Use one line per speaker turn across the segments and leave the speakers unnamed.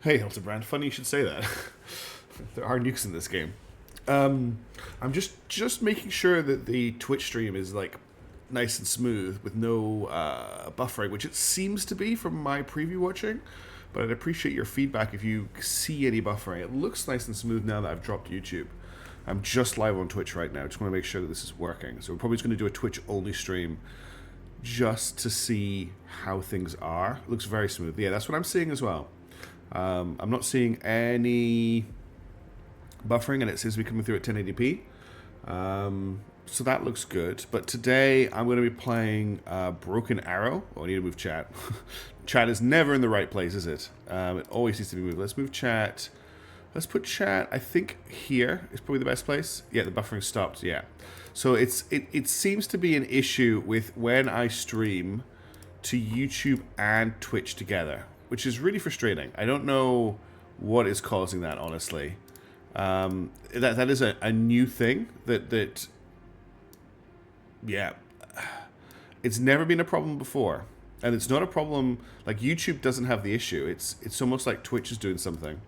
Hey, Hildebrand, funny you should say that. There are nukes in this game. I'm just making sure that the Twitch stream is like nice and smooth with no buffering, which it seems to be from my preview watching. But I'd appreciate your feedback if you see any buffering. It looks nice and smooth now that I've dropped YouTube. I'm just live on Twitch right now. Just want to make sure that this is working. So we're probably just going to do a Twitch only stream just to see how things are. It looks very smooth. Yeah, that's what I'm seeing as well. I'm not seeing any buffering, and it seems to be coming through at 1080p. So that looks good. But today I'm going to be playing Broken Arrow. Oh, I need to move chat. Chat is never in the right place, is it? It always needs to be moved. Let's move chat. Let's put chat, I think here is probably the best place. Yeah, the buffering stopped, yeah. So it seems to be an issue with when I stream to YouTube and Twitch together, which is really frustrating. I don't know what is causing that, honestly. That is a new thing that yeah, it's never been a problem before. And it's not a problem, like YouTube doesn't have the issue. It's almost like Twitch is doing something,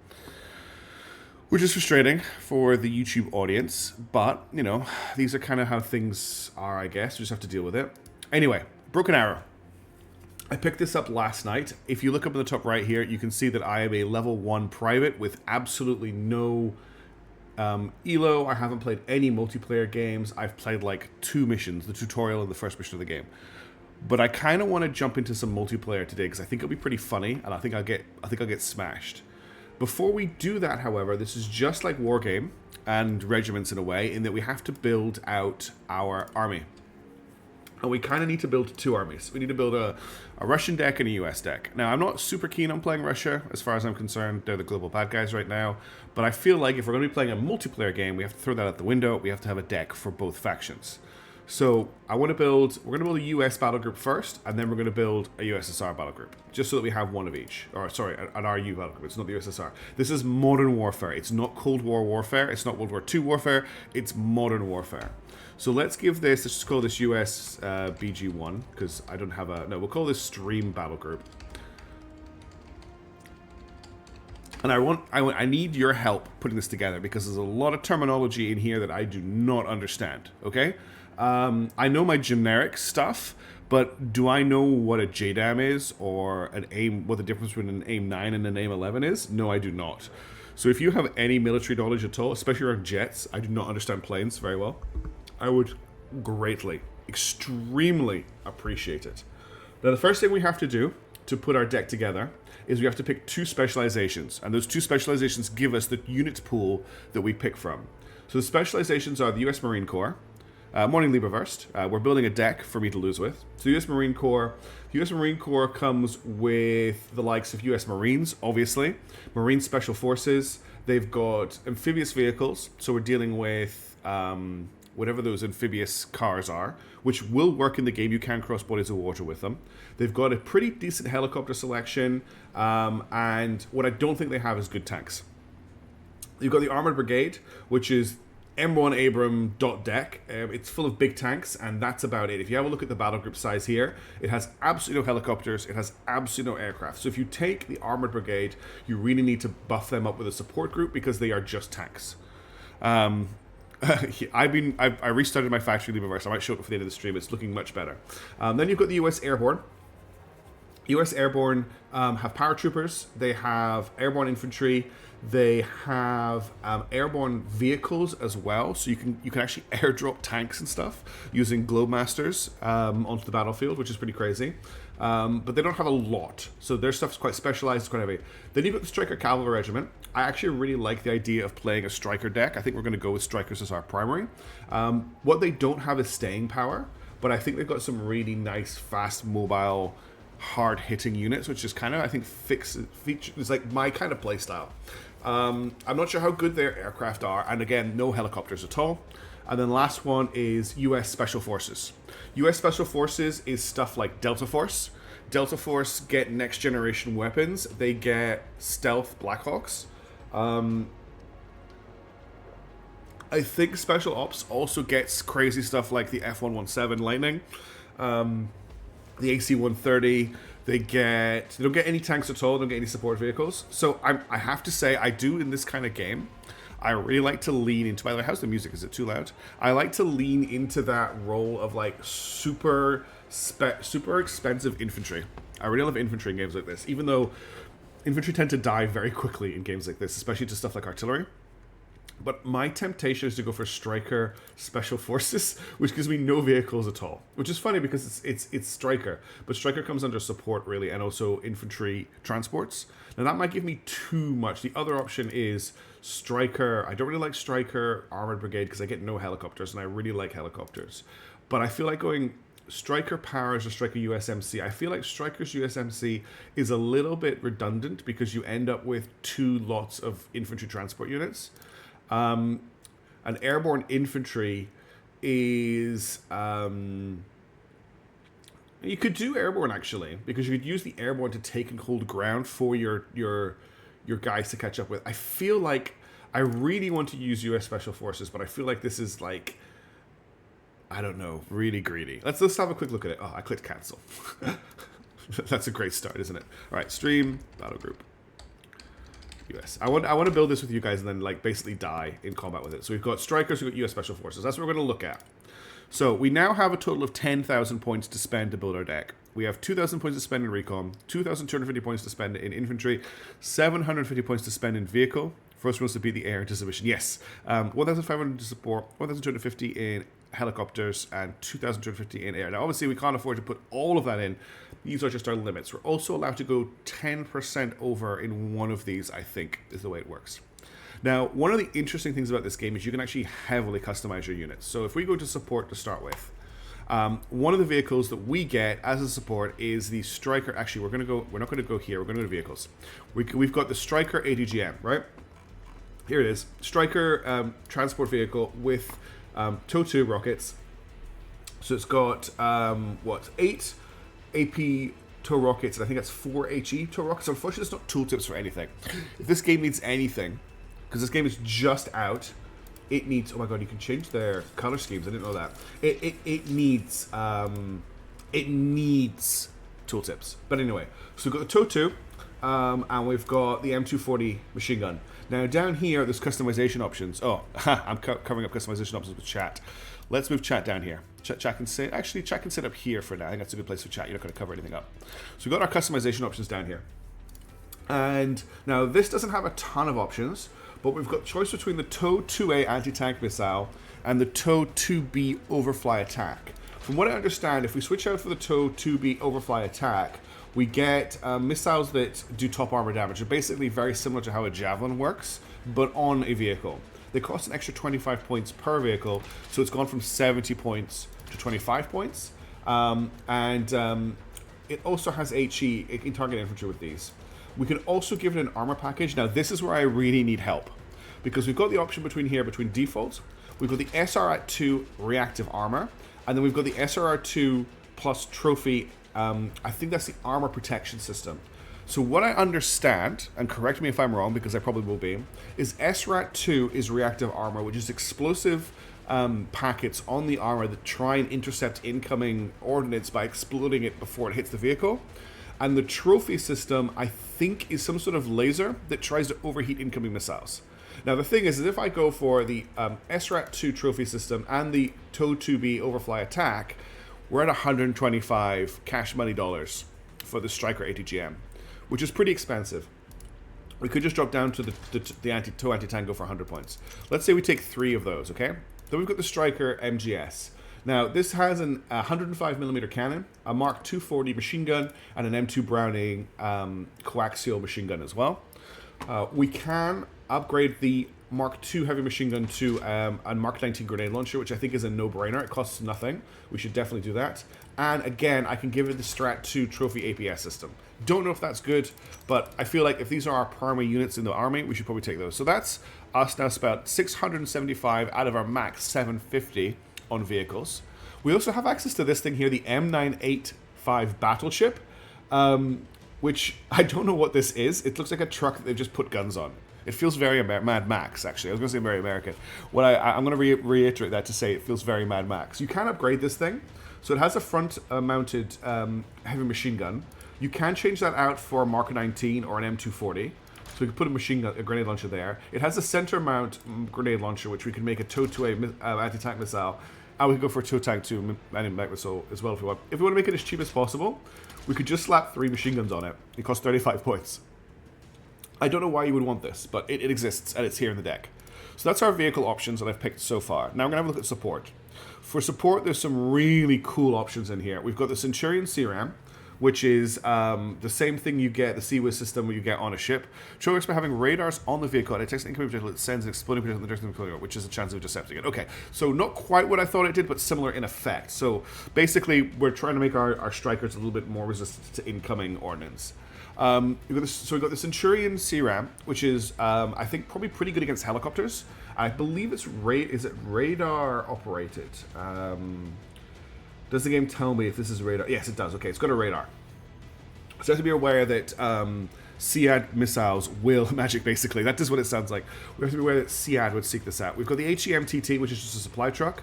which is frustrating for the YouTube audience. But, you know, these are kind of how things are, I guess. We just have to deal with it. Anyway, Broken Arrow. I picked this up last night. If you look up in the top right here, you can see that I am a level 1 private with absolutely no ELO. I haven't played any multiplayer games. I've played like 2 missions, the tutorial and the first mission of the game. But I kind of want to jump into some multiplayer today because I think it'll be pretty funny, and I think I'll get smashed. Before we do that, however, this is just like Wargame and Regiments in a way, in that we have to build out our army. And we kind of need to build 2 armies. We need to build a Russian deck and a US deck. Now, I'm not super keen on playing Russia, as far as I'm concerned. They're the global bad guys right now. But I feel like if we're going to be playing a multiplayer game, we have to throw that out the window. We have to have a deck for both factions. So we're going to build a US battle group first, and then we're going to build a USSR battle group, just so that we have one of each. Or, sorry, an RU battle group. It's not the USSR. This is modern warfare. It's not Cold War warfare. It's not World War II warfare. It's modern warfare. So let's just call this US BG1, because I don't have no, we'll call this Stream Battle Group. And I need your help putting this together, because there's a lot of terminology in here that I do not understand, okay? I know my generic stuff, but do I know what a JDAM is, or what the difference between an AIM-9 and an AIM-11 is? No, I do not. So if you have any military knowledge at all, especially around jets, I do not understand planes very well. I would greatly, extremely appreciate it. Now, the first thing we have to do to put our deck together is we have to pick 2 specializations. And those 2 specializations give us the units pool that we pick from. So the specializations are the US Marine Corps. Morning, Lieberverst. We're building a deck for me to lose with. So the US Marine Corps comes with the likes of US Marines, obviously. Marine Special Forces. They've got amphibious vehicles. So we're dealing with whatever those amphibious cars are, which will work in the game. You can cross bodies of water with them. They've got a pretty decent helicopter selection, and what I don't think they have is good tanks. You've got the Armored Brigade, which is M1 Abram .deck. It's full of big tanks, and that's about it. If you have a look at the battle group size here, it has absolutely no helicopters, it has absolutely no aircraft. So if you take the Armored Brigade, you really need to buff them up with a support group, because they are just tanks. I restarted my factory Lieberverse. I might show it for the end of the stream. It's looking much better. Then you've got the US Airborne. US Airborne have paratroopers. They have airborne infantry. They have airborne vehicles as well. So you can actually airdrop tanks and stuff using Globemasters onto the battlefield, which is pretty crazy. But they don't have a lot, so their stuff's quite specialized, it's quite heavy. Then you've got the Striker Cavalry Regiment. I actually really like the idea of playing a Striker deck. I think we're going to go with Strikers as our primary. What they don't have is staying power, but I think they've got some really nice, fast, mobile, hard-hitting units, which is kind of, I think, it's like my kind of play style. I'm not sure how good their aircraft are, and again, no helicopters at all. And then last one is US Special Forces. US Special Forces is stuff like Delta Force. Delta Force get next generation weapons. They get stealth Blackhawks. I think Special Ops also gets crazy stuff like the F-117 Lightning, the AC-130, They don't get any tanks at all. They don't get any support vehicles. So I have to say, I do in this kind of game. I really like to lean into. By the way, how's the music? Is it too loud? I like to lean into that role of like super expensive infantry. I really love infantry in games like this, even though infantry tend to die very quickly in games like this, especially to stuff like artillery. But my temptation is to go for striker special forces, which gives me no vehicles at all. Which is funny because it's striker, but striker comes under support really, and also infantry transports. Now that might give me too much. The other option is striker. I don't really like striker armored brigade because I get no helicopters, and I really like helicopters. But I feel like going striker powers or striker USMC. I feel like striker's USMC is a little bit redundant because you end up with 2 lots of infantry transport units. An airborne infantry is you could do airborne actually, because you could use the airborne to take and hold ground for your guys to catch up with. I feel like I really want to use US Special Forces, but I feel like this is like, I don't know, really greedy. Let's have a quick look at it. Oh, I clicked cancel. That's a great start, isn't it? All right, stream battle group. US. I want to build this with you guys and then like basically die in combat with it. So we've got strikers, we've got US Special Forces. That's what we're going to look at. So we now have a total of 10,000 points to spend to build our deck. We have 2,000 points to spend in recon, 2,250 points to spend in infantry, 750 points to spend in vehicle. First one was to be the air into submission. Yes. 1,500 to support, 1,250 in helicopters, and 2,250 in air. Now, obviously, we can't afford to put all of that in. These are just our limits. We're also allowed to go 10% over in one of these, I think, is the way it works. Now, one of the interesting things about this game is you can actually heavily customize your units. So if we go to support to start with, one of the vehicles that we get as a support is the Striker. Actually, we're not going to go here. We're going to go to vehicles. We've got the Striker ADGM, right? Here it is. Striker transport vehicle with TOW2 rockets. So it's got, 8 AP tow rockets, and I think that's 4 HE tow rockets. Unfortunately, it's not tooltips for anything. If this game needs anything, because this game is just out, it needs, oh my god, you can change their color schemes. I didn't know that. It needs tooltips. But anyway, so we've got the TOW2, and we've got the M240 machine gun. Now down here, there's customization options. Oh, I'm covering up customization options with chat. Let's move chat down here. Chat can sit. Actually, chat can sit up here for now. I think that's a good place for chat. You're not going to cover anything up. So we've got our customization options down here. And now this doesn't have a ton of options, but we've got choice between the TOW2A anti-tank missile and the TOW2B overfly attack. From what I understand, if we switch out for the TOW2B overfly attack, we get missiles that do top armor damage. They're basically very similar to how a javelin works, but on a vehicle. They cost an extra 25 points per vehicle, so it's gone from 70 points to 25 points. It also has HE. It can target infantry with these. We can also give it an armor package. Now, this is where I really need help, because we've got the option between default. We've got the SRR2 reactive armor, and then we've got the SRR2 plus trophy. I think that's the armor protection system. So what I understand, and correct me if I'm wrong because I probably will be, is SRAT2 is reactive armor, which is explosive packets on the armor that try and intercept incoming ordnance by exploding it before it hits the vehicle. And the trophy system, I think, is some sort of laser that tries to overheat incoming missiles. Now the thing is if I go for the SRAT2 trophy system and the TOW2B overfly attack, we're at 125 cash money dollars for the Striker ATGM, which is pretty expensive. We could just drop down to the TOW anti-tango for 100 points. Let's say we take 3 of those, okay? Then we've got the Striker MGS. Now, this has an 105mm cannon, a Mark 240 machine gun, and an M2 Browning coaxial machine gun as well. We can upgrade the Mark II heavy machine gun to a Mark 19 grenade launcher, which I think is a no-brainer. It costs nothing. We should definitely do that. And again, I can give it the Strat 2 trophy APS system. Don't know if that's good, but I feel like if these are our primary units in the army, we should probably take those. So that's us now about 675 out of our max 750 on vehicles. We also have access to this thing here, the M985 battleship, which I don't know what this is. It looks like a truck that they've just put guns on. It feels very Mad Max, actually. I was going to say very American. What I'm going to reiterate that to say it feels very Mad Max. You can upgrade this thing. So it has a front-mounted heavy machine gun. You can change that out for a Mark 19 or an M240. So we can put a grenade launcher there. It has a center mount grenade launcher, which we can make a toe-to-a anti-tank missile. And we can go for a toe-tank to anti-mech missile as well if we want. If we want to make it as cheap as possible, we could just slap 3 machine guns on it. It costs 35 points. I don't know why you would want this, but it exists and it's here in the deck. So that's our vehicle options that I've picked so far. Now I'm going to have a look at support. For support, there's some really cool options in here. We've got the Centurion CRAM, which is the same thing you get, the CWIS system you get on a ship. Triggers by having radars on the vehicle, and it takes an incoming projectile, it sends an exploding projectile in the direction of the vehicle, which is a chance of intercepting it. Okay, so not quite what I thought it did, but similar in effect. So basically, we're trying to make our strikers a little bit more resistant to incoming ordnance. We've got the Centurion CRAM, which is, I think, probably pretty good against helicopters. I believe it's radar operated. Does the game tell me if this is radar? Yes, it does. Okay, it's got a radar. So you have to be aware that SEAD missiles will magic, basically. That is what it sounds like. We have to be aware that SEAD would seek this out. We've got the HEMTT, which is just a supply truck.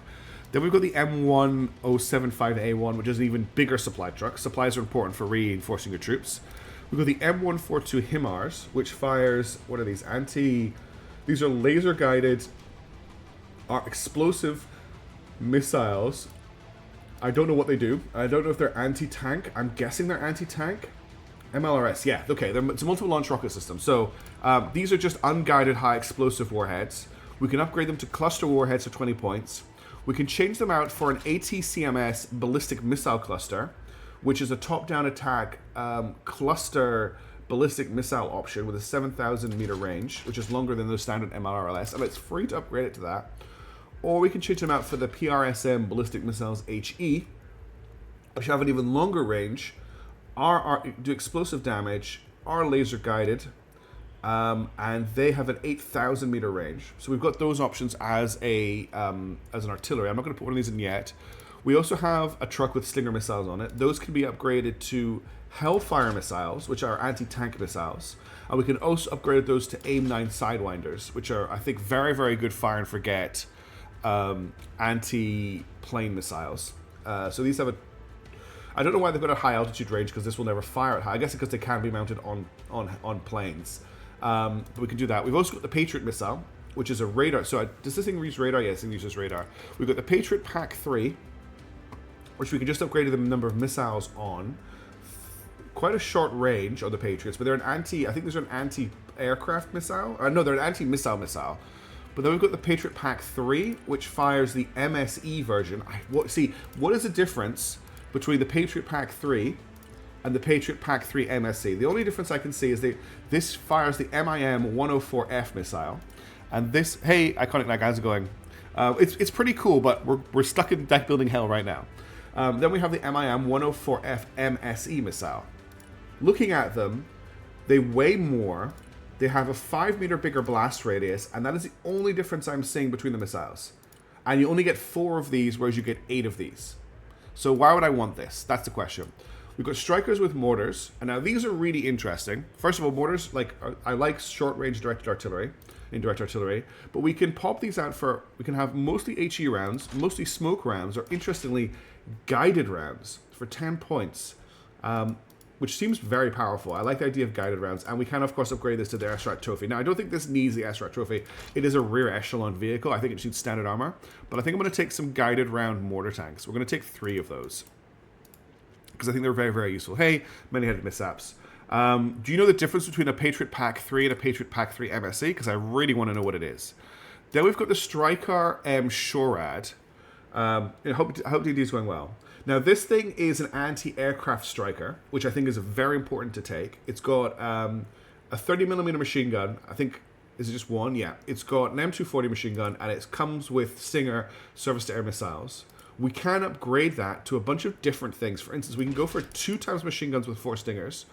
Then we've got the M1075A1, which is an even bigger supply truck. Supplies are important for reinforcing your troops. We've got the M142 HIMARS, which fires, what are these? These are laser-guided, explosive missiles. I don't know what they do. I don't know if they're anti-tank. I'm guessing they're anti-tank. MLRS, yeah, okay. It's a multiple launch rocket system. So these are just unguided high explosive warheads. We can upgrade them to cluster warheads for 20 points. We can change them out for an ATCMS ballistic missile cluster, which is a top-down attack cluster ballistic missile option with a 7,000 meter range, which is longer than the standard MLRS, and it's free to upgrade it to that. Or we can change them out for the PRSM ballistic missiles HE, which have an even longer range, do explosive damage, are laser guided, and they have an 8,000 meter range. So we've got those options as an artillery. I'm not going to put one of these in yet. We also have a truck with Stinger missiles on it. Those can be upgraded to Hellfire missiles, which are anti-tank missiles. And we can also upgrade those to AIM-9 Sidewinders, which are, I think, very, very good fire and forget anti-plane missiles. So these have a... I don't know why they've got a high altitude range, because this will never fire at high. I guess because they can be mounted on planes. But we can do that. We've also got the Patriot missile, which is a radar. So does this thing use radar? Yes, it uses radar. We've got the Patriot Pack 3, which we can just upgrade the number of missiles on. Quite a short range on the Patriots, but they're an I think these are an anti-aircraft missile. No, they're an anti-missile missile. But then we've got the Patriot Pack 3, which fires the MSE version. What is the difference between the Patriot Pack 3 and the Patriot Pack 3 MSE? The only difference I can see is this fires the MIM 104F missile. And this, hey, Iconic Knight, how's it going? It's pretty cool, but we're stuck in deck building hell right now. Then we have the MIM 104F MSE missile. Looking at them, they weigh more. They have a 5 meter bigger blast radius, and that is the only difference I'm seeing between the missiles. And you only get 4 of these, whereas you get 8 of these. So why would I want this? That's the question. We've got strikers with mortars, and now these are really interesting. First of all, mortars, I like short-range directed artillery, indirect artillery, but we can pop these out we can have mostly HE rounds, mostly smoke rounds, or interestingly, guided rounds for 10 points. Which seems very powerful. I like the idea of guided rounds, and we can, of course, upgrade this to the Airstrike Trophy. Now, I don't think this needs the Airstrike Trophy. It is a rear echelon vehicle. I think it just needs standard armor, but I think I'm going to take some guided round mortar tanks. We're going to take 3 of those, because I think they're very, very useful. Hey, many-headed mishaps. Do you know the difference between a Patriot Pack 3 and a Patriot Pack 3 MSE? Because I really want to know what it is. Then we've got the Stryker M Shorad. I hope DD is going well. Now, this thing is an anti-aircraft striker, which I think is very important to take. It's got a 30mm machine gun. I think, is it just one? Yeah. It's got an M240 machine gun, and it comes with Stinger surface-to-air missiles. We can upgrade that to a bunch of different things. For instance, we can go for 2 times machine guns with 4 Stingers.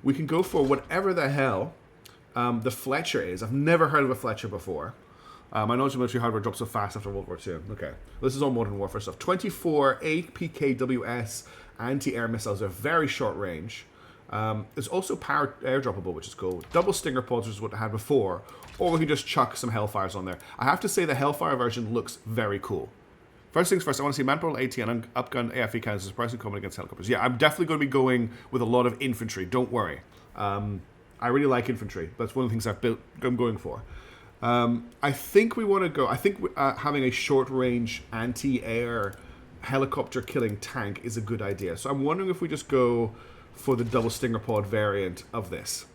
We can go for whatever the hell the Fletcher is. I've never heard of a Fletcher before. My knowledge of military hardware dropped so fast after World War II. Okay. This is all Modern Warfare stuff. 24 APKWS anti-air missiles are very short range. There's also powered airdroppable, which is cool. Double Stinger pods, which is what I had before. Or we can just chuck some Hellfires on there. I have to say the Hellfire version looks very cool. First things first, I want to see manpower AT and upgun AFE cannons as surprising combat against helicopters. Yeah, I'm definitely going to be going with a lot of infantry. Don't worry. I really like infantry. That's one of the things I'm going for. I think we want to go. I think having a short-range anti-air helicopter killing tank is a good idea. So I'm wondering if we just go for the double stinger pod variant of this.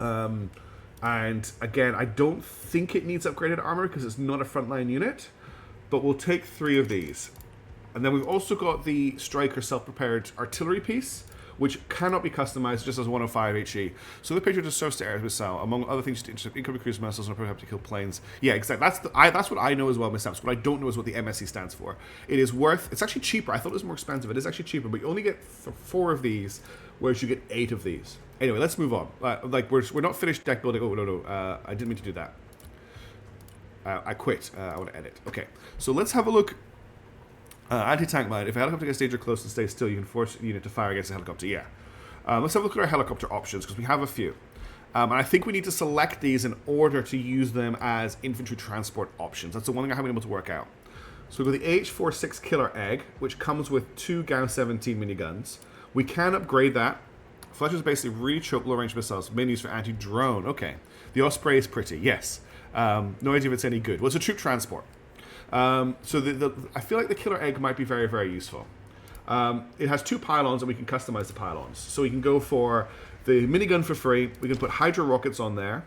And again, I don't think it needs upgraded armor because it's not a frontline unit, but we'll take 3 of these. And then we've also got the Striker self-prepared artillery piece, which cannot be customized, just as 105 HE. So the picture just serves to air missile, among other things, to intercept incoming cruise missiles and perhaps to kill planes. Yeah, exactly. That's what I know as well myself. So what I don't know is what the MSC stands for. It's actually cheaper. I thought it was more expensive. It is actually cheaper, but you only get 4 of these, whereas you get 8 of these. Anyway, let's move on. We're not finished deck building. Oh, no. I didn't mean to do that. I quit. I want to edit. Okay, so let's have a look. Anti-tank mode. If a helicopter gets danger close and stays still, you can force a unit to fire against a helicopter. Yeah. Let's have a look at our helicopter options, because we have a few. And I think we need to select these in order to use them as infantry transport options. That's the one thing I haven't been able to work out. So we've got the AH-46 Killer Egg, which comes with 2 GAU-17 miniguns. We can upgrade that. Fletcher's basically really choke low-range missiles, mainly used for anti-drone. Okay. The Osprey is pretty, yes. No idea if it's any good. Well, it's a troop transport. So I feel like the Killer Egg might be very, very useful. It has 2 pylons, and we can customize the pylons. So we can go for the minigun for free. We can put Hydra rockets on there,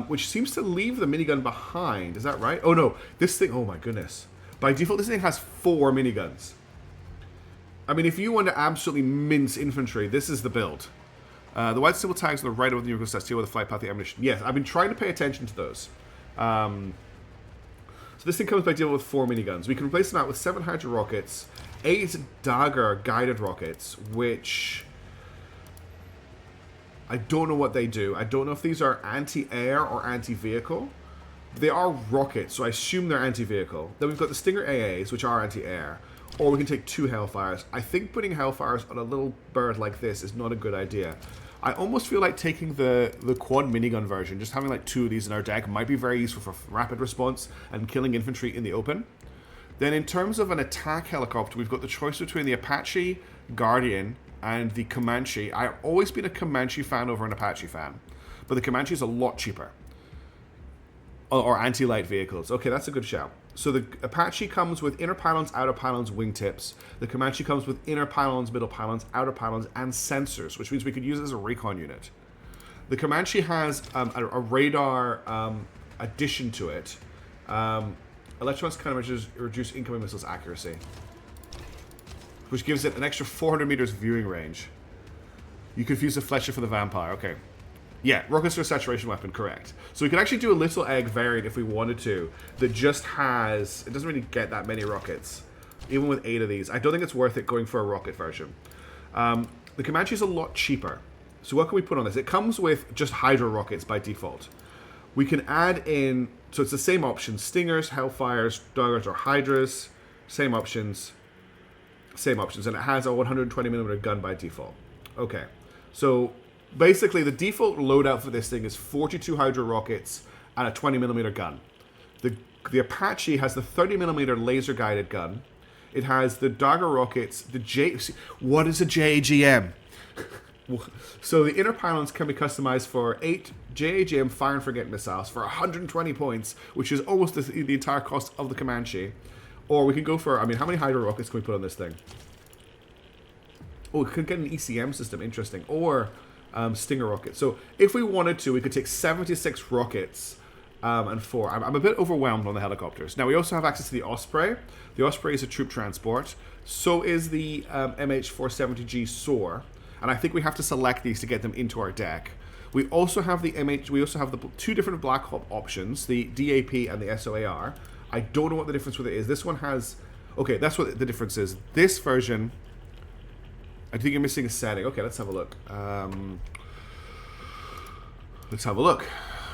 which seems to leave the minigun behind. Is that right? Oh, no. This thing... Oh, my goodness. By default, this thing has 4 miniguns. I mean, if you want to absolutely mince infantry, this is the build. The white symbol tags on the right of the nuclear stats here with the flight path, the ammunition. Yes, I've been trying to pay attention to those. So this thing comes by default with 4 miniguns. We can replace them out with 7 Hydra rockets, 8 Dagger guided rockets, which I don't know what they do. I don't know if these are anti-air or anti-vehicle. They are rockets, so I assume they're anti-vehicle. Then we've got the Stinger AAs, which are anti-air. Or we can take 2 Hellfires. I think putting Hellfires on a little bird like this is not a good idea. I almost feel like taking the quad minigun version, just having like 2 of these in our deck, might be very useful for rapid response and killing infantry in the open. Then in terms of an attack helicopter, we've got the choice between the Apache, Guardian, and the Comanche. I've always been a Comanche fan over an Apache fan, but the Comanche is a lot cheaper. Or anti-light vehicles. Okay, that's a good shout. So the Apache comes with inner pylons, outer pylons, wingtips. The Comanche comes with inner pylons, middle pylons, outer pylons, and sensors, which means we could use it as a recon unit. The Comanche has a radar addition to it. Electrons kind of reduce incoming missiles accuracy, which gives it an extra 400 meters viewing range. You could use the Fletcher for the Vampire. Okay. Yeah, rockets are a saturation weapon, correct. So we could actually do a little egg variant if we wanted to, that just has... It doesn't really get that many rockets, even with 8 of these. I don't think it's worth it going for a rocket version. The Comanche is a lot cheaper. So what can we put on this? It comes with just Hydra rockets by default. We can add in... So it's the same options. Stingers, Hellfires, Daggers, or Hydras. Same options. Same options. And it has a 120mm gun by default. Okay. So... Basically, the default loadout for this thing is 42 Hydra rockets and a 20mm gun. The Apache has the 30mm laser-guided gun. It has the Dagger rockets, What is a JAGM? So the inner pylons can be customized for 8 JAGM fire and forget missiles for 120 points, which is almost the entire cost of the Comanche. Or we can go for... I mean, how many Hydra rockets can we put on this thing? Oh, we could get an ECM system. Interesting. Or... Stinger rocket. So if we wanted to, we could take 76 rockets and 4. I'm a bit overwhelmed on the helicopters. Now we also have access to the Osprey. The Osprey is a troop transport. So is the MH470G SOAR, and I think we have to select these to get them into our deck. We also have the the 2 different Black Hawk options, the DAP and the SOAR. I don't know what the difference with it is. This one has... Okay, that's what the difference is. This version... I think you're missing a setting. Okay, let's have a look.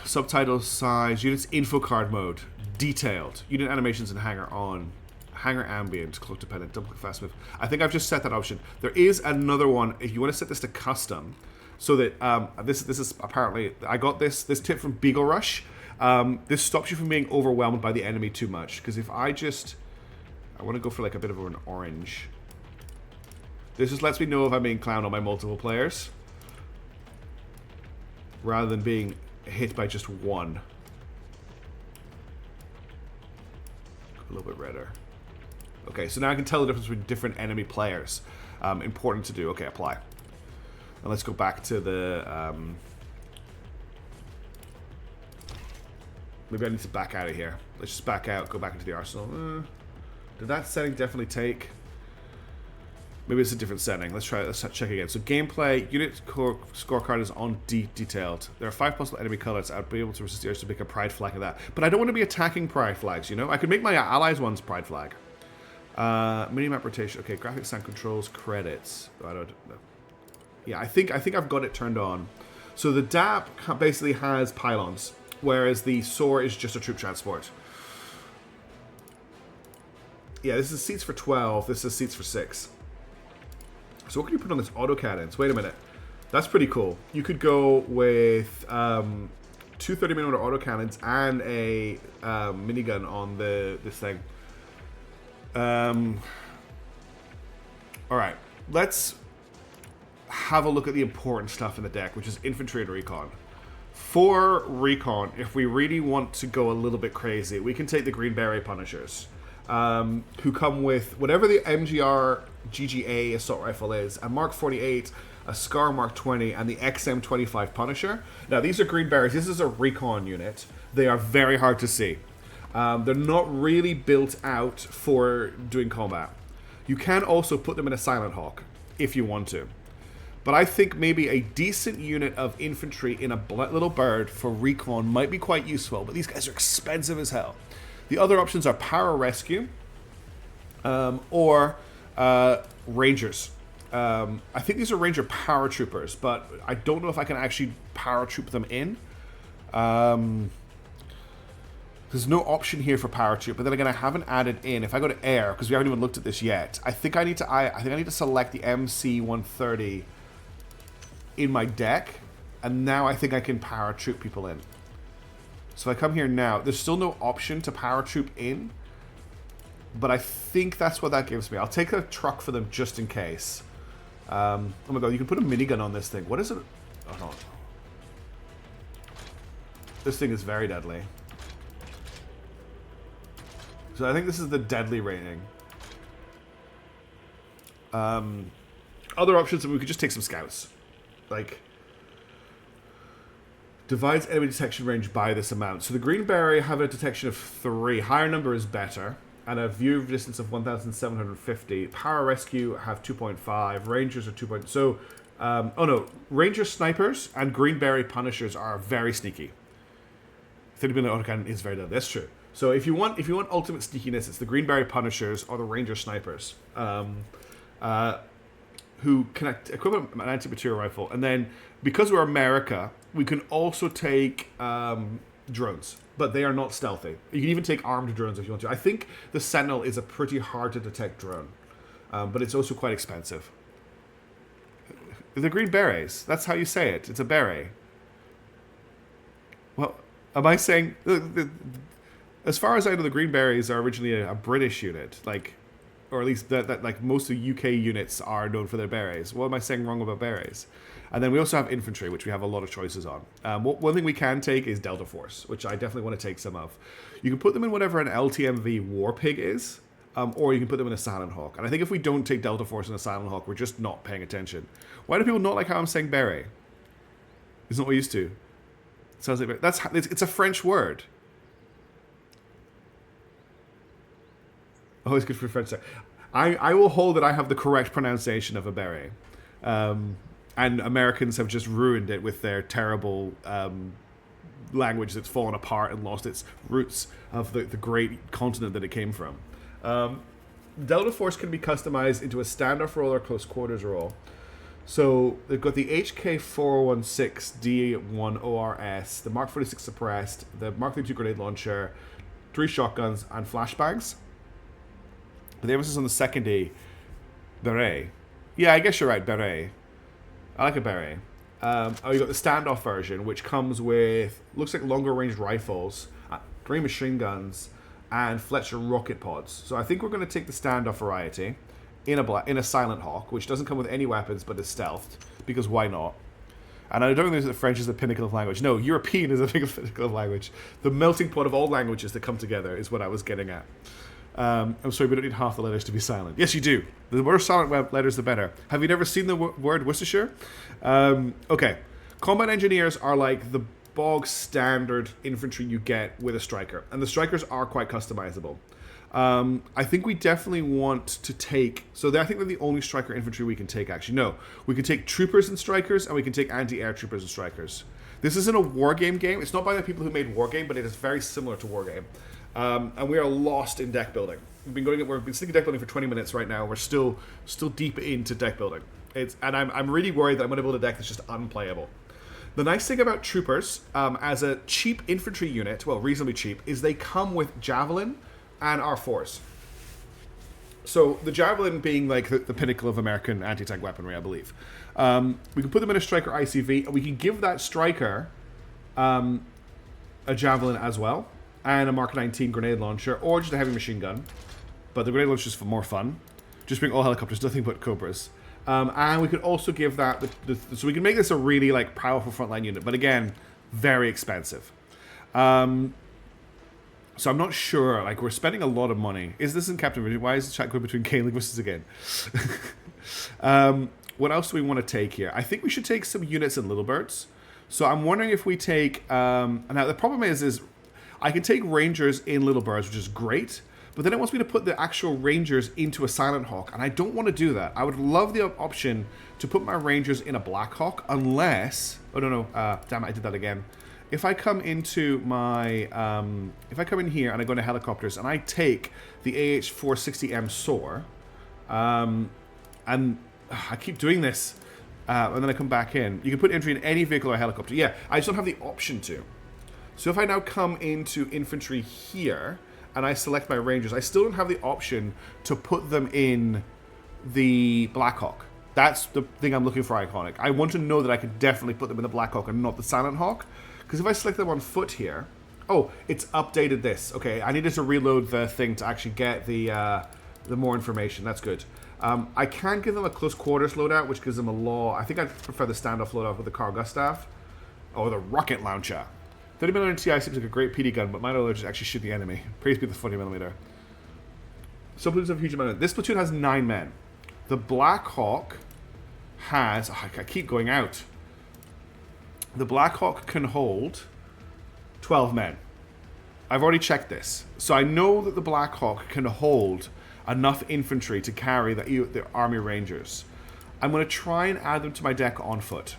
Subtitle size, units, info card mode, detailed, unit animations and hanger on, hanger ambient, cloak dependent, double click fast move. I think I've just set that option. There is another one if you want to set this to custom, so that this is apparently I got this tip from Beagle Rush. This stops you from being overwhelmed by the enemy too much. Because if I want to go for like a bit of an orange. This just lets me know if I'm being clowned on by multiple players. Rather than being hit by just one. A little bit redder. Okay, so now I can tell the difference between different enemy players. Important to do. Okay, apply. And let's go back to the... maybe I need to back out of here. Let's just back out, go back into the arsenal. Did that setting definitely take? Maybe it's a different setting. Let's check again. So gameplay, unit scorecard is on detailed. There are 5 possible enemy colors. I'd be able to resist the urge to make a pride flag of that. But I don't want to be attacking pride flags, you know? I could make my allies one's pride flag. Minimap rotation. Okay, graphics sound controls, credits. I don't know. Yeah, I think I've got it turned on. So the DAP basically has pylons, whereas the SOAR is just a troop transport. Yeah, this is seats for 12. This is seats for 6. So what can you put on this autocannons? Wait a minute. That's pretty cool. You could go with 2 30mm autocannons and a minigun on this thing. Alright. Let's have a look at the important stuff in the deck, which is infantry and recon. For recon, if we really want to go a little bit crazy, we can take the Green Beret Punishers. Who come with whatever the MGR GGA assault rifle is, a Mark 48, a Scar Mark 20, and the XM25 Punisher. Now, these are Green Berets. This is a recon unit. They are very hard to see. They're not really built out for doing combat. You can also put them in a Silent Hawk, if you want to. But I think maybe a decent unit of infantry in a little bird for recon might be quite useful, but these guys are expensive as hell. The other options are Power Rescue or Rangers. I think these are Ranger Paratroopers, but I don't know if I can actually paratroop them in. There's no option here for paratroop, but then again, I haven't added in. If I go to air, because we haven't even looked at this yet, I think I need to select the MC-130 in my deck, and now I think I can paratroop people in. So if I come here now, there's still no option to paratroop in, but I think that's what that gives me. I'll take a truck for them just in case. Oh my god, you can put a minigun on this thing. What is it? Oh no. This thing is very deadly. So I think this is the deadly rating. Other options, we could just take some scouts. Like... divides enemy detection range by this amount. So the Green Beret have a detection of 3. Higher number is better. And a view distance of 1,750. Power Rescue have 2.5. Rangers are 2. So, oh no. Ranger Snipers and Green Beret Punishers are very sneaky. 30mm autocannon is very deadly. That's true. So if you want ultimate sneakiness, it's the Green Beret Punishers or the Ranger Snipers. Who can equip an anti-material rifle. And then, because we're America, we can also take drones. But they are not stealthy. You can even take armed drones if you want to. I think the Sentinel is a pretty hard to detect drone. But it's also quite expensive. The Green Berets. That's how you say it. It's a beret. Well, am I saying... as far as I know, the Green Berets are originally a British unit. Like... or at least that like most of the UK units are known for their berets. What am I saying wrong about berets? And then we also have infantry, which we have a lot of choices on. One thing we can take is Delta Force, which I definitely want to take some of. You can put them in whatever an LTMV War Pig is, or you can put them in a Silent Hawk. And I think if we don't take Delta Force in a Silent Hawk, we're just not paying attention. Why do people not like how I'm saying beret? It's not what we used to. It sounds like it's a French word. Always good for French. I will hold that I have the correct pronunciation of a beret. And Americans have just ruined it with their terrible language that's fallen apart and lost its roots of the great continent that it came from. Delta Force can be customized into a standoff role or close quarters role. So they've got the HK416 D1 ORS, the Mark 46 suppressed, the Mark 32 grenade launcher, 3 shotguns, and flashbangs. But the emphasis on the second A, beret. Yeah, I guess you're right, beret. I like a beret. Oh, you got the standoff version, which comes with, looks like longer range rifles, 3 machine guns, and Fletcher rocket pods. So I think we're going to take the standoff variety in a Silent Hawk, which doesn't come with any weapons but is stealthed, because why not? And I don't think that French is the pinnacle of language. No, European is the pinnacle of language. The melting pot of all languages that come together is what I was getting at. I'm sorry, we don't need half the letters to be silent. Yes, you do. The more silent letters, the better. Have you never seen the word Worcestershire? Okay. Combat engineers are like the bog standard infantry you get with a striker. And the strikers are quite customizable. I think we definitely want to take... So I think they're the only striker infantry we can take, actually. No. We can take troopers and strikers, and we can take anti-air troopers and strikers. This isn't a wargame game. It's not by the people who made wargame, but it is very similar to wargame. And we are lost in deck building. We've been sticking deck building for 20 minutes right now. We're still deep into deck building. And I'm really worried that I'm going to build a deck that's just unplayable. The nice thing about troopers, as a cheap infantry unit, well, reasonably cheap, is they come with javelin and R4s. So the javelin being like the pinnacle of American anti-tank weaponry, I believe. We can put them in a striker ICV, and we can give that striker a javelin as well, and a Mark 19 grenade launcher, or just a heavy machine gun. But the grenade launcher is for more fun. Just bring all helicopters, nothing but Cobras. And we could also give that... so we can make this a really like powerful frontline unit, but again, very expensive. So I'm not sure. Like, we're spending a lot of money. Is this in Captain Britain? Why is the chat going between Kane linguistics again? What else do we want to take here? I think we should take some units in Little Birds. So I'm wondering if we take... now, the problem is I can take Rangers in Little Birds, which is great, but then it wants me to put the actual Rangers into a Silent Hawk, and I don't want to do that. I would love the option to put my Rangers in a Black Hawk, unless... Oh, no. Damn it, I did that again. If I come into my... if I come in here and I go into helicopters and I take the AH-460M SOAR, and I keep doing this, and then I come back in. You can put entry in any vehicle or helicopter. Yeah, I just don't have the option to. So if I now come into infantry here and I select my Rangers, I still don't have the option to put them in the Blackhawk. That's the thing I'm looking for iconic. I want to know that I can definitely put them in the Blackhawk and not the Silent Hawk. Because if I select them on foot here... Oh, it's updated this. Okay, I needed to reload the thing to actually get the more information. That's good. I can give them a close quarters loadout, which gives them a law. I think I prefer the standoff loadout with the Carl Gustav. Oh, the rocket launcher. 30mm TI seems like a great PD gun, but mine will just actually shoot the enemy. Praise be the 40mm. Some platoons have a huge amount. This platoon has 9 men. The Black Hawk has... Oh, I keep going out. The Black Hawk can hold 12 men. I've already checked this. So I know that the Black Hawk can hold enough infantry to carry the Army Rangers. I'm going to try and add them to my deck on foot.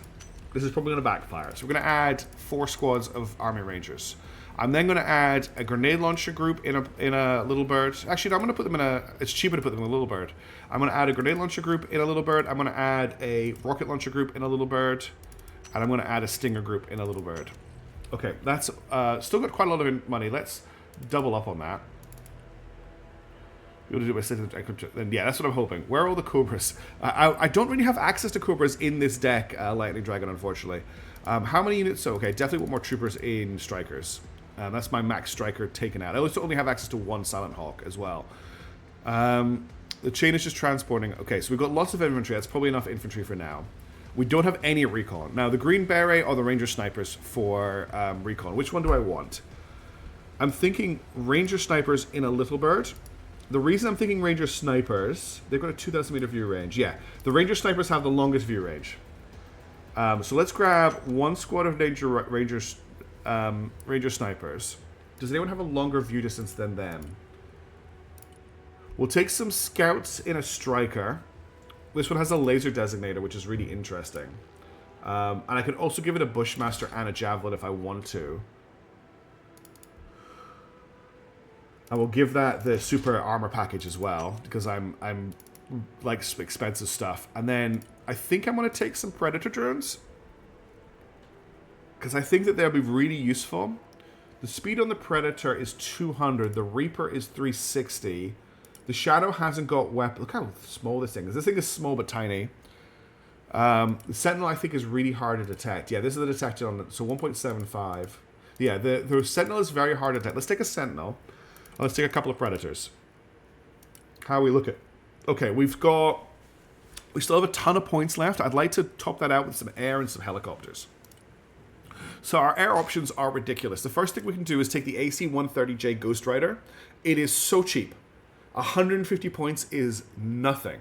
This is probably going to backfire. So we're going to add 4 squads of Army Rangers. I'm then going to add a grenade launcher group in a Little Bird. Actually, no, I'm going to put them in a... It's cheaper to put them in a Little Bird. I'm going to add a grenade launcher group in a Little Bird. I'm going to add a rocket launcher group in a Little Bird. And I'm going to add a Stinger group in a Little Bird. Okay, that's still got quite a lot of money. Let's double up on that. You'll do it by yeah, that's what I'm hoping. Where are all the Cobras? I don't really have access to Cobras in this deck, Lightning Dragon, unfortunately. How many units? So, okay, definitely want more troopers in Strikers. That's my max Striker taken out. I also only have access to 1 Silent Hawk as well. The chain is just transporting. Okay, so we've got lots of infantry. That's probably enough infantry for now. We don't have any recon. Now, the Green Beret or the Ranger Snipers for recon. Which one do I want? I'm thinking Ranger Snipers in a Little Bird. The reason I'm thinking Ranger Snipers, they've got a 2,000 meter view range. Yeah, the Ranger Snipers have the longest view range. So let's grab 1 squad of Ranger Snipers. Does anyone have a longer view distance than them? We'll take some scouts in a Striker. This one has a laser designator, which is really interesting. And I can also give it a Bushmaster and a Javelin if I want to. I will give that the super armor package as well, because I'm like expensive stuff. And then I think I'm going to take some Predator drones, because I think that they'll be really useful. The speed on the Predator is 200. The Reaper is 360. The Shadow hasn't got weapon. Look how small this thing is. This thing is small but tiny. The Sentinel, I think, is really hard to detect. Yeah, this is the detected on it. So 1.75. Yeah, the Sentinel is very hard to detect. Let's take a Sentinel. Let's take a couple of Predators. How we look at... Okay, we still have a ton of points left. I'd like to top that out with some air and some helicopters. So our air options are ridiculous. The first thing we can do is take the AC-130J Ghost Rider. It is so cheap. 150 points is nothing.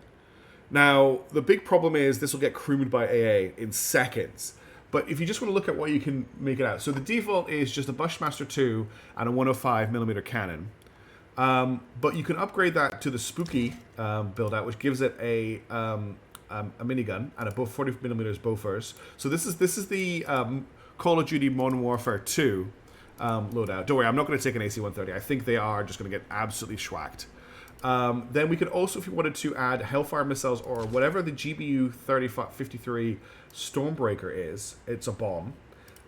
Now, the big problem is this will get crewed by AA in seconds. But if you just want to look at what you can make it out. So the default is just a Bushmaster 2 and a 105mm cannon. But you can upgrade that to the Spooky build out, which gives it a minigun and a 40mm Bofors. So this is the Call of Duty Modern Warfare 2 loadout. Don't worry, I'm not going to take an AC-130. I think they are just going to get absolutely schwacked. Then we could also, if you wanted to, add Hellfire missiles or whatever the GBU 3053 Stormbreaker is. It's a bomb.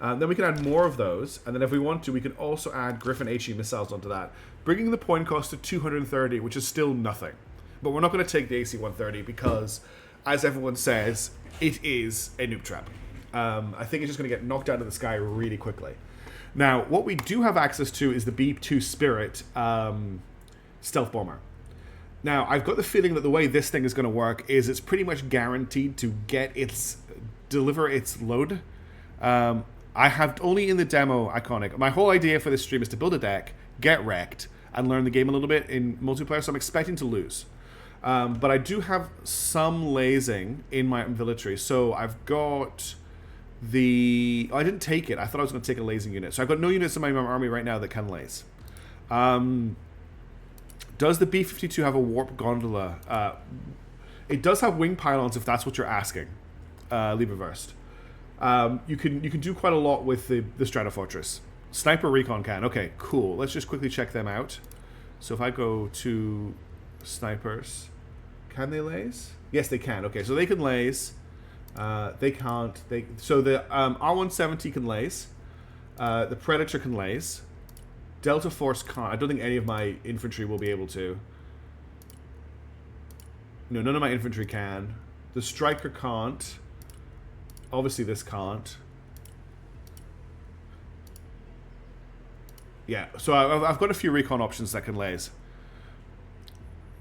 Then we can add more of those. And then if we want to, we can also add Griffin HE missiles onto that, bringing the point cost to 230, which is still nothing. But we're not going to take the AC-130 because, as everyone says, it is a noob trap. I think it's just going to get knocked out of the sky really quickly. Now, what we do have access to is the B-2 Spirit stealth bomber. Now, I've got the feeling that the way this thing is going to work is it's pretty much guaranteed to deliver its load. I have only in the demo iconic. My whole idea for this stream is to build a deck, get wrecked, and learn the game a little bit in multiplayer, so I'm expecting to lose. But I do have some lasing in my military, so I've got the... Oh, I didn't take it. I thought I was going to take a lasing unit. So I've got no units in my army right now that can laze. Does the B-52 have a warp gondola? It does have wing pylons, if that's what you're asking. Leave reversed. You can do quite a lot with the Stratofortress. Sniper Recon can. Okay, cool. Let's just quickly check them out. So if I go to snipers, can they laze? Yes, they can. Okay, so they can laze. They can't. So the R-170 can laze. The Predator can laze. Delta Force can't. I don't think any of my infantry will be able to. No, none of my infantry can. The Striker can't. Obviously this can't. Yeah, so I've got a few recon options that can laze.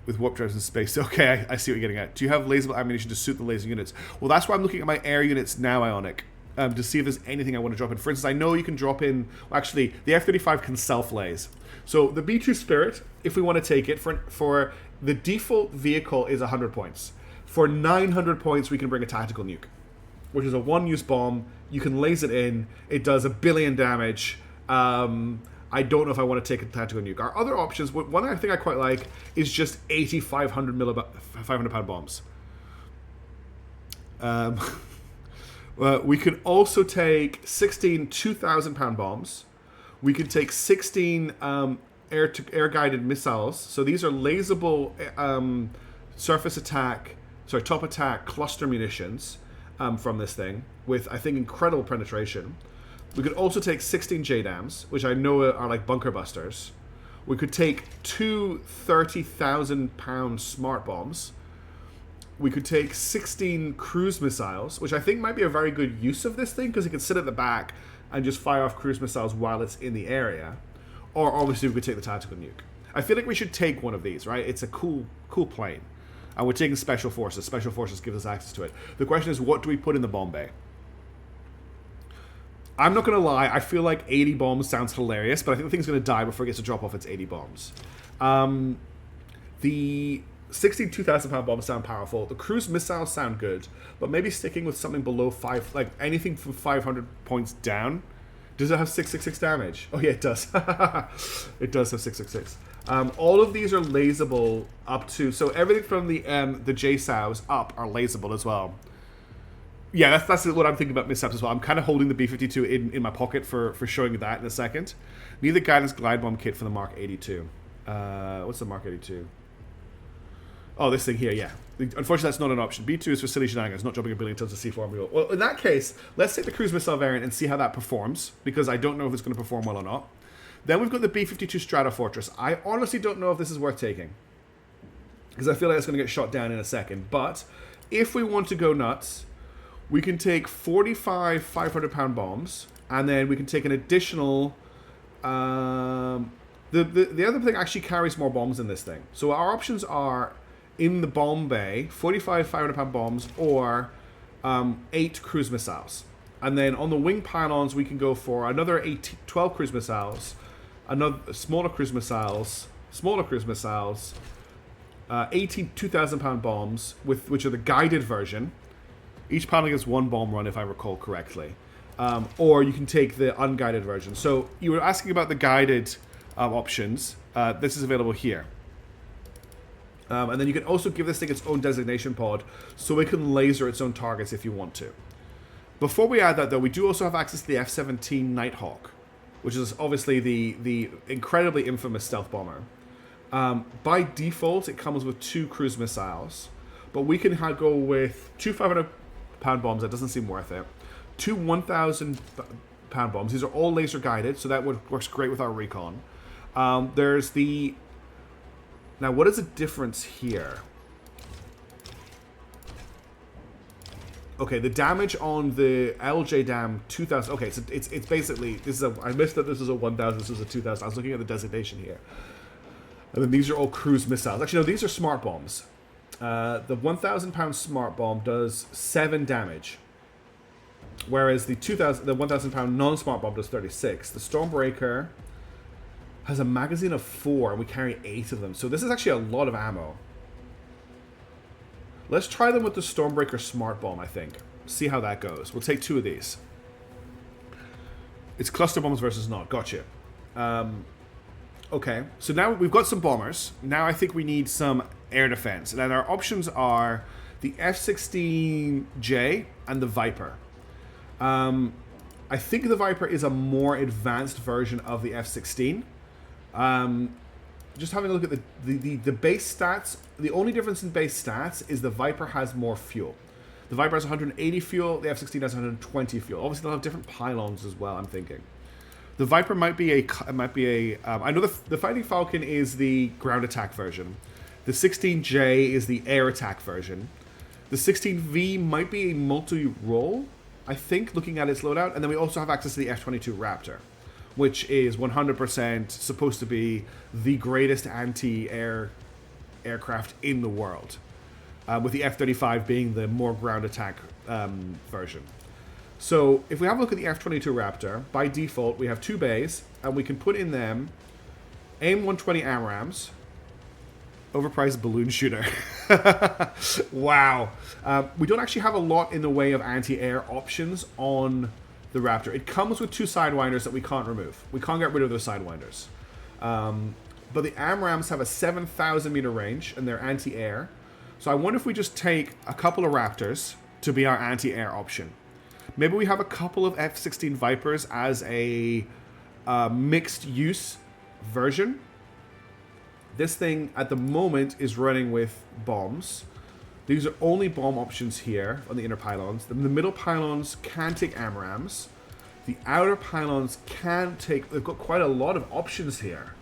With warp drives in space. Okay, I see what you're getting at. Do you have laserable ammunition to suit the laser units? Well, that's why I'm looking at my air units now, Ionic. To see if there's anything I want to drop in. For instance, I know you can drop in... Well, actually, the F-35 can self-laze. So the B-2 Spirit, if we want to take it, for the default vehicle is 100 points. For 900 points, we can bring a tactical nuke, which is a one-use bomb. You can laze it in. It does 1 billion damage. I don't know if I want to take a tactical nuke. Our other options, one thing I quite like is just 80 500-pound bombs. We could also take 16 2,000-pound bombs. We could take 16 air-guided missiles. So these are lasable top attack cluster munitions from this thing with, I think, incredible penetration. We could also take 16 JDAMs, which I know are like bunker busters. We could take 2 30,000-pound smart bombs. We could take 16 cruise missiles, which I think might be a very good use of this thing because it can sit at the back and just fire off cruise missiles while it's in the area. Or obviously we could take the tactical nuke. I feel like we should take one of these, right? It's a cool plane. And we're taking Special Forces. Special Forces gives us access to it. The question is, what do we put in the bomb bay? I'm not going to lie, I feel like 80 bombs sounds hilarious, but I think the thing's going to die before it gets to drop off its 80 bombs. The 16 2,000-pound bombs sound powerful. The cruise missiles sound good, but maybe sticking with something below 5, like anything from 500 points down. Does it have 666 damage? Oh yeah, it does. It does have 666. All of these are lasable up to, so everything from the JSOWs up are lasable as well. Yeah, that's what I'm thinking about mishaps as well. I'm kind of holding the B-52 in my pocket for showing that in a second. Need the guidance glide bomb kit for the Mark 82. What's the Mark 82? Oh, this thing here, yeah. Unfortunately, that's not an option. B-2 is for silly shenanigans, not dropping 1 billion tons of C4 on real. Well, in that case, let's take the cruise missile variant and see how that performs, because I don't know if it's going to perform well or not. Then we've got the B-52 Stratofortress. I honestly don't know if this is worth taking, because I feel like it's going to get shot down in a second. But if we want to go nuts, we can take 45 500-pound bombs, and then we can take an additional... the other thing actually carries more bombs in this thing. So our options are, in the bomb bay, 45 500-pound bombs or 8 cruise missiles. And then on the wing pylons, we can go for another 12 cruise missiles, another smaller cruise missiles, 18 2,000-pound bombs, which are the guided version. Each pylon gets 1 bomb run, if I recall correctly. Or you can take the unguided version. So you were asking about the guided options. This is available here. And then you can also give this thing its own designation pod, so it can laser its own targets if you want to. Before we add that, though, we do also have access to the F-17 Nighthawk, which is obviously the incredibly infamous stealth bomber. By default, it comes with 2 cruise missiles, but we can go with 2 500-pound bombs. That doesn't seem worth it. 2 1,000-pound bombs. These are all laser guided, so that works great with our recon. There's the... Now, what is the difference here? Okay, the damage on the LJ Dam 2,000. Okay, so it's basically, this is I missed that this is a 1,000. This is a 2,000. I was looking at the designation here. And then these are all cruise missiles. Actually, no, these are smart bombs. The 1,000-pound smart bomb does 7 damage, whereas the 1,000-pound non-smart bomb does 36. The Stormbreaker has a magazine of 4, and we carry 8 of them. So this is actually a lot of ammo. Let's try them with the Stormbreaker smart bomb, I think. See how that goes. We'll take 2 of these. It's cluster bombs versus not. Gotcha. Okay, so now we've got some bombers. Now I think we need some air defense. And our options are the F-16J and the Viper. I think the Viper is a more advanced version of the F-16. Just having a look at the base stats. The only difference in base stats is the Viper has more fuel. The Viper has 180 fuel. The F-16 has 120 fuel. Obviously, they'll have different pylons as well, I'm thinking. The Viper might be a... I know the Fighting Falcon is the ground attack version. The 16J is the air attack version. The 16V might be a multi-role, I think, looking at its loadout. And then we also have access to the F-22 Raptor, which is 100% supposed to be the greatest anti-air aircraft in the world, with the F-35 being the more ground attack version. So if we have a look at the F-22 Raptor, by default we have 2 bays, and we can put in them AIM-120 AMRAAMs, overpriced balloon shooter. Wow. We don't actually have a lot in the way of anti-air options on the Raptor. It comes with 2 sidewinders that we can't remove. We can't get rid of those sidewinders. But the AMRAAMs have a 7,000 meter range, and they're anti-air. So I wonder if we just take a couple of Raptors to be our anti-air option. Maybe we have a couple of F-16 Vipers as a mixed-use version. This thing, at the moment, is running with bombs. These are only bomb options here on the inner pylons. The middle pylons can take AMRAAMs. The outer pylons can take... They've got quite a lot of options here.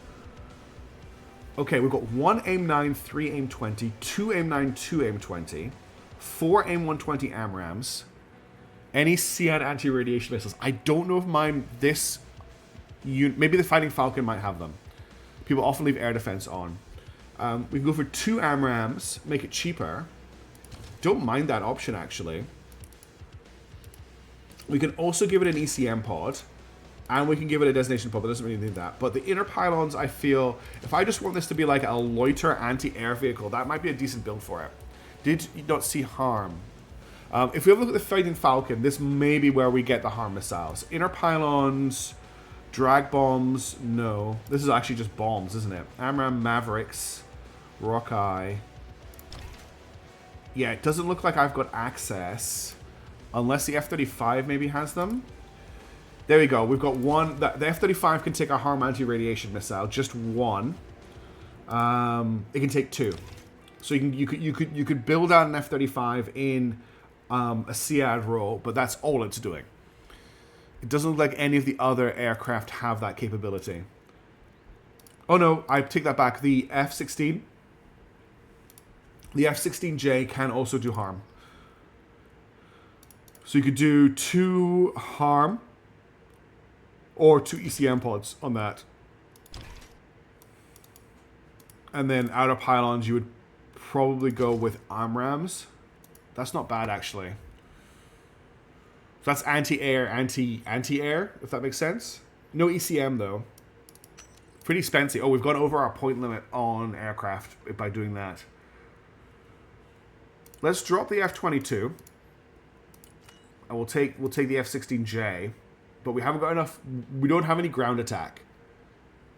Okay, we've got 1 AIM-9, 3 AIM-20, 2 AIM-9, 2 AIM-20, 4 AIM-120 AMRAAMs, any SEAD anti-radiation missiles. I don't know if maybe the Fighting Falcon might have them. People often leave air defense on. We can go for 2 AMRAAMs, make it cheaper. Don't mind that option, actually. We can also give it an ECM pod, and we can give it a destination pod, but it doesn't really need that. But the inner pylons, I feel, if I just want this to be like a loiter anti-air vehicle, that might be a decent build for it. Did not see harm. If we have a look at the Fighting Falcon, this may be where we get the harm missiles. Inner pylons, drag bombs, no. This is actually just bombs, isn't it? AMRAAM, Mavericks, Rockeye. Yeah, it doesn't look like I've got access, unless the F-35 maybe has them. There we go. We've got one. The F-35 can take a harm anti-radiation missile, just one. It can take 2. So you could build out an F-35 in a SEAD role, but that's all it's doing. It doesn't look like any of the other aircraft have that capability. Oh no, I take that back. The F-16, the F-16J can also do harm. So you could do 2 harm or 2 ECM pods on that. And then outer pylons, you would probably go with arm rams. That's not bad, actually. So that's anti-air, anti-air, if that makes sense. No ECM, though. Pretty expensive. Oh, we've gone over our point limit on aircraft by doing that. Let's drop the F-22. And we'll take the F-16J. But we haven't got enough... We don't have any ground attack.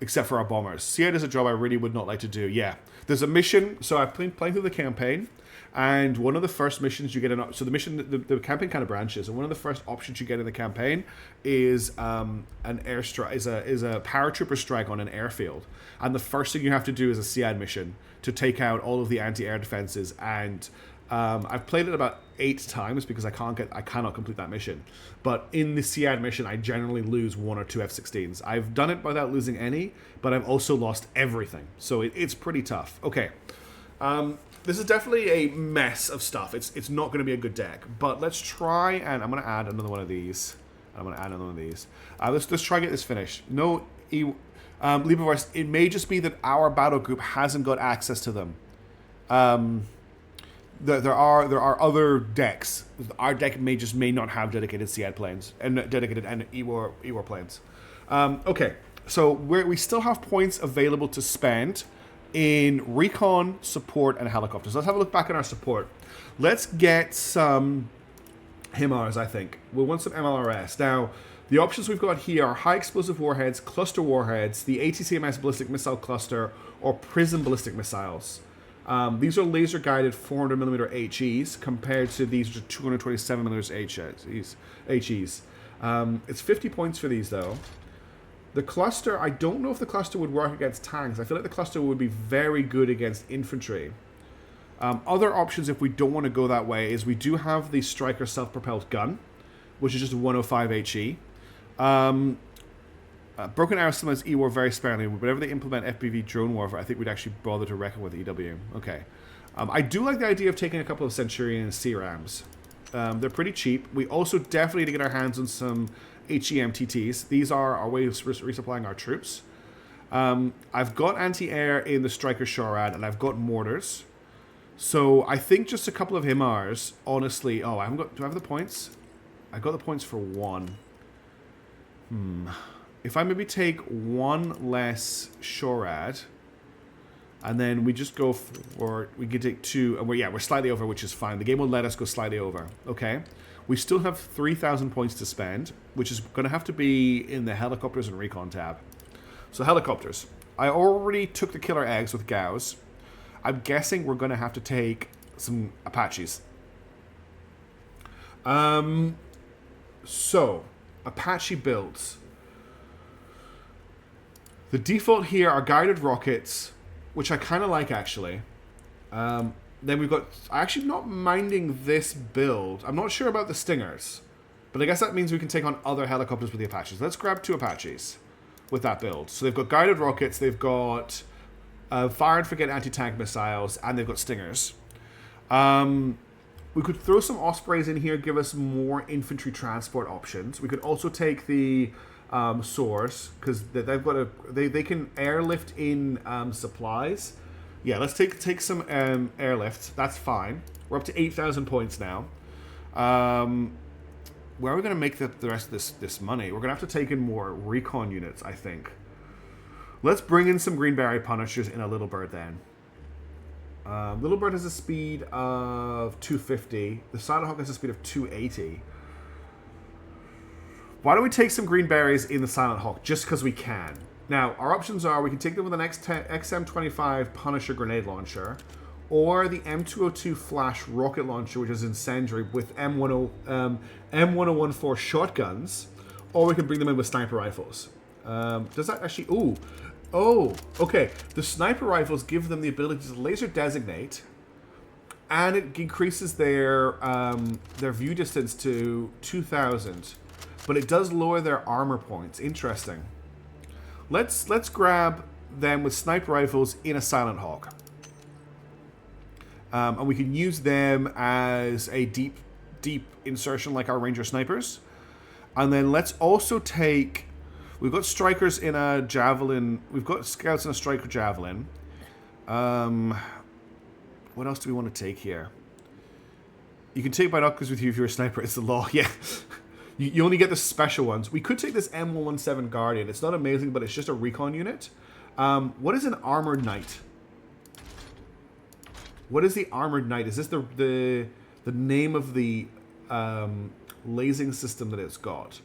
Except for our bombers. CI does a job I really would not like to do. Yeah. There's a mission... So I've playing through the campaign. And one of the first missions you get... So the mission... The campaign kind of branches. And one of the first options you get in the campaign is an airstrike... Is a paratrooper strike on an airfield. And the first thing you have to do is a CI mission to take out all of the anti-air defenses. And... I've played it about 8 times because I cannot complete that mission. But in the CI mission, I generally lose 1 or 2 F-16s. I've done it without losing any, but I've also lost everything. So it's pretty tough. Okay. This is definitely a mess of stuff. It's not going to be a good deck. But let's try, and I'm going to add another one of these. Let's try to get this finished. No, Lieberverse, it may just be that our battle group hasn't got access to them. There are other decks. Our deck may not have dedicated CAD planes and dedicated EWAR planes. Okay, so we still have points available to spend in recon, support, and helicopters. Let's have a look back at our support. Let's get some HIMARS, I think. We'll want some MLRS. Now, the options we've got here are high explosive warheads, cluster warheads, the ATCMS ballistic missile cluster, or prism ballistic missiles. These are laser-guided 400mm HEs compared to these 227mm HEs. It's 50 points for these, though. The cluster, I don't know if the cluster would work against tanks. I feel like the cluster would be very good against infantry. Other options, if we don't want to go that way, is we do have the Striker self-propelled gun, which is just a 105 HE. Broken Arrow implements EWAR very sparingly. Whenever they implement FPV drone warfare, I think we'd actually bother to reckon with EW. Okay. I do like the idea of taking a couple of Centurion CRAMs. They're pretty cheap. We also definitely need to get our hands on some HEMTTs. These are our way of resupplying our troops. I've got anti-air in the Striker SHORAD, and I've got mortars. So I think just a couple of HIMARS, honestly... Oh, I haven't got... Do I have the points? I got the points for 1. If I maybe take 1 less SHORAD, and then we just go for, we can take 2, and we're slightly over, which is fine. The game will let us go slightly over, okay? We still have 3,000 points to spend, which is going to have to be in the helicopters and recon tab. So helicopters. I already took the killer eggs with Gauss. I'm guessing we're going to have to take some Apaches. So, Apache builds. The default here are guided rockets, which I kind of like, actually. Then we've got... I'm actually not minding this build. I'm not sure about the Stingers. But I guess that means we can take on other helicopters with the Apaches. Let's grab 2 Apaches with that build. So they've got guided rockets, they've got fire and forget anti-tank missiles, and they've got Stingers. We could throw some Ospreys in here, give us more infantry transport options. We could also take the... source, because they've got they can airlift in supplies. Yeah, let's take some airlift. That's fine. We're up to 8,000 points now. Where are we going to make the rest of this money? We're going to have to take in more recon units, I think. Let's bring in some Greenberry Punishers in a Little Bird then. Little Bird has a speed of 250. The Silent Hawk has a speed of 280. Why don't we take some green berries in the Silent Hawk, just because we can. Now, our options are, we can take them with an XM25 Punisher grenade launcher, or the M202 Flash rocket launcher, which is incendiary, with M1014 shotguns, or we can bring them in with sniper rifles. Does that actually... Ooh. Oh, okay. The sniper rifles give them the ability to laser designate, and it increases their view distance to 2,000. But it does lower their armor points. Interesting. Let's grab them with sniper rifles in a Silent Hawk. And we can use them as a deep deep insertion like our Ranger snipers. And then let's also take... We've got strikers in a javelin. We've got scouts in a striker javelin. What else do we want to take here? You can take binoculars with you if you're a sniper. It's the law. Yeah. You only get the special ones. We could take this M117 Guardian. It's not amazing, but it's just a recon unit. What is an armored knight? What is the armored knight? Is this the name of the lasing system that it's got?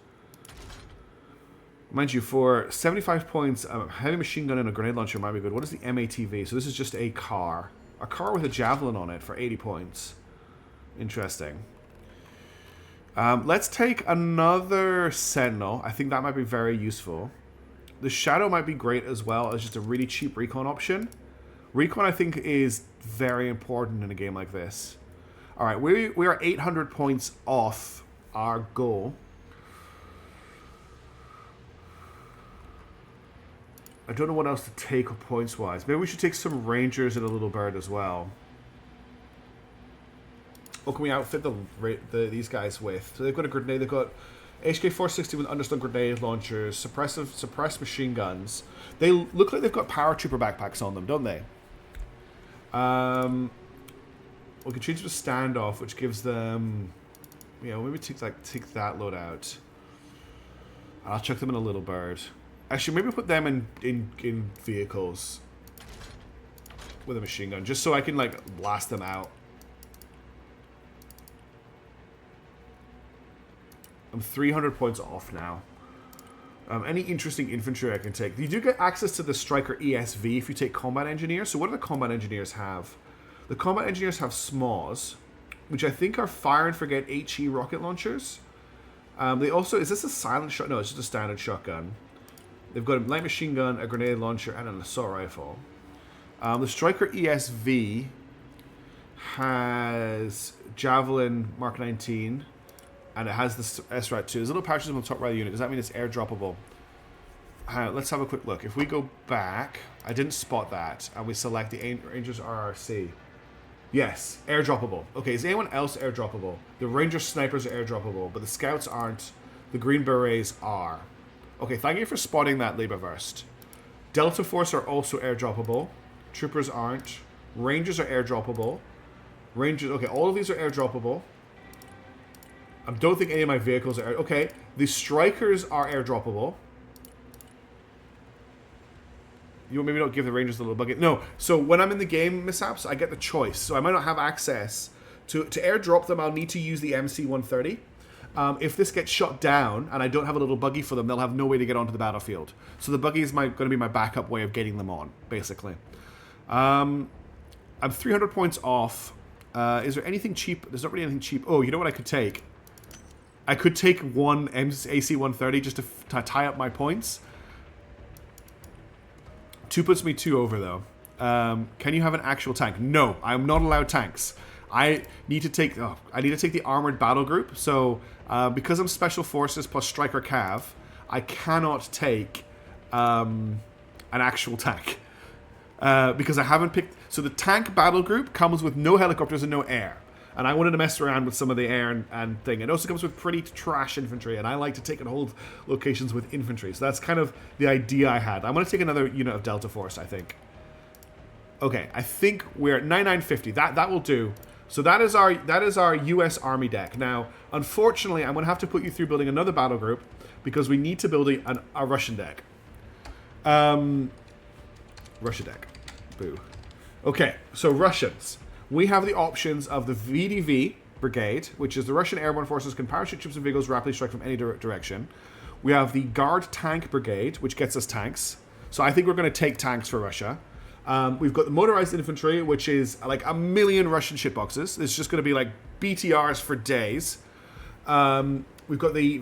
Mind you, for 75 points, a heavy machine gun and a grenade launcher might be good. What is the MATV? So this is just a car. A car with a javelin on it for 80 points. Interesting. Let's take another Sentinel. I think that might be very useful. The Shadow might be great as well as just a really cheap recon option. Recon, I think, is very important in a game like this. All right, we are 800 points off our goal. I don't know what else to take points-wise. Maybe we should take some Rangers and a Little Bird as well. What can we outfit these guys with? So they've got a grenade. They've got HK-460 with underslung grenade launchers, suppressed machine guns. They look like they've got paratrooper backpacks on them, don't they? We can change it to standoff, which gives them... You know, maybe take that load out. I'll chuck them in a Little Bird. Actually, maybe put them in vehicles with a machine gun, just so I can, like, blast them out. I'm 300 points off now. Any interesting infantry I can take? You do get access to the Striker ESV if you take Combat Engineers. So what do the Combat Engineers have? The Combat Engineers have SMAWs, which I think are fire and forget HE rocket launchers. They also... Is this a silent shot? No, it's just a standard shotgun. They've got a light machine gun, a grenade launcher, and an assault rifle. The Striker ESV has Javelin Mark 19, and it has the SRAT 2. There's a little pouches on the top right of the unit. Does that mean it's airdroppable? Let's have a quick look. If we go back, I didn't spot that, and we select the Rangers RRC. Yes, airdroppable. Okay, is anyone else airdroppable? The Ranger Snipers are airdroppable, but the Scouts aren't. The Green Berets are. Okay, thank you for spotting that, Leberwurst. Delta Force are also airdroppable. Troopers aren't. Rangers are airdroppable. Rangers, okay, all of these are airdroppable. I don't think any of my vehicles are... Okay, the Strikers are airdroppable. You maybe don't give the Rangers a little bucket. No, so when I'm in the game, mishaps, I get the choice. So I might not have access to airdrop them. I'll need to use the MC-130. If this gets shot down and I don't have a little buggy for them, they'll have no way to get onto the battlefield. So the buggy is going to be my backup way of getting them on, basically. I'm 300 points off. Is there anything cheap? There's not really anything cheap. Oh, you know what I could take? I could take one AC-130 just to tie up my points. 2 puts me 2 over, though. Can you have an actual tank? No, I'm not allowed tanks. I need to take the armored battle group. So because I'm special forces plus striker cav, I cannot take an actual tank because I haven't picked. So the tank battle group comes with no helicopters and no air, and I wanted to mess around with some of the air and thing. It also comes with pretty trash infantry, and I like to take and hold locations with infantry. So that's kind of the idea I had. I'm going to take another unit of Delta Force, I think. Okay, I think we're at 9950. That will do. So that is our US Army deck. Now, unfortunately, I'm going to have to put you through building another battle group because we need to build a Russian deck. Russia deck. Boo. Okay, so Russians. We have the options of the VDV Brigade, which is the Russian Airborne Forces can parachute troops and vehicles rapidly strike from any direction. We have the Guard Tank Brigade, which gets us tanks. So I think we're going to take tanks for Russia. We've got the motorized infantry, which is like a million Russian shitboxes. It's just going to be like BTRs for days. We've got the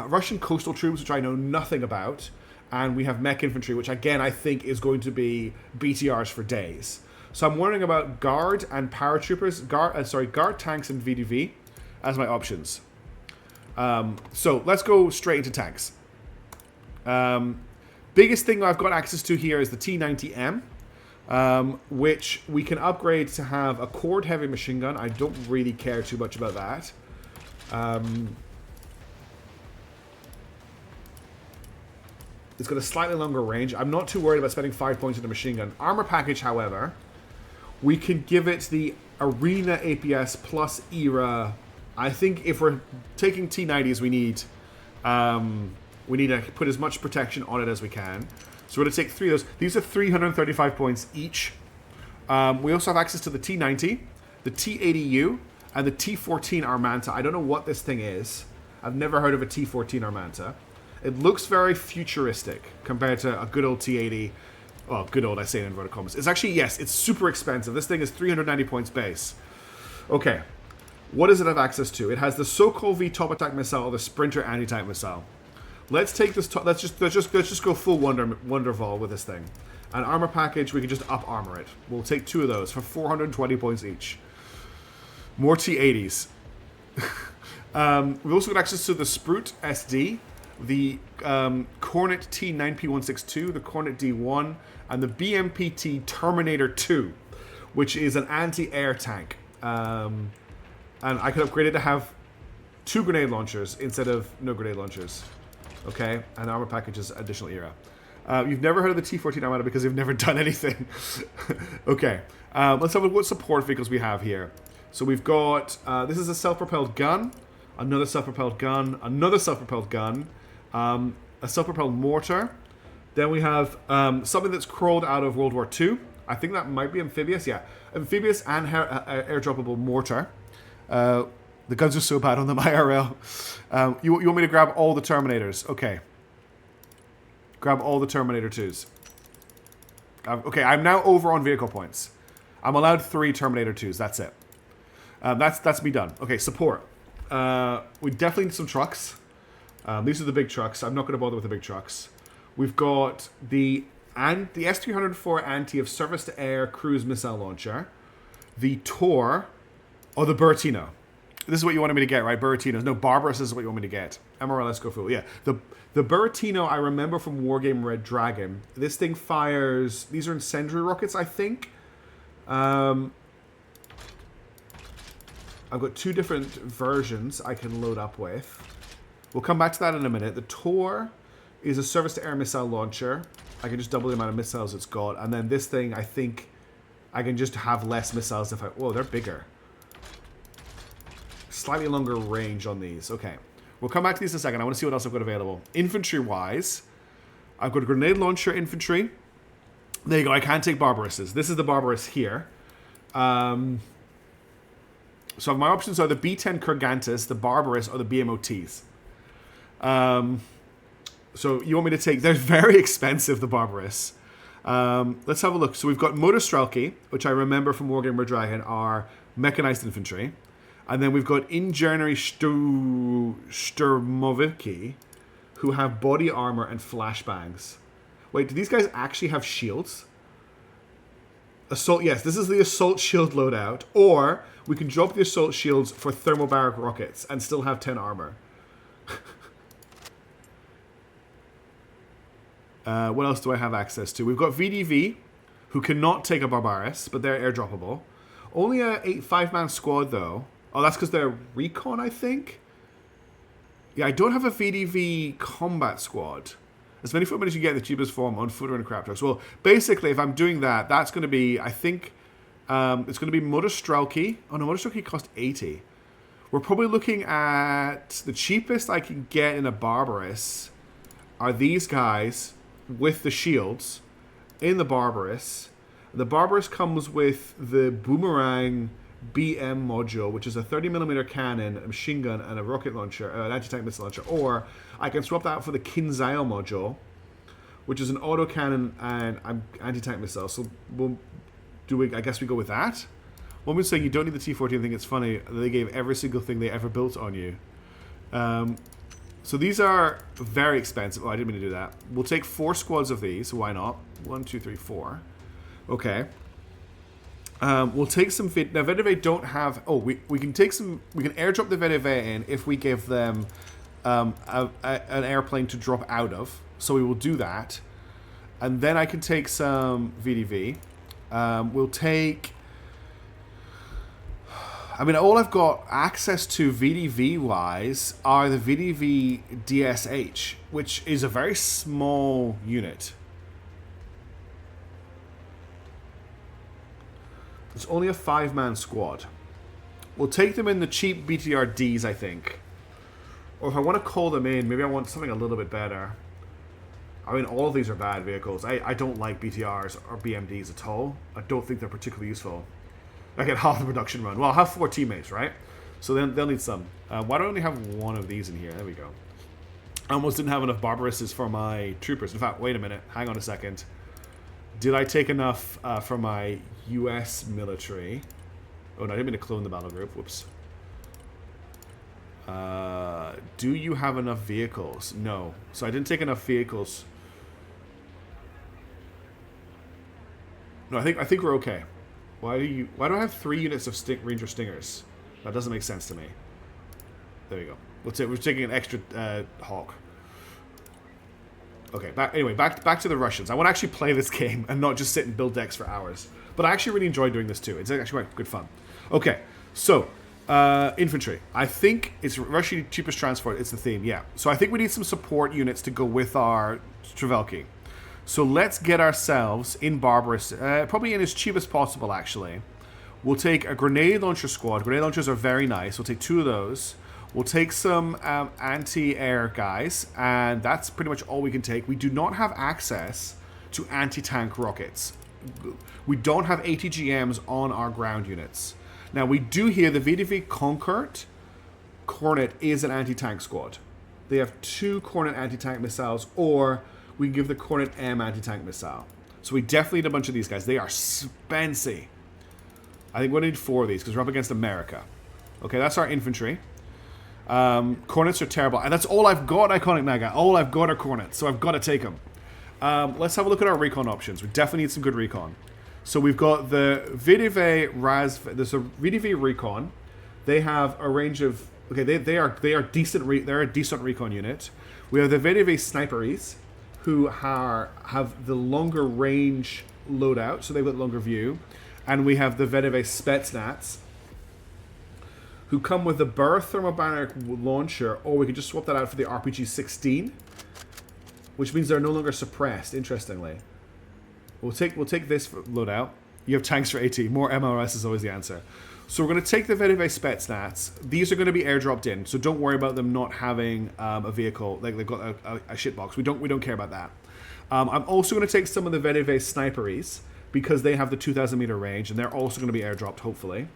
Russian coastal troops, which I know nothing about. And we have mech infantry, which again I think is going to be BTRs for days. So I'm wondering about guard and paratroopers, guard tanks and VDV as my options. So let's go straight into tanks. Biggest thing I've got access to here is the T90M. Which we can upgrade to have a cord heavy machine gun. I don't really care too much about that.
It's got a slightly longer range. I'm not too worried about spending 5 points on the machine gun. Armor package, however, we can give it the Arena APS plus Era. I think if we're taking T90s, we need to put as much protection on it as we can. So we're going to take 3 of those. These are 335 points each. We also have access to the T90, the T80U, and the T14 Armanta. I don't know what this thing is. I've never heard of a T14 Armanta. It looks very futuristic compared to a good old T80. Well, good old, I say in inverted commas. It's actually, yes, it's super expensive. This thing is 390 points base. Okay. What does it have access to? It has the Sokol V top attack missile or the Sprinter anti-tank missile. Let's take this. Let's just go full Wonderfall with this thing. An armor package, we can just up armor it. We'll take 2 of those for 420 points each. More T80s. We've also got access to the Sprute SD, the Cornet T9P162, the Cornet D1, and the BMPT Terminator 2, which is an anti-air tank. And I could upgrade it to have 2 grenade launchers instead of no grenade launchers. Okay, and armor packages additional era. You've never heard of the T14 Armada because you've never done anything. Okay, let's have a look what support vehicles we have here. So we've got, this is a self-propelled gun, another self-propelled gun, another self-propelled gun, a self-propelled mortar. Then we have something that's crawled out of World War II. I think that might be amphibious, yeah. Amphibious and airdroppable mortar. The guns are so bad on them IRL. You want me to grab all the Terminators? Okay. Grab all the Terminator 2s. Okay, I'm now over on vehicle points. I'm allowed 3 Terminator 2s. That's it. That's me done. Okay, support. We definitely need some trucks. These are the big trucks. I'm not going to bother with the big trucks. We've got the S-304 Anti of surface-to-air cruise missile launcher. The Tor, or the Buratino. This is what you wanted me to get, right? Buratinos. No, Barbarous is what you want me to get. MRLS go full. Yeah. The Buratino I remember from Wargame Red Dragon. This thing fires... These are incendiary rockets, I think. I've got 2 different versions I can load up with. We'll come back to that in a minute. The Tor is a surface-to-air missile launcher. I can just double the amount of missiles it's got. And then this thing, I think I can just have less missiles if I... Whoa, they're bigger. Slightly longer range on these. Okay. We'll come back to these in a second. I want to see what else I've got available. Infantry-wise, I've got a grenade launcher infantry. There you go. I can take Barbarouses. This is the Barbarous here. So my options are the B-10 Kurgantis, the Barbarous, or the BMOTs. So you want me to take... They're very expensive, the Barbarous. Let's have a look. So we've got Motorstrelki, which I remember from Wargame Red Dragon, are mechanized infantry. And then we've got Ingenierny Sturmoviki, who have body armor and flashbangs. Wait, do these guys actually have shields? Assault, yes, this is the assault shield loadout. Or we can drop the assault shields for thermobaric rockets and still have 10 armor. What else do I have access to? We've got VDV, who cannot take a Barbaris, but they're airdroppable. Only a 5-man squad, though. Oh, that's because they're recon, I think? Yeah, I don't have a VDV combat squad. As many footmen as you get in the cheapest form on footer and crap trucks. Well, basically, if I'm doing that, that's going to be, I think, it's going to be Motorstrelki. Oh, no, Motorstrelki cost 80. We're probably looking at the cheapest I can get in a Barbarous are these guys with the shields in the Barbarous. The Barbarous comes with the Boomerang BM module, which is a 30mm cannon, a machine gun, and a rocket launcher, an anti-tank missile launcher. Or I can swap that out for the Kinzhal module, which is an autocannon and anti-tank missile. So I guess we go with that? One was saying you don't need the T-14. I think it's funny that they gave every single thing they ever built on you. So these are very expensive. Oh, I didn't mean to do that. We'll take 4 squads of these. Why not? 1, 2, 3, 4. Okay. We'll take some... Now, VDV don't have... Oh, we can take some... We can airdrop the VDV in if we give them an airplane to drop out of. So we will do that. And then I can take some VDV. We'll take... I mean, all I've got access to VDV-wise are the VDV DSH, which is a very small unit. It's only a 5-man squad. We'll take them in the cheap BTRDs, I think. Or if I want to call them in, maybe I want something a little bit better. I mean, all of these are bad vehicles. I don't like BTRs or BMDs at all. I don't think they're particularly useful. I get half the production run. Well, I'll have 4 teammates, right? So then they'll need some. Why do I only have 1 of these in here? There we go. I almost didn't have enough Barbaruses for my troopers. In fact, wait a minute. Hang on a second. Did I take enough for my US military? Oh, no, I didn't mean to clone the battle group. Whoops. Do you have enough vehicles? No. So I didn't take enough vehicles. No, I think we're okay. Why do I have 3 units of Ranger Stingers? That doesn't make sense to me. There we go. We're taking an extra Hawk. Okay, back to the Russians. I want to actually play this game and not just sit and build decks for hours. But I actually really enjoy doing this too. It's actually quite good fun. Okay, so infantry. I think it's Russian cheapest transport. It's the theme, yeah. So I think we need some support units to go with our Stravelki. So let's get ourselves in Barbarous, probably in as cheap as possible, actually. We'll take a grenade launcher squad. Grenade launchers are very nice. We'll take 2 of those. We'll take some anti-air guys, and that's pretty much all we can take. We do not have access to anti-tank rockets. We don't have ATGMs on our ground units. Now, we do hear the VDV Concord Cornet is an anti-tank squad. They have 2 Cornet anti-tank missiles, or we can give the Cornet M anti-tank missile. So we definitely need a bunch of these guys. They are spency. I think we'll need 4 of these because we're up against America. Okay, that's our infantry. Cornets are terrible. And that's all I've got, Iconic Naga. All I've got are Cornets, so I've got to take them. Let's have a look at our recon options. We definitely need some good recon. So we've got the VDV there's a VDV recon. They have a range of... Okay, they are decent. They're a decent recon unit. We have the VDV Sniperies, who have the longer range loadout, so they've got longer view. And we have the VDV Spetsnaz, who come with the Burr thermobaric launcher, or we could just swap that out for the RPG-16, which means they're no longer suppressed, interestingly. We'll take this for loadout. You have tanks for AT. More MRS is always the answer. So we're going to take the VDV Spetsnaz. These are going to be airdropped in, so don't worry about them not having a vehicle. Like they've got a shitbox. We don't care about that. I'm also going to take some of the VDV Sniperies because they have the 2,000 meter range, and they're also going to be airdropped, hopefully.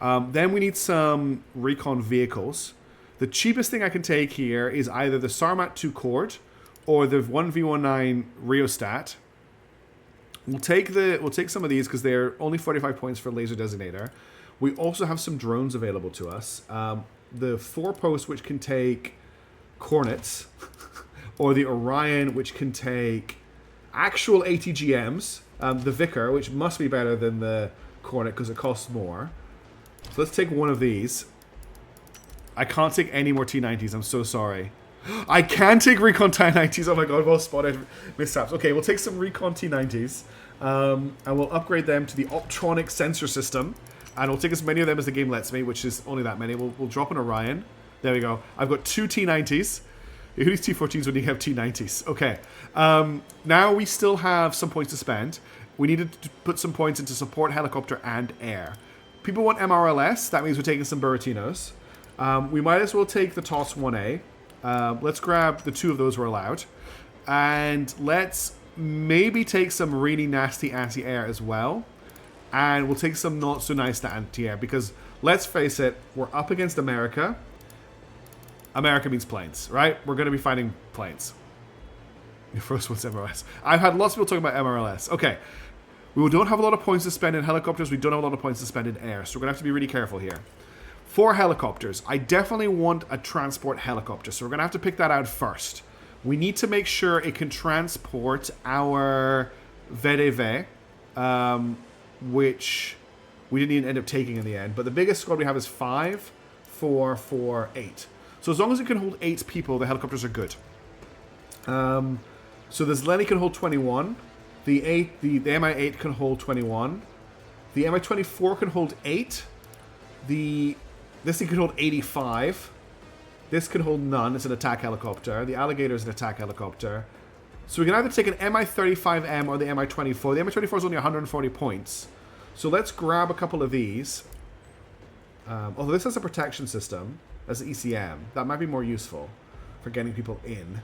Then we need some recon vehicles. The cheapest thing I can take here is either the Sarmat 2 Cord or the 1V19 Rheostat. We'll take some of these because they're only 45 points for laser designator. We also have some drones available to us. The 4-post, which can take Cornets, or the Orion, which can take actual ATGMs. The Vicar, which must be better than the Cornet because it costs more. So let's take one of these. I can't take any more T90s. I'm so sorry. I can take Recon T90s. Oh my god, well spotted mishaps. Okay, we'll take some Recon T90s. And we'll upgrade them to the Optronic sensor system. And we'll take as many of them as the game lets me, which is only that many. We'll drop an Orion. There we go. I've got 2 T90s. Who needs T14s when you have T90s? Okay. Now we still have some points to spend. We need to put some points into support, helicopter, and air. People want MRLS. That means we're taking some Buratinos. We might as well take the TOS 1A. Let's grab the 2 of those we're allowed. And let's maybe take some really nasty anti-air as well. And we'll take some not so nice anti-air. Because, let's face it, we're up against America. America means planes, right? We're going to be fighting planes. Your first one's MRLS. I've had lots of people talking about MRLS. Okay. We don't have a lot of points to spend in helicopters. We don't have a lot of points to spend in air. So we're going to have to be really careful here. For helicopters, I definitely want a transport helicopter. So we're going to have to pick that out first. We need to make sure it can transport our VDV, which we didn't even end up taking in the end. But the biggest squad we have is 5, 4, 4, 8. So as long as it can hold 8 people, the helicopters are good. So this Lenny can hold 21. The MI8 can hold 21. The MI24 can hold 8. This thing could hold 85. This can hold none. It's an attack helicopter. The alligator is an attack helicopter. So we can either take an Mi-35M or the Mi-24. The Mi-24 is only 140 points. So let's grab a couple of these. Although this has a protection system as an ECM, that might be more useful for getting people in.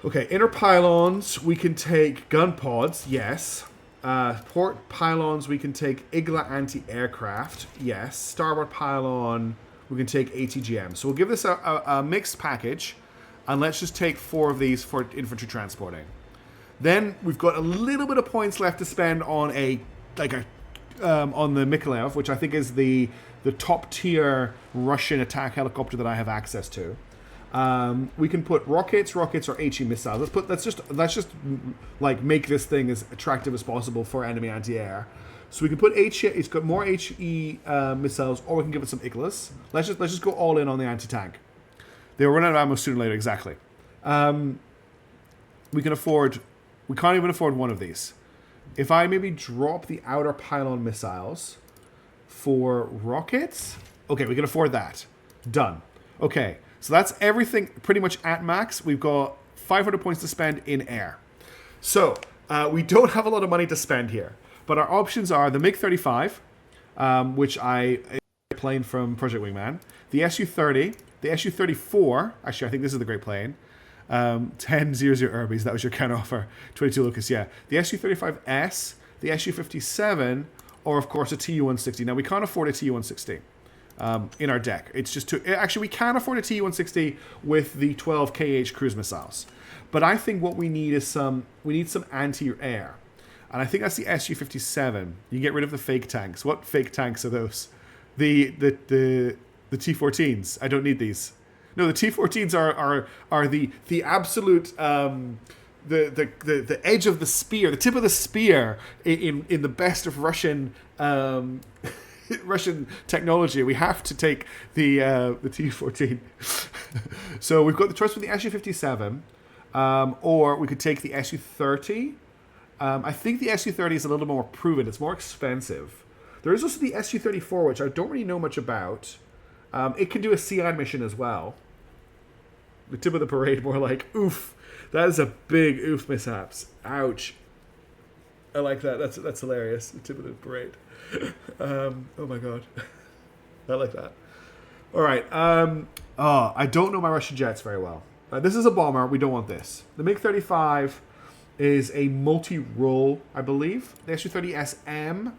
Okay, inner pylons, we can take gun pods, yes. Port pylons, we can take Igla anti-aircraft, yes. Starboard pylon, we can take ATGM. So we'll give this a mixed package, and let's just take 4 of these for infantry transporting. Then we've got a little bit of points left to spend on on the Mykolaiv, which I think is the top tier Russian attack helicopter that I have access to. We can put rockets or HE missiles. Let's just like make this thing as attractive as possible for enemy anti-air. So we can put it's got more HE missiles, or we can give it some Iglas. Let's just go all in on the anti-tank. They'll run out of ammo sooner or later, exactly. We can't even afford one of these. If I maybe drop the outer pylon missiles for rockets, okay, we can afford that. Done. Okay, so that's everything pretty much at max. We've got 500 points to spend in air. So we don't have a lot of money to spend here, but our options are the MiG-35, which I plane from Project Wingman, the Su-30, the Su-34. Actually, I think this is the great plane. 10-0-0 Irbies, that was your counter offer. 22 Lucas, yeah. The Su-35S, the Su-57, or of course a Tu-160. Now we can't afford a Tu-160 in our deck. It's just too. Actually, we can afford a Tu-160 with the 12 KH cruise missiles. But I think what we need is some anti-air, and I think that's the Su-57. You get rid of the fake tanks. What fake tanks are those? The T-14s. I don't need these. No, the T-14s are the absolute the edge of the spear, the tip of the spear in the best of Russian Russian technology. We have to take the T-14. So we've got the choice for the Su-57, or we could take the Su-30. I think the Su-30 is a little more proven. It's more expensive. There is also the Su-34, which I don't really know much about. It can do a CI mission as well. The tip of the parade, more like, oof. That is a big oof mishaps. Ouch. I like that. That's hilarious. The tip of the parade. Oh my god. I like that. All right. I don't know my Russian jets very well. This is a bomber. We don't want this. The MiG-35 is a multi-role, I believe. The Su-30SM,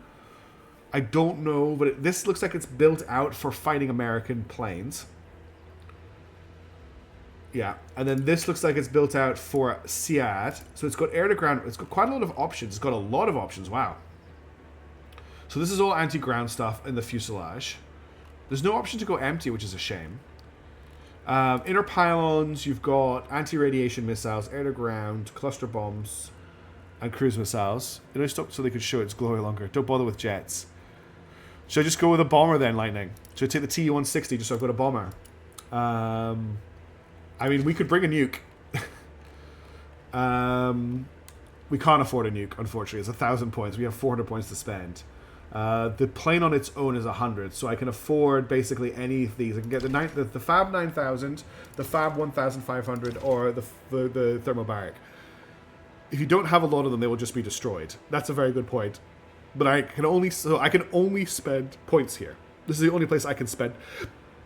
I don't know, but this looks like it's built out for fighting American planes. Yeah, and then this looks like it's built out for SEAD. So it's got air to ground. It's got quite a lot of options. It's got a lot of options. Wow. So this is all anti-ground stuff in the fuselage. There's no option to go empty, which is a shame. Inner pylons, you've got anti-radiation missiles, air to ground, cluster bombs, and cruise missiles. It only stopped so they could show its glory longer. Don't bother with jets. Should I just go with a bomber then, Lightning? Should I take the Tu-160 just so I've got a bomber? I mean, we could bring a nuke. We can't afford a nuke, unfortunately. It's 1,000 points. We have 400 points to spend. The plane on its own is 100, so I can afford basically any of these. I can get the Fab 9000, the Fab 1500, or the thermobaric. If you don't have a lot of them, they will just be destroyed. That's a very good point. But I can only spend points here. This is the only place I can spend.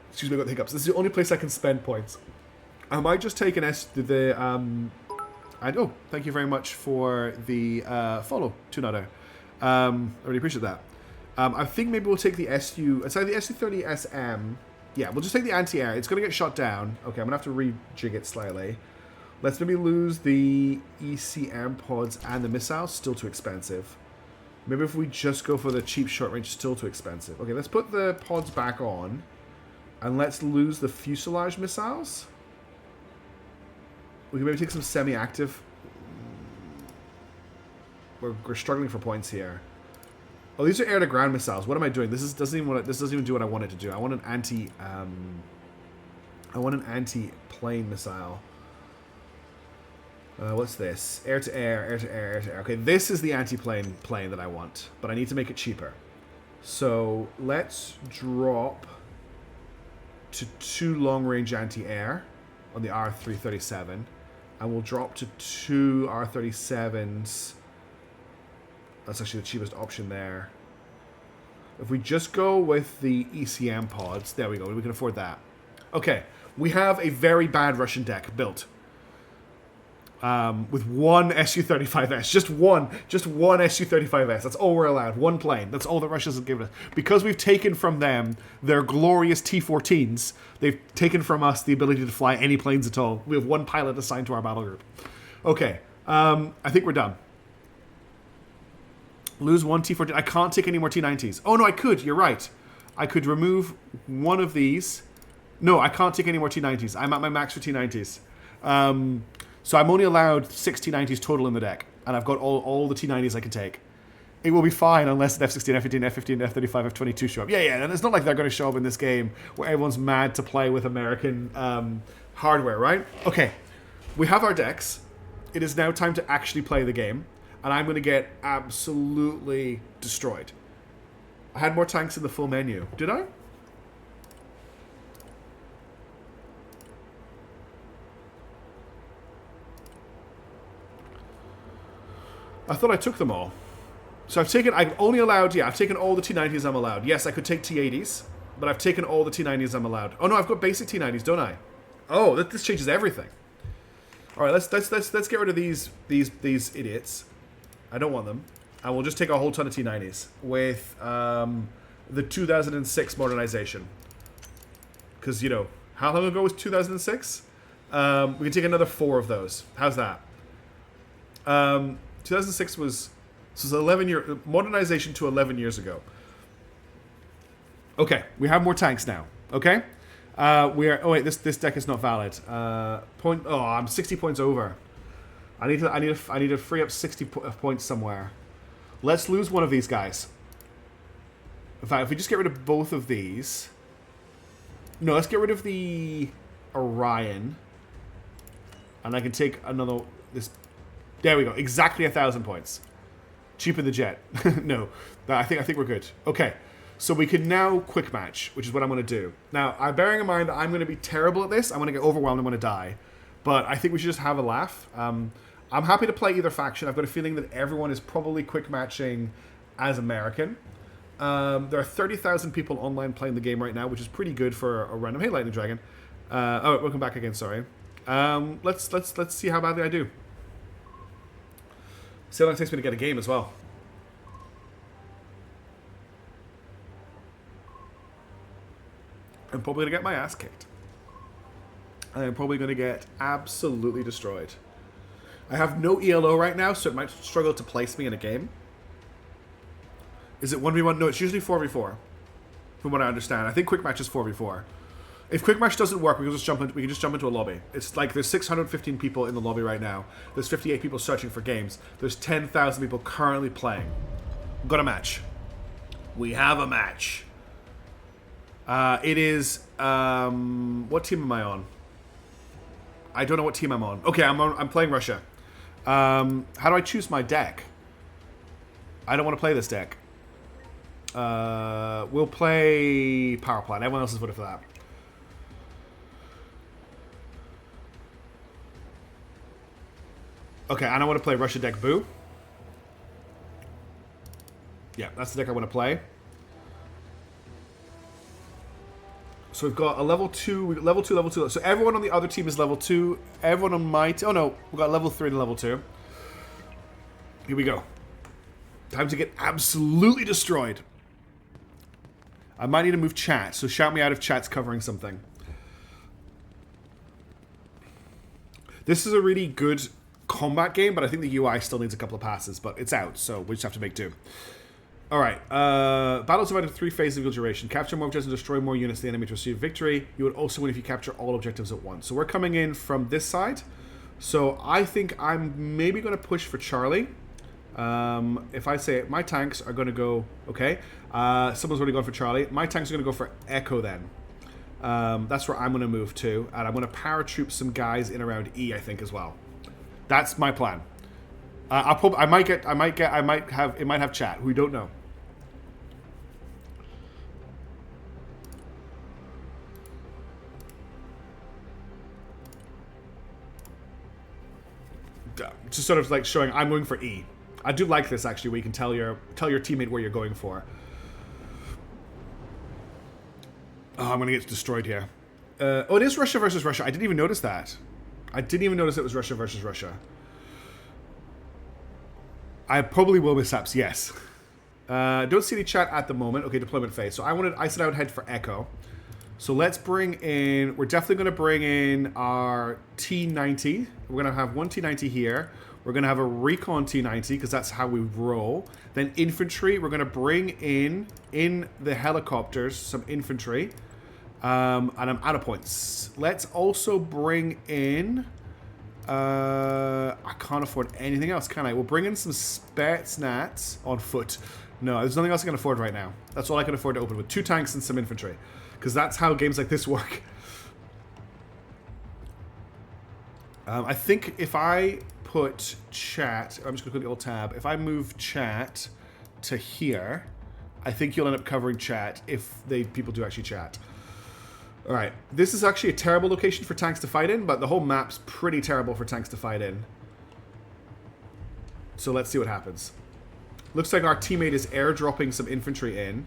Excuse me, I got the hiccups. This is the only place I can spend points. I might just take thank you very much for the follow, Tunado. I really appreciate that. I think maybe we'll take the the Su-30SM. Yeah, we'll just take the anti-air. It's going to get shot down. Okay, I'm going to have to rejig it slightly. Let's maybe lose the ECM pods and the missiles. Still too expensive. Maybe if we just go for the cheap short range, still too expensive. Okay, let's put the pods back on. And let's lose the fuselage missiles. We can maybe take some semi-active. We're struggling for points here. Oh, these are air-to-ground missiles. What am I doing? This doesn't even do what I want it to do. I want an anti-plane missile. What's this? Air-to-air, air-to-air, air-to-air. Okay, this is the anti-plane plane that I want, but I need to make it cheaper. So let's drop to 2 long-range anti-air on the R337, and we'll drop to 2 R37s. That's actually the cheapest option there. If we just go with the ECM pods, there we go, we can afford that. Okay, we have a very bad Russian deck built. With one Su-35S. Just one Su-35S. That's all we're allowed. One plane. That's all the Russians have given us. Because we've taken from them their glorious T-14s, they've taken from us the ability to fly any planes at all. We have one pilot assigned to our battle group. Okay, I think we're done. Lose one T-14. I can't take any more T-90s. Oh, no, I could. You're right. I could remove one of these. No, I can't take any more T-90s. I'm at my max for T-90s. So I'm only allowed 6 T-90s total in the deck. And I've got all the T-90s I can take. It will be fine unless an F-16, F-15, F-15, F-35, F-22 show up. Yeah, and it's not like they're going to show up in this game where everyone's mad to play with American hardware, right? Okay, we have our decks. It is now time to actually play the game. And I'm going to get absolutely destroyed. I had more tanks in the full menu. Did I? I thought I took them all. So I've only allowed, I've taken all the T-90s I'm allowed. Yes, I could take T-80s, but I've taken all the T-90s I'm allowed. Oh no, I've got basic T-90s, don't I? Oh, this changes everything. All right, let's get rid of these idiots. I don't want them. And we'll just take a whole ton of T-90s with the 2006 modernization. Because, you know, how long ago was 2006? We can take another 4 of those. How's that? 2006 was 11 year modernization to 11 years ago. Okay, we have more tanks now. Okay, oh wait, this deck is not valid. I'm 60 points over. I need to free up 60 points somewhere. Let's lose one of these guys. In fact, if we just get rid of both of these. No, let's get rid of the Orion. And I can take another this. There we go. Exactly 1,000 points. Cheaper than jet. No, I think we're good. Okay, so we can now quick match, which is what I'm going to do. Now, bearing in mind I'm going to be terrible at this. I'm going to get overwhelmed. I'm going to die. But I think we should just have a laugh. I'm happy to play either faction. I've got a feeling that everyone is probably quick matching as American. There are 30,000 people online playing the game right now, which is pretty good for a random. Hey, Lightning Dragon. Welcome back again. Sorry. Let's see how badly I do. See how long it takes me to get a game as well. I'm probably going to get my ass kicked. I'm probably going to get absolutely destroyed. I have no ELO right now, so it might struggle to place me in a game. Is it 1v1? No, it's usually 4v4. From what I understand. I think quick match is 4v4. If quick match doesn't work, we can just jump into a lobby. It's like there's 615 people in the lobby right now. There's 58 people searching for games. There's 10,000 people currently playing. We've got a match. We have a match. It is what team am I on? I don't know what team I'm on. Okay, I'm playing Russia. How do I choose my deck? I don't want to play this deck. We'll play Power Plant. Everyone else has voted for that. Okay, and I want to play Russia deck Boo. Yeah, that's the deck I want to play. So we've got a level 2, level 2, level 2. So everyone on the other team is level 2. Everyone on my team... Oh no, we've got level 3 and level 2. Here we go. Time to get absolutely destroyed. I might need to move chat, so shout me out if chat's covering something. This is a really good combat game, but I think the UI still needs a couple of passes, but it's out, so we just have to make do. Alright, battles divided into 3 phases of duration. Capture more objectives and destroy more units than the enemy to receive victory. You would also win if you capture all objectives at once. So we're coming in from this side. So I think I'm maybe going to push for Charlie. If I say my tanks are going to go... Okay, someone's already gone for Charlie. My tanks are going to go for Echo then. That's where I'm going to move to. And I'm going to paratroop some guys in around E, I think, as well. That's my plan. It might have chat. We don't know. just sort of like showing I'm going for E. I do like this actually, where you can tell your teammate where you're going for. Oh, I'm gonna get destroyed here. Oh, it is Russia versus Russia. I didn't even notice that. I didn't even notice it was Russia versus Russia. I probably will mishaps, yes. Don't see any chat at the moment. Okay, deployment phase. So I said I would head for Echo. So let's bring in, we're definitely going to bring in our T90. We're going to have one T90 here. We're going to have a recon T90 because that's how we roll. Then infantry, we're going to bring in the helicopters, some infantry. And I'm out of points. Let's also bring in, I can't afford anything else, can I? We'll bring in some Spetsnaz on foot. No, there's nothing else I can afford right now. That's all I can afford to open with. 2 tanks and some infantry. Because that's how games like this work. I think if I put chat, I'm just going to click the Alt tab. If I move chat to here, I think you'll end up covering chat if people do actually chat. Alright, this is actually a terrible location for tanks to fight in, but the whole map's pretty terrible for tanks to fight in. So let's see what happens. Looks like our teammate is airdropping some infantry in.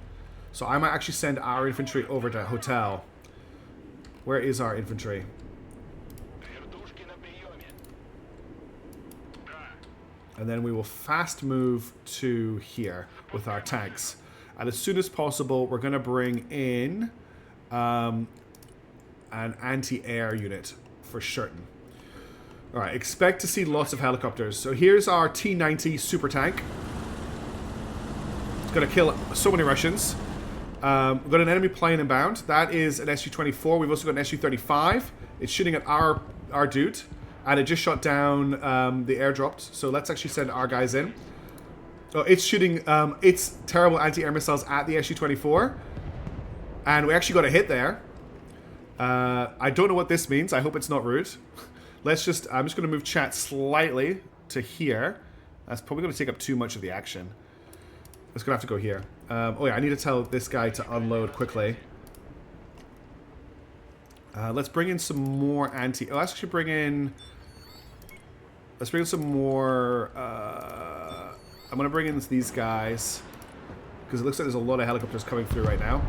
So I might actually send our infantry over to hotel. Where is our infantry? And then we will fast move to here with our tanks. And as soon as possible, we're going to bring in an anti-air unit for certain. Alright, expect to see lots of helicopters. So here's our T-90 super tank. It's going to kill so many Russians. We've got an enemy plane inbound. That is an Su-24. We've also got an Su-35. It's shooting at our dude. And it just shot down the airdropped. So let's actually send our guys in. Oh, it's shooting its terrible anti-air missiles at the Su-24. And we actually got a hit there. I don't know what this means. I hope it's not rude. I'm just going to move chat slightly to here. That's probably going to take up too much of the action. It's going to have to go here. Oh yeah, I need to tell this guy to unload quickly. Let's bring in some more anti... Oh, let's actually bring in... Let's bring in some more... I'm going to bring in these guys. Because it looks like there's a lot of helicopters coming through right now.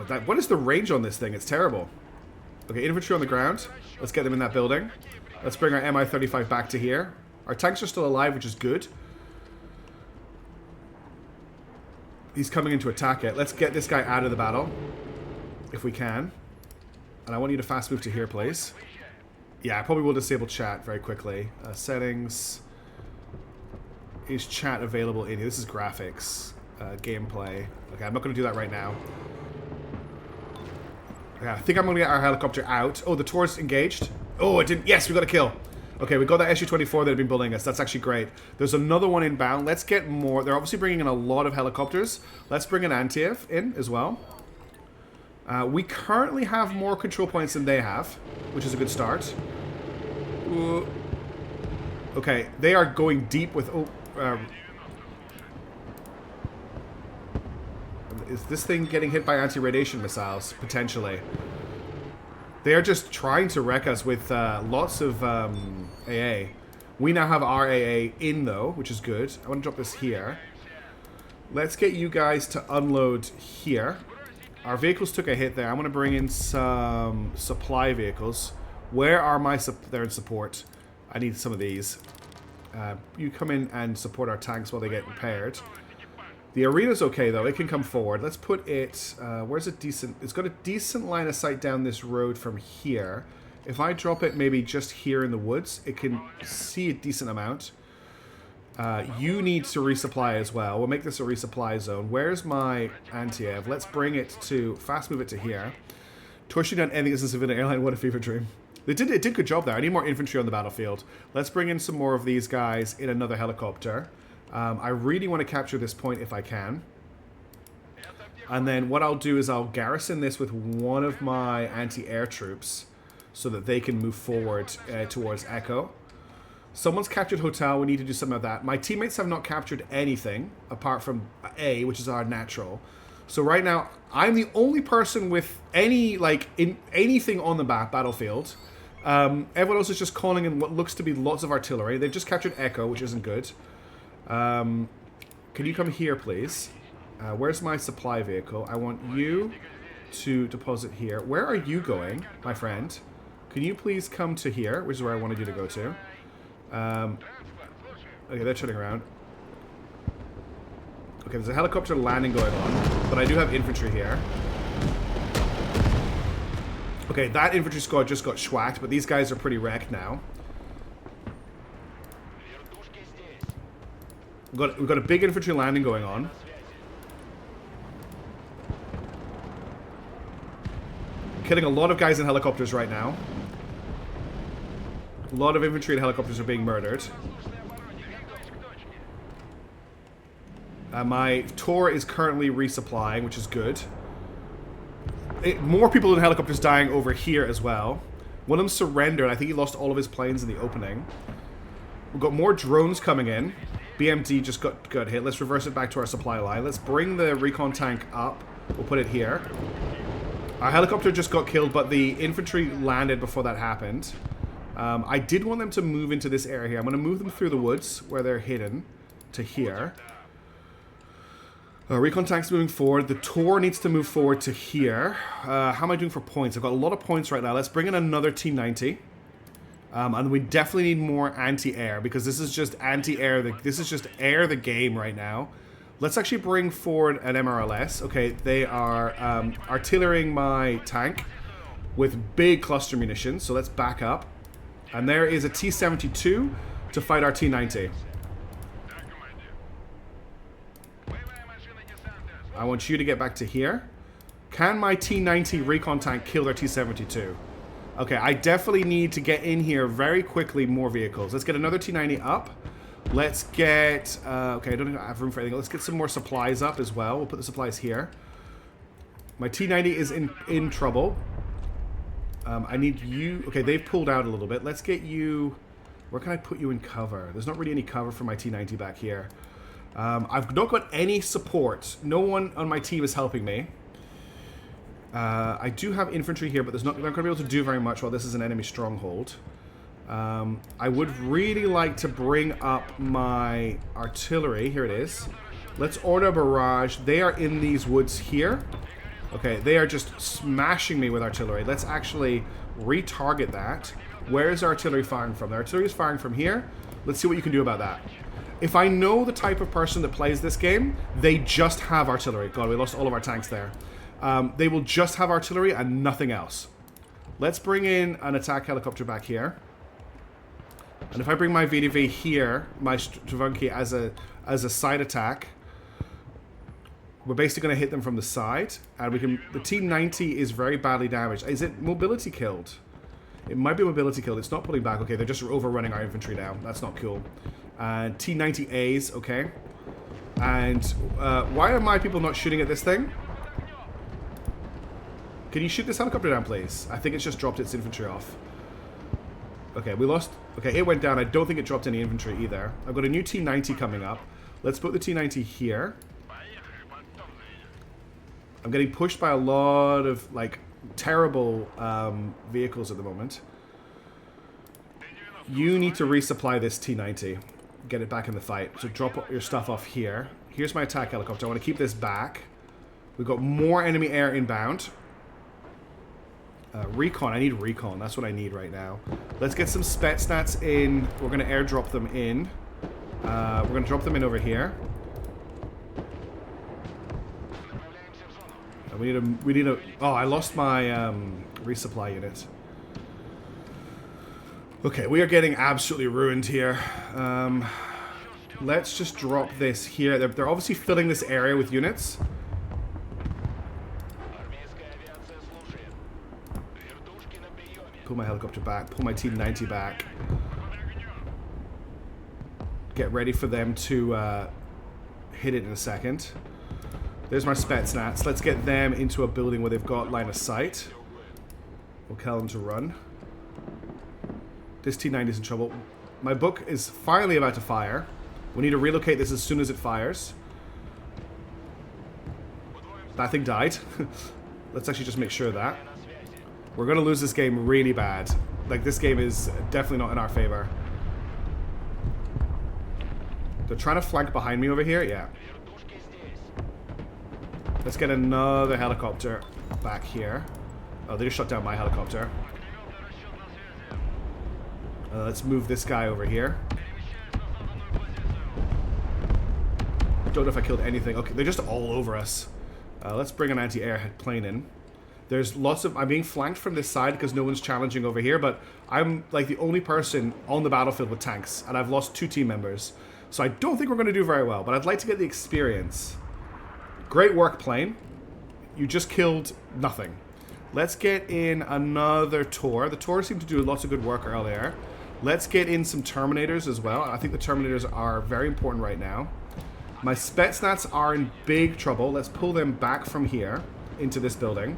God, what is the range on this thing? It's terrible. Okay, infantry on the ground. Let's get them in that building. Let's bring our Mi-35 back to here. Our tanks are still alive, which is good. He's coming in to attack it. Let's get this guy out of the battle. If we can. And I want you to fast move to here, please. Yeah, I probably will disable chat very quickly. Settings. Is chat available in here? This is graphics. Gameplay. Okay, I'm not going to do that right now. Okay, I think I'm going to get our helicopter out. Oh, the tour's engaged. Oh, it didn't. Yes, we got a kill. Okay, we got that Su-24 that had been building us. That's actually great. There's another one inbound. Let's get more. They're obviously bringing in a lot of helicopters. Let's bring an Antiev in as well. We currently have more control points than they have, which is a good start. Ooh. Okay, they are going deep with... is this thing getting hit by anti-radiation missiles? Potentially. They are just trying to wreck us with lots of AA. We now have our AA in, though, which is good. I want to drop this here. Let's get you guys to unload here. Our vehicles took a hit there. I want to bring in some supply vehicles. Where are my... They're in support. I need some of these. You come in and support our tanks while they get repaired. The arena's okay, though. It can come forward. Let's put it... where's a decent... It's got a decent line of sight down this road from here. If I drop it maybe just here in the woods, it can see a decent amount. You need to resupply as well. We'll make this a resupply zone. Where's my Antiev? Let's bring it to... Fast move it to here. Torching down anything as a civilian airline. What a fever dream. It did a good job there. I need more infantry on the battlefield. Let's bring in some more of these guys in another helicopter. I really want to capture this point if I can. And then what I'll do is I'll garrison this with one of my anti-air troops so that they can move forward towards Echo. Someone's captured Hotel. We need to do something like that. My teammates have not captured anything apart from A, which is our natural. So right now, I'm the only person with any, like, in anything on the battlefield. Everyone else is just calling in what looks to be lots of artillery. They've just captured Echo, which isn't good. Can you come here, please? Where's my supply vehicle? I want you to deposit here. Where are you going, my friend? Can you please come to here, which is where I wanted you to go to. Okay, they're turning around. Okay, there's a helicopter landing going on, but I do have infantry here. Okay, that infantry squad just got schwacked, but these guys are pretty wrecked now. We've got a big infantry landing going on. Killing a lot of guys in helicopters right now. A lot of infantry and helicopters are being murdered. My Tor is currently resupplying, which is good. More people in helicopters dying over here as well. One of them surrendered. I think he lost all of his planes in the opening. We've got more drones coming in. BMD just got hit. Let's reverse it back to our supply line. Let's bring the recon tank up. We'll put it here. Our helicopter just got killed, but the infantry landed before that happened. I did want them to move into this area here. I'm going to move them through the woods where they're hidden to here. Recon tank's moving forward. The Tor needs to move forward to here. How am I doing for points? I've got a lot of points right now. Let's bring in another T-90. And we definitely need more anti-air, because this is just anti-air. This is just air the game right now. Let's actually bring forward an MRLS. Okay, they are artillerying my tank with big cluster munitions. So let's back up. And there is a T-72 to fight our T-90. I want you to get back to here. Can my T-90 recon tank kill their T-72? Okay, I definitely need to get in here very quickly more vehicles. Let's get another T-90 up. Let's get... okay, I don't have room for anything. Let's get some more supplies up as well. We'll put the supplies here. My T-90 is in trouble. I need you... Okay, they've pulled out a little bit. Let's get you... Where can I put you in cover? There's not really any cover for my T-90 back here. I've not got any support. No one on my team is helping me. I do have infantry here, but they're not going to be able to do very much while this is an enemy stronghold. I would really like to bring up my artillery. Here it is. Let's order a barrage. They are in these woods here. Okay, they are just smashing me with artillery. Let's actually retarget that. Where is our artillery firing from? The artillery is firing from here. Let's see what you can do about that. If I know the type of person that plays this game, they just have artillery. God, we lost all of our tanks there. They will just have artillery and nothing else. Let's bring in an attack helicopter back here. And if I bring my VDV here, my Stravanki as a side attack, we're basically going to hit them from the side. And we can... The T-90 is very badly damaged. Is it mobility killed? It might be mobility killed. It's not pulling back. Okay, they're just overrunning our infantry now. That's not cool. T-90As, okay. And why are my people not shooting at this thing? Can you shoot this helicopter down, please? I think it's just dropped its infantry off. Okay, we lost... Okay, it went down. I don't think it dropped any infantry either. I've got a new T-90 coming up. Let's put the T-90 here. I'm getting pushed by a lot of, like, terrible vehicles at the moment. You need to resupply this T-90. Get it back in the fight. So drop your stuff off here. Here's my attack helicopter. I want to keep this back. We've got more enemy air inbound. Recon. I need recon. That's what I need right now. Let's get some Spetsnaz in. We're going to airdrop them in. We're going to drop them in over here. We need a... Oh, I lost my resupply unit. Okay, we are getting absolutely ruined here. Let's just drop this here. They're obviously filling this area with units. Pull my helicopter back. Pull my T-90 back. Get ready for them to hit it in a second. There's my Spetsnaz. Let's get them into a building where they've got line of sight. We'll tell them to run. This T-90 is in trouble. My book is finally about to fire. We need to relocate this as soon as it fires. That thing died. Let's actually just make sure of that. We're going to lose this game really bad. Like, this game is definitely not in our favor. They're trying to flank behind me over here. Yeah. Let's get another helicopter back here. Oh, they just shot down my helicopter. Let's move this guy over here. Don't know if I killed anything. Okay, they're just all over us. Let's bring an anti-air plane in. There's lots of... I'm being flanked from this side because no one's challenging over here, but I'm like the only person on the battlefield with tanks, and I've lost 2 team members. So I don't think we're going to do very well, but I'd like to get the experience. Great work, plane. You just killed nothing. Let's get in another Tor. The Tor seemed to do lots of good work earlier. Let's get in some Terminators as well. I think the Terminators are very important right now. My Spetsnaz are in big trouble. Let's pull them back from here into this building.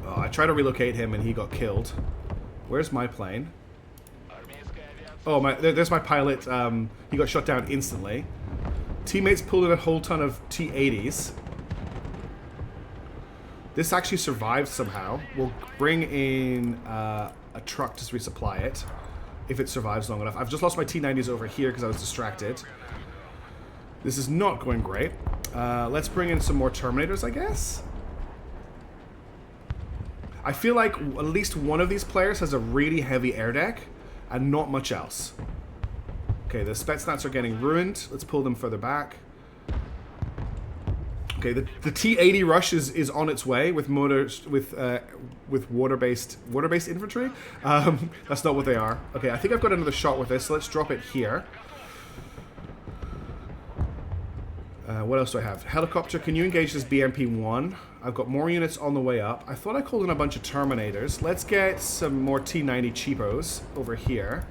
Oh, I tried to relocate him and he got killed. Where's my plane? Oh, there's my pilot. He got shot down instantly. Teammates pulled in a whole ton of T-80s. This actually survived somehow. We'll bring in a truck to resupply it if it survives long enough. I've just lost my T-90s over here because I was distracted. This is not going great. Let's bring in some more Terminators, I guess. I feel like at least one of these players has a really heavy air deck and not much else. Okay, the Spetsnaz are getting ruined. Let's pull them further back. Okay, the T-80 rush is on its way with motors with water-based infantry. That's not what they are. Okay, I think I've got another shot with this. So let's drop it here. What else do I have? Helicopter, can you engage this BMP-1? I've got more units on the way up. I thought I called in a bunch of Terminators. Let's get some more T-90 cheapos over here.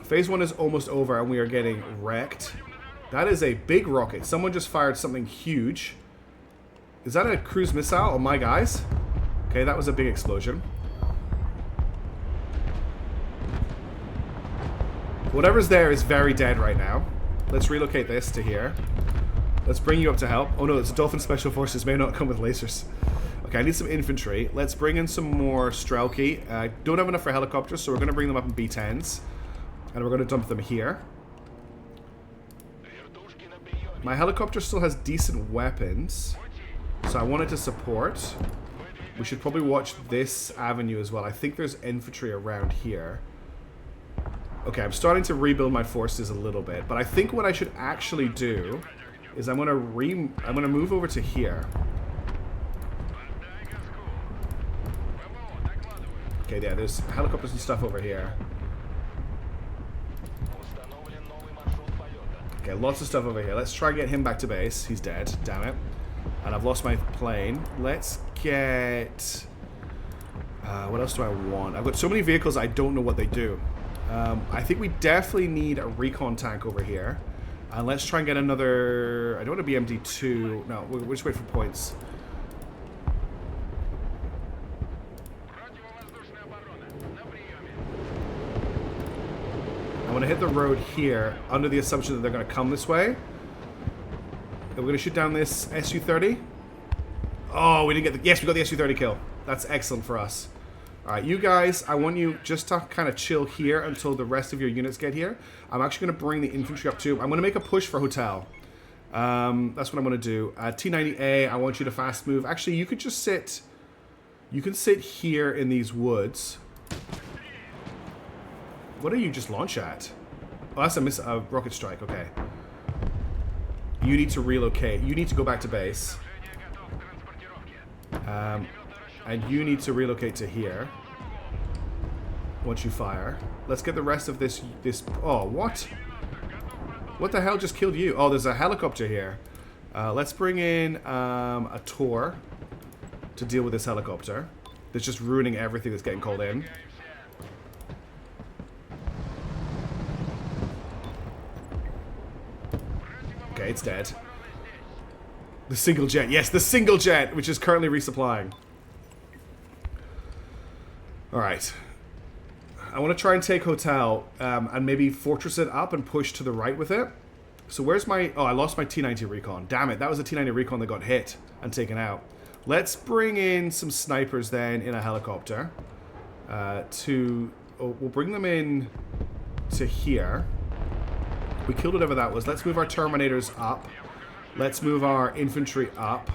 Phase 1 is almost over and we are getting wrecked. That is a big rocket. Someone just fired something huge. Is that a cruise missile? Oh my guys. Okay, that was a big explosion. Whatever's there is very dead right now. Let's relocate this to here. Let's bring you up to help. Oh no, it's Dolphin Special Forces. May not come with lasers. Okay, I need some infantry. Let's bring in some more Strelki. I don't have enough for helicopters, so we're going to bring them up in B-10s. And we're going to dump them here. My helicopter still has decent weapons. So I wanted to support. We should probably watch this avenue as well. I think there's infantry around here. Okay, I'm starting to rebuild my forces a little bit, but I think what I should actually do is I'm gonna move over to here. Okay, yeah, there's helicopters and stuff over here. Okay, lots of stuff over here. Let's try and get him back to base. He's dead, damn it. And I've lost my plane. Let's get... what else do I want? I've got so many vehicles I don't know what they do. I think we definitely need a recon tank over here. And let's try and get another... I don't want a BMD-2. No, we'll just wait for points. I want to hit the road here under the assumption that they're going to come this way. And we're going to shoot down this Su-30. Oh, we didn't get the... Yes, we got the Su-30 kill. That's excellent for us. Alright, you guys, I want you just to kind of chill here until the rest of your units get here. I'm actually going to bring the infantry up too. I'm going to make a push for Hotel. That's what I'm going to do. T-90A, I want you to fast move. Actually, you could just sit... You can sit here in these woods. What do you just launch at? Oh, that's a rocket strike. Okay. You need to relocate. You need to go back to base. And you need to relocate to here. Once you fire. Let's get the rest of this... Oh, what? What the hell just killed you? Oh, there's a helicopter here. Let's bring in a Tor to deal with this helicopter. That's just ruining everything that's getting called in. Okay, it's dead. The single jet. Yes, the single jet, which is currently resupplying. Alright. I want to try and take Hotel and maybe fortress it up and push to the right with it. So where's my... Oh, I lost my T-90 recon. Damn it, that was a T-90 recon that got hit and taken out. Let's bring in some snipers then in a helicopter. We'll bring them in to here. We killed whatever that was. Let's move our Terminators up. Let's move our infantry up.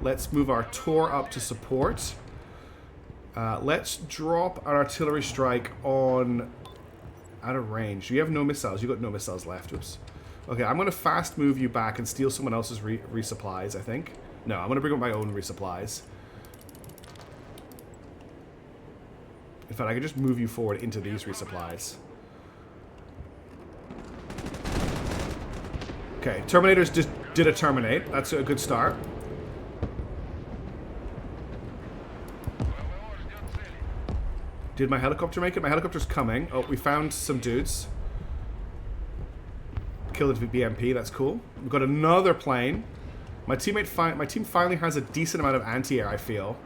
Let's move our Tor up to support. Let's drop an artillery strike on... out of range. You have no missiles. You got no missiles left. Oops. Okay, I'm going to fast move you back and steal someone else's resupplies, I think. No, I'm going to bring up my own resupplies. In fact, I could just move you forward into these resupplies. Okay, Terminators just did a terminate. That's a good start. Did my helicopter make it? My helicopter's coming. Oh, we found some dudes. Killed the BMP, that's cool. We've got another plane. My team finally has a decent amount of anti-air, I feel.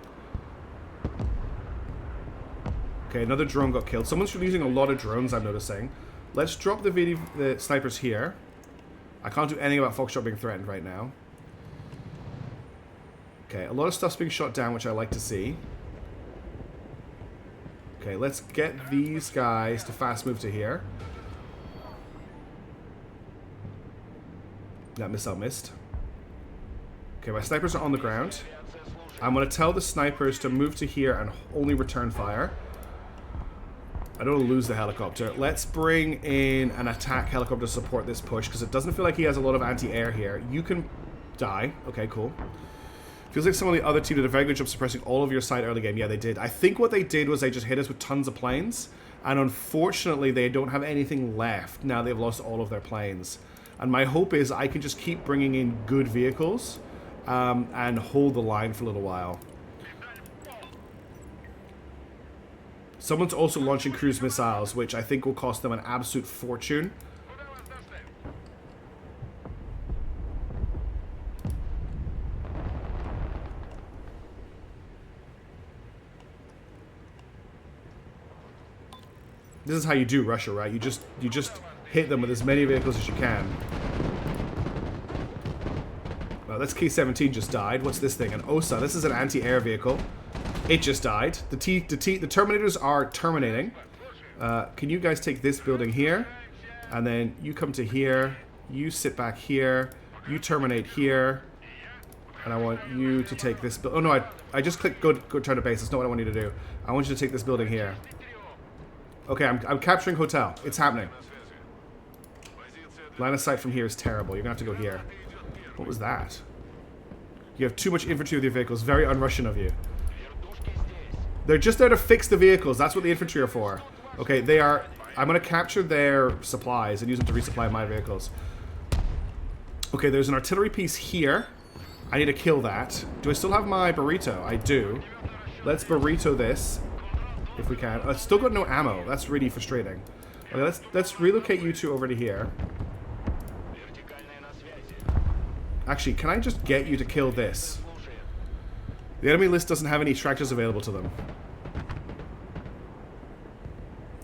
Okay, another drone got killed. Someone's using a lot of drones, I'm noticing. Let's drop the snipers here. I can't do anything about Foxtrot being threatened right now. Okay, a lot of stuff's being shot down, which I like to see. Okay, let's get these guys to fast move to here. That missile missed. Okay, my snipers are on the ground. I'm going to tell the snipers to move to here and only return fire. I don't want to lose the helicopter. Let's bring in an attack helicopter to support this push, because it doesn't feel like he has a lot of anti-air here. You can die. Okay, cool. Feels like some of the other team did a very good job suppressing all of your side early game. Yeah, they did. I think what they did was they just hit us with tons of planes, and unfortunately they don't have anything left now they've lost all of their planes. And my hope is I can just keep bringing in good vehicles and hold the line for a little while. Someone's also launching cruise missiles, which I think will cost them an absolute fortune. This is how you do Russia, right? You just hit them with as many vehicles as you can. Well, this K-17 just died. What's this thing? An OSA. This is an anti-air vehicle. It just died. The Terminators are terminating. Can you guys take this building here? And then you come to here. You sit back here. You terminate here. And I want you to take this... Oh, no, I just clicked go turn to base. That's not what I want you to do. I want you to take this building here. Okay, I'm capturing hotel. It's happening. Line of sight from here is terrible. You're going to have to go here. What was that? You have too much infantry with your vehicles. Very un-Russian of you. They're just there to fix the vehicles. That's what the infantry are for. Okay, they are... I'm going to capture their supplies and use them to resupply my vehicles. Okay, there's an artillery piece here. I need to kill that. Do I still have my burrito? I do. Let's burrito this. If we can. I've still got no ammo. That's really frustrating. Okay, let's relocate you two over to here. Actually, can I just get you to kill this? The enemy list doesn't have any tractors available to them.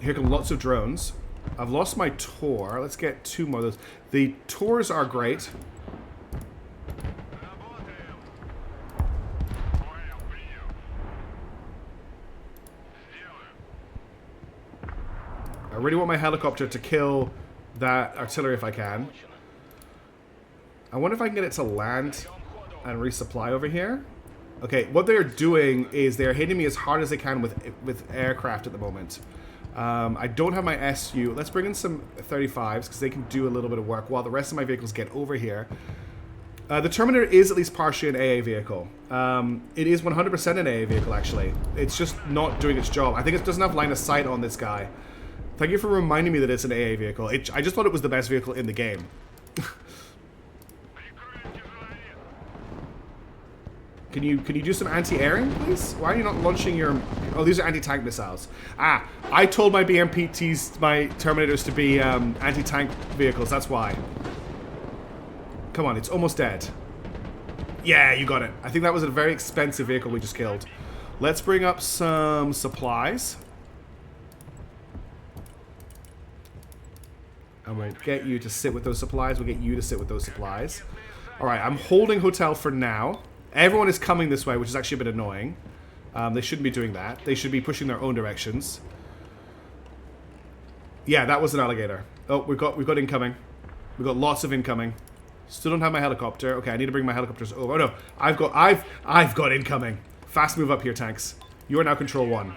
Here come lots of drones. I've lost my Tor. Let's get two more of those. The Tors are great. I really want my helicopter to kill that artillery if I can. I wonder if I can get it to land and resupply over here. Okay, what they're doing is they're hitting me as hard as they can with aircraft at the moment. I don't have my SU. Let's bring in some 35s because they can do a little bit of work while the rest of my vehicles get over here. The Terminator is at least partially an AA vehicle. It is 100% an AA vehicle, actually. It's just not doing its job. I think it doesn't have line of sight on this guy. Thank you for reminding me that it's an AA vehicle. I just thought it was the best vehicle in the game. Can you do some anti-airing, please? Why are you not launching your... Oh, these are anti-tank missiles. Ah, I told my BMPTs, my Terminators, to be anti-tank vehicles. That's why. Come on, it's almost dead. Yeah, you got it. I think that was a very expensive vehicle we just killed. Let's bring up some supplies. And we'll get you to sit with those supplies. We'll get you to sit with those supplies. Alright, I'm holding hotel for now. Everyone is coming this way, which is actually a bit annoying. They shouldn't be doing that. They should be pushing their own directions. Yeah, that was an alligator. Oh, we've got incoming. We've got lots of incoming. Still don't have my helicopter. Okay, I need to bring my helicopters over. Oh no, I've got incoming. Fast move up here, tanks. You are now control 1.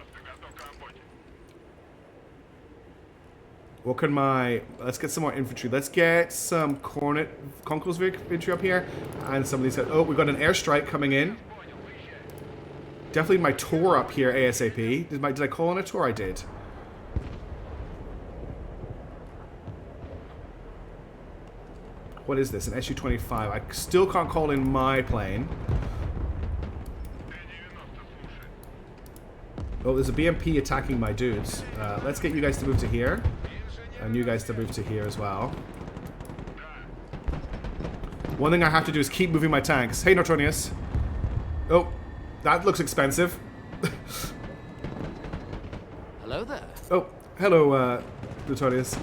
What can my... Let's get some more infantry. Let's get some Conqueror's infantry up here. And some of these... Oh, we've got an airstrike coming in. Definitely my tour up here ASAP. Did I call on a tour? I did. What is this? An Su-25. I still can't call in my plane. Oh, there's a BMP attacking my dudes. Let's get you guys to move to here. And you guys to move to here as well. One thing I have to do is keep moving my tanks. Hey, Neutronius. Oh, that looks expensive.
Hello there.
Oh, hello, Neutronius.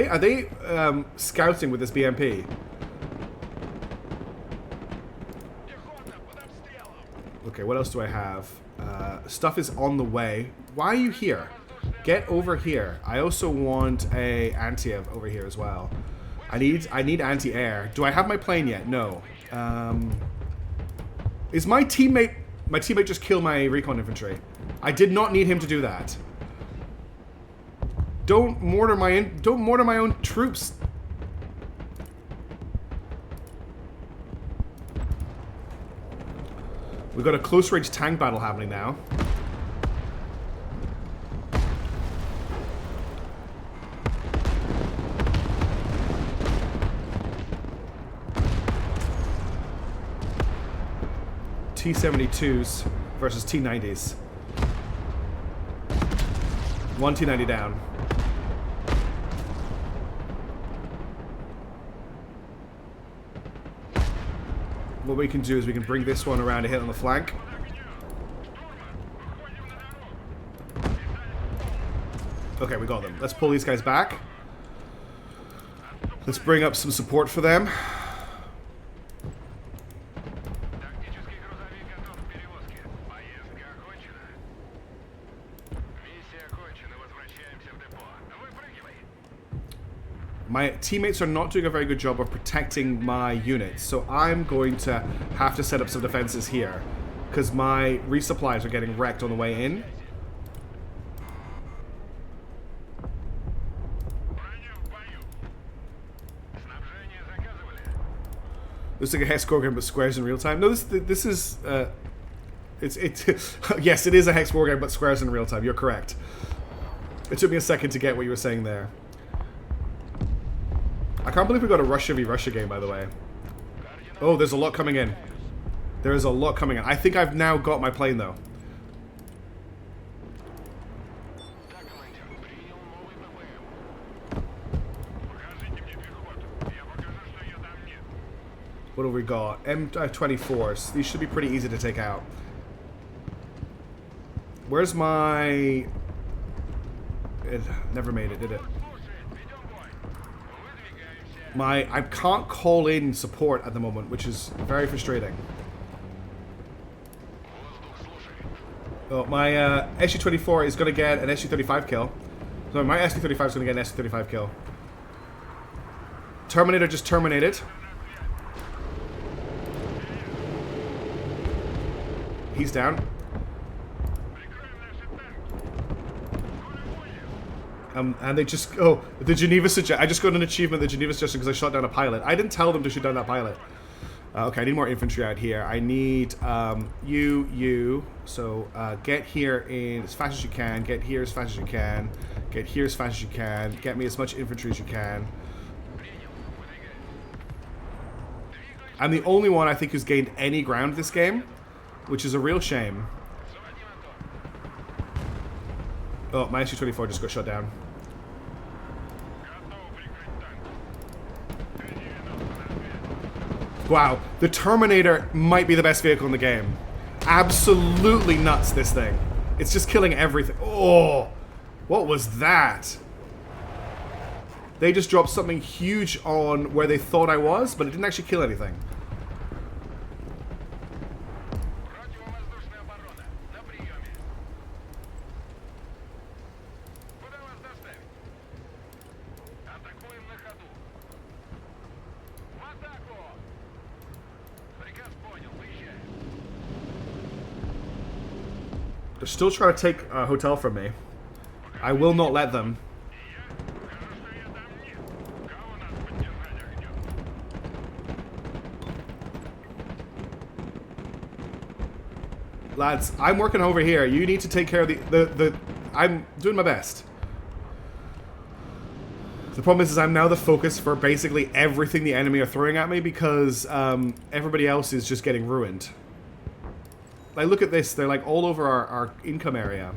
Are they scouting with this BMP? Okay, what else do I have? Stuff is on the way. Why are you here? Get over here. I also want a anti-air over here as well. I need anti-air. Do I have my plane yet? No. Is my teammate... My teammate just killed my recon infantry. I did not need him to do that. Don't mortar my own troops. We've got a close range tank battle happening now. T-72s versus T-90s. One T-90 down. What we can do is we can bring this one around to hit on the flank. Okay, we got them. Let's pull these guys back. Let's bring up some support for them. My teammates are not doing a very good job of protecting my units, so I'm going to have to set up some defenses here, because my resupplies are getting wrecked on the way in. Looks like a hex war game, but squares in real time. No, this is yes, it is a hex war game, but squares in real time. You're correct. It took me a second to get what you were saying there. I can't believe we got a Russia v Russia game, by the way. Oh, there's a lot coming in. There is a lot coming in. I think I've now got my plane, though. What have we got? M24s. These should be pretty easy to take out. Where's my... It never made it, did it? I can't call in support at the moment, which is very frustrating. Oh, my Su-24 is going to get an Su-35 kill. So my Su-35 is going to get an Su-35 kill. Terminator just terminated. He's down. And they just... Oh, the Geneva suggestion... I just got an achievement, the Geneva suggestion, because I shot down a pilot. I didn't tell them to shoot down that pilot. Okay, I need more infantry out here. I need you. So get here in as fast as you can. Get here as fast as you can. Get here as fast as you can. Get me as much infantry as you can. I'm the only one, I think, who's gained any ground this game, which is a real shame. Oh, my Su-24 just got shot down. Wow, the Terminator might be the best vehicle in the game. Absolutely nuts, this thing. It's just killing everything. Oh, What was that? They just dropped something huge on where they thought I was, but it didn't actually kill anything. They're still trying to take a hotel from me. I will not let them. Lads, I'm working over here. You need to take care of the I'm doing my best. The problem is I'm now the focus for basically everything the enemy are throwing at me because everybody else is just getting ruined. Like, look at this. They're like all over our income area.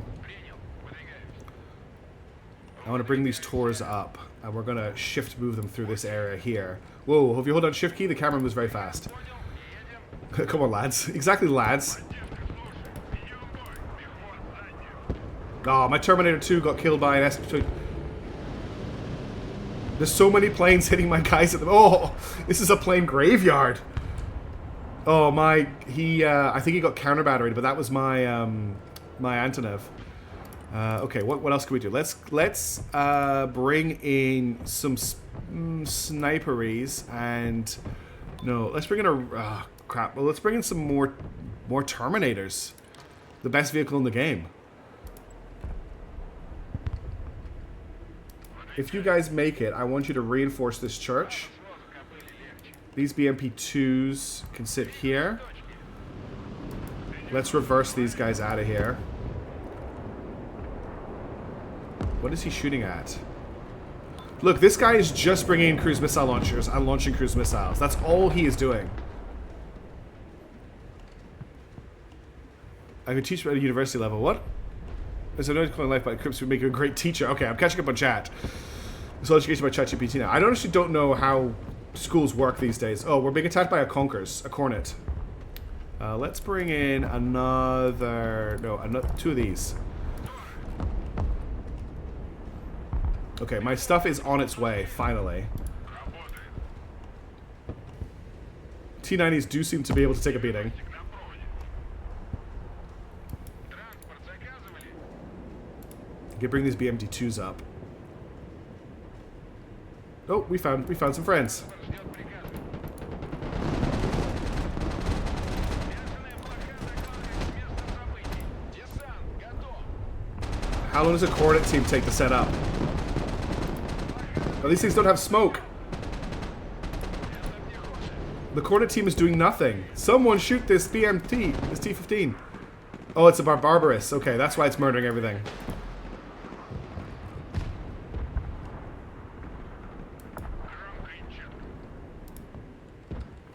I want to bring these tours up, and we're going to shift move them through this area here. Whoa, if you hold down shift key, the camera moves very fast. Come on, lads. Exactly, lads. Oh, my Terminator 2 got killed by an S2. There's so many planes hitting my guys at the... Oh, this is a plane graveyard. Oh, my... I think he got counter-batteried, but that was my, my Antonov. Okay, what else can we do? Let's bring in some sniperies and... No, let's bring in a... crap. Well, let's bring in some more Terminators. The best vehicle in the game. If you guys make it, I want you to reinforce this church. These BMP-2s can sit here. Let's reverse these guys out of here. What is he shooting at? Look, this guy is just bringing in cruise missile launchers and launching cruise missiles. That's all he is doing. I could teach at a university level. What? There's no calling life, but Crips would make you a great teacher. Okay, I'm catching up on chat. So education by ChatGPT now. I actually don't know how schools work these days. Oh, we're being attacked by a Conkers, a Cornet. Let's bring in another... No, two of these. Okay, my stuff is on its way, finally. T-90s do seem to be able to take a beating. I can bring these BMD-2s up. Oh, we found some friends. How long does a Cornet team take to set up? Oh, these things don't have smoke. The Cornet team is doing nothing. Someone shoot this BMT, this T-15. Oh, it's a Barbarous. Okay, that's why it's murdering everything.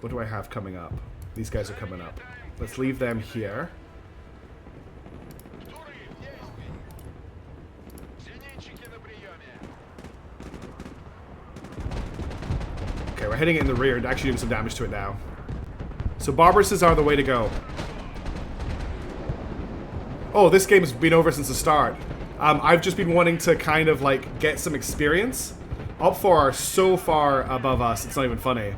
What do I have coming up? These guys are coming up. Let's leave them here. Okay, we're hitting it in the rear and actually doing some damage to it now. So Barbarouses are the way to go. Oh, this game's been over since the start. I've just been wanting to kind of like get some experience. Op 4 are so far above us, it's not even funny.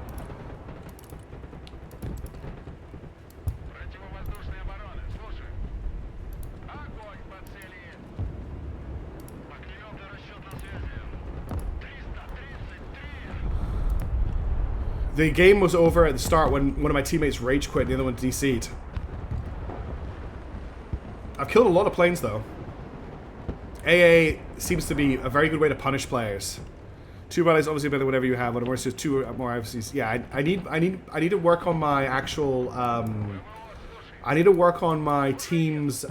The game was over at the start when one of my teammates rage quit and the other one DC'd. I've killed a lot of planes though. AA seems to be a very good way to punish players. 2 rallies obviously better than whatever you have. What worse is 2 more obviously. Yeah, I need to work on my actual I need to work on my team's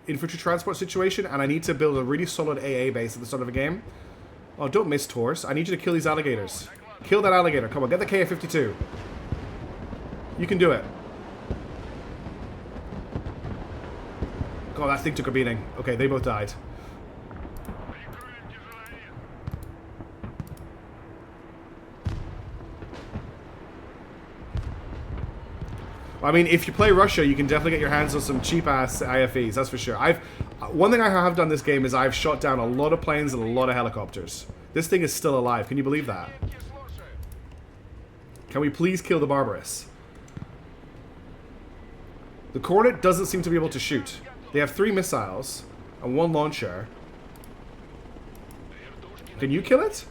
infantry transport situation, and I need to build a really solid AA base at the start of a game. Oh, don't miss Tors. I need you to kill these alligators. Kill that alligator. Come on, get the KA-52. You can do it. God, that thing took a beating. Okay, they both died. I mean, if you play Russia, you can definitely get your hands on some cheap-ass IFEs, that's for sure. One thing I have done this game is I've shot down a lot of planes and a lot of helicopters. This thing is still alive. Can you believe that? Can we please kill the Barbarous? The Cornet doesn't seem to be able to shoot. They have 3 missiles and 1 launcher. Can you kill it?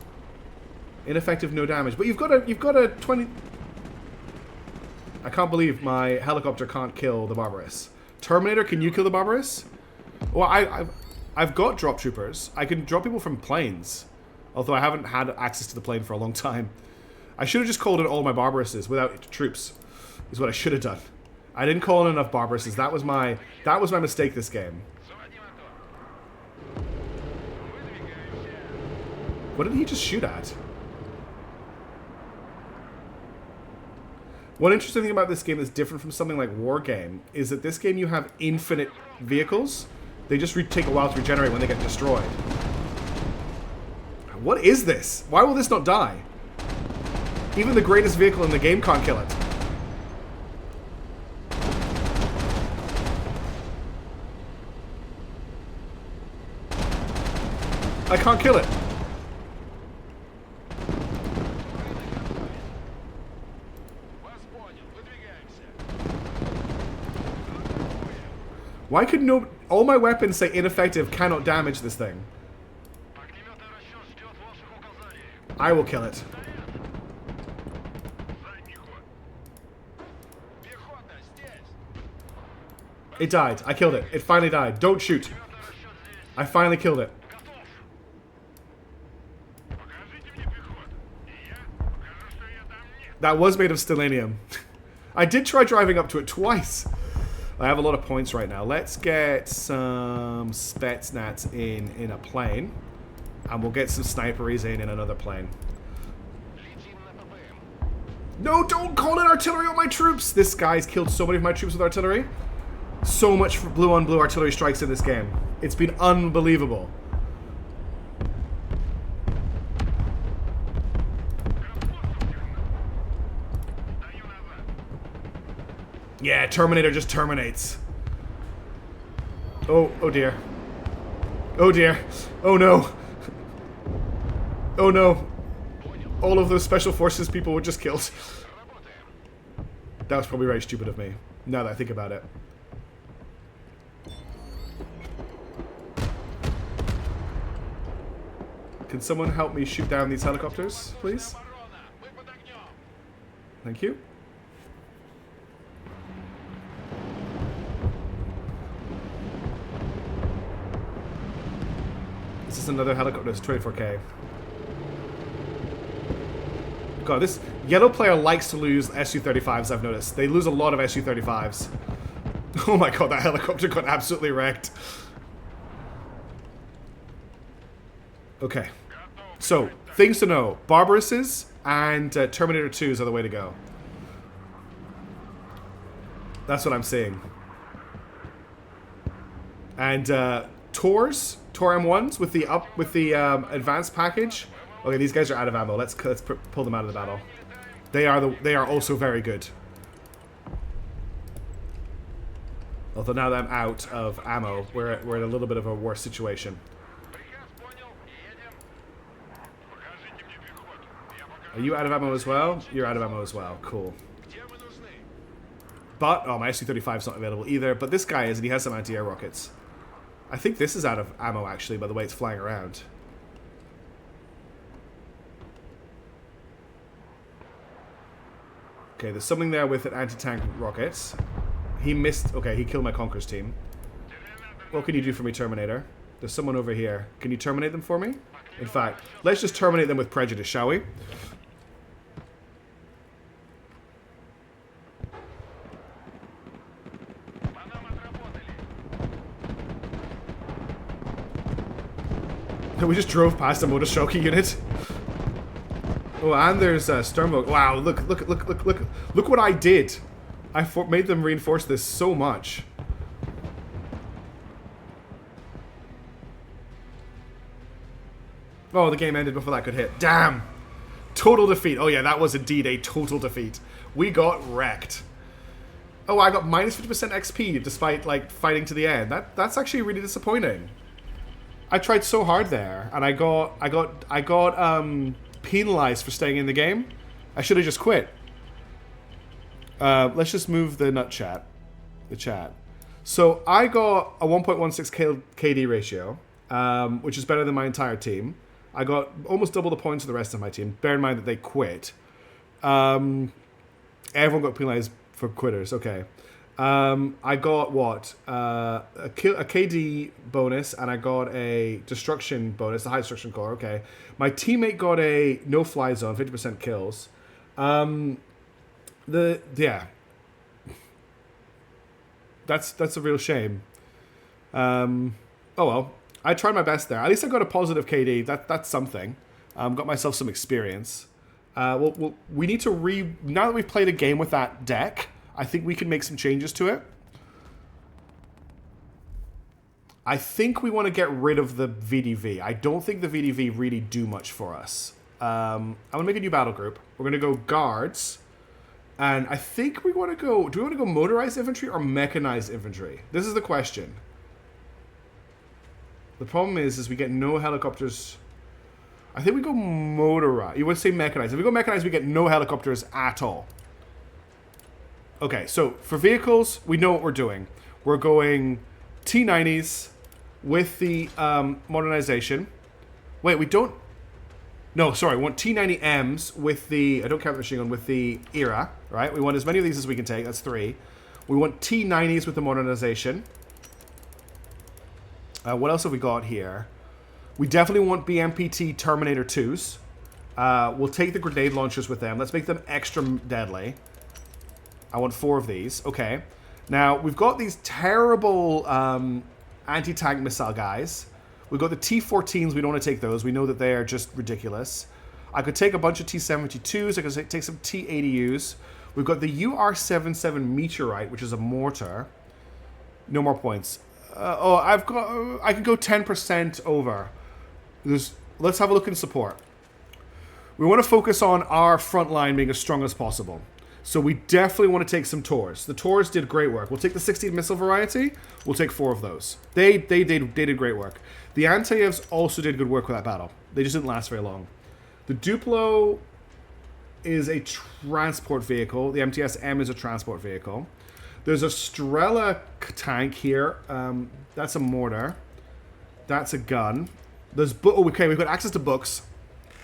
Ineffective, no damage. But you've got a 20... I can't believe my helicopter can't kill the Barbarous. Terminator, can you kill the Barbarous? Well, I've got drop troopers. I can drop people from planes. Although I haven't had access to the plane for a long time. I should have just called in all my Barbarouses without troops. Is what I should have done. I didn't call in enough Barbarouses. That was my mistake this game. What did he just shoot at? One interesting thing about this game that's different from something like War Game is that this game you have infinite vehicles. They just take a while to regenerate when they get destroyed. What is this? Why will this not die? Even the greatest vehicle in the game can't kill it. I can't kill it. Why could no... All my weapons say ineffective, cannot damage this thing. I will kill it. It died. I killed it. It finally died. Don't shoot. I finally killed it. That was made of stellanium. I did try driving up to it twice. I have a lot of points right now. Let's get some Spetsnaz in a plane. And we'll get some sniperies in another plane. No, don't call in artillery on my troops! This guy's killed so many of my troops with artillery. So much blue on blue artillery strikes in this game. It's been unbelievable. Yeah, Terminator just terminates. Oh, oh dear. Oh dear. Oh no. Oh no. All of those special forces people were just killed. That was probably very stupid of me, now that I think about it. Can someone help me shoot down these helicopters, please? Thank you. This is another helicopter. It's 24K. God, this yellow player likes to lose Su-35s, I've noticed. They lose a lot of Su-35s. Oh my god, that helicopter got absolutely wrecked. Okay. So, things to know. Barbarouses and Terminator 2s are the way to go. That's what I'm seeing. And Tor M1s with the advanced package. Okay, these guys are out of ammo. Let's pull them out of the battle. They are also very good. Although now that I'm out of ammo, we're in a little bit of a worse situation. Are you out of ammo as well? You're out of ammo as well. Cool. But, oh, my Su-35's not available either. But this guy is, and he has some anti-air rockets. I think this is out of ammo, actually, by the way it's flying around. Okay, there's something there with an anti-tank rockets. He missed... Okay, he killed my Conquerors team. What can you do for me, Terminator? There's someone over here. Can you terminate them for me? In fact, let's just terminate them with prejudice, shall we? We just drove past a Motorshoki unit. Oh, and there's Sternvogt. Wow, look what I did. I made them reinforce this so much. Oh, the game ended before that could hit. Damn. Total defeat. Oh yeah, that was indeed a total defeat. We got wrecked. Oh, I got minus 50% XP despite like fighting to the end. That's actually really disappointing. I tried so hard there, and I got penalized for staying in the game. I should have just quit. Let's just move the chat. So I got a 1.16 KD ratio, which is better than my entire team. I got almost double the points of the rest of my team. Bear in mind that they quit. Everyone got penalized for quitters. Okay. I got what? A KD bonus, and I got a destruction bonus, a high destruction core. Okay. My teammate got a no-fly zone, 50% kills. That's a real shame. Oh well. I tried my best there. At least I got a positive KD. That's something. Got myself some experience. We need to now that we've played a game with that deck, I think we can make some changes to it. I think we want to get rid of the VDV. I don't think the VDV really do much for us. I'm going to make a new battle group. We're going to go guards. And I think we want to go... Do we want to go motorized infantry or mechanized infantry? This is the question. The problem is we get no helicopters... I think we go motorized. You would say mechanized. If we go mechanized, we get no helicopters at all. Okay, so for vehicles, we know what we're doing. We're going T90s with the modernization. Wait, we don't... No, sorry, we want T90Ms with the... I don't count the machine gun, with the ERA, right? We want as many of these as we can take. That's 3. We want T90s with the modernization. What else have we got here? We definitely want BMPT Terminator 2s. We'll take the grenade launchers with them. Let's make them extra deadly. I want 4 of these. Okay. Now, we've got these terrible anti-tank missile guys. We've got the T-14s. We don't want to take those. We know that they are just ridiculous. I could take a bunch of T-72s. I could take some T-80Us. We've got the UR-77 Meteorite, which is a mortar. No more points. I can go 10% over. Let's have a look in support. We want to focus on our front line being as strong as possible. So we definitely want to take some Tors. The Tors did great work. We'll take the 16 missile variety. We'll take 4 of those. They did great work. The Anteyevs also did good work with that battle. They just didn't last very long. The Duplo is a transport vehicle. The MTS-M is a transport vehicle. There's a Strela tank here. That's a mortar. That's a gun. Okay, we've got access to books.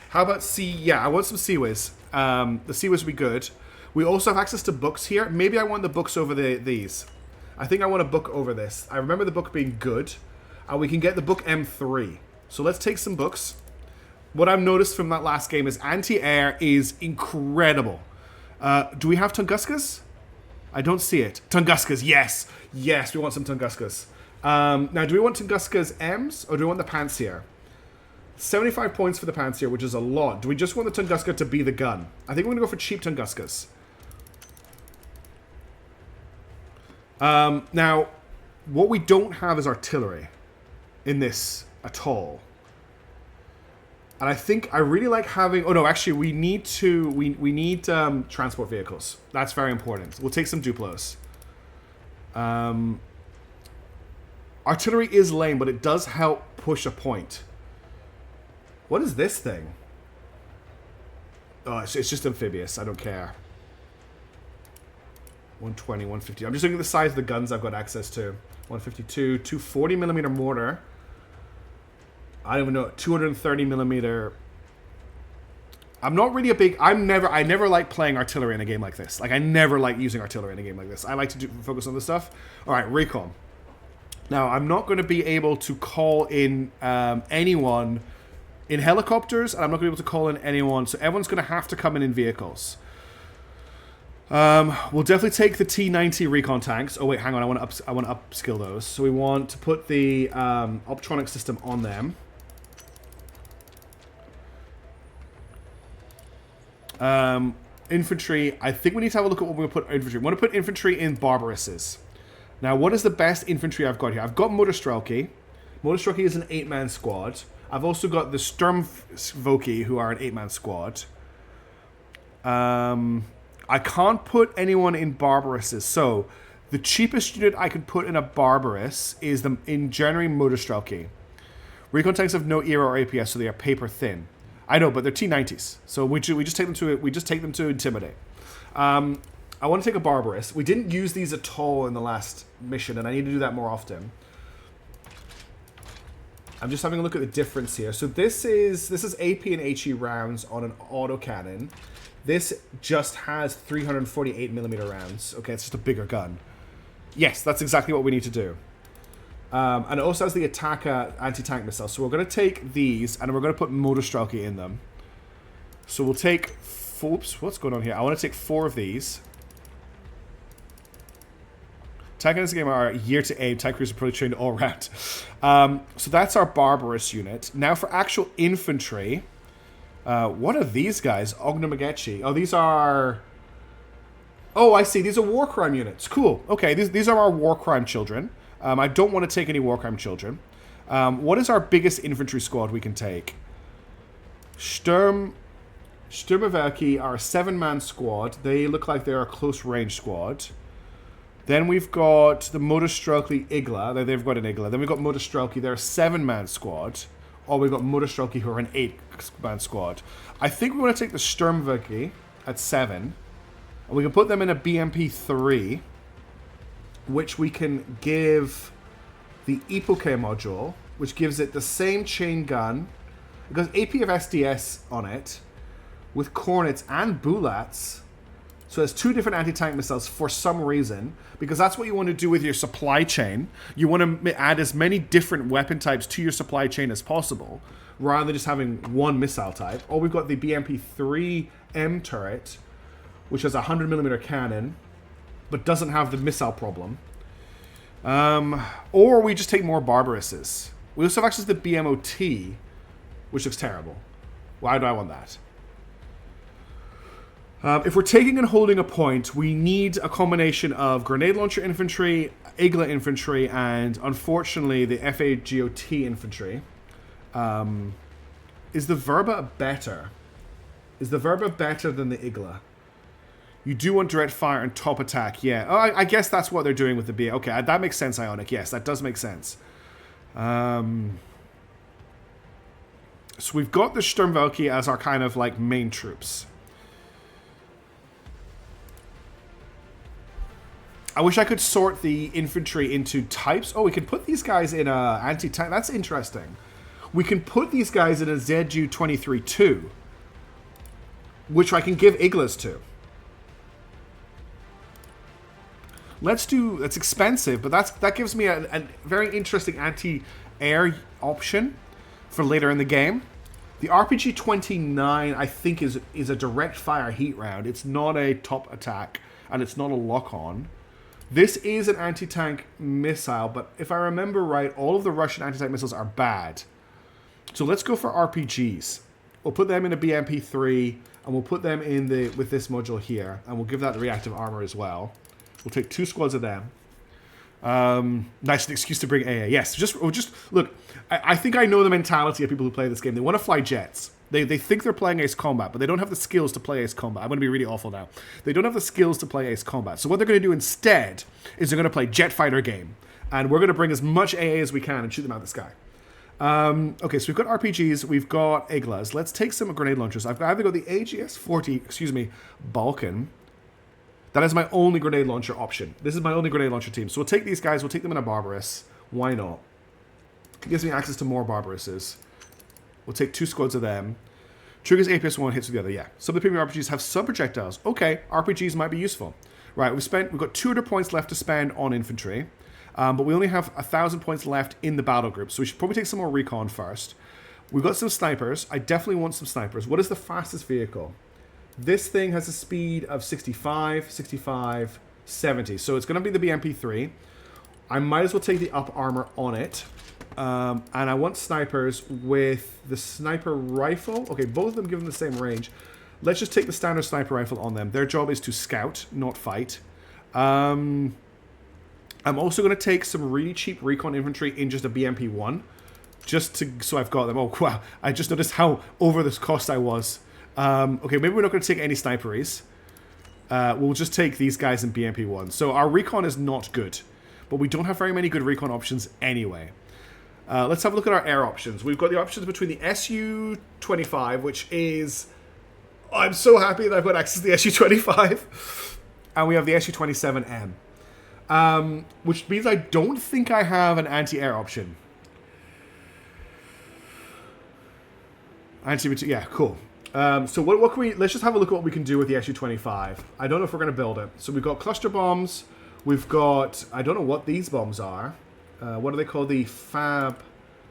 How about I want some Seaways. The Seaways would be good. We also have access to books here. Maybe I want the books over these. I think I want a book over this. I remember the book being good. And we can get the book M3. So let's take some books. What I've noticed from that last game is anti-air is incredible. Do we have Tunguskas? I don't see it. Tunguskas, yes. Yes, we want some Tunguskas. Now, do we want Tunguskas M's or do we want the Pantsir? 75 points for the Pantsir, which is a lot. Do we just want the Tunguska to be the gun? I think we're going to go for cheap Tunguskas. Now, what we don't have is artillery in this at all. And I really like having... Oh, no, actually, we need transport vehicles. That's very important. We'll take some Duplos. Artillery is lame, but it does help push a point. What is this thing? Oh, it's just amphibious. I don't care. 120, 150. I'm just looking at the size of the guns I've got access to. 152, 240mm mortar. I don't even know. 230mm. I'm not really a big... I never like playing artillery in a game like this. Like, I never like using artillery in a game like this. I like to focus on this stuff. All right, recon. Now, I'm not going to be able to call in anyone in helicopters, and I'm not going to be able to call in anyone, so everyone's going to have to come in vehicles. We'll definitely take the T-90 recon tanks. Oh, wait, hang on. I want to upskill those. So we want to put the optronic system on them. Infantry. I think we need to have a look at what we're going to put infantry. We want to put infantry in Barbaruses. Now, what is the best infantry I've got here? I've got Motorstrelki. Motorstrelki is an 8-man squad. I've also got the Sturmvoki, who are an 8-man squad. I can't put anyone in Barbarouses. So the cheapest unit I could put in a Barbarous is the Engineering Motorstrelky. Recon tanks have no era or APS, so they are paper thin. I know, but they're T90s, so we just take them to intimidate. I want to take a Barbarous. We didn't use these at all in the last mission, and I need to do that more often. I'm just having a look at the difference here. So this is AP and HE rounds on an autocannon. This just has 348mm rounds. Okay, it's just a bigger gun. Yes, that's exactly what we need to do. And it also has the attacker anti-tank missile. So we're going to take these, and we're going to put Motorstrelky in them. So we'll take... Oops, what's going on here? I want to take 4 of these. Tank in this game are year to aim. Tank crews are probably trained all around. So that's our Barbarous unit. Now for actual infantry... what are these guys? Ognamagechi. Oh, these are... Oh, I see. These are war crime units. Cool. Okay, these are our war crime children. I don't want to take any war crime children. What is our biggest infantry squad we can take? Sturmwerke are a 7-man squad. They look like they're a close range squad. Then we've got the Motorstrelky Igla. They've got an Igla. Then we've got Motorstrelky. They're a 7-man squad. Or we've got Motorstrelky who are an 8-man squad. I think we want to take the Sturmwerke at 7. And we can put them in a BMP-3, which we can give the Epoche module, which gives it the same chain gun. It goes AP of SDS on it, with Cornets and Bulats. So there's 2 different anti-tank missiles for some reason, because that's what you want to do with your supply chain. You want to add as many different weapon types to your supply chain as possible, rather than just having one missile type. Or we've got the BMP-3M turret, which has a 100mm cannon, but doesn't have the missile problem. Or we just take more Barbarouses. We also have access to the BMOT, which looks terrible. Why do I want that? If we're taking and holding a point, we need a combination of grenade launcher infantry, Igla infantry, and unfortunately the FAGOT infantry. Is the Verba better? Is the Verba better than the Igla? You do want direct fire and top attack, yeah. Oh, I guess that's what they're doing with the BA. Okay, that makes sense, Ionic. Yes, that does make sense. So we've got the Sturmwerke as our kind of like main troops. I wish I could sort the infantry into types. Oh, we can put these guys in a anti-tank. That's interesting. We can put these guys in a ZU-23-2, which I can give Iglas to. Let's do... It's expensive, but that gives me a very interesting anti-air option for later in the game. The RPG-29, I think, is a direct fire heat round. It's not a top attack, and it's not a lock-on. This is an anti-tank missile, but if I remember right, all of the Russian anti-tank missiles are bad. So let's go for RPGs. We'll put them in a BMP-3, and we'll put them in with this module here, and we'll give that the reactive armor as well. We'll take 2 squads of them. Nice, an excuse to bring AA. Yes, just look. I think I know the mentality of people who play this game. They want to fly jets. They think they're playing Ace Combat, but they don't have the skills to play Ace Combat. I'm going to be really awful now. They don't have the skills to play Ace Combat. So what they're going to do instead is they're going to play Jet Fighter game. And we're going to bring as much AA as we can and shoot them out of the sky. Okay, so we've got RPGs. We've got Iglas. Let's take some grenade launchers. I've either got the AGS-40, Balkan. That is my only grenade launcher option. This is my only grenade launcher team. So we'll take these guys. We'll take them in a Barbarous. Why not? It gives me access to more Barbarouses. We'll take 2 squads of them. Triggers APS 1, hits with the other, yeah. Some of the premium RPGs have sub-projectiles. Okay, RPGs might be useful. Right, we've got 200 points left to spend on infantry. But we only have 1,000 points left in the battle group. So we should probably take some more recon first. We've got some snipers. I definitely want some snipers. What is the fastest vehicle? This thing has a speed of 65, 65, 70. So it's going to be the BMP-3. I might as well take the up armor on it. And I want snipers with the sniper rifle. Okay, both of them give them the same range. Let's just take the standard sniper rifle on them. Their job is to scout, not fight. I'm also going to take some really cheap recon infantry in just a BMP-1. So I've got them. Oh, wow. I just noticed how over this cost I was. Okay, maybe we're not going to take any sniperies. we'll just take these guys in BMP1. So our recon is not good, but we don't have very many good recon options anyway. Let's have a look at our air options. We've got the options between the Su-25, which is... I'm so happy that I've got access to the Su-25. And we have the Su-27M. Which means I don't think I have an anti-air option. Yeah, cool. So what can we... Let's just have a look at what we can do with the Su-25. I don't know if we're going to build it. So we've got cluster bombs. We've got... I don't know what these bombs are. What are they called? The fab...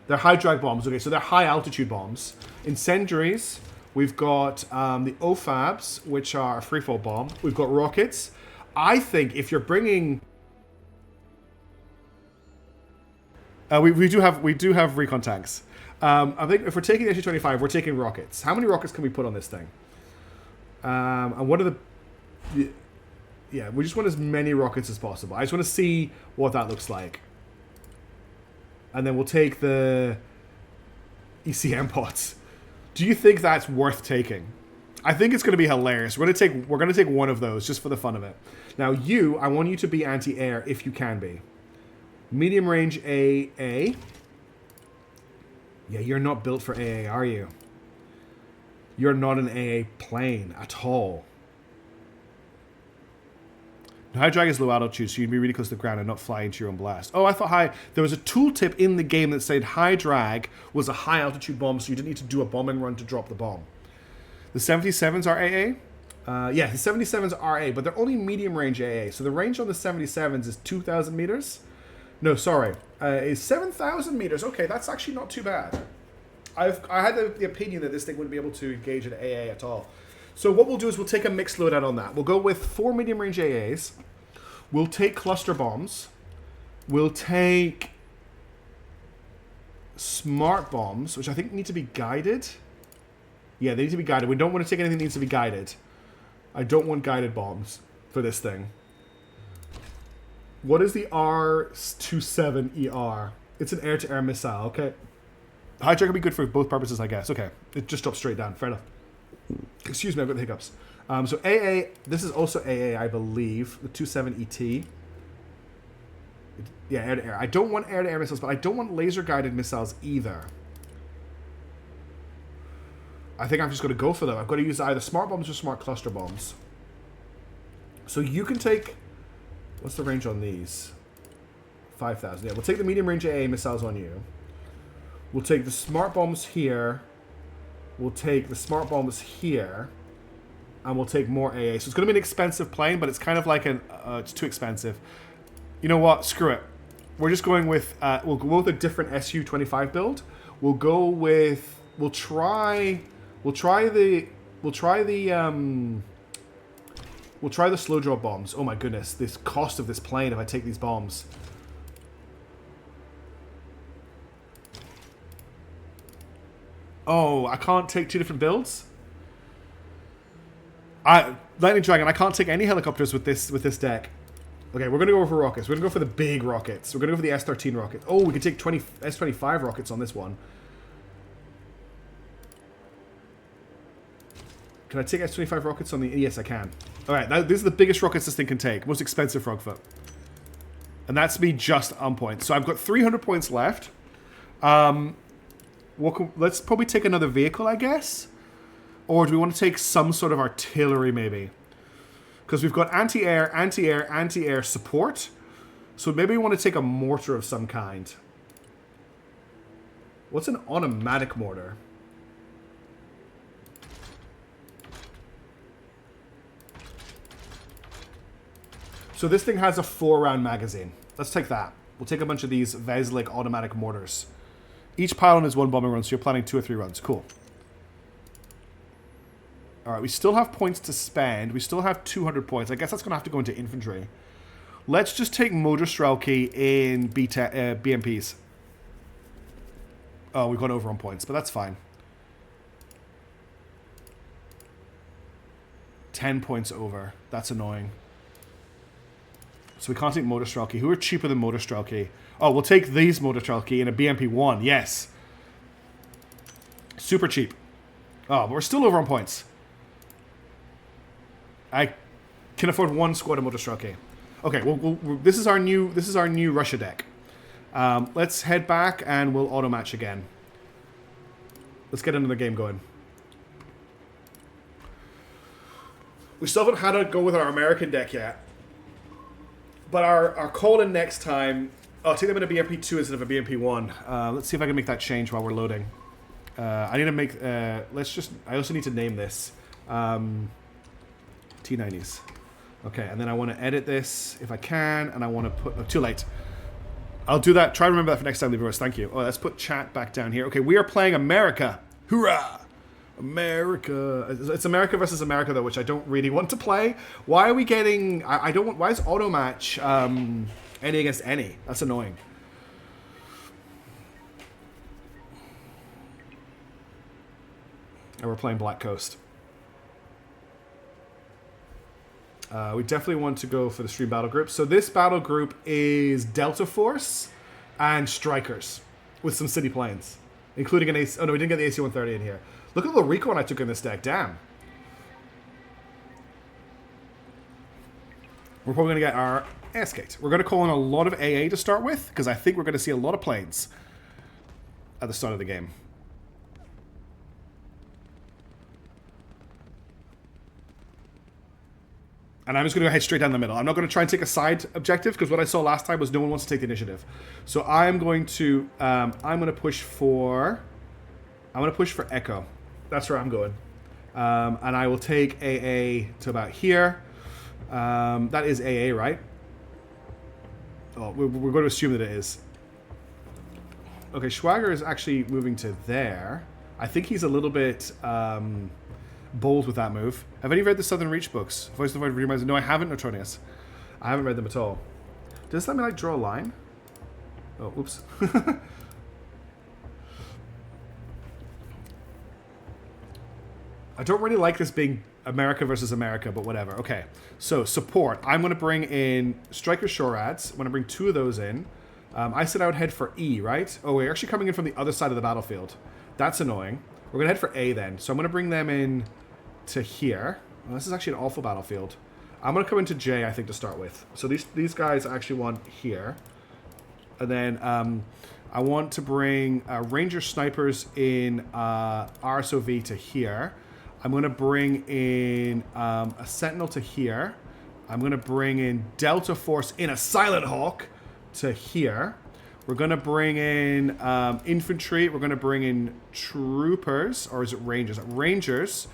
They're high drag bombs. Okay, so they're high altitude bombs. Incendiaries. We've got the OFABs, which are a free-fall bomb. We've got rockets. I think if you're bringing... we do have recon tanks. I think if we're taking the Su-25, we're taking rockets. How many rockets can we put on this thing? And what are the... Yeah, we just want as many rockets as possible. I just want to see what that looks like. And then we'll take the ECM pods. Do you think that's worth taking? I think it's going to be hilarious. We're going to take one of those just for the fun of it. Now I want you to be anti-air if you can be. Medium range AA. Yeah, you're not built for AA, are you? You're not an AA plane at all. High drag is low altitude, so you'd be really close to the ground and not fly into your own blast. Oh, I thought there was a tooltip in the game that said high drag was a high altitude bomb, so you didn't need to do a bombing run to drop the bomb. The 77s are AA? Yeah, the 77s are AA, but they're only medium range AA. So the range on the 77s is 2,000 meters. No, sorry. Is 7,000 meters. Okay, that's actually not too bad. I had the opinion that this thing wouldn't be able to engage an AA at all. So what we'll do is we'll take a mixed loadout on that. We'll go with 4 medium-range AAs. We'll take cluster bombs. We'll take smart bombs, which I think need to be guided. Yeah, they need to be guided. We don't want to take anything that needs to be guided. I don't want guided bombs for this thing. What is the R-27ER? It's an air-to-air missile, okay. High drag will be good for both purposes, I guess. Okay, it just dropped straight down. Fair enough. Excuse me, I've got the hiccups. So AA, this is also AA, I believe. The 27ET. Yeah, air-to-air. I don't want air-to-air missiles, but I don't want laser-guided missiles either. I think I'm just going to go for them. I've got to use either smart bombs or smart cluster bombs. So you can take... What's the range on these? 5,000. Yeah, we'll take the medium-range AA missiles on you. We'll take the smart bombs here. We'll take the smart bombs here. And we'll take more AA. So it's going to be an expensive plane, but it's kind of like it's too expensive. You know what? Screw it. We're just going with... we'll go with a different Su-25 build. We'll go with... We'll try the slow draw bombs. Oh my goodness, this cost of this plane if I take these bombs. Oh, I can't take two different builds? Lightning Dragon, I can't take any helicopters with this deck. Okay, we're going to go for rockets. We're going to go for the big rockets. We're going to go for the S-13 rocket. Oh, we can take S-25 rockets on this one. Can I take S-25 rockets on the... Yes, I can. Alright, these are the biggest rockets this thing can take. Most expensive Frogfoot. And that's me just on point. So I've got 300 points left. Let's probably take another vehicle, I guess. Or do we want to take some sort of artillery, maybe? Because we've got anti-air, anti-air, anti-air support. So maybe we want to take a mortar of some kind. What's an automatic mortar? So this thing has a 4-round magazine. Let's take that. We'll take a bunch of these Veslik automatic mortars. Each pylon is 1 bombing run, so you're planning 2 or 3 runs. Cool. Alright, we still have points to spend. We still have 200 points. I guess that's going to have to go into infantry. Let's just take Motor Strelky in BMPs. Oh, we've gone over on points, but that's fine. 10 points over. That's annoying. So we can't take Motor Strelky. Who are cheaper than Motor Strelky? Oh, we'll take these Motor Strelky in a BMP-1. Yes. Super cheap. Oh, but we're still over on points. Can afford one squad of Motostrake. Okay, well, this is our new Russia deck. Let's head back and we'll auto match again. Let's get another game going. We still haven't had a go with our American deck yet. But our call-in next time... I'll take them in a BMP2 instead of a BMP1. Let's see if I can make that change while we're loading. I need to make... I also need to name this. T90s. Okay, and then I want to edit this if I can, and I want to put... Oh, too late. I'll do that. Try to remember that for next time, viewers. Thank you. Oh, let's put chat back down here. Okay, we are playing America. Hoorah! America. It's America versus America, though, which I don't really want to play. Why are we getting... I don't want... Why is auto match any against any? That's annoying. And we're playing Black Coast. We definitely want to go for the stream battle group. So this battle group is Delta Force and Strikers with some city planes, including an AC... Oh, no, we didn't get the AC-130 in here. Look at the recon I took in this deck. Damn. We're probably going to get our ass kicked. We're going to call in a lot of AA to start with, because I think we're going to see a lot of planes at the start of the game. And I'm just going to go head straight down the middle. I'm not going to try and take a side objective, because what I saw last time was no one wants to take the initiative. So I'm going to push for... Echo. That's where I'm going. And I will take AA to about here. That is AA, right? Oh, we're going to assume that it is. Okay, Schwager is actually moving to there. I think he's a little bit bold with that move. Have any read the Southern Reach books? Voice of the Void reminds me. No, I haven't, Notronius. I haven't read them at all. Does that mean I draw a line? Oh, oops. I don't really like this being America versus America, but whatever. Okay, so support. I'm going to bring in Striker Shorads. I'm going to bring 2 of those in. I said I would head for E, right? Oh, we're actually coming in from the other side of the battlefield. That's annoying. We're going to head for A then. So I'm going to bring them in to here. Well, this is actually an awful battlefield. I'm going to come into J, I think, to start with. So these guys I actually want here. And then I want to bring Ranger Snipers in RSOV to here. I'm going to bring in a Sentinel to here. I'm going to bring in Delta Force in a Silent Hawk to here. We're going to bring in infantry. We're going to bring in troopers. Or is it rangers? Rangers.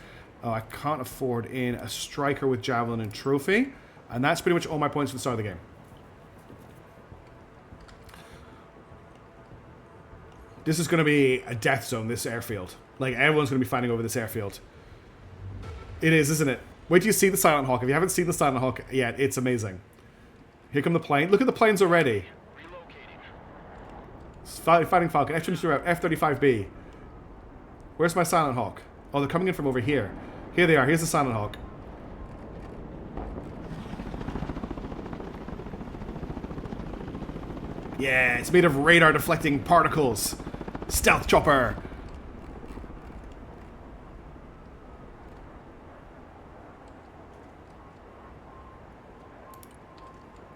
Oh, I can't afford in a striker with javelin and trophy. And that's pretty much all my points for the start of the game. This is going to be a death zone, this airfield. Like, everyone's going to be fighting over this airfield. It is, isn't it? Wait till you see the Silent Hawk. If you haven't seen the Silent Hawk yet, it's amazing. Here come the plane. Look at the planes already. Fighting Falcon. F-22, F-35B. Where's my Silent Hawk? Oh, they're coming in from over here. Here they are. Here's the Silent Hawk. Yeah, it's made of radar deflecting particles. Stealth chopper.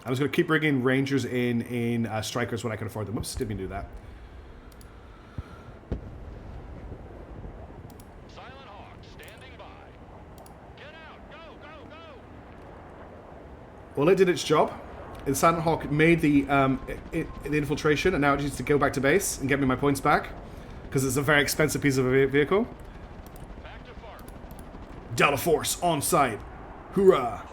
I was going to keep bringing Rangers in Strikers when I can afford them. Whoops, didn't mean to do that.
Silent Hawk, standing by. Get out! Go, go, go!
Well, it did its job. The Silent Hawk made the infiltration, and now it needs to go back to base and get me my points back. Because it's a very expensive piece of a vehicle.
Back to farm.
Delta Force on site. Hoorah!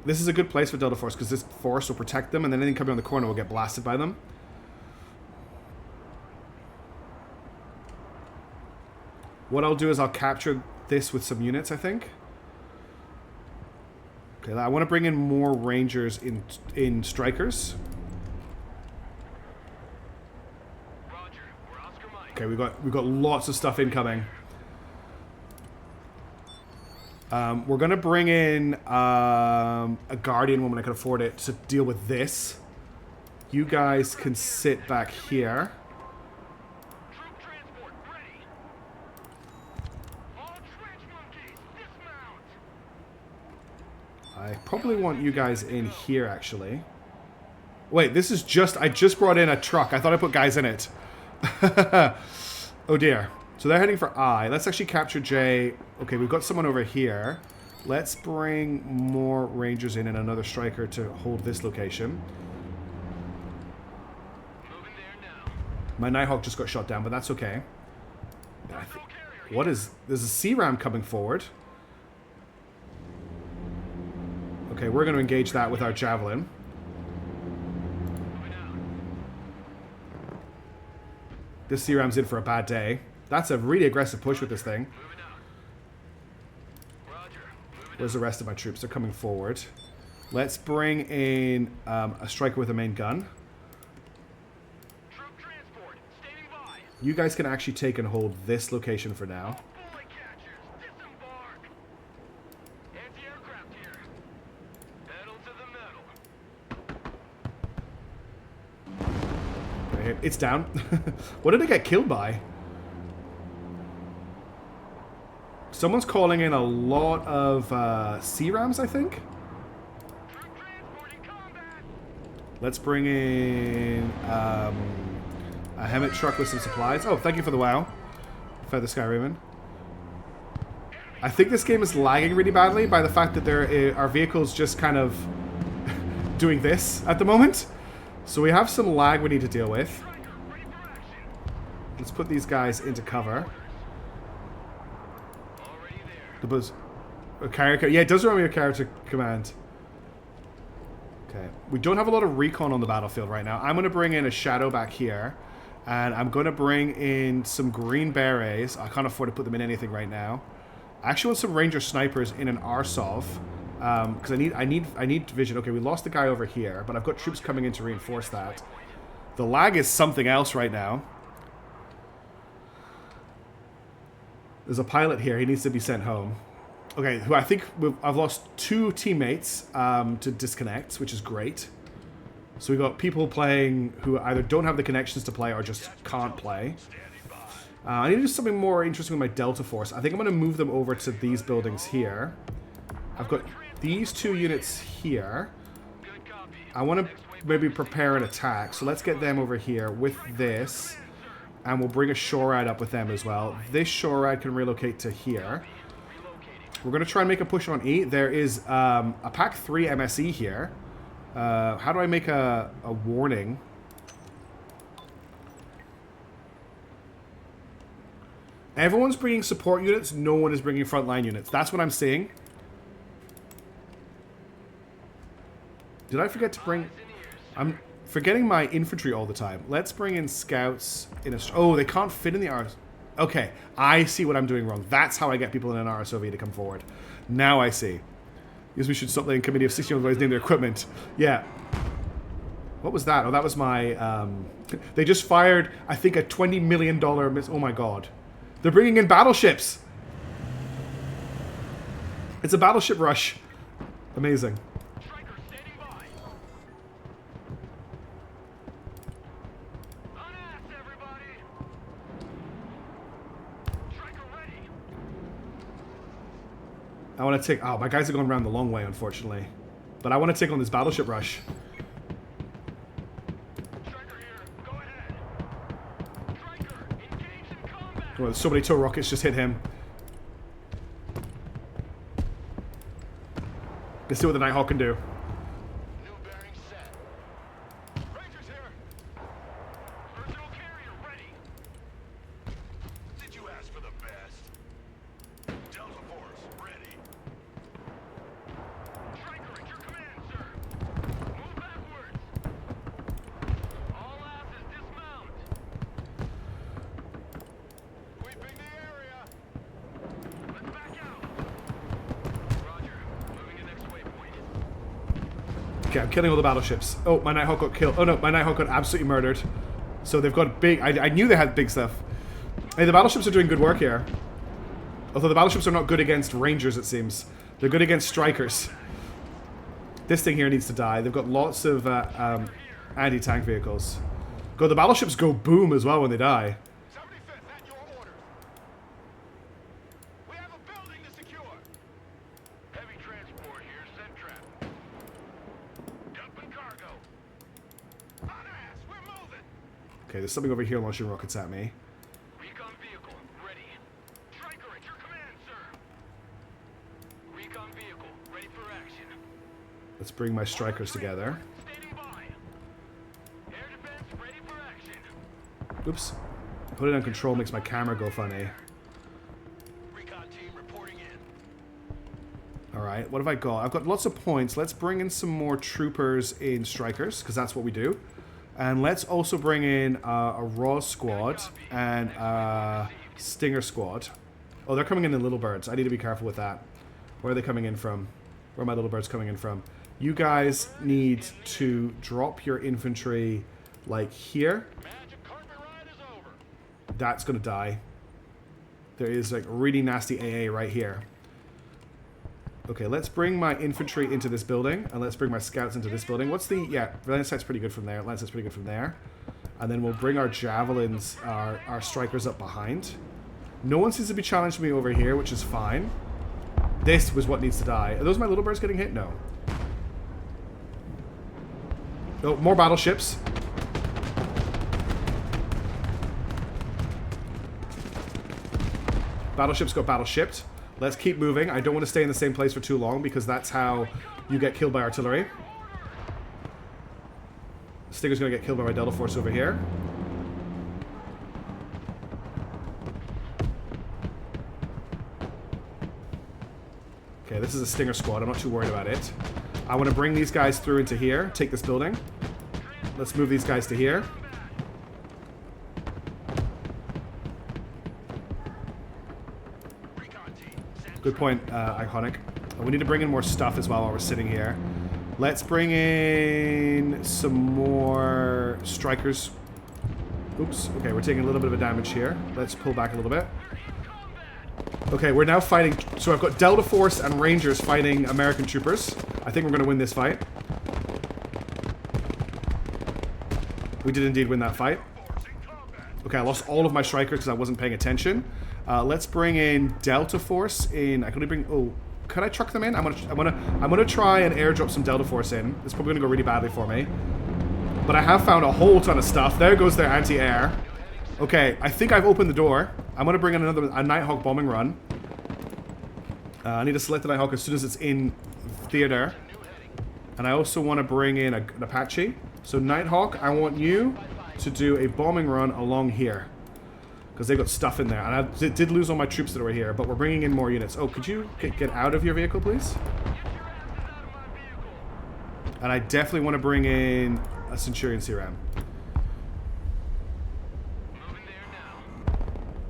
This is a good place for Delta Force because this force will protect them, and then anything coming on the corner will get blasted by them. What I'll do is I'll capture this with some units, I think. Okay, I want to bring in more Rangers in Strikers.
Roger, we're Oscar Mike.
Okay, we've got lots of stuff incoming. We're going to bring in a Guardian when I can afford it to deal with this. You guys can sit back here.
Troop transport ready.
I probably want you guys in here, actually. Wait, this is just... I just brought in a truck. I thought I put guys in it. Oh, dear. So they're heading for I. Let's actually capture J. Okay, we've got someone over here. Let's bring more Rangers in and another striker to hold this location.
Moving there now.
My Nighthawk just got shot down, but that's okay. What is... There's a C-Ram coming forward. Okay, we're going to engage that with our Javelin.
Moving out.
This C-Ram's in for a bad day. That's a really aggressive push with this thing.
Moving out. Roger. Moving
Where's the rest of my troops? They're coming forward. Let's bring in a striker with a main gun.
Troop transport. Standing by.
You guys can actually take and hold this location for now.
Bullet catchers. Disembark. Anti-aircraft here. Pedal to the metal.
Okay, it's down. What did it get killed by? Someone's calling in a lot of C-Rams, I think.
Troop transport in combat.
Let's bring in a Hemet truck with some supplies. Oh, thank you for the WoW. Feather Sky Raven. I think this game is lagging really badly by the fact that there are vehicles just kind of doing this at the moment. So we have some lag we need to deal with.
Striker, ready for action.
Let's put these guys into cover.
Already there.
The buzz. A character. Yeah, it does remind me of character command. Okay. We don't have a lot of recon on the battlefield right now. I'm going to bring in a shadow back here. And I'm going to bring in some green berets. I can't afford to put them in anything right now. I actually want some ranger snipers in an Arsov. Because I need vision. Okay, we lost the guy over here. But I've got troops coming in to reinforce that. The lag is something else right now. There's a pilot here. He needs to be sent home. Okay, who I think I've lost 2 teammates to disconnect, which is great. So we've got people playing who either don't have the connections to play or just can't play. I need to do something more interesting with my Delta Force. I think I'm going to move them over to these buildings here. I've got these 2 units here.
Good copy.
I want to maybe prepare an attack. So let's get them over here with this. And we'll bring a Shorad up with them as well. This Shorad can relocate to here. We're going to try and make a push on E. There is a Pack 3 MSE here. How do I make a warning? Everyone's bringing support units. No one is bringing frontline units. That's what I'm seeing. Did I forget to bring... I'm forgetting my infantry all the time. Let's bring in scouts in a... Oh, they can't fit in the RS... Okay, I see what I'm doing wrong. That's how I get people in an RSOV to come forward. Now I see. Because we should stop letting committee of 60-year-old boys name their equipment. Yeah. What was that? Oh, that was my... They just fired, I think, a $20 million miss... Oh my god. They're bringing in battleships! It's a battleship rush. Amazing.
Striker standing by. On ass, everybody. Striker ready.
I want to take... Oh, my guys are going around the long way, unfortunately. But I want to take on this battleship rush.
Striker here. Go ahead. Striker, engage in combat.
Oh, so many tow rockets just hit him. Let's see what the Nighthawk can do.
New bearing set. Rangers here. Personal carrier ready. Did you ask for the best? Delta Force ready. Striker at your command, sir. Move backwards. All asses dismount. Sweeping the area. Let's back out. Roger. Moving to next waypoint.
Okay, I'm killing all the battleships. Oh, my Nighthawk got killed. Oh no, my Nighthawk got absolutely murdered. So they've got big... I knew they had big stuff. Hey, the battleships are doing good work here. Although the battleships are not good against rangers, it seems. They're good against strikers. This thing here needs to die. They've got lots of anti-tank vehicles. God, the battleships go boom as well when they die.
75th at your orders. We have a building to secure. Heavy transport here, send traffic.
Okay, there's something over here launching rockets at me.
Recon vehicle ready. Striker at your command, sir. Recon vehicle ready for action.
Let's bring my strikers together.
Standing by. Air defense ready for action.
Oops. Put it on control makes my camera go funny.
Recon team reporting in.
Alright, what have I got? I've got lots of points. Let's bring in some more troopers in strikers, because that's what we do. And let's also bring in a Raw squad and a Stinger squad. Oh, they're coming in Little Birds. I need to be careful with that. Where are they coming in from? Where are my Little Birds coming in from? You guys need to drop your infantry, like, here.
Magic carpet ride is over.
That's going to die. There is, like, really nasty AA right here. Okay, let's bring my infantry into this building, and let's bring my scouts into this building. What's the... Yeah, Lancet's pretty good from there. Lancet's pretty good from there. And then we'll bring our javelins, our strikers up behind. No one seems to be challenging me over here, which is fine. This was what needs to die. Are those my Little Birds getting hit? No. Oh, more battleships. Battleships got battleshipped. Let's keep moving. I don't want to stay in the same place for too long because that's how you get killed by artillery. Stinger's going to get killed by my Delta Force over here. Okay, this is a Stinger squad. I'm not too worried about it. I want to bring these guys through into here. Take this building. Let's move these guys to here. Good point, Iconic. We need to bring in more stuff as well while we're sitting here. Let's bring in some more strikers. Oops. Okay, we're taking a little bit of a damage here. Let's pull back a little bit. Okay, we're now fighting. So I've got Delta Force and Rangers fighting American troopers. I think we're going to win this fight. We did indeed win that fight. Okay, I lost all of my strikers because I wasn't paying attention. Let's bring in Delta Force in. I can only bring. Oh, could I truck them in? I'm gonna try and airdrop some Delta Force in. It's probably gonna go really badly for me. But I have found a whole ton of stuff. There goes their anti-air. Okay, I think I've opened the door. I'm gonna bring in a Nighthawk bombing run. I need to select the Nighthawk as soon as it's in theater. And I also want to bring in an Apache. So Nighthawk, I want you to do a bombing run along here. Because they've got stuff in there. And I did lose all my troops that were here, but we're bringing in more units. Oh, could you get out of your vehicle, please? And I definitely want to bring in a Centurion CRM.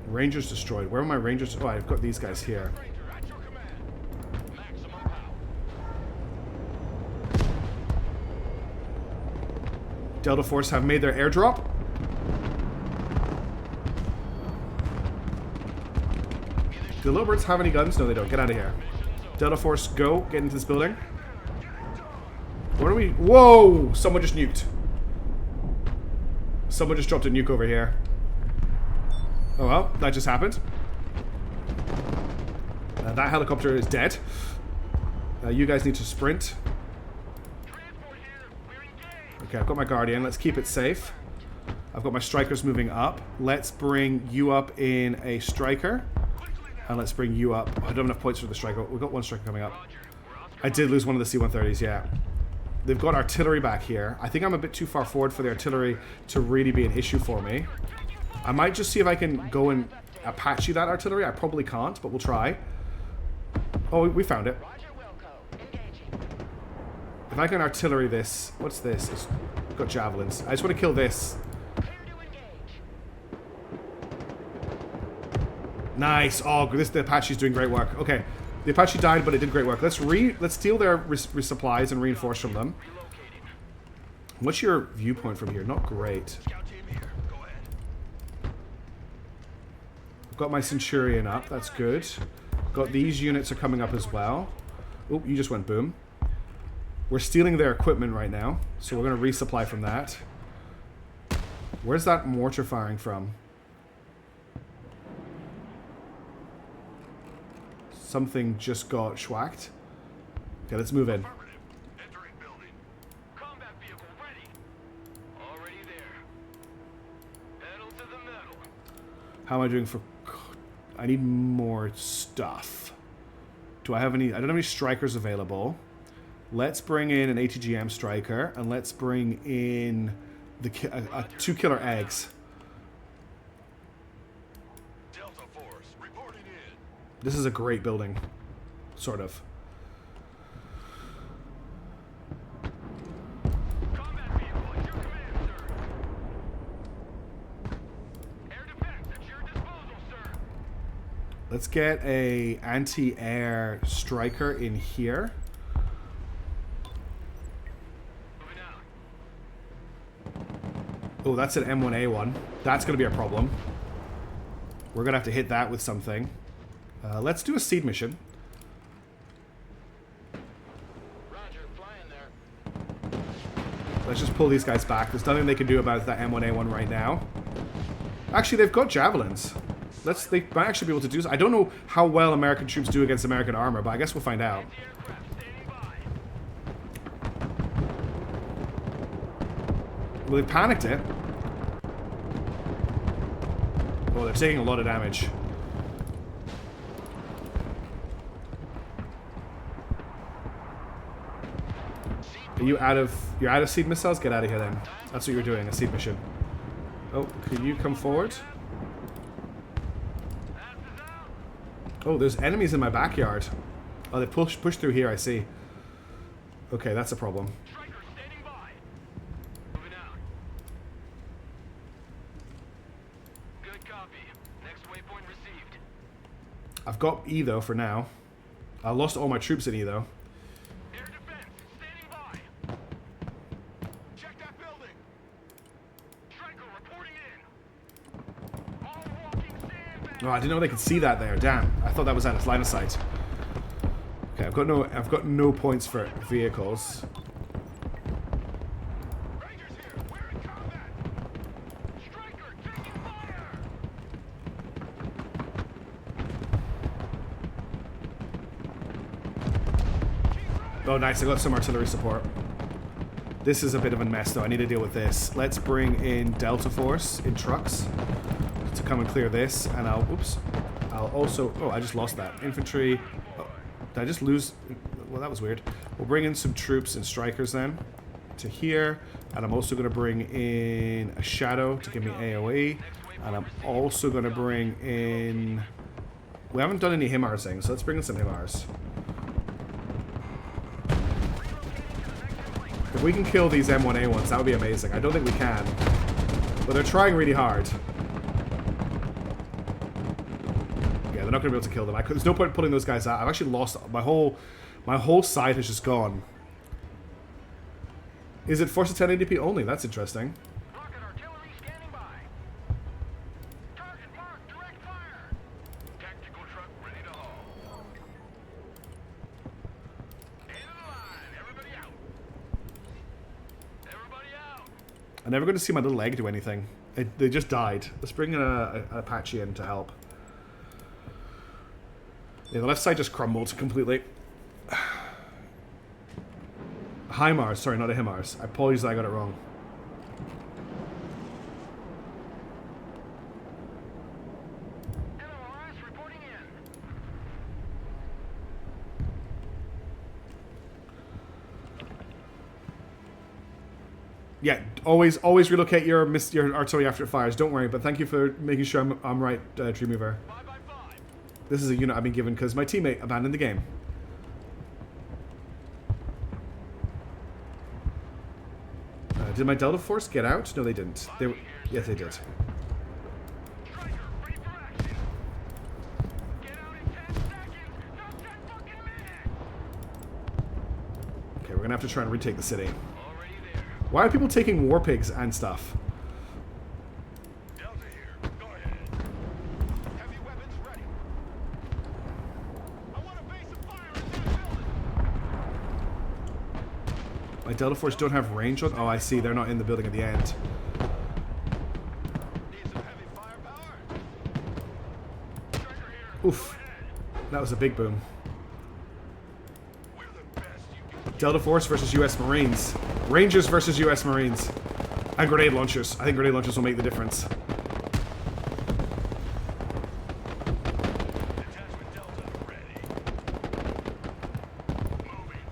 Rangers destroyed. Where are my Rangers? Oh, I've got these guys here. Delta Force have made their airdrop. Do the Little Birds have any guns? No, they don't. Get out of here. Delta Force, go. Get into this building. What are we... Whoa! Someone just nuked. Someone just dropped a nuke over here. Oh well, that just happened. That helicopter is dead. You guys need to sprint. Okay, I've got my Guardian. Let's keep it safe. I've got my strikers moving up. Let's bring you up in a striker. And let's bring you up. Oh, I don't have enough points for the striker. We've got one striker coming up. I did lose one of the C-130s, yeah. They've got artillery back here. I think I'm a bit too far forward for the artillery to really be an issue for me. I might just see if I can go and Apache that artillery. I probably can't, but we'll try. Oh, we found it. If I can artillery this... What's this? It's got javelins. I just want to kill this. Nice. Oh, the Apache's doing great work. Okay. The Apache died, but it did great work. Let's steal their resupplies and reinforce from them. What's your viewpoint from here? Not great. I've got my Centurion up. That's good. Got these units are coming up as well. Oh, you just went boom. We're stealing their equipment right now, so we're going to resupply from that. Where's that mortar firing from? Something just got schwacked. Okay, let's move in. How am I doing for... I need more stuff. Do I have any... I don't have any strikers available. Let's bring in an ATGM striker, and let's bring in the 2 killer eggs.
Delta Force, reporting in.
This is a great building. Sort of.
Combat vehicle at your command, sir. Air defense at your disposal, sir.
Let's get a anti-air striker in here.
Moving out.
Oh, that's an M1A1. That's going to be a problem. We're going to have to hit that with something. Let's do a seed mission.
Roger, flying there.
Let's just pull these guys back. There's nothing they can do about that M1A1 right now. Actually, they've got javelins. They might actually be able to do so. I don't know how well American troops do against American armor, but I guess we'll find out.
Anti-aircraft standing by.
Well, they panicked it. Oh, they're taking a lot of damage. Are you out of... You're out of seed missiles? Get out of here then. That's what you're doing, a seed mission. Oh, can you come forward? Oh, there's enemies in my backyard. Oh, they push through here, I see. Okay, that's a problem.
Striker standing by. Moving out. Good copy. Next waypoint received.
I've got E, though, for now. I lost all my troops in E, though.
Air defense standing by. Check that building. Striker reporting in. All walking sandbags.
Oh, I didn't know they could see that there. Damn. I thought that was out of line of sight. Okay, I've got no points for vehicles.
Rangers here. We're in combat. Striker taking fire.
Oh, nice. I got some artillery support. This is a bit of a mess, though. I need to deal with this. Let's bring in Delta Force in trucks to come and clear this. And I'll... Oops. I'll also... Oh, I just lost that. Infantry... Oh, did I just lose... Well, that was weird. We'll bring in some troops and strikers then to here. And I'm also going to bring in a Shadow to give me AoE. And I'm also going to bring in... We haven't done any HIMARS things, so let's bring in some HIMARS. If we can kill these M1A1s, that would be amazing. I don't think we can. But they're trying really hard. Yeah, they're not going to be able to kill them. There's no point pulling those guys out. I've actually lost... My whole side has just gone. Is it force at 1080p only? That's interesting.
Rocket artillery standing by. Target marked. Direct fire. Tactical truck ready to haul. End of the line. Everybody out. Everybody out.
I'm never going to see my little egg do anything. They just died. Let's bring in an Apache in to help. Yeah, the left side just crumbled completely. HIMARS, sorry, not a HIMARS. I apologize that I got it wrong.
MLRS reporting in.
Yeah, always relocate your artillery after it fires. Don't worry, but thank you for making sure I'm right, Dreamweaver.
5x5.
This is a unit I've been given because my teammate abandoned the game. Did my Delta Force get out? No, they didn't. Yes, they did.
Striker ready for action. Get out in 10 seconds. Not 10 fucking minutes.
Okay, we're gonna have to try and retake the city.
Already there.
Why are people taking war pigs and stuff?
Delta here. Go ahead. Heavy weapons ready. I want a base of fire in that building.
My Delta Force don't have range on... Oh, I see. They're not in the building at the end.
Need some heavy firepower. Striker here.
Oof. That was a big boom.
We're the best you can.
Delta Force versus US Marines. Rangers versus US Marines. And grenade launchers. I think grenade launchers will make the difference.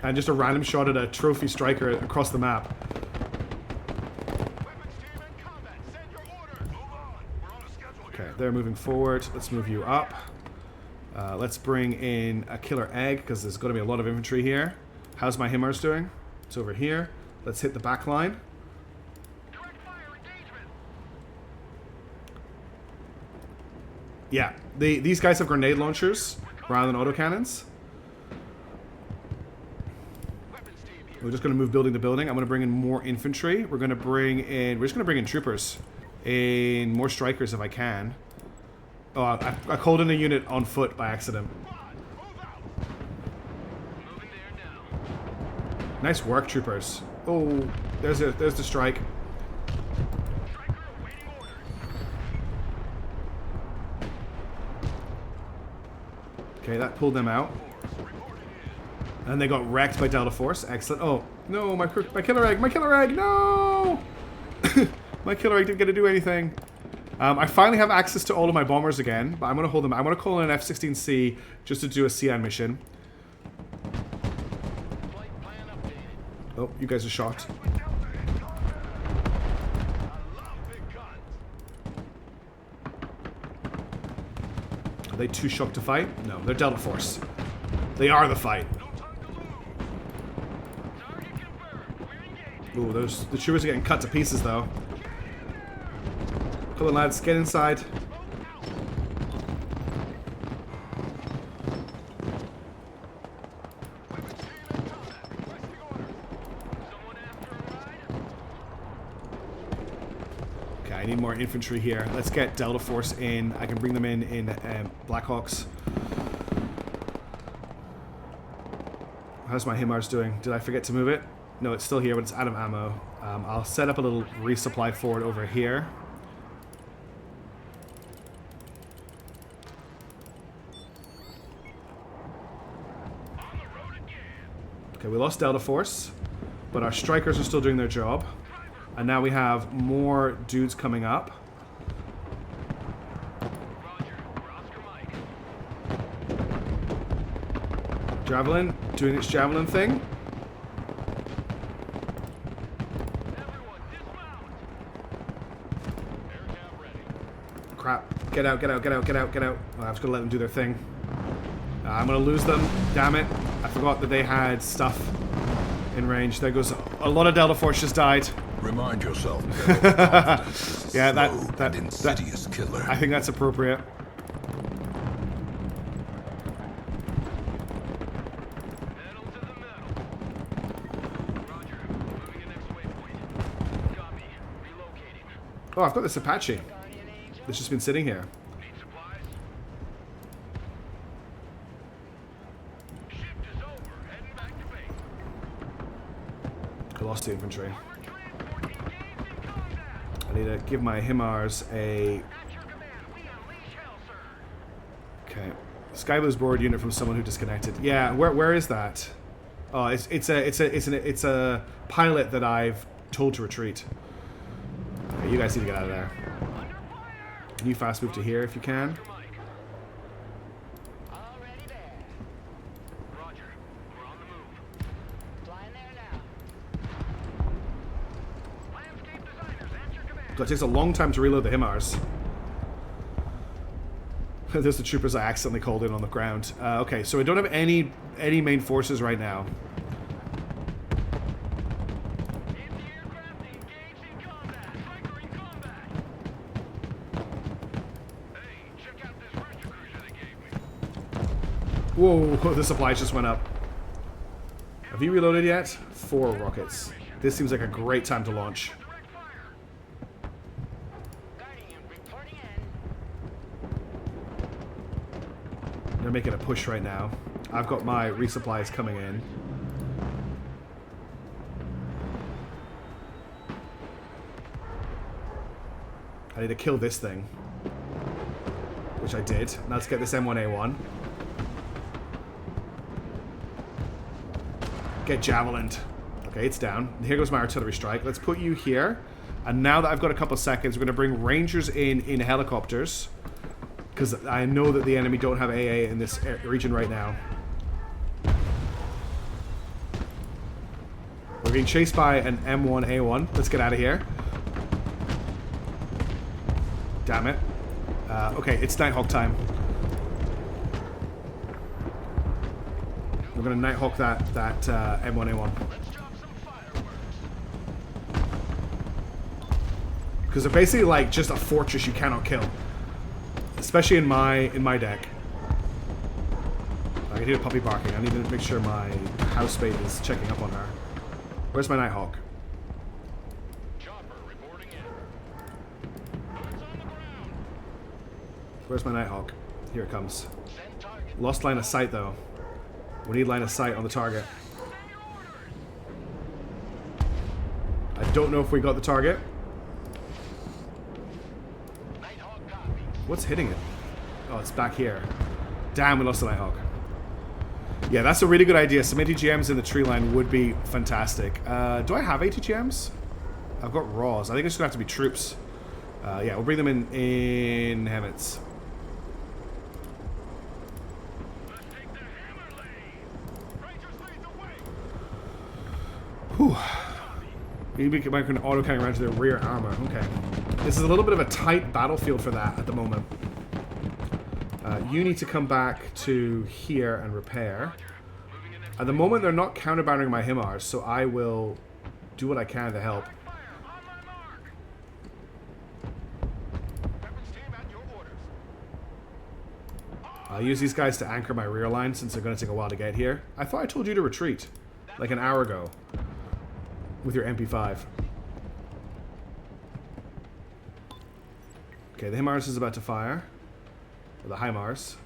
And just a random shot at a trophy striker across the map.
Weapons team in combat. Send your orders. Move on. We're on a schedule
Okay,
here.
they're moving forward. Let's move you up. Let's bring in a killer egg, because there's going to be a lot of infantry here. How's my HIMARS doing? It's over here. Let's hit the back line.
Direct fire engagement.
Yeah, these guys have grenade launchers rather than autocannons.
Weapons team here.
We're just going to move building to building. I'm going to bring in more infantry. We're just going to bring in troopers. And more strikers if I can. Oh, I called in a unit on foot by accident.
Move out. Moving there now.
Nice work, troopers. Oh, there's the strike.
Striker awaiting orders.
Okay, that pulled them out.
Force reported in.
And they got wrecked by Delta Force. Excellent. Oh, no, my killer egg. My killer egg. No! My killer egg didn't get to do anything. I finally have access to all of my bombers again, but I'm going to hold them. I'm going to call in an F-16C just to do a CN mission.
Flight plan updated.
Oh, you guys are shot.
With Delta in combat. I love big guns.
Are they too shocked to fight? No, they're Delta Force. They are the fight.
No time to lose. Target confirmed. We're engaging.
Ooh, the troopers are getting cut to pieces, though. Come on, lads, get inside.
Weapons team in combat. Requesting orders. Someone after a ride?
Okay, I need more infantry here. Let's get Delta Force in. I can bring them in Blackhawks. How's my HIMARS doing? Did I forget to move it? No, it's still here, but it's out of ammo. I'll set up a little resupply forward over here.
On the road again.
Okay, we lost Delta Force, but our strikers are still doing their job. And now we have more dudes coming up.
Roger. We're Oscar Mike.
Javelin, doing its Javelin thing.
Everyone, dismount. Air cab ready.
Crap. Get out, get out, get out, get out, get out. Oh, I was going to let them do their thing. I'm going to lose them. Damn it. I forgot that they had stuff in range. There goes a lot of Delta Force just died.
Remind yourself. Yeah,
Yeah,
that
that-
insidious killer.
I think that's appropriate.
Pedal to the metal. Roger. Moving to next waypoint. Copy. Relocating.
Oh, I've got this Apache. It's just been sitting here.
Need supplies? Shift is over. Heading back to base.
I lost the infantry.
Armored transport engaged in combat.
I need to give my HIMARS a...
At your command. We unleash hell, sir.
Okay. Sky Blue's board unit from someone who disconnected. Yeah, where is that? Oh, it's a pilot that I've told to retreat. Okay, you guys need to get out of there.
Under fire.
Can you fast move to here if you can?
Mike. Already there. Roger. We're on the move. Flying there now. Landscape designers at your command.
So it takes a long time to reload the HIMARS. There's the troopers I accidentally called in on the ground. Okay, so I don't have any main forces right now.
Anti-aircraft engaged in combat. Striker in combat. Hey, check out this rescue cruiser they gave me.
Whoa, the supplies just went up. Have you reloaded yet? 4 rockets. This seems like a great time to launch.
Direct fire. Guardian reporting in.
They're making a push right now. I've got my resupplies coming in. I need to kill this thing. Which I did. Now let's get this M1A1. Get javelined. Okay, it's down. Here goes my artillery strike. Let's put you here. And now that I've got a couple seconds, we're going to bring rangers in helicopters. Because I know that the enemy don't have AA in this region right now. getting chased by an M1A1. Let's get out of here. Damn it. Okay, it's Nighthawk time. We're gonna Nighthawk that M1A1. Because they're basically like just a fortress you cannot kill. Especially in my deck. I can hear a puppy barking. I need to make sure my housemate is checking up on her. Where's my Nighthawk?
Chopper reporting in. Boots on the ground.
Where's my Nighthawk? Here it comes.
Send target.
Lost line of sight though. We need line of sight on the target.
Send your orders.
I don't know if we got the target.
Nighthawk copy.
What's hitting it? Oh, it's back here. Damn, we lost the Nighthawk. Yeah, that's a really good idea. Some ATGMs in the tree line would be fantastic. Do I have ATGMs? I've got Raws. I think it's going to have to be troops. Yeah, we'll bring them in Hammets.
Let's take the hammer lane. Rangers lead the way.
Whew. Maybe we can auto cannon around to their rear armor. Okay. This is a little bit of a tight battlefield for that at the moment. You need to come back to here and repair. At the moment, they're not counterbattering my HIMARS, so I will do what I can to help.
Fire on my mark. Weapons team at your orders.
I'll use these guys to anchor my rear line since they're going to take a while to get here. I thought I told you to retreat like an hour ago with your MP5. Okay, the HIMARS is about to fire. Or the HIMARS.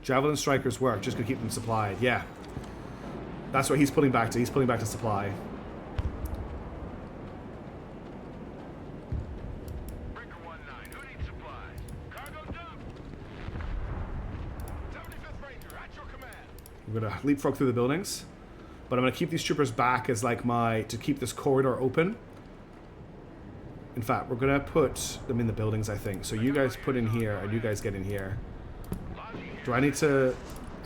Javelin strikers work, just gonna keep them supplied. Yeah. That's what he's pulling back to. He's pulling back to supply.
Breaker 1-9. Who needs supplies? Cargo dump. 75th Ranger at your command.
I'm gonna leapfrog through the buildings. But I'm gonna keep these troopers back as like to keep this corridor open. In fact, we're gonna put them in the buildings, I think. So you guys put in here, and you guys get in here. Do I need to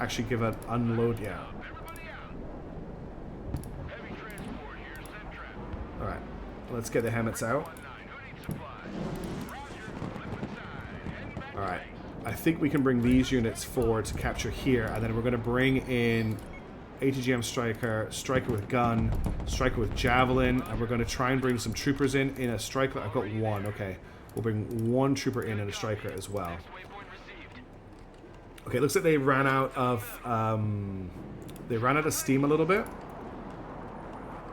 actually give an unload? Yeah.
Everybody out. Heavy transport here. Send trap.
Alright. Let's get the Hammets out.
1-9. Who needs supplies? Roger. Flip inside. Heading back to
Alright.
base.
I think we can bring these units forward to capture here, and then we're gonna bring in ATGM striker, striker with gun, striker with javelin, and we're going to try and bring some troopers in a striker. I've got one. Okay, we'll bring one trooper in and a striker as well.
Waypoint received.
Okay, it looks like they ran out of steam a little bit.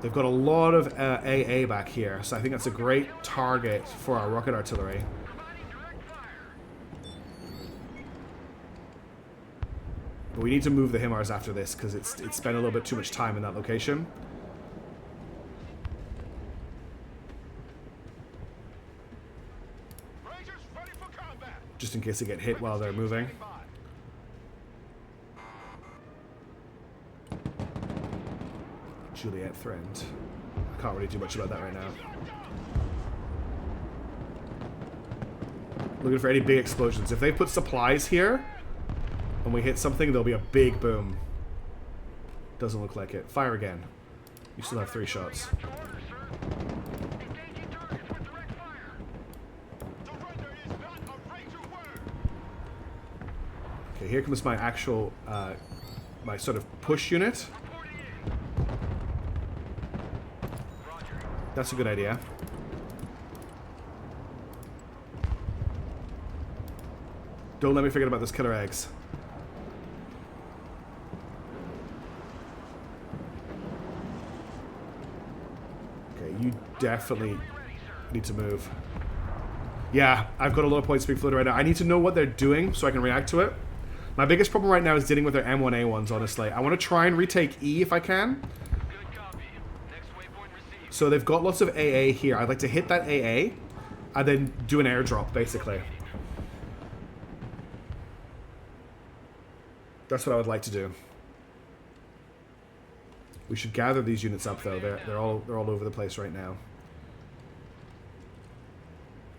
They've got a lot of AA back here, so I think that's a great target for our rocket artillery.
Providing direct fire.
But we need to move the HIMARS after this because it's spent a little bit too much time in that location.
Rangers ready for combat.
Just in case they get hit while they're moving.
Standing by.
Juliet threatened. I can't really do much about that right now. Looking for any big explosions. If they put supplies here and we hit something, there'll be a big boom. Doesn't look like it. Fire again. You still have 3 shots.
Your order, sir. Engaging targets with direct fire. Surrender is not a Ranger word.
Okay, here comes my actual, my sort of push unit.
Reporting in. Roger.
That's a good idea. Don't let me forget about those killer eggs. Okay, you definitely need to move. Yeah, I've got a lot of points being floated right now. I need to know what they're doing so I can react to it. My biggest problem right now is dealing with their M1A1s, honestly. I want to try and retake E if I can.
Good copy. Next waypoint received.
So they've got lots of AA here. I'd like to hit that AA and then do an airdrop, basically. That's what I would like to do. We should gather these units up, though. They're all over the place right now.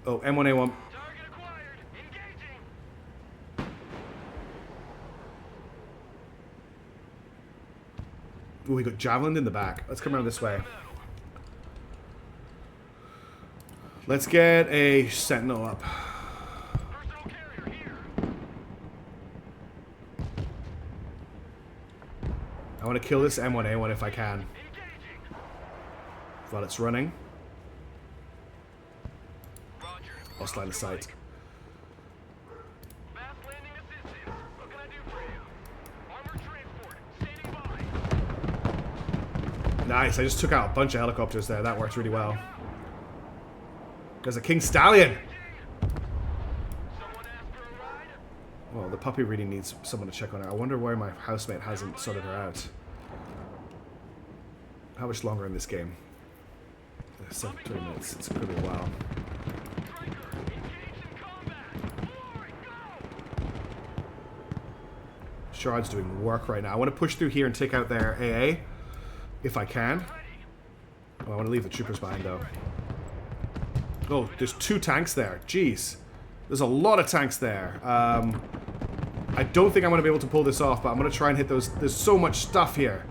Oh, M1A1.
Target acquired. Engaging.
Oh, we got javelin in the back. Let's come around this way. Let's get a sentinel up.
Personal carrier here.
I want to kill this M1A1 if I can.
Engaging.
While it's running.
Roger.
Lost line of sight.
Fast landing assistance. What can I do for you? Armored transport. Standing by.
Nice. I just took out a bunch of helicopters there. That worked really well. There's a King Stallion.
Someone asked for a ride?
Well, the puppy really needs someone to check on her. I wonder why my housemate hasn't sorted her out. How much longer in this game? 3 minutes. It's going to be a while.
Striker, engaged in combat. Forward, go!
Shard's doing work right now. I want to push through here and take out their AA. If I can. Well, I want to leave the troopers behind, though. Oh, there's 2 tanks there. Jeez. There's a lot of tanks there. I don't think I'm going to be able to pull this off, but I'm going to try and hit those. There's so much stuff here.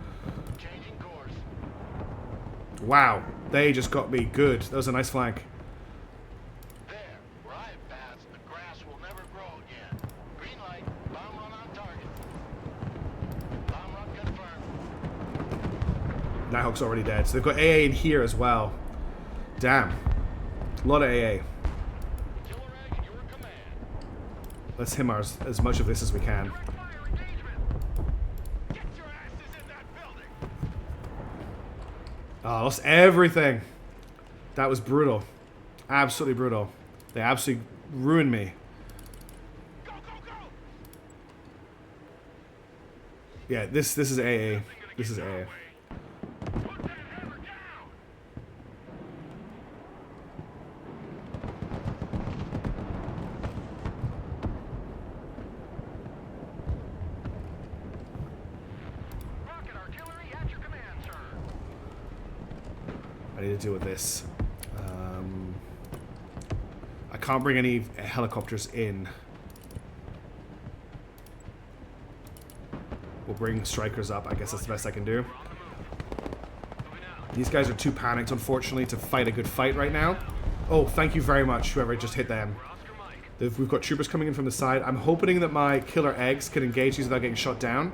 Changing course.
Wow. They just got me good. That was a nice flank.
There, where I have passed, the grass will never grow again. Green light, bomb run on target. Bomb run confirmed.
Nighthawk's already dead. So they've got AA in here as well. Damn. A lot of AA.
Killer egg, your command.
Let's him as much of this as we can.
Fire engagement. Get your asses in that building.
Oh, I lost everything. That was brutal. Absolutely brutal. They absolutely ruined me.
Go, go, go!
Yeah, this is AA. This is AA.
Put that hammer down! Rocket artillery at your command, sir.
I need to deal with this. I can't bring any helicopters in. We'll bring strikers up. I guess that's the best I can do. These guys are too panicked, unfortunately, to fight a good fight right now. Oh, thank you very much, whoever just hit them.
Oscar Mike.
We've got troopers coming in from the side. I'm hoping that my killer eggs can engage these without getting shot down.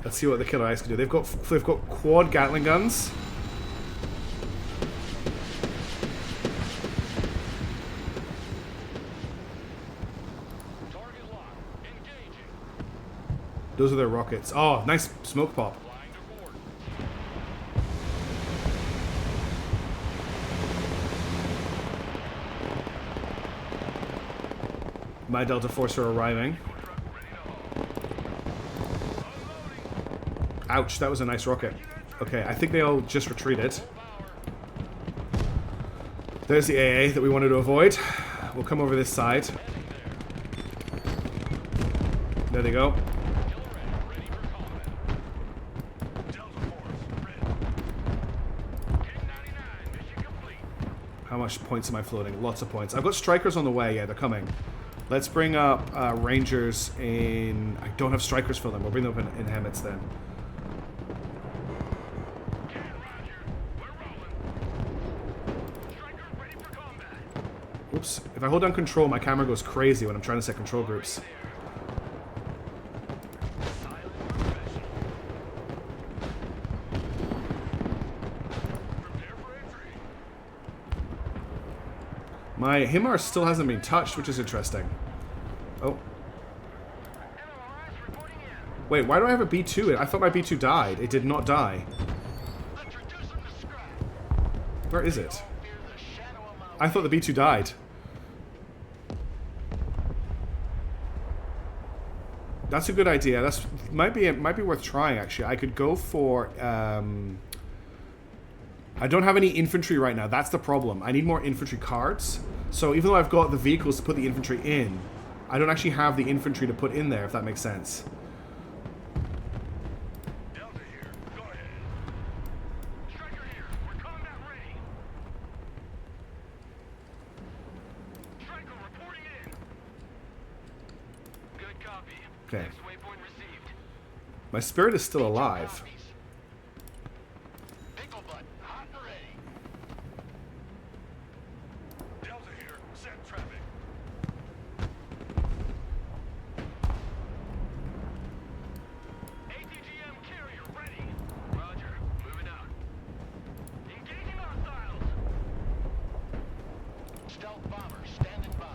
Let's see what the killer eggs can do. They've got quad Gatling guns.
Target locked. Engaging.
Those are their rockets. Oh, nice smoke pop.
Flying to board.
My Delta Force are arriving. Ouch, that was a nice rocket. Okay, I think they all just retreated. There's the AA that we wanted to avoid. We'll come over this side. There they go.
Ready for combat. Delta Force, ready. 1099, mission complete.
How much points am I floating? Lots of points. I've got strikers on the way. Yeah, they're coming. Let's bring up Rangers in... I don't have strikers for them. We'll bring them up in Hemmets then.
Roger. We're rolling. Striker ready for combat.
Oops. If I hold down control, my camera goes crazy when I'm trying to set control groups.
Silent professional. Prepare for entry.
My HIMARS still hasn't been touched, which is interesting. Oh.
MRS reporting in.
Wait, why do I have a B2? I thought my B2 died. It did not die.
Let's reduce them to scrap.
Where is it?
Fear the shadow of my
I thought the B2 died. That's a good idea. That's might be worth trying actually. I could go for I don't have any infantry right now. That's the problem. I need more infantry cards. So even though I've got the vehicles to put the infantry in, I don't actually have the infantry to put in there, if that makes sense.
Delta here. Go ahead. Striker here. We're combat ready. Striker reporting in. Good copy.
Okay.
Next waypoint received.
My spirit is still alive.
Pickle butt, hot and ready.
Delta here. Send traffic.
ATGM carrier ready. Roger. Moving out. Engaging hostiles. Stealth bomber standing by.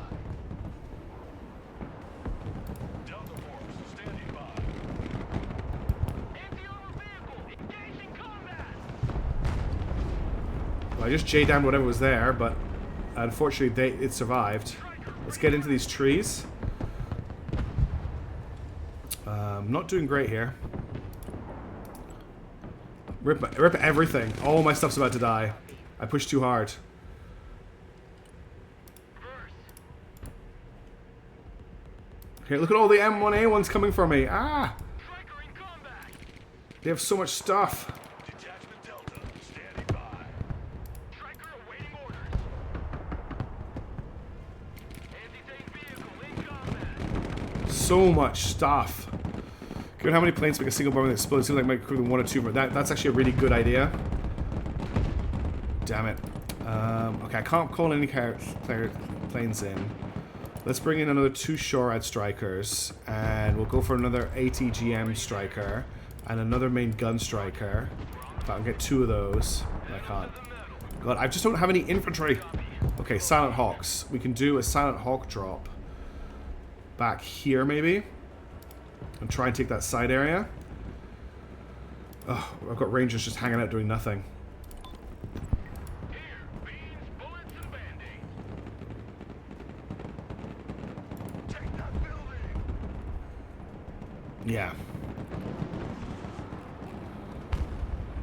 Delta force standing by.
Anti-armor vehicle engaging combat.
Well, I just J-downed whatever was there, but unfortunately it survived. Let's get into these trees. Not doing great here. Rip everything. All my stuff's about to die. I pushed too hard. Okay, look at all the M1A ones coming for me. Ah!
Striker in combat.
They have so much stuff.
Detachment Delta standing by.
Striker awaiting orders. Anti-tank vehicle in combat.
So much stuff. Given how many planes make a single bomb that explodes, it seems like my crew one or two more. That's actually a really good idea. Damn it. Okay, I can't call any planes in. Let's bring in another 2 SHORAD strikers, and we'll go for another ATGM striker and another main gun striker. If I can get 2 of those. I can't. God, I just don't have any infantry. Okay, Silent Hawks. We can do a Silent Hawk drop back here, maybe, and try and take that side area. Oh, I've got Rangers just hanging out doing nothing.
Here, beans, bullets, and band-aids.
Take that building.
Yeah.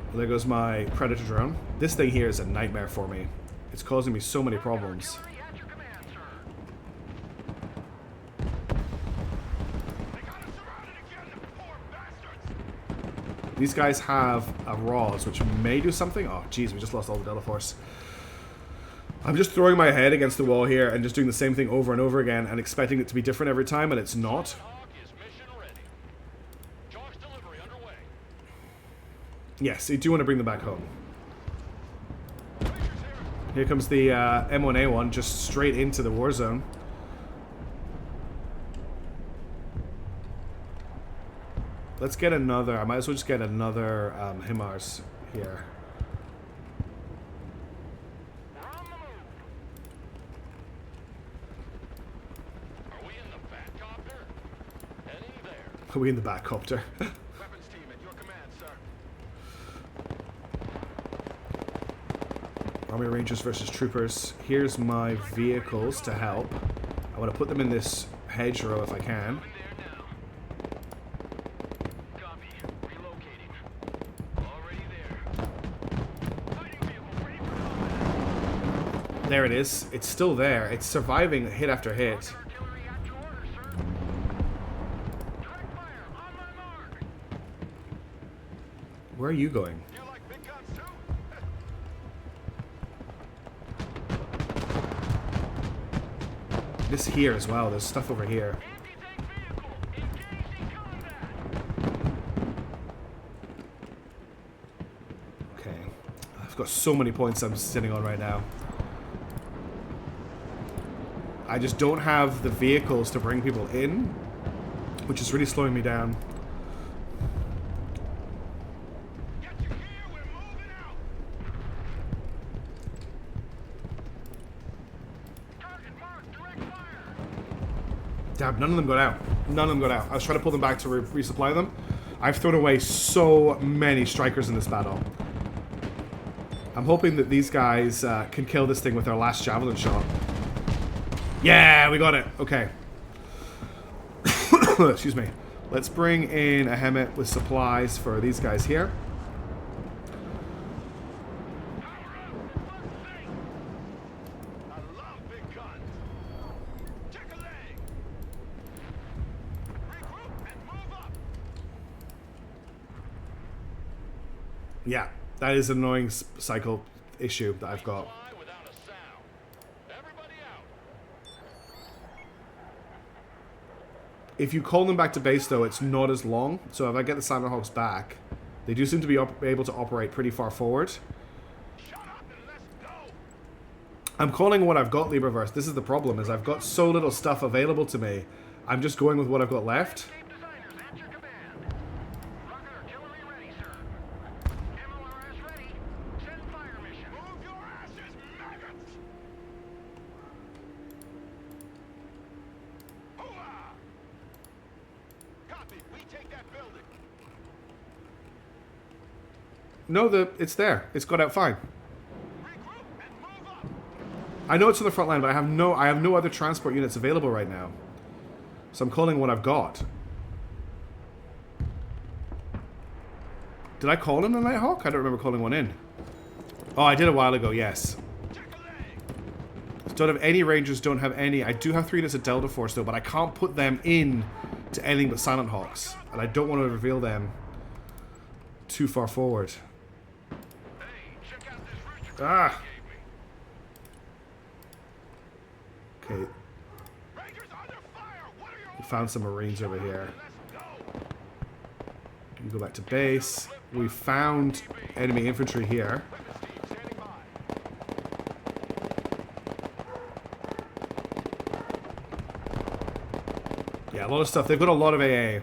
Well, there goes my Predator drone. This thing here is a nightmare for me. It's causing me so many problems.
Artillery at your command, sir.
They got us surrounded again, the poor bastards.
These guys have a RAWs, which may do something. Oh, jeez, we just lost all the Delta Force. I'm just throwing my head against the wall here and just doing the same thing over and over again and expecting it to be different every time, and it's not.
Hawk is mission ready. Charge delivery underway.
Yes, you do want to bring them back home.
Rangers here.
Here comes the M1A1 just straight into the war zone. Let's get another. I might as well just get another HIMARS here.
We're on the move. Are we in the Batcopter? Heading there.
Are we in the Batcopter?
Weapons team at your command, sir.
Army Rangers versus Troopers. Here's my vehicles to help. I want to put them in this hedgerow if I can.
In there now. Copy. Relocating. Already there. Fighting vehicle ready for combat.
There it is. It's still there. It's surviving hit after hit.
Artillery at your order, sir. Direct fire on my mark.
Where are you going?
You like big guns too?
This here as well. There's stuff over here.
Anti-tank vehicle engaging combat.
Okay. I've got so many points I'm sitting on right now. I just don't have the vehicles to bring people in, which is really slowing me down.
Get you here, we're moving out. Target marked, direct fire.
Damn, none of them got out. None of them got out. I was trying to pull them back to resupply them. I've thrown away so many strikers in this battle. I'm hoping that these guys can kill this thing with their last javelin shot. Yeah, we got it. Okay. Excuse me. Let's bring in a Hemet with supplies for these guys here.
I love big guns. Check a leg. Regroup and move up.
Yeah, that is an annoying cycle issue that I've got.
Fly without a sound. Everybody out.
If you call them back to base, though, it's not as long. So if I get the Silent Hawks back, they do seem to be able to operate pretty far forward.
Shut up and let's go.
I'm calling what I've got, Libreverse. This is the problem, is I've got so little stuff available to me. I'm just going with what I've got left.
Escape designers at your command. Rocket artillery ready, sir. MLRS ready. Send fire mission.
Move your asses, maggots. Hooah! Copy. We take that building.
No, it's there. It's got out fine.
Regroup and move up.
I know it's on the front line, but I have no other transport units available right now. So I'm calling what I've got. Did I call in a Nighthawk? I don't remember calling one in. Oh, I did a while ago, yes.
Check a leg.
Don't have any Rangers, don't have any. I do have 3 units of Delta Force, though, but I can't put them in to anything but Silent Hawks. And I don't want to reveal them too far forward.
Hey, check out this rooster
Ah!
you gave me.
Okay,
Rangers under fire. What are your
we found some Marines over here.
Let's go.
You go back to base. We found enemy infantry here.
Team standing by.
Yeah, a lot of stuff. They've got a lot of AA.
Get in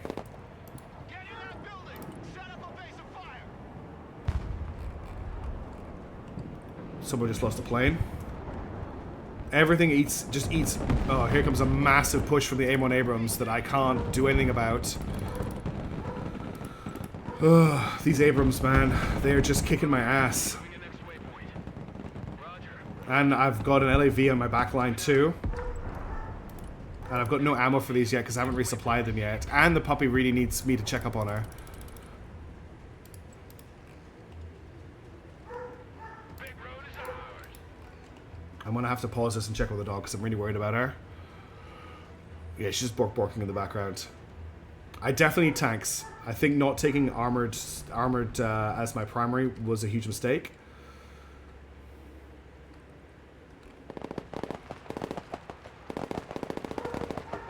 that building. Set up a base of fire.
Someone just lost a plane. Everything just eats. Oh, here comes a massive push from the A1 Abrams that I can't do anything about. Ugh, these Abrams, man, they're just kicking my ass.
Moving in next waypoint. Roger.
And I've got an LAV on my back line too. And I've got no ammo for these yet because I haven't resupplied them yet. And the puppy really needs me to check up on her.
Big road is ours.
I'm gonna have to pause this and check with the dog because I'm really worried about her. Yeah, she's just barking in the background. I definitely need tanks. I think not taking armored as my primary was a huge mistake.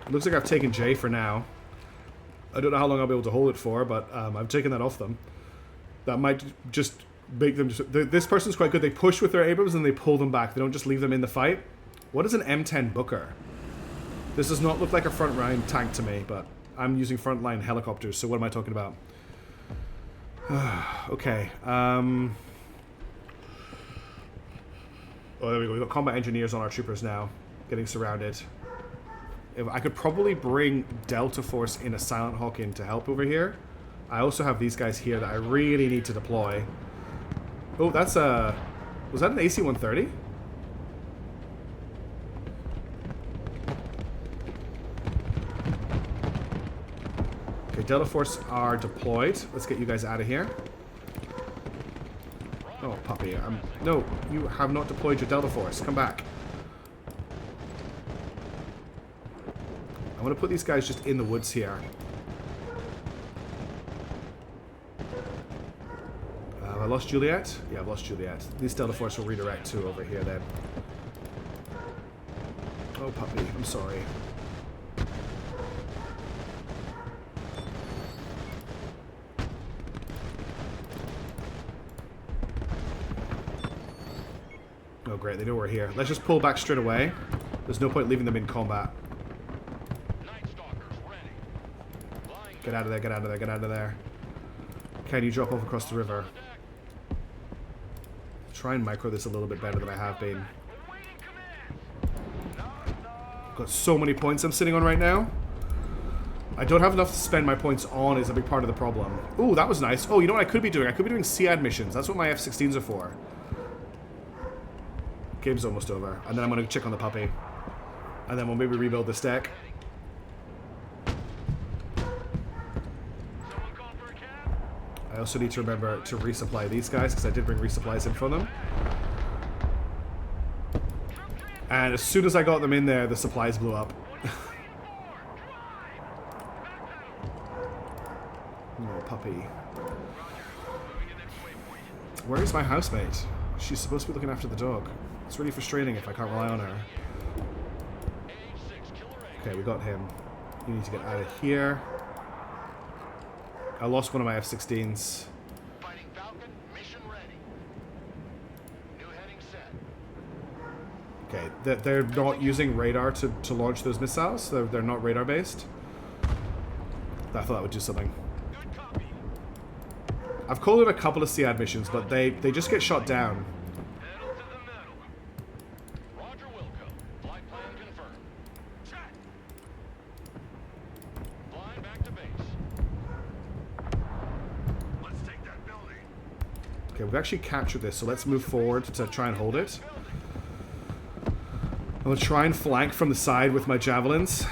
It looks like I've taken J for now. I don't know how long I'll be able to hold it for, but I've taken that off them. That might just make them... This person's quite good. They push with their Abrams and they pull them back. They don't just leave them in the fight. What is an M10 Booker? This does not look like a front-line tank to me, but I'm using front-line helicopters, so what am I talking about? Okay. Oh, there we go. We've got combat engineers on our troopers now, getting surrounded. If I could probably bring Delta Force in a Silent Hawk in to help over here. I also have these guys here that I really need to deploy. Oh, that's a... Was that an AC-130? Okay, Delta Force are deployed. Let's get you guys out of here. Oh, puppy. No, you have not deployed your Delta Force. Come back. I'm going to put these guys just in the woods here. Have I lost Juliet? Yeah, I've lost Juliet. These Delta Force will redirect to over here then. Oh, puppy. I'm sorry. Oh, great. They know we're here. Let's just pull back straight away. There's no point leaving them in combat.
Night Stalkers ready. Flying
Get out of there, get out of there, get out of there. Can you drop off across the river? Try and micro this a little bit better than I have been.
awaiting commands.
Got so many points I'm sitting on right now. I don't have enough to spend my points on is a big part of the problem. Ooh, that was nice. Oh, you know what I could be doing? I could be doing SEAD missions. That's what my F-16s are for. Game's almost over. And then I'm going to check on the puppy. And then we'll maybe rebuild this deck.
Someone call for a cab?
I also need to remember to resupply these guys because I did bring resupplies in for them. And as soon as I got them in there, the supplies blew up. Oh, puppy.
Moving in next waypoint.
Where is my housemate? She's supposed to be looking after the dog. It's really frustrating if I can't rely on her.
AH-6 Killer A.
Okay, we got him. You need to get out of here. I lost one of my F-16s.
Fighting Falcon, mission ready. New heading set.
Okay, they're not using radar to launch those missiles. They're not radar based. I thought that would do something.
Good copy.
I've called it a couple of SEAD missions, but they just get shot down.
Pedal to the metal. Roger Wilco. Flight plan confirmed. Check. Flying back to base. Let's take that building.
Okay, we've actually captured this, so let's move forward to try and hold it. I'm gonna try and flank from the side with my javelins.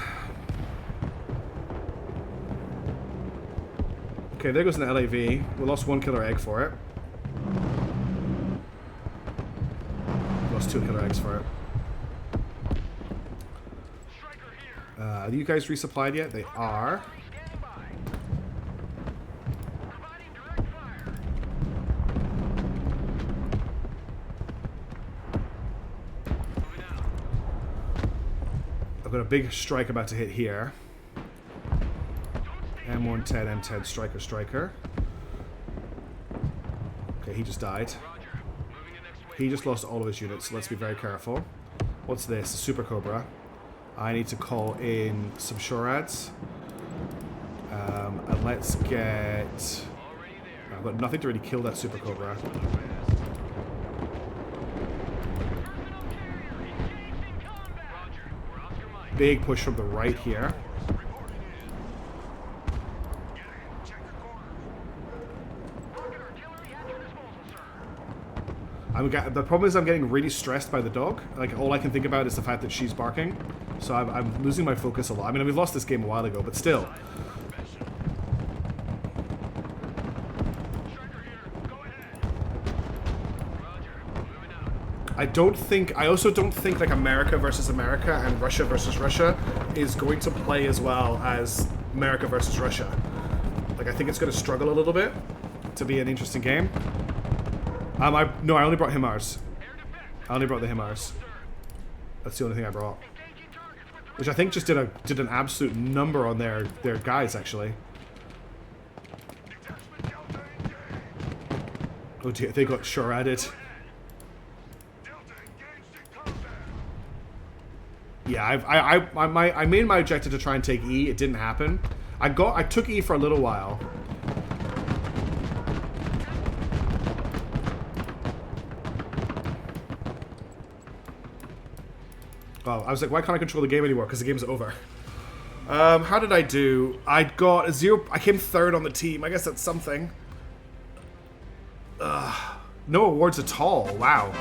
Okay, there goes an LAV. We lost one killer egg for it. Lost 2 killer eggs for it.
Striker here.
Are you guys resupplied yet? They are.
Standing by. Providing direct fire.
Moving out.
I've got a big strike about to hit here. M110, M10, striker. Okay, he just died.
Roger. Moving to next wave.
He just lost all of his units, so let's be very careful. What's this? A Super Cobra. I need to call in some SHORADs. And let's get...
Already there.
I've got nothing to really kill that Super Cobra.
Personal carrier engaged in combat.
Roger. We're Oscar Mike.
Big push from the right here.
Reporting in. Get in. Check your corners.
Rocket artillery at your disposal, sir.
The problem is I'm getting really stressed by the dog. Like, all I can think about is the fact that she's barking. So I'm losing my focus a lot. I mean, we've lost this game a while ago, but still.
Professional. Striker here. Go ahead. Roger. Moving out.
I also don't think like America versus America and Russia versus Russia is going to play as well as America versus Russia. Like, I think it's going to struggle a little bit to be an interesting game. I only brought HIMARS.
Air defense.
I only brought the HIMARS.
Sir.
That's the only thing I brought.
Engaging targets with
Which I think just did an absolute number on their guys, actually.
Detachment Delta engaged.
Oh dear, they got SHORADed.
Delta engaged in combat.
Yeah, I made my objective to try and take E. It didn't happen. I took E for a little while. Well, I was like, why can't I control the game anymore? Because the game's over. How did I do? I got a 0. I came 3rd on the team. I guess that's something. No awards at all. Wow.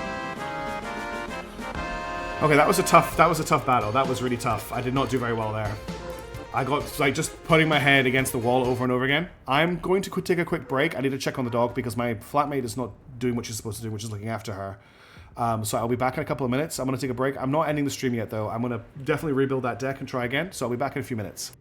Okay, that was a tough battle. That was really tough. I did not do very well there. I got like just putting my head against the wall over and over again. I'm going to take a quick break. I need to check on the dog because my flatmate is not doing what she's supposed to do, which is looking after her. So I'll be back in a couple of minutes. I'm going to take a break. I'm not ending the stream yet, though. I'm going to definitely rebuild that deck and try again. So I'll be back in a few minutes.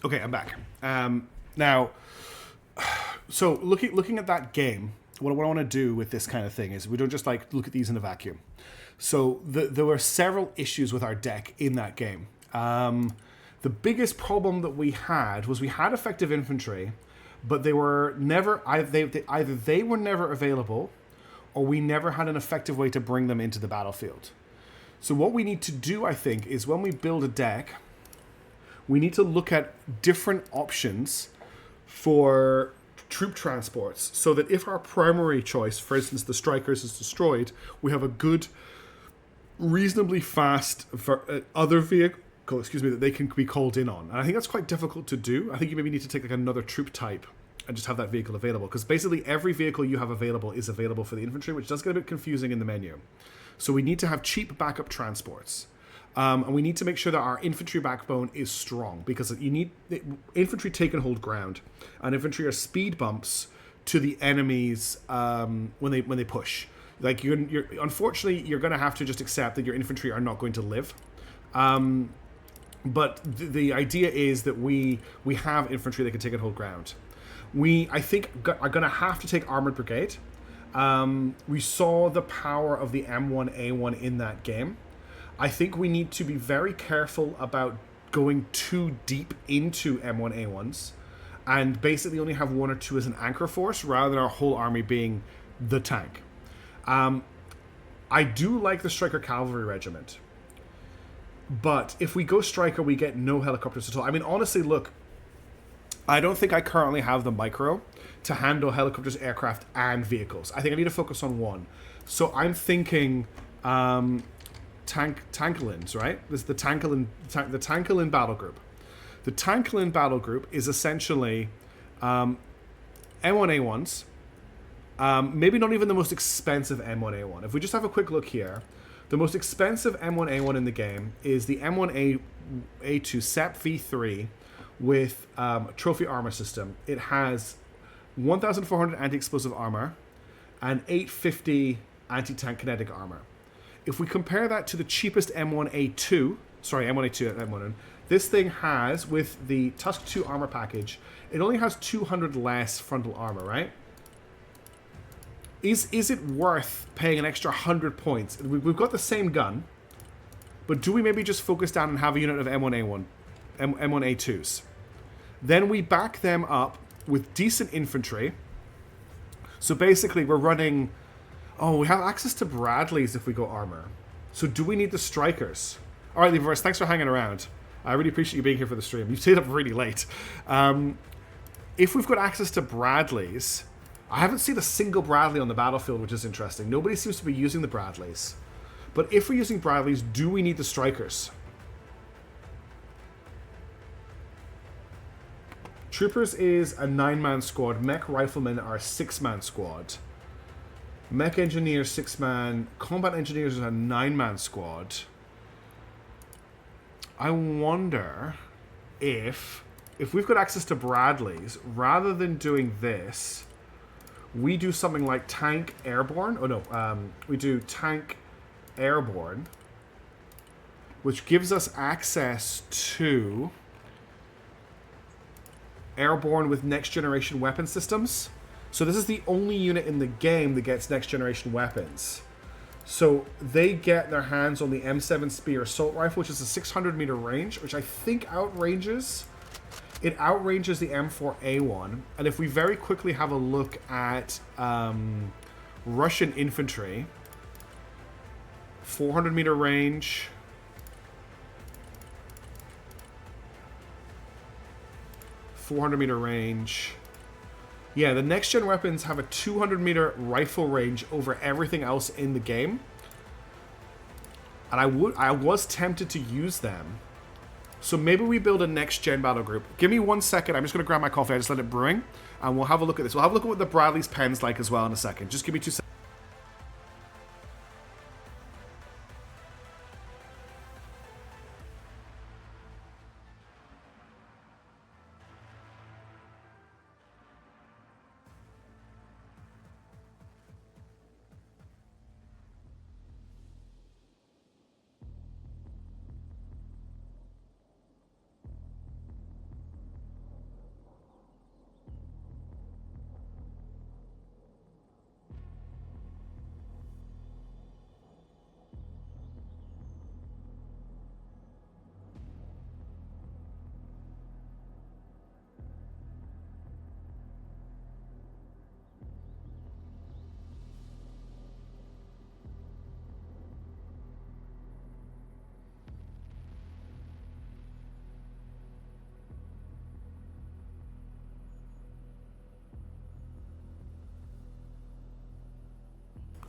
Okay, I'm back. Now, so looking at that game, what I want to do with this kind of thing is we don't just like look at these in a vacuum. So there were several issues with our deck in that game. The biggest problem that we had was we had effective infantry, but they were never either they were never available, or we never had an effective way to bring them into the battlefield. So what we need to do, I think, is when we build a deck, we need to look at different options for troop transports, so that if our primary choice, for instance, the strikers, is destroyed, we have a good, reasonably fast other vehicle, that they can be called in on. And I think that's quite difficult to do. I think you maybe need to take like another troop type and just have that vehicle available, because basically every vehicle you have available is available for the infantry, which does get a bit confusing in the menu. So we need to have cheap backup transports. And we need to make sure that our infantry backbone is strong, because you need infantry take and hold ground, and infantry are speed bumps to the enemies when they push. Like you're unfortunately you're going to have to just accept that your infantry are not going to live. But the idea is that we have infantry that can take and hold ground. We, I think, are going to have to take armored brigade. We saw the power of the M1A1 in that game. I think we need to be very careful about going too deep into M1A1s and basically only have one or two as an anchor force rather than our whole army being the tank. I do like the Striker Cavalry Regiment, but if we go Striker, we get no helicopters at all. I mean, honestly, look, I don't think I currently have the micro to handle helicopters, aircraft, and vehicles. I think I need to focus on one. So I'm thinking Tankalins, right? This is the Tankalin battle group. The Tankalin battle group is essentially M1A1s. Maybe not even the most expensive M1A1. If we just have a quick look here, the most expensive M1A1 in the game is the M1A2 SEP V3 with a trophy armor system. It has 1,400 anti-explosive armor and 850 anti-tank kinetic armor. If we compare that to the cheapest M1A2, this thing has, with the Tusk 2 armor package, it only has 200 less frontal armor, right? Is it worth paying an extra 100 points? We've got the same gun, but do we maybe just focus down and have a unit of M1A2s? Then we back them up with decent infantry. So basically we're running... Oh, we have access to Bradleys if we go armor. So do we need the strikers? All right, Leververse, thanks for hanging around. I really appreciate you being here for the stream. You stayed up really late. If we've got access to Bradleys... I haven't seen a single Bradley on the battlefield, which is interesting. Nobody seems to be using the Bradleys. But if we're using Bradleys, do we need the strikers? Troopers is a 9-man squad. Mech Riflemen are a 6-man squad. Mech Engineers, 6-man. Combat Engineers is a 9-man squad. I wonder if we've got access to Bradleys, rather than doing this... we do something like Tank Airborne. Oh, no. We do Tank Airborne, which gives us access to Airborne with next-generation weapon systems. So this is the only unit in the game that gets next-generation weapons. So they get their hands on the M7 Spear Assault Rifle, which is a 600-meter range, which I think outranges... It outranges the M4A1, and if we very quickly have a look at Russian infantry, 400-meter range, 400-meter range. Yeah, the next-gen weapons have a 200-meter rifle range over everything else in the game, and I was tempted to use them. So maybe we build a next-gen battle group. Give me 1 second. I'm just going to grab my coffee. I just let it brewing. And we'll have a look at this. We'll have a look at what the Bradley's pen's like as well in a second. Just give me 2 seconds.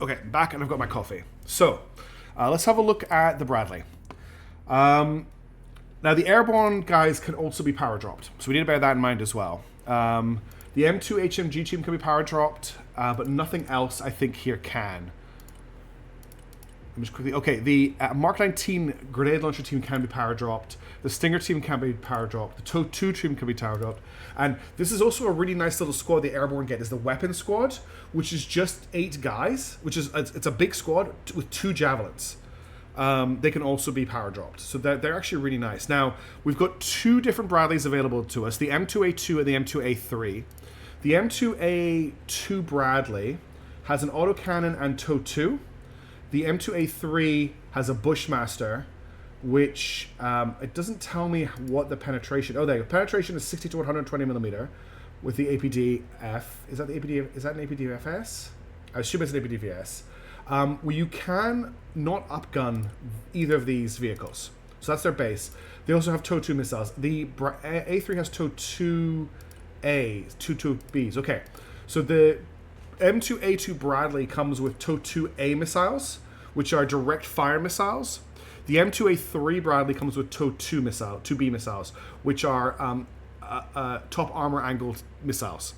Okay, back and I've got my coffee. So, let's have a look at the Bradley. Now, the airborne guys can also be power dropped, so we need to bear that in mind as well. The M2 HMG team can be power dropped, but nothing else I think here can. Let me just quickly. Okay, the Mark 19 grenade launcher team can be power dropped. The Stinger team can be power dropped. The TOW 2 team can be power dropped. And this is also a really nice little squad the airborne get, is the weapon squad, which is just 8 guys, which is it's a big squad with 2 javelins. They can also be power dropped. So they're actually really nice. Now, we've got 2 different Bradleys available to us, the M2A2 and the M2A3. The M2A2 Bradley has an autocannon and TOW 2. The M2A3 has a Bushmaster, which it doesn't tell me what the penetration. Oh, there you go. Penetration is 60 to 120 millimeter with the APDF. Is that the APD? Is that an APDFS? I assume it's an APDVS. Well, you can not upgun either of these vehicles, so that's their base. They also have TOW 2 missiles. The A3 has TOW 2A, 2Bs. Okay, so the M2A2 Bradley comes with TOW 2A missiles, which are direct fire missiles. The M2A3 Bradley comes with TOW 2B missiles, which are top armor angled missiles.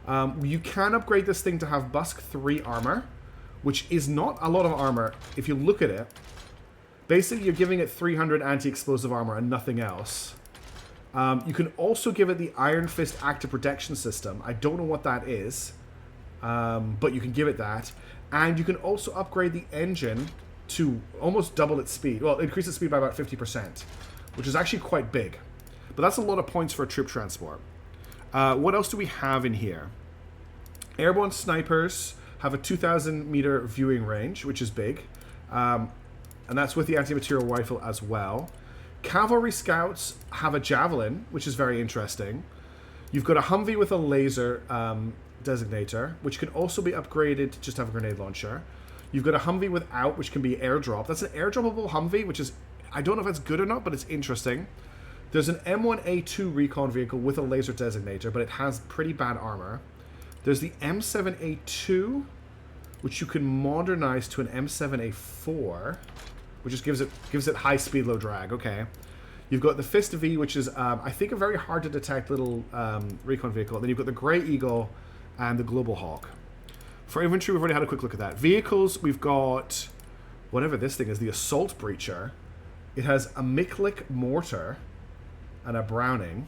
You can upgrade this thing to have Busk 3 armor, which is not a lot of armor if you look at it. Basically, you're giving it 300 anti-explosive armor and nothing else. You can also give it the Iron Fist active protection system. I don't know what that is. But you can give it that, and you can also upgrade the engine to almost double its speed. Well, increase its speed by about 50%, which is actually quite big. But that's a lot of points for a troop transport. What else do we have in here? Airborne snipers have a 2,000 meter viewing range, which is big, and that's with the anti-material rifle as well. Cavalry scouts have a javelin, which is very interesting. You've got a Humvee with a laser designator, which can also be upgraded to just have a grenade launcher. You've got a Humvee without, which can be airdrop. That's an airdroppable Humvee, which is, I don't know if it's good or not, but it's interesting. There's an M1A2 recon vehicle with a laser designator, but it has pretty bad armor. There's the M7A2, which you can modernize to an M7A4, which just gives it high speed, low drag. Okay. You've got the Fist V, which is, I think, a very hard to detect little recon vehicle. Then you've got the Grey Eagle and the Global Hawk. For infantry, we've already had a quick look at that. Vehicles, we've got whatever this thing is, the Assault Breacher. It has a Miklik mortar and a Browning.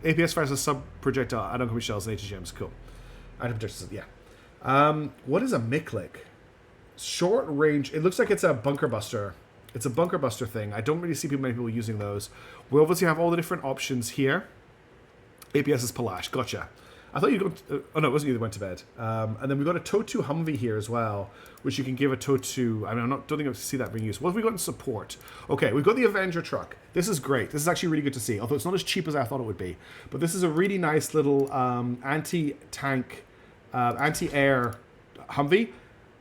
APS fires a sub-projectile, atom shells, and HGMs. Cool. Item projectiles, yeah. What is a Miklik? Short range. It looks like it's a bunker buster. It's a bunker buster thing. I don't really see many people using those. We obviously have all the different options here. APS is Palash. Gotcha. I thought you'd go. Oh no, it wasn't you that went to bed. And then we've got a TOW 2 Humvee here as well, which you can give a TOW 2. I mean, don't think I see that being used. What have we got in support? Okay, we've got the Avenger truck. This is great. This is actually really good to see, although it's not as cheap as I thought it would be. But this is a really nice little anti-tank, anti-air Humvee.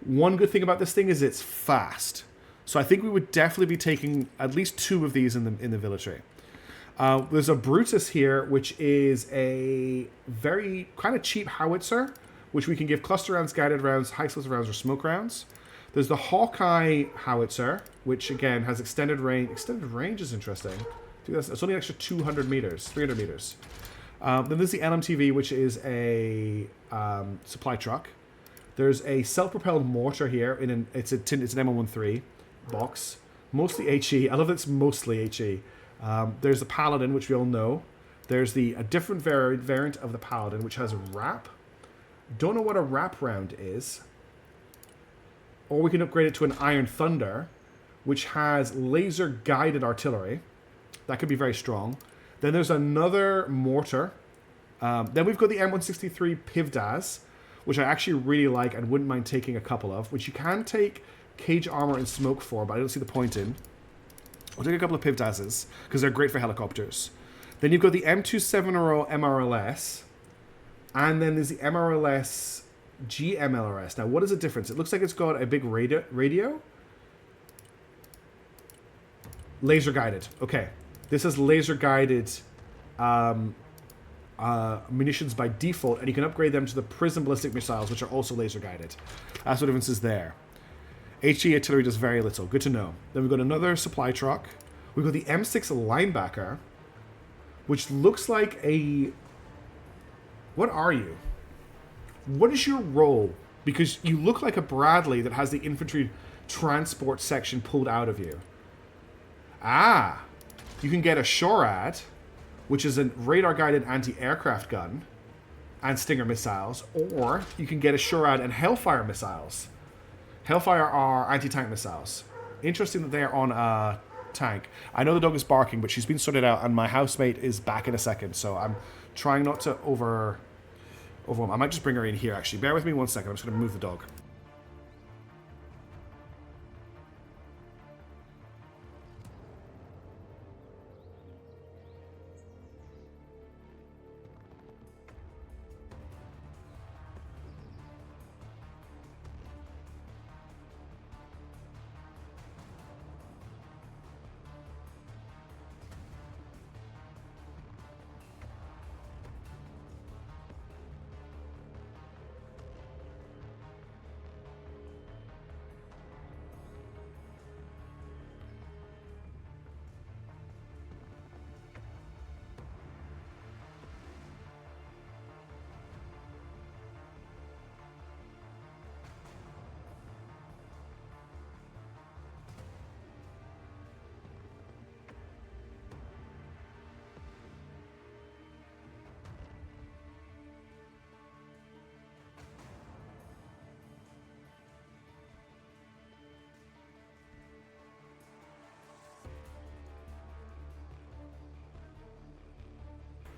One good thing about this thing is it's fast. So I think we would definitely be taking at least 2 of these in the military. There's a Brutus here, which is a very kind of cheap howitzer, which we can give cluster rounds, guided rounds, high explosive rounds, or smoke rounds. There's the Hawkeye howitzer, which again has extended range. Extended range is interesting. It's only an extra 200 meters, 300 meters. Then there's the LMTV, which is a supply truck. There's a self-propelled mortar here. It's an M113 box, mostly HE. I love that it's mostly HE. There's the Paladin, which we all know. There's a different variant of the Paladin, which has a wrap. Don't know what a wrap round is. Or we can upgrade it to an Iron Thunder, which has laser-guided artillery. That could be very strong. Then there's another mortar. Then we've got the M163 Pivdaz, which I actually really like and wouldn't mind taking a couple of, which you can take cage armor and smoke for, but I don't see the point in. I'll take a couple of Pivdazes, because they're great for helicopters. Then you've got the M270 MRLS, and then there's the MRLS GMLRS. Now, what is the difference? It looks like it's got a big radio. Laser guided. Okay. This is laser guided munitions by default, and you can upgrade them to the Prism ballistic missiles, which are also laser guided. That's what difference is there. HE artillery does very little. Good to know. Then we've got another supply truck. We've got the M6 linebacker, which looks like a... What are you? What is your role? Because you look like a Bradley that has the infantry transport section pulled out of you. Ah! You can get a SHORAD, which is a radar-guided anti-aircraft gun and Stinger missiles, or you can get a SHORAD and Hellfire missiles. Hellfire are anti-tank missiles. Interesting that they're on a tank. I know the dog is barking, but she's been sorted out, and my housemate is back in a second, so I'm trying not to overwhelm. I might just bring her in here, actually. Bear with me 1 second. I'm just going to move the dog.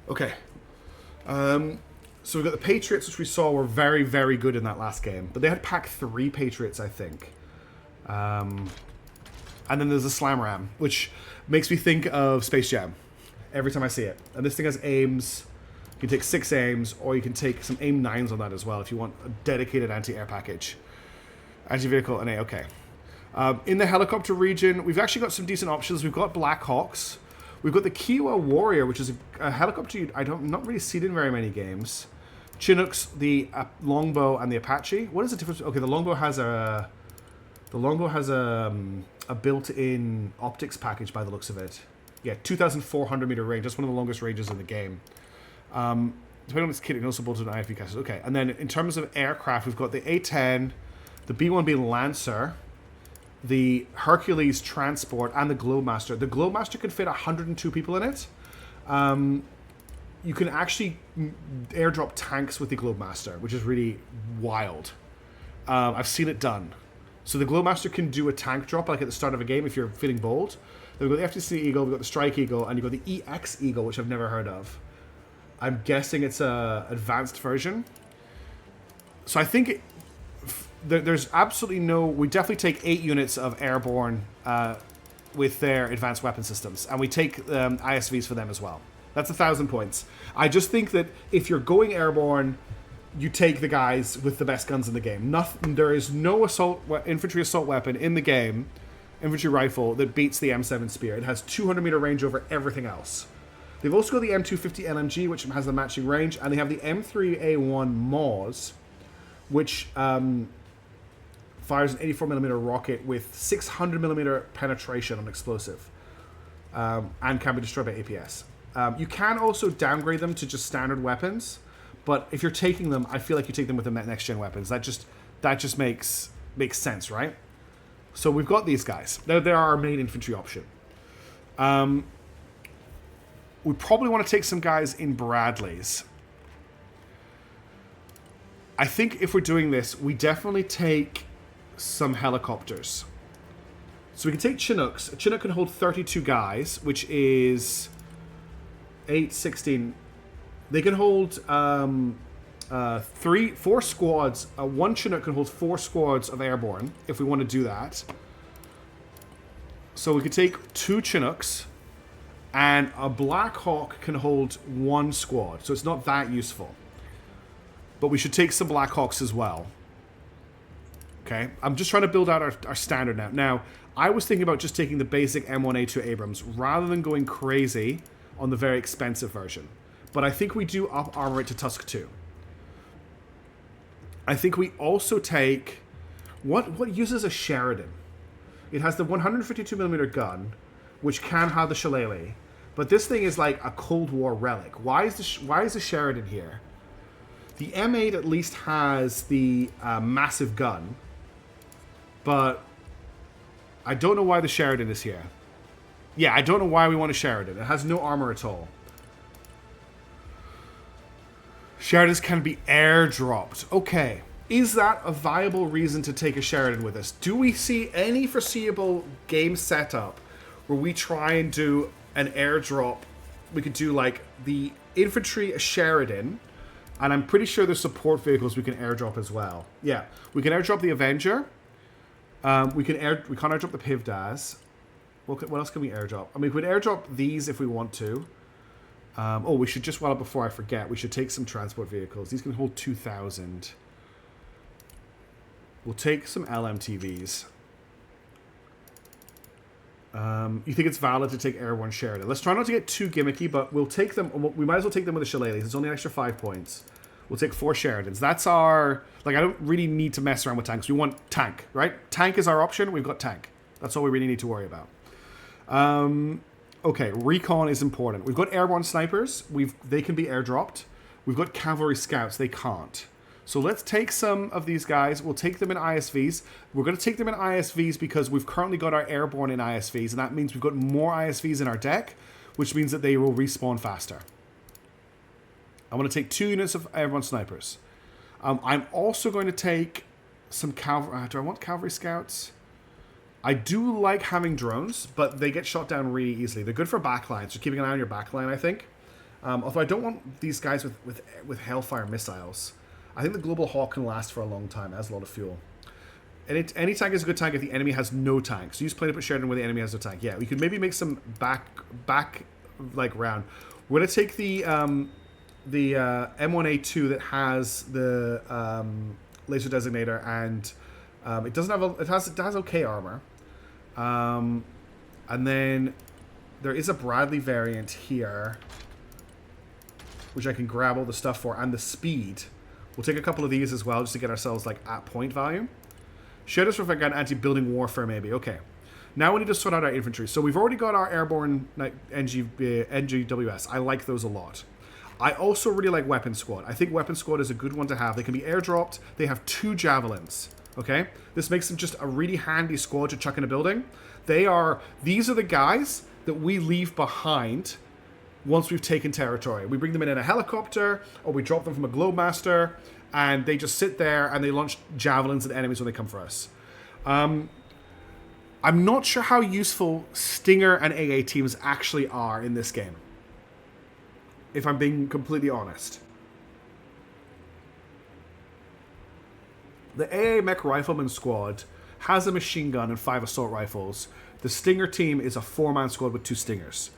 Okay. So we've got the Patriots, which we saw were very, very good in that last game. But they had pack 3 Patriots, I think. And then there's a Slam Ram, which makes me think of Space Jam every time I see it. And this thing has aims. You can take 6 aims, or you can take some aim 9s on that as well if you want a dedicated anti-air package. Anti-vehicle and A, okay. In the helicopter region, we've actually got some decent options. We've got Black Hawks. We've got the Kiowa Warrior, which is a helicopter I'm not really seen in very many games. Chinooks, the Longbow, and the Apache. What is the difference? Okay, the Longbow has a built-in optics package by the looks of it. Yeah, 2,400 meter range. That's one of the longest ranges in the game. Depending on its kit, it can also bolt to an IFV casters. Okay, and then in terms of aircraft, we've got the A-10, the B-1B Lancer, the Hercules Transport, and the Globemaster. The Globemaster can fit 102 people in it. You can actually airdrop tanks with the Globemaster, which is really wild. I've seen it done. So the Globemaster can do a tank drop like at the start of a game if you're feeling bold. Then we've got the FTC Eagle, we've got the Strike Eagle, and you've got the EX Eagle, which I've never heard of. I'm guessing it's a advanced version. So I think there's absolutely no... We definitely take 8 units of airborne with their advanced weapon systems. And we take ISVs for them as well. That's 1,000 points. I just think that if you're going airborne, you take the guys with the best guns in the game. There is no infantry assault weapon in the game, infantry rifle, that beats the M7 Spear. It has 200 meter range over everything else. They've also got the M250 LMG, which has the matching range, and they have the M3A1 Moz, which fires an 84mm rocket with 600mm penetration on explosive, and can be destroyed by APS. You can also downgrade them to just standard weapons, but if you're taking them, I feel like you take them with the next-gen weapons. That just makes sense, right? So we've got these guys. They're our main infantry option. We probably want to take some guys in Bradleys. I think if we're doing this, we definitely take some helicopters. So we can take Chinooks. A Chinook can hold 32 guys, which is 8, 16. They can hold 4 squads. One Chinook can hold 4 squads of airborne, if we want to do that. So we could take 2 Chinooks, and a Black Hawk can hold 1 squad. So it's not that useful. But we should take some Black Hawks as well. Okay, I'm just trying to build out our standard now. Now, I was thinking about just taking the basic M1A2 Abrams rather than going crazy on the very expensive version. But I think we do up armor it to Tusk 2. I think we also take... What uses a Sheridan? It has the 152mm gun, which can have the shillelagh. But this thing is like a Cold War relic. Why is the Sheridan here? The M8 at least has the massive gun. But I don't know why the Sheridan is here. Yeah, I don't know why we want a Sheridan. It has no armor at all. Sheridans can be airdropped. Okay. Is that a viable reason to take a Sheridan with us? Do we see any foreseeable game setup where we try and do an airdrop? We could do like the infantry, a Sheridan, and I'm pretty sure there's support vehicles we can airdrop as well. Yeah, we can airdrop the Avenger. We can't airdrop the Pivdaz. What else can we airdrop? I mean, we could airdrop these if we want to. Oh, we should just, well, before I forget, we should take some transport vehicles. These can hold 2,000. We'll take some LMTVs. You think it's valid to take Airborne Sheridan? Let's try not to get too gimmicky, but we'll take them. We might as well take them with the shillelaghs. It's only an extra 5 points. We'll take 4 Sheridans. That's our... Like, I don't really need to mess around with tanks. We want tank, right? Tank is our option. We've got tank. That's all we really need to worry about. Okay, recon is important. We've got airborne snipers. They can be airdropped. We've got cavalry scouts. They can't. So let's take some of these guys. We'll take them in ISVs. We're going to take them in ISVs because we've currently got our airborne in ISVs, and that means we've got more ISVs in our deck, which means that they will respawn faster. I'm going to take 2 units of airborne snipers. I'm also going to take some cavalry. Do I want cavalry scouts? I do like having drones, but they get shot down really easily. They're good for backlines, so keeping an eye on your backline, I think. Although I don't want these guys with Hellfire missiles. I think the Global Hawk can last for a long time. It has a lot of fuel. Any tank is a good tank if the enemy has no tank. So use plane to put Sheridan where the enemy has no tank. Yeah, we could maybe make some back like round. We're gonna take the M1A2 that has the laser designator, and it doesn't have it has okay armor. And then there is a Bradley variant here, which I can grab all the stuff for, and the speed. We'll take a couple of these as well, just to get ourselves like at point value. Shadows for anti-building warfare, maybe. Okay. Now we need to sort out our infantry. So we've already got our airborne NGWS. I like those a lot. I also really like Weapon Squad. I think Weapon Squad is a good one to have. They can be airdropped. They have 2 javelins. Okay? This makes them just a really handy squad to chuck in a building. These are the guys that we leave behind once we've taken territory. We bring them in a helicopter, or we drop them from a Globemaster, and they just sit there and they launch javelins at enemies when they come for us. I'm not sure how useful Stinger and AA teams actually are in this game, if I'm being completely honest. The AA Mech Rifleman squad has a machine gun and 5 assault rifles. The Stinger team is a 4-man squad with 2 Stingers.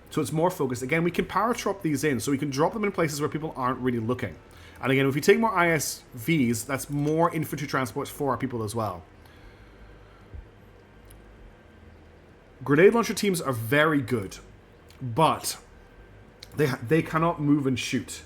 So it's more focused. Again, we can power drop these in, so we can drop them in places where people aren't really looking. And again, if we take more ISVs, that's more infantry transports for our people as well. Grenade launcher teams are very good, but they cannot move and shoot.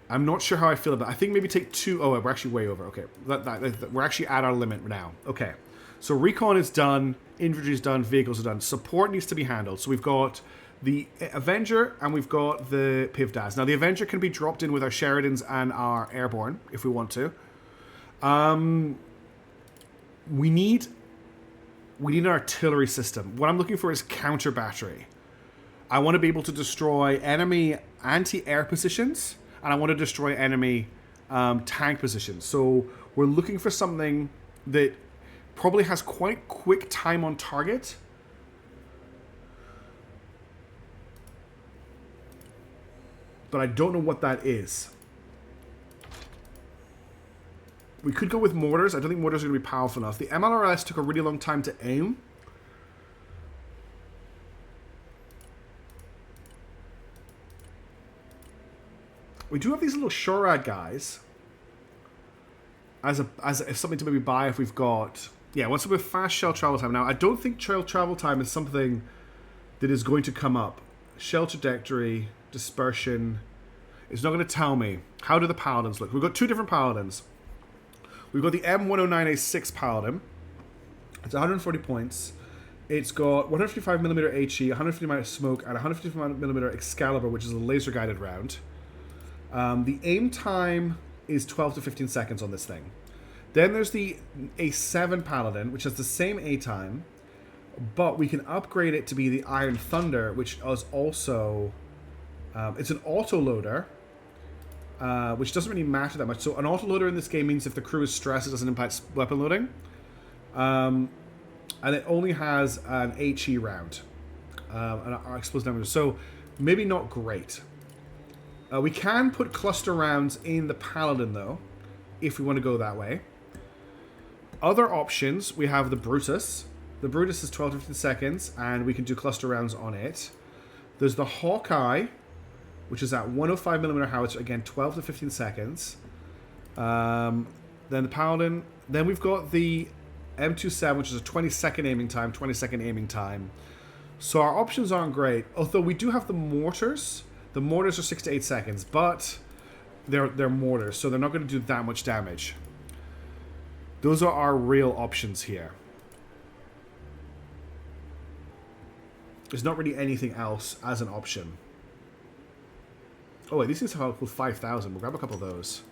I'm not sure how I feel about it. I think maybe take 2... Oh, we're actually way over. Okay, we're actually at our limit now. Okay, so recon is done, infantry is done, vehicles are done. Support needs to be handled. So we've got the Avenger and we've got the Pivdaz. Now the Avenger can be dropped in with our Sheridans and our Airborne if we want to. We need an artillery system. What I'm looking for is counter battery. I want to be able to destroy enemy anti-air positions, and I want to destroy enemy tank positions. So we're looking for something that probably has quite quick time on target. But I don't know what that is. We could go with mortars. I don't think mortars are going to be powerful enough. The MLRS took a really long time to aim. We do have these little Shorad guys as something to maybe buy if we've got... Yeah, what's up with fast shell travel time? Now, I don't think shell travel time is something that is going to come up. Shell trajectory, dispersion. It's not going to tell me. How do the paladins look? We've got two different paladins. We've got the M109A6 paladin. It's 140 points. It's got 155mm HE, 150mm smoke, and 155mm Excalibur, which is a laser guided round. The aim time is 12 to 15 seconds on this thing. Then there's the A7 Paladin, which has the same A time, but we can upgrade it to be the Iron Thunder, which is also... it's an autoloader, which doesn't really matter that much. So an autoloader in this game means if the crew is stressed, it doesn't impact weapon loading. And it only has an HE round, and explosive damage. So maybe not great. We can put cluster rounds in the Paladin, though, if we want to go that way. Other options, we have the Brutus. The Brutus is 12 to 15 seconds, and we can do cluster rounds on it. There's the Hawkeye, which is at 105mm howitzer, again, 12 to 15 seconds. Then the Paladin. Then we've got the M27, which is a 20-second aiming time, 20-second aiming time. So our options aren't great. Although we do have the mortars. The mortars are 6 to 8 seconds, but they're mortars, so they're not going to do that much damage. Those are our real options here. There's not really anything else as an option. Oh wait, these things have equal 5,000. We'll grab a couple of those.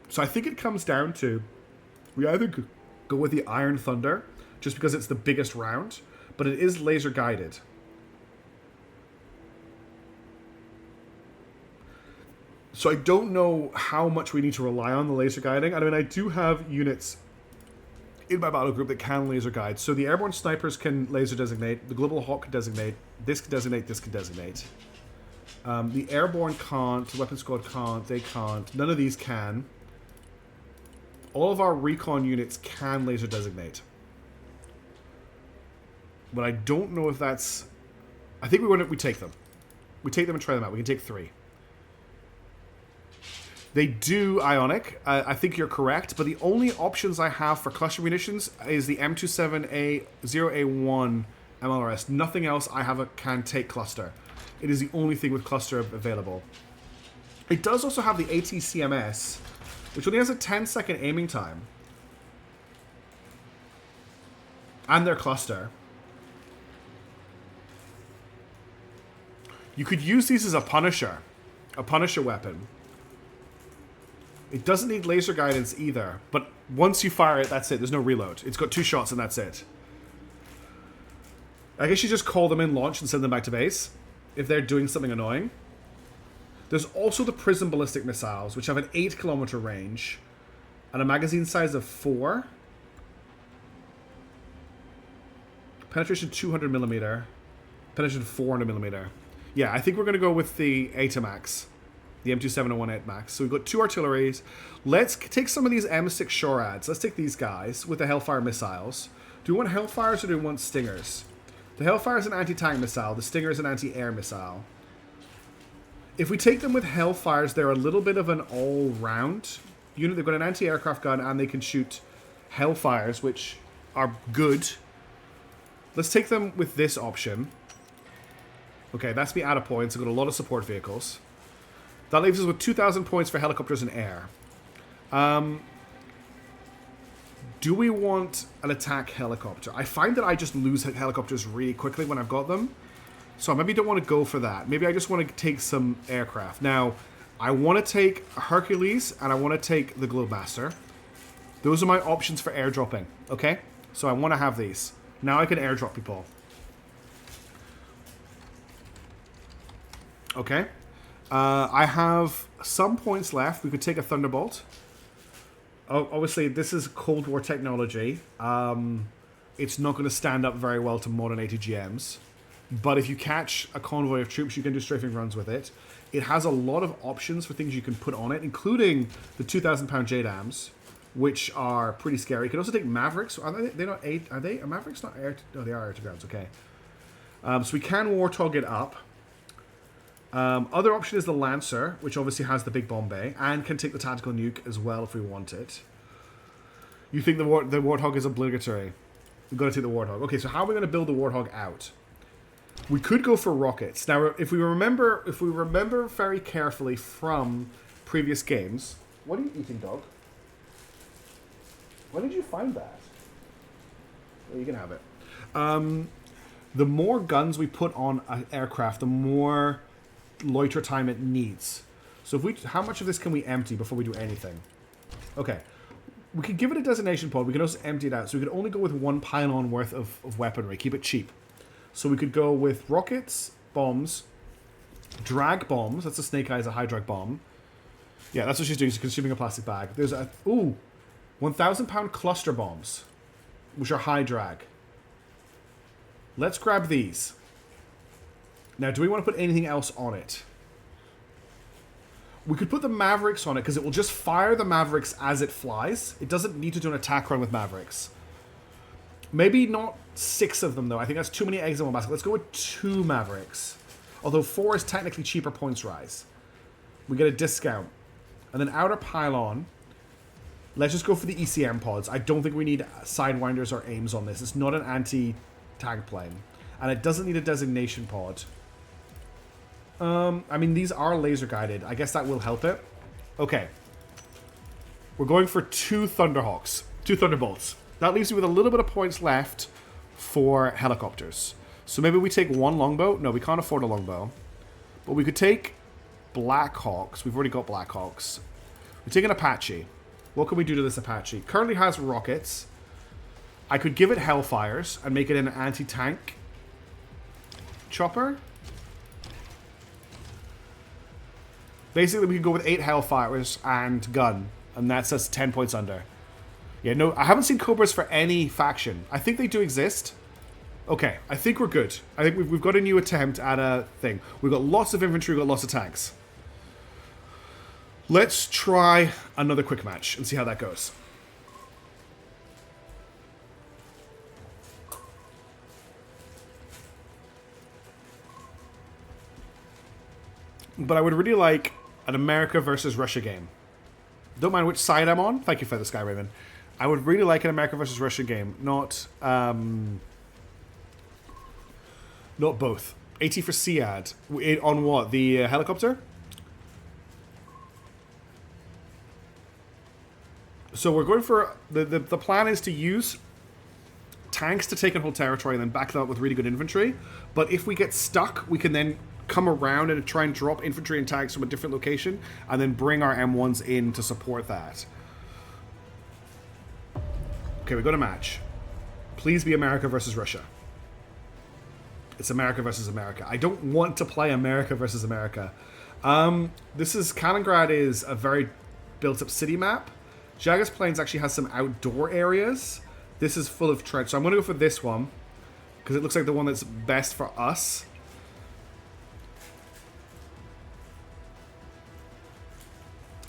So I think it comes down to, we either go with the Iron Thunder, just because it's the biggest round, but it is laser guided. So I don't know how much we need to rely on the laser guiding. I mean, I do have units in my battle group that can laser guide. So the airborne snipers can laser designate, the Global Hawk can designate, this can designate, this can designate. The airborne can't, the weapon squad can't, they can't. None of these can. All of our recon units can laser designate. But I don't know if that's... I think we take them. We take them and try them out. We can take 3. They do Ionic. I think you're correct, but the only options I have for cluster munitions is the M27A0A1 MLRS. Nothing else I have can take cluster. It is the only thing with cluster available. It does also have the ATCMS, which only has a 10-second aiming time. And their cluster. You could use these as a Punisher weapon. It doesn't need laser guidance either, but once you fire it, that's it. There's no reload. It's got 2 shots and that's it. I guess you just call them in launch and send them back to base if they're doing something annoying. There's also the Prism ballistic missiles, which have an 8-kilometer range and a magazine size of 4. Penetration 200mm. Penetration 400mm. Yeah, I think we're going to go with the ATAMAX. The M27018 Max. So we've got 2 artilleries. Let's take some of these M6 Shorads. Let's take these guys with the Hellfire missiles. Do we want Hellfires or do we want Stingers? The Hellfire is an anti-tank missile. The Stinger is an anti-air missile. If we take them with Hellfires, they're a little bit of an all-round unit. They've got an anti-aircraft gun and they can shoot Hellfires, which are good. Let's take them with this option. Okay, that's me out of points. I've got a lot of support vehicles. That leaves us with 2,000 points for helicopters and air. Do we want an attack helicopter? I find that I just lose helicopters really quickly when I've got them. So I maybe don't want to go for that. Maybe I just want to take some aircraft. Now, I want to take a Hercules and I want to take the Globemaster. Those are my options for airdropping. Okay? So I want to have these. Now I can airdrop people. Okay. I have some points left. We could take a Thunderbolt. Oh, obviously, this is Cold War technology. It's not going to stand up very well to modern ATGMs. But if you catch a convoy of troops, you can do strafing runs with it. It has a lot of options for things you can put on it, including the 2,000-pound JDAMs, which are pretty scary. You can also take Mavericks. Are they not air? Are they? Are Mavericks not air? No, they are air to grounds. Okay. So we can Warthog it up. Other option is the Lancer, which obviously has the big bomb bay and can take the tactical nuke as well if we want it. You think the Warthog is obligatory? We've got to take the Warthog. Okay, so how are we going to build the Warthog out? We could go for rockets. Now, if we remember very carefully from previous games... What are you eating, dog? Why did you find that? Well, you can have it. The more guns we put on an aircraft, the more loiter time it needs. So how much of this can we empty before we do anything? Okay. We could give it a designation pod. We can also empty it out. So we could only go with 1 pylon worth of weaponry. Keep it cheap. So we could go with rockets, bombs, drag bombs. That's a Snake Eyes, a high drag bomb. Yeah, that's what she's doing. She's consuming a plastic bag. There's 1,000 pound cluster bombs, which are high drag. Let's grab these. Now, do we want to put anything else on it? We could put the Mavericks on it because it will just fire the Mavericks as it flies. It doesn't need to do an attack run with Mavericks. Maybe not 6 of them, though. I think that's too many eggs in one basket. Let's go with 2 Mavericks. Although 4 is technically cheaper points rise. We get a discount. And then outer pylon. Let's just go for the ECM pods. I don't think we need sidewinders or aims on this. It's not an anti-tank plane. And it doesn't need a designation pod. I mean, these are laser guided. I guess that will help it. Okay. We're going for 2 Thunderhawks. 2 Thunderbolts. That leaves you with a little bit of points left for helicopters. So maybe we take 1 longbow. No, we can't afford a longbow. But we could take Blackhawks. We've already got Blackhawks. We take an Apache. What can we do to this Apache? Currently has rockets. I could give it Hellfires and make it an anti-tank chopper. Basically, we could go with 8 Hellfires and gun. And that's us 10 points under. Yeah, no, I haven't seen Cobras for any faction. I think they do exist. Okay, I think we're good. I think we've got a new attempt at a thing. We've got lots of infantry, we've got lots of tanks. Let's try another quick match and see how that goes. But I would really like an America versus Russia game. Don't mind which side I'm on. Thank you for the Sky Raven. I would really like an America versus Russia game, not both. AT for Sead. On what? The helicopter? So we're going for... The plan is to use tanks to take and hold territory and then back them up with really good infantry. But if we get stuck, we can then come around and try and drop infantry and tanks from a different location and then bring our M1s in to support that. Okay, we got a match. Please be America versus Russia. It's America versus America. I don't want to play America versus America. Kaliningrad is a very built-up city map. Jagas Plains actually has some outdoor areas. This is full of trench. So I'm going to go for this one because it looks like the one that's best for us.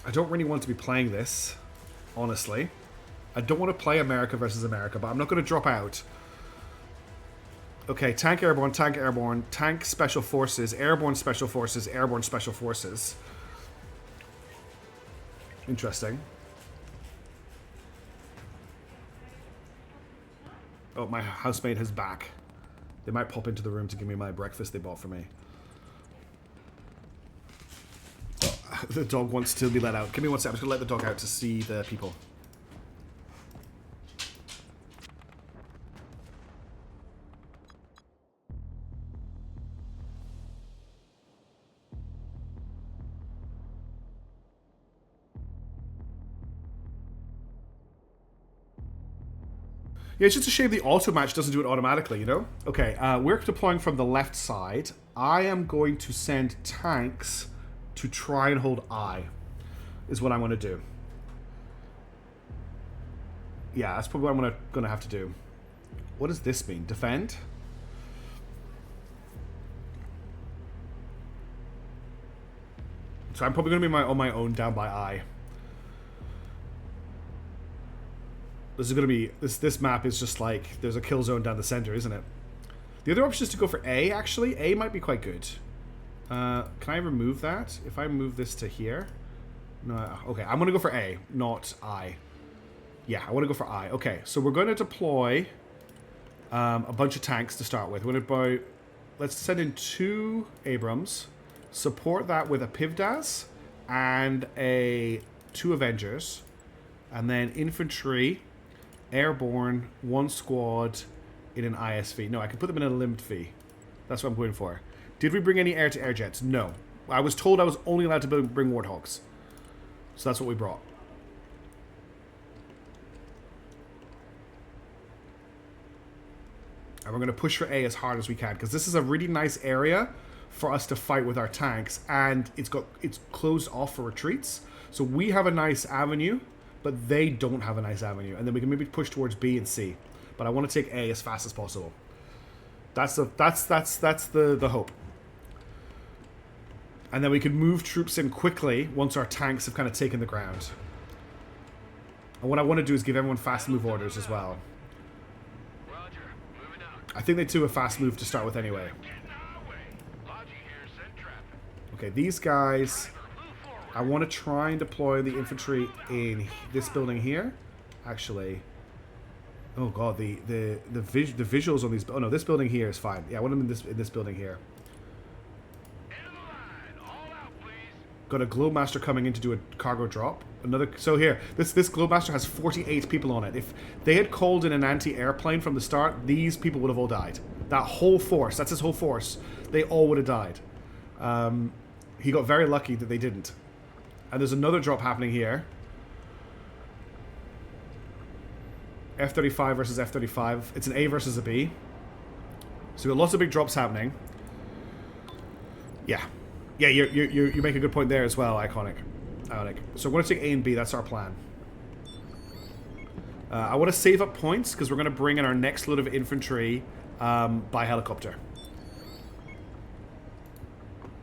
I don't really want to be playing this, honestly. I don't want to play America versus America, but I'm not going to drop out. Okay, tank airborne, tank special forces, airborne special forces, airborne special forces. Interesting. Oh, my housemate is back. They might pop into the room to give me my breakfast they bought for me. Oh, the dog wants to be let out. Give me 1 second. I'm just going to let the dog out to see the people. Yeah, it's just a shame the auto match doesn't do it automatically, you know? Okay, we're deploying from the left side. I am going to send tanks to try and hold I, is what I'm going to do. Yeah, that's probably what I'm going to have to do. What does this mean? Defend? So I'm probably going to be on my own down by I. This is going to be... This map is just like... There's a kill zone down the center, isn't it? The other option is to go for A, actually. A might be quite good. Can I remove that? If I move this to here? No. Okay, I'm going to go for A, not I. Yeah, I want to go for I. Okay, so we're going to deploy a bunch of tanks to start with. We're going to let's send in 2 Abrams, support that with a Pivdas and 2 Avengers, and then infantry, airborne, 1 squad in an ISV. No, I can put them in a limbed V. That's what I'm going for. Did we bring any air-to-air jets? No. I was told I was only allowed to bring Warthogs. So that's what we brought. And we're going to push for A as hard as we can, because this is a really nice area for us to fight with our tanks, and it's closed off for retreats. So we have a nice avenue, but they don't have a nice avenue. And then we can maybe push towards B and C. But I want to take A as fast as possible. That's the hope. And then we can move troops in quickly once our tanks have kind of taken the ground. And what I want to do is give everyone fast move orders as well.
Roger. Moving out.
I think they do a fast move to start with anyway.
Getting our way. Logi here, send traffic.
Okay, these guys,
Move forward.
I want to try and deploy the infantry in this building here. Actually, oh god, the visuals on these. Oh no, this building here is fine. Yeah, I want them in this building here.
End of the line. All out, please.
Got a Globemaster coming in to do a cargo drop. So here, this Globemaster has 48 people on it. If they had called in an anti-airplane from the start, these people would have all died. That whole force, that's his whole force. They all would have died. He got very lucky that they didn't. And there's another drop happening here. F-35 versus F-35. It's an A versus a B. So we've got lots of big drops happening. Yeah. Yeah, you make a good point there as well, Iconic. So we're going to take A and B. That's our plan. I want to save up points because we're going to bring in our next load of infantry by helicopter.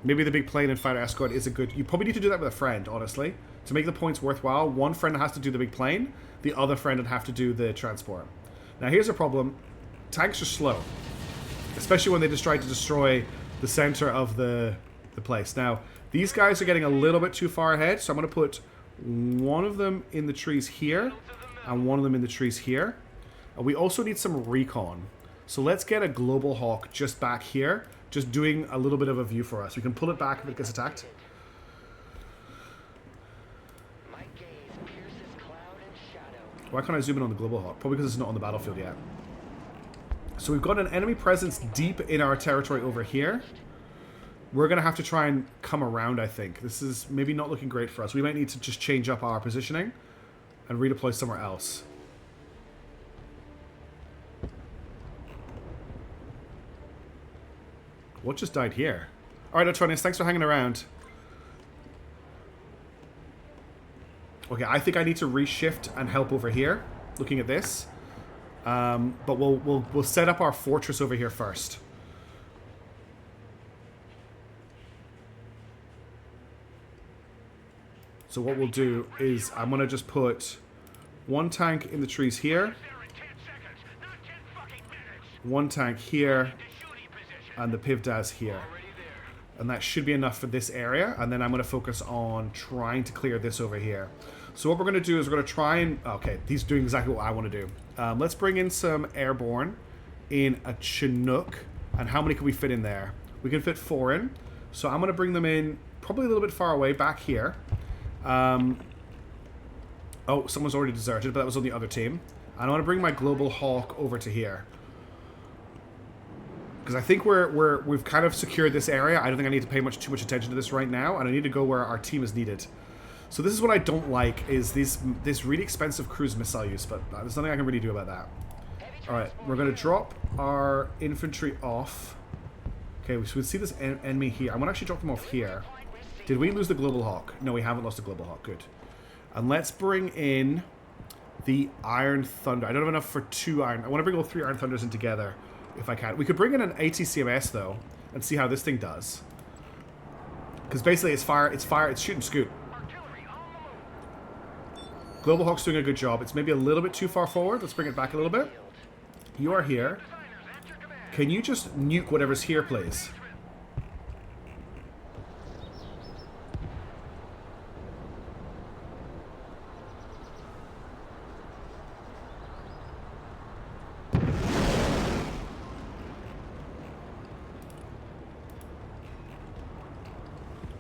Maybe the big plane and fighter escort is a good... You probably need to do that with a friend, honestly. To make the points worthwhile, one friend has to do the big plane. The other friend would have to do the transport. Now, here's a problem. Tanks are slow. Especially when they just try to destroy the center of the place. Now, these guys are getting a little bit too far ahead, so I'm going to put one of them in the trees here and one of them in the trees here. And we also need some recon. So let's get a Global Hawk just back here, just doing a little bit of a view for us. We can pull it back if it gets attacked.
My gaze pierces cloud and shadow.
Why can't I zoom in on the Global Hawk? Probably because it's not on the battlefield yet. So we've got an enemy presence deep in our territory over here. We're going to have to try and come around, I think. This is maybe not looking great for us. We might need to just change up our positioning and redeploy somewhere else. What just died here? Alright, Otronius, thanks for hanging around. Okay, I think I need to reshift and help over here, looking at this. But we'll set up our fortress over here first. So what we'll do is I'm going to just put one tank in the trees here,
There in 10 seconds, not 10 fucking minutes.
one tank here,
The shooting position.
and the Pivdas here.
Already there.
And that should be enough for this area, and then I'm going to focus on trying to clear this over here. So what we're going to do is we're going to try and... Okay, he's doing exactly what I want to do. Let's bring in some airborne in a Chinook. And how many can we fit in there? We can fit 4 in. So I'm going to bring them in probably a little bit far away, back here. Oh, someone's already deserted, but that was on the other team. And I want to bring my Global Hawk over to here. Because I think we've kind of secured this area. I don't think I need to pay too much attention to this right now, and I need to go where our team is needed. So this is what I don't like, is this really expensive cruise missile use, but there's nothing I can really do about that. Alright, we're going to drop our infantry off. Okay, so we see this enemy here. I'm going to actually drop them off here. Did we lose the Global Hawk? No, we haven't lost the Global Hawk. Good. And let's bring in the Iron Thunder. I don't have enough for 2 Iron... I want to bring all 3 Iron Thunders in together, if I can. We could bring in an ATCMS, though, and see how this thing does. Because basically it's shoot and scoot.
Artillery on the move.
Global Hawk's doing a good job. It's maybe a little bit too far forward. Let's bring it back a little bit. You are here.
Designers at your command.
Can you just nuke whatever's here, please?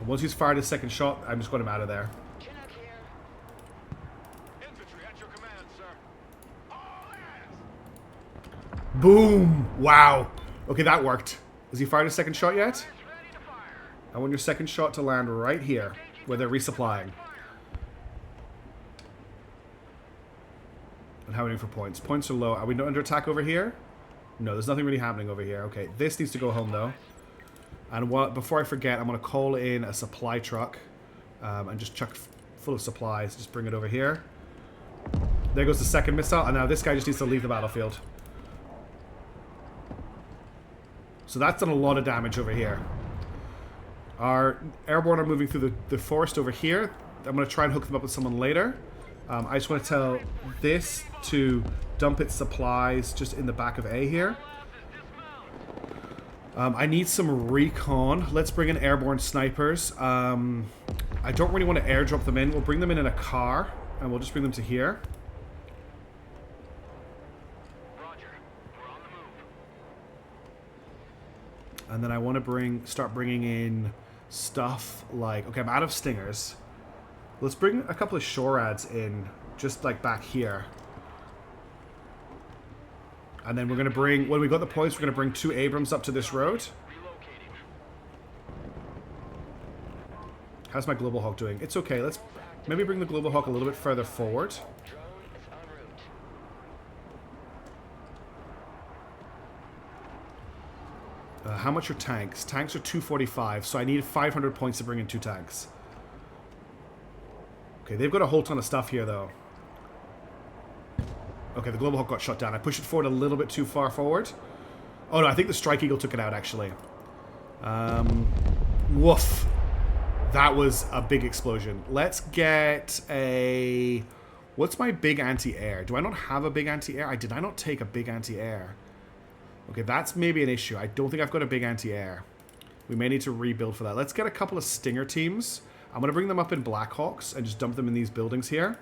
And once he's fired his second shot, I'm just going him out of there.
Chinook here.
Infantry at your command, sir. All hands!
Boom! Wow. Okay, that worked. Has he fired his second shot yet?
It's ready to fire.
I want your second shot to land right here, where they're resupplying. And how are we doing for points? Points are low. Are we under attack over here? No, there's nothing really happening over here. Okay, this needs to go home, though. And before I forget, I'm going to call in a supply truck and just chuck full of supplies. Just bring it over here. There goes the second missile. And now this guy just needs to leave the battlefield. So that's done a lot of damage over here. Our airborne are moving through the forest over here. I'm going to try and hook them up with someone later. I just want to tell this to dump its supplies just in the back of A here. I need some recon. Let's bring in airborne snipers. I don't really want to airdrop them in. We'll bring them in a car, and we'll just bring them to here.
Roger. We're on the move.
And then I want to start bringing in stuff like... Okay, I'm out of stingers. Let's bring a couple of SHORADs in, just like back here. And then we're going to bring... When we got the points, we're going to bring 2 Abrams up to this road.
Relocating.
How's my Global Hawk doing? It's okay. Let's maybe bring the Global Hawk a little bit further forward.
Drone is en route.
How much are tanks? Tanks are 245, so I need 500 points to bring in 2 tanks. Okay, they've got a whole ton of stuff here, though. Okay, the Global Hawk got shot down. I pushed it forward a little bit too far forward. Oh, no, I think the Strike Eagle took it out, actually. Woof. That was a big explosion. Let's get a... What's my big anti-air? Do I not have a big anti-air? Did I not take a big anti-air? Okay, that's maybe an issue. I don't think I've got a big anti-air. We may need to rebuild for that. Let's get a couple of Stinger teams. I'm going to bring them up in Blackhawks and just dump them in these buildings here.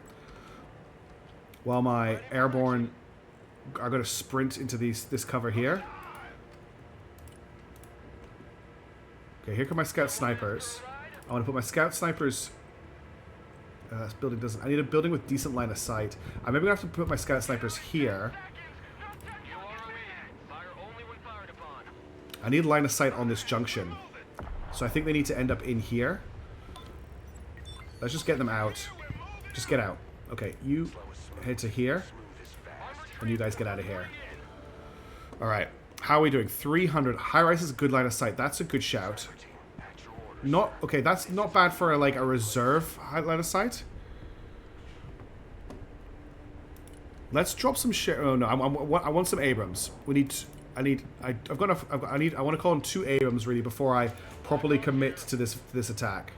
While my airborne are going to sprint into this cover here. Okay, here come my scout snipers. I want to put my scout snipers... this building doesn't... I need a building with decent line of sight. I'm maybe going to have to put my scout snipers here.
You are on me. Fire only when fired upon.
I need line of sight on this junction. So I think they need to end up in here. Let's just get them out. Just get out. Okay, you head to here. And you guys get out of here. Alright. How are we doing? 300. High-rise is a good line of sight. That's a good shout. Not... Okay, that's not bad for like a reserve line of sight. Let's drop some shit. Oh no, I want some Abrams. We need... I've got enough... I want to call in 2 Abrams really before I properly commit to this attack.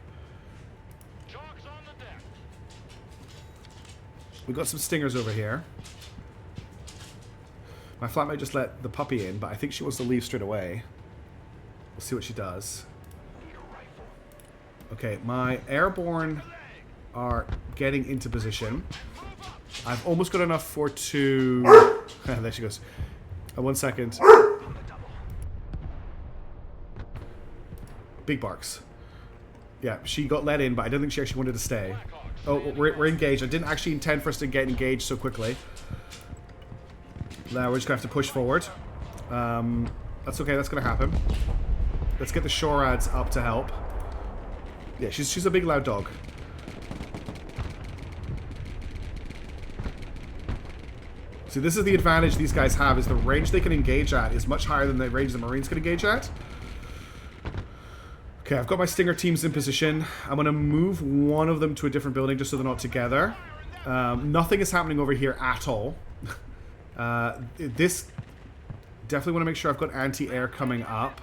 Chalk's on the deck.
We've got some Stingers over here. My flatmate just let the puppy in, but I think she wants to leave straight away. We'll see what she does. Okay, my airborne are getting into position. I've almost got enough for 2... There she goes. 1 second. Big barks. Yeah, she got let in, but I don't think she actually wanted to stay. Oh, we're engaged. I didn't actually intend for us to get engaged so quickly. Now we're just going to have to push forward. That's okay, that's going to happen. Let's get the SHORADs up to help. Yeah, she's a big loud dog. See, this is the advantage these guys have, is the range they can engage at is much higher than the range the Marines can engage at. Okay, I've got my Stinger teams in position. I'm going to move one of them to a different building just so they're not together. Nothing is happening over here at all. This... Definitely want to make sure I've got anti-air coming up.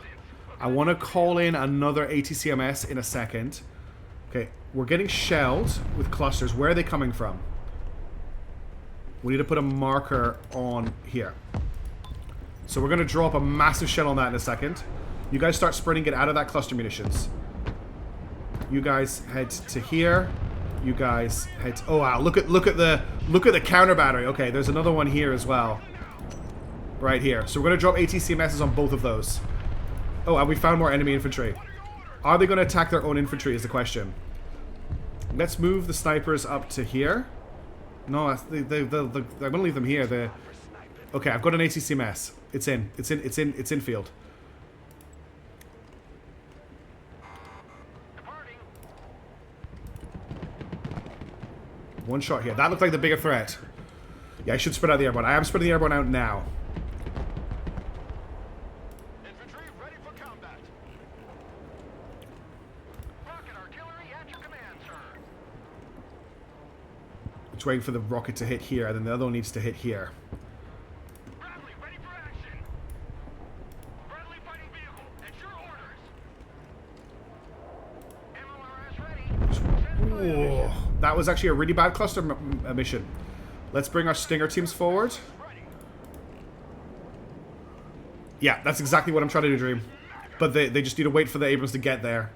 I want to call in another ATCMS in a second. Okay, we're getting shelled with clusters. Where are they coming from? We need to put a marker on here. So we're going to drop a massive shell on that in a second. You guys start sprinting, get out of that cluster munitions. You guys head to here. You guys head to, oh wow, look at the counter battery. Okay, there's another one here as well. Right here. So we're going to drop ATCMSs on both of those. Oh, and we found more enemy infantry. Are they going to attack their own infantry is the question. Let's move the snipers up to here. No, I'm going to leave them here. Okay, I've got an ATCMS. It's in field. One shot here. That looked like the bigger threat. Yeah, I should spread out the airborne. I am spreading the airborne out now.
Infantry ready for combat.
Rocket artillery at your command, sir.
Just waiting for the rocket to hit here, and then the other one needs to hit here.
Bradley, ready for action. Bradley fighting vehicle, at your orders. MLRS ready.
Whoa. That was actually a really bad cluster mission. Let's bring our Stinger teams forward. Yeah, that's exactly what I'm trying to do, Dream. But they just need to wait for the Abrams to get there.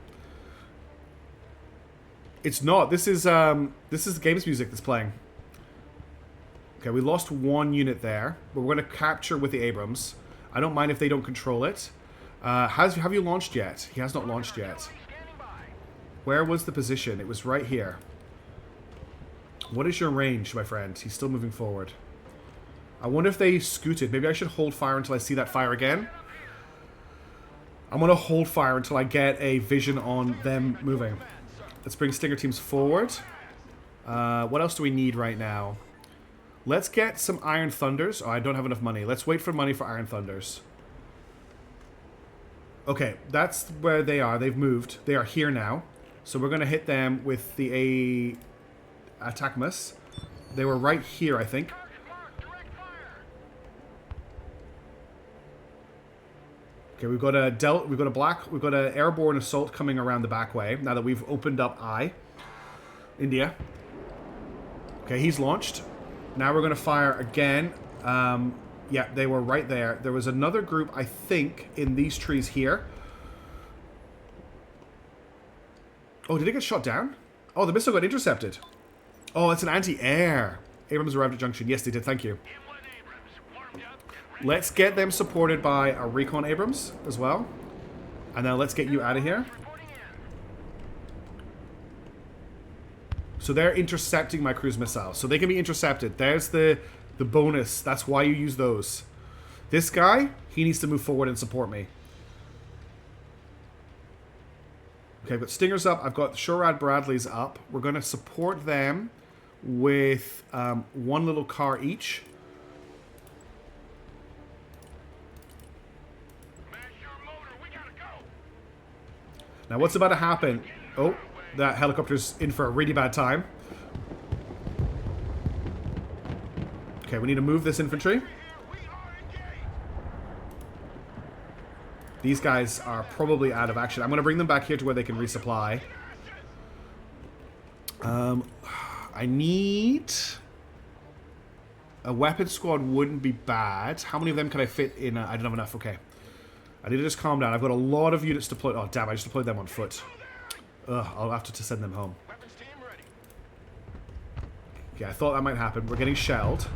It's not. This is games music that's playing. Okay, we lost one unit there, but we're going to capture with the Abrams. I don't mind if they don't control it. Have you launched yet? He has not launched yet. Where was the position? It was right here. What is your range, my friend? He's still moving forward. I wonder if they scooted. Maybe I should hold fire until I see that fire again. I'm going to hold fire until I get a vision on them moving. Let's bring Stinger teams forward. What else do we need right now? Let's get some Iron Thunders. Oh, I don't have enough money. Let's wait for money for Iron Thunders. Okay, that's where they are. They've moved. They are here now. So we're going to hit them with the Attackmas. They were right here, I think. Okay, we've got an airborne assault coming around the back way. Now that we've opened up India. Okay, he's launched. Now we're going to fire again. Yeah, they were right there. There was another group, I think, in these trees here. Oh, did it get shot down? Oh, the missile got intercepted. Oh, it's an anti-air. Abrams arrived at junction. Yes, they did. Thank you. Let's get them supported by a recon Abrams as well. And then let's get you out of here. So they're intercepting my cruise missiles. So they can be intercepted. There's the bonus. That's why you use those. This guy, he needs to move forward and support me. Okay, I've got Stingers up. I've got Shorad Bradleys up. We're going to support them with one little car each. Now, what's about to happen? Oh, that helicopter's in for a really bad time. Okay, we need to move this infantry. These guys are probably out of action. I'm going to bring them back here to where they can resupply. I need... A weapon squad wouldn't be bad. How many of them can I fit in? I don't have enough. Okay. I need to just calm down. I've got a lot of units deployed. Oh, damn. I just deployed them on foot. Ugh, I'll have to send them home. Okay, I thought that might happen. We're getting shelled.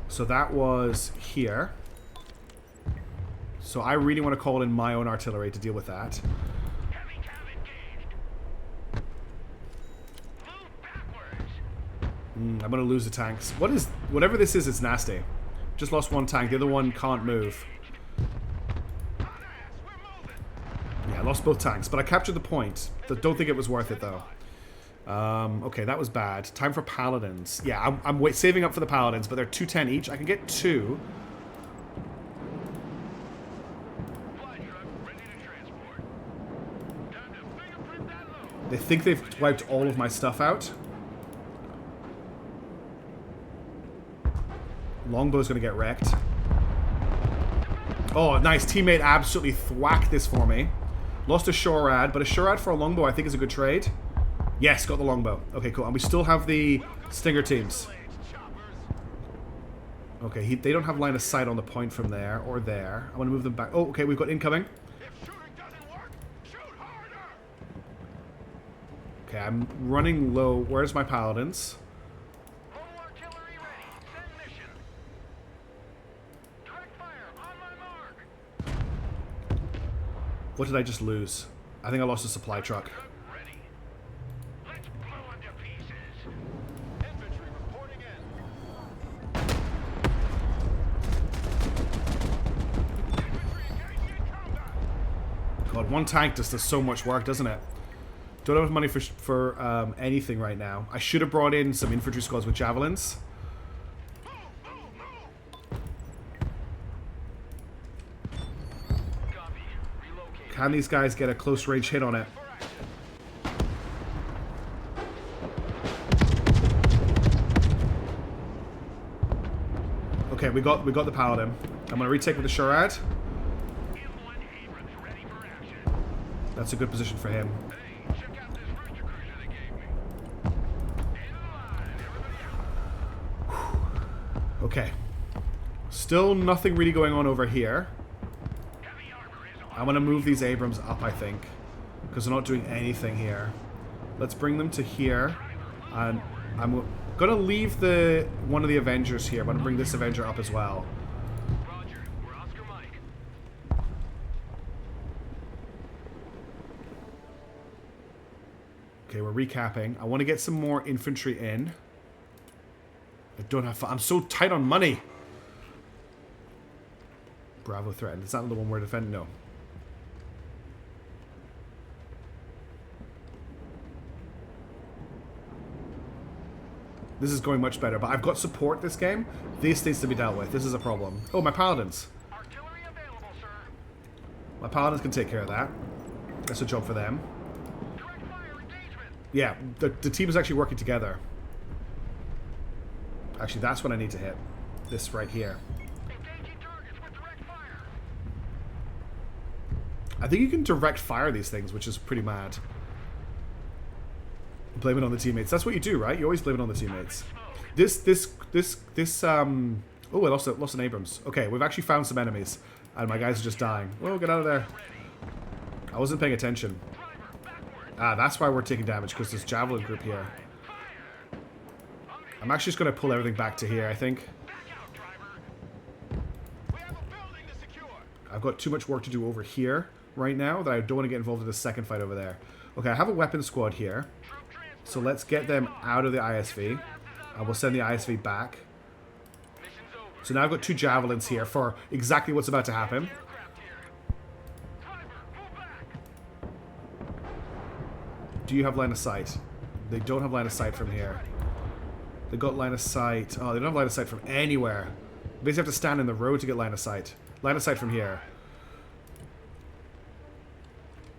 So that was here. So I really want to call in my own artillery to deal with that. I'm going to lose the tanks. Whatever this is, it's nasty. Just lost one tank. The other one can't move. Yeah, I lost both tanks, but I captured the point. Don't think it was worth it, though. Okay, that was bad. Time for paladins. Yeah, I'm saving up for the paladins, but they're 210 each. I can get 2. They think they've wiped all of my stuff out. Longbow's gonna get wrecked. Oh, nice. Teammate absolutely thwacked this for me. Lost a Shorad, but a Shorad for a longbow I think is a good trade. Yes, got the longbow. Okay, cool. And we still have the Stinger teams. Okay, they don't have line of sight on the point from there or there. I want to move them back. Oh, okay, we've got incoming. Okay, I'm running low. Where's my paladins? What did I just lose? I think I lost a supply truck.
Ready. Let's blow them to pieces.
Infantry reporting in.
Infantry engaged in combat.
God, one tank just does so much work, doesn't it? Don't have enough money for anything right now. I should have brought in some infantry squads with javelins.
Copy. Relocate.
Can these guys get a close range hit on it?
For action.
Okay, we got the paladin. I'm gonna retake with the charade.
M1 Abrams ready for action.
That's a good position for him.
Hey, check out this booster cruiser they gave me. In line, everybody out.
Okay. Still nothing really going on over here.
Heavy armor is on.
I'm gonna move these Abrams up, I think, because they're not doing anything here. Let's bring them to here, and I'm gonna leave one of the Avengers here. But I'm gonna bring this Avenger up as well.
Roger. We're Oscar Mike.
Okay, we're recapping. I want to get some more infantry in. I don't have. I'm so tight on money. Bravo threatened. Is that the one we're defending? No. This is going much better, but I've got support this game. This needs to be dealt with. This is a problem. Oh, my paladins.
Artillery available, sir.
My paladins can take care of that. That's a job for them.
Direct fire engagement.
Yeah, the team is actually working together. Actually, that's what I need to hit. This right here.
Engaging targets with direct fire.
I think you can direct fire these things, which is pretty mad. Blame it on the teammates. That's what you do, right? You always blame it on the teammates. Oh, I lost an Abrams. Okay, we've actually found some enemies. And my guys are just dying. Oh, get out of there. I wasn't paying attention. Ah, that's why we're taking damage, because there's Javelin group here. I'm actually just going to pull everything back to here, I think.
We have a building to secure.
I've got too much work to do over here right now that I don't want to get involved in the second fight over there. Okay, I have a weapon squad here. So let's get them out of the ISV. And we'll send the ISV back. So now I've got 2 javelins here for exactly what's about to happen. Do you have line of sight? They don't have line of sight from here. They got line of sight. Oh, they don't have line of sight from anywhere. You basically have to stand in the road to get line of sight. Line of sight from here.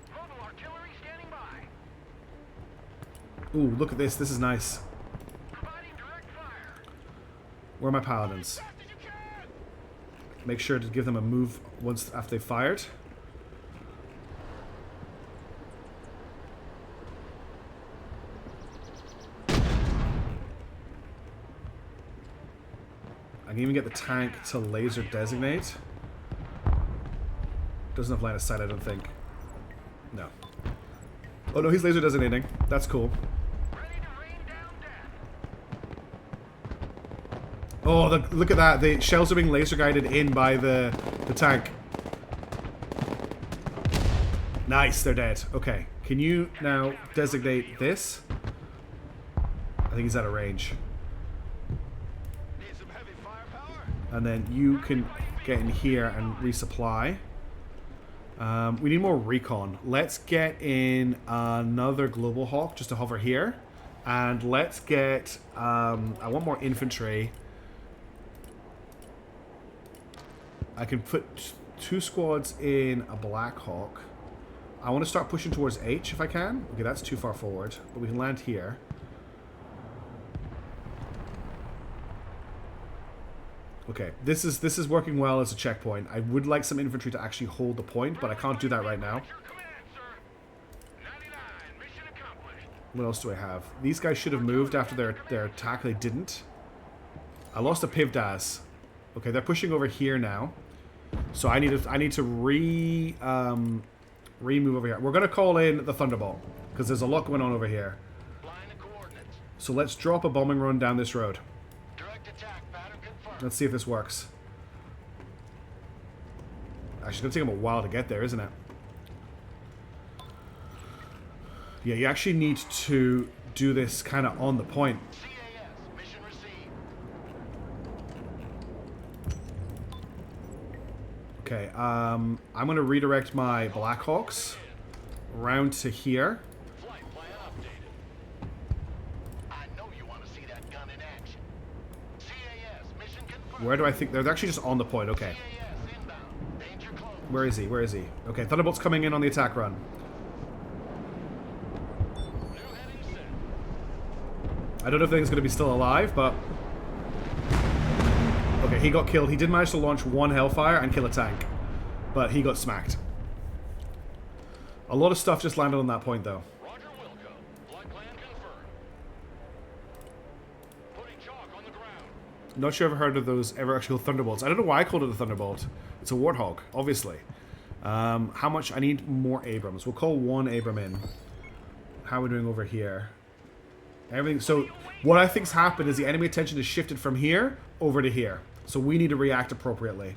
Mobile artillery standing by.
Ooh, look at this. This is nice.
Providing direct fire.
Where are my paladins? Make sure to give them a move once after they've fired. I can even get the tank to laser designate. Doesn't have line of sight, I don't think. No. Oh no, he's laser designating. That's cool.
Ready to rain down death.
Oh, look at that. The shells are being laser guided in by the tank. Nice, they're dead. Okay. Can you now designate this? I think he's out of range.
Need some heavy firepower.
And then you can get in here and resupply. We need more recon. Let's get in another Global Hawk just to hover here. And let's get... I want more infantry. I can put 2 squads in a Black Hawk. I want to start pushing towards H if I can. Okay, that's too far forward. But we can land here. Okay, this is working well as a checkpoint. I would like some infantry to actually hold the point, but I can't do that right now.
Your command, sir. 99. Mission accomplished.
What else do I have? These guys should have moved after their attack. They didn't. I lost a Pivdaz. Okay, they're pushing over here now. So I need to remove over here. We're gonna call in the Thunderbolt because there's a lot going on over here.
Line of coordinates.
So let's drop a bombing run down this road.
Direct attack pattern confirmed.
Let's see if this works. Actually, it's gonna take them a while to get there, isn't it? Yeah, you actually need to do this kind of on the point.
CAS, mission received.
Okay, I'm going to redirect my Blackhawks around to here.
Flight plan updated. I know you want to see that gun in action. CAS, mission confirmed.
Where do I think... They're actually just on the point, okay.
CAS inbound. Danger close.
Where is he? Where is he? Okay, Thunderbolt's coming in on the attack run.
New heading set.
I don't know if anything's going to be still alive, but... Okay, he got killed. He did manage to launch one Hellfire and kill a tank. But he got smacked. A lot of stuff just landed on that point, though.
Roger Wilco. Flight plan confirmed. Putting chalk on the ground.
Not sure I've ever heard of those ever actually called Thunderbolts. I don't know why I called it a Thunderbolt. It's a Warthog, obviously. How much? I need more Abrams. We'll call one Abram in. How are we doing over here? Everything. So what I think's happened is the enemy attention has shifted from here over to here. So we need to react appropriately.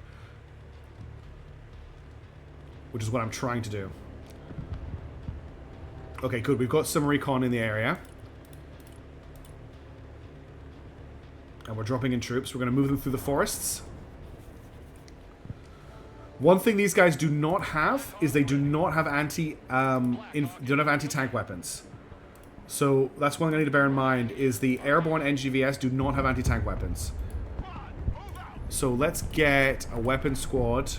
Which is what I'm trying to do. Okay, good. We've got some recon in the area. And we're dropping in troops. We're going to move them through the forests. One thing these guys do not have is they do not have anti-tank weapons. So that's one thing I need to bear in mind is the airborne NGVS do not have anti-tank weapons. So let's get a weapon squad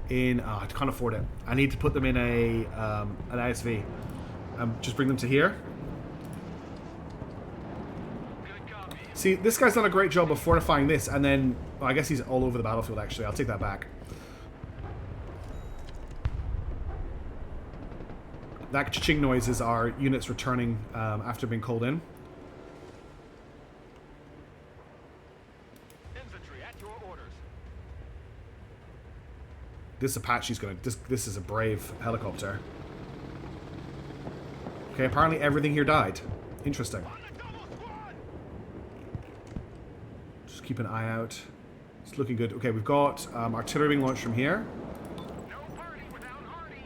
in... I can't afford it. I need to put them in an ISV. Just bring them to here. See, this guy's done a great job of fortifying this, and then... Well, I guess he's all over the battlefield, actually. I'll take that back. That cha-ching noise is our units returning after being called in.
Infantry at your orders.
This Apache's gonna... This is a brave helicopter. Okay, apparently everything here died. Interesting. Just keep an eye out. It's looking good. Okay, we've got artillery being launched from here.
No party without Hardy.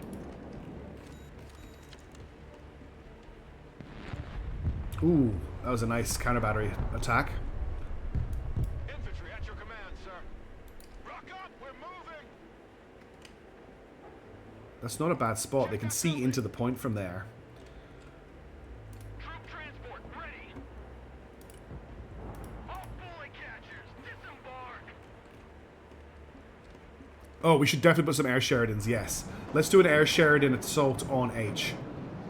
Ooh, that was a nice counter battery attack.
Infantry at your command, sir. Rock up, we're moving.
That's not a bad spot. They can see into the point from there.
Troop transport ready. All bullet catchers, disembark.
Oh, we should definitely put some air Sheridans, yes. Let's do an air Sheridan assault on H.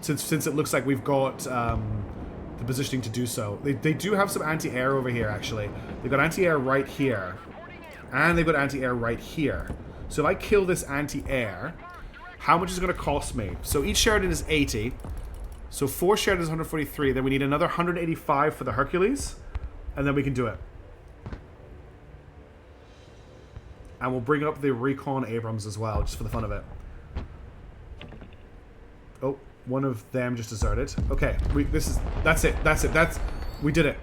Since it looks like we've got the positioning to do so. They do have some anti-air over here, actually. They've got anti-air right here. And they've got anti-air right here. So if I kill this anti-air, how much is it going to cost me? So each Sheridan is 80. So 4 Sheridans is 143. Then we need another 185 for the Hercules. And then we can do it. And we'll bring up the Recon Abrams as well, just for the fun of it. Oh, one of them just deserted. Okay, that's it. We did it.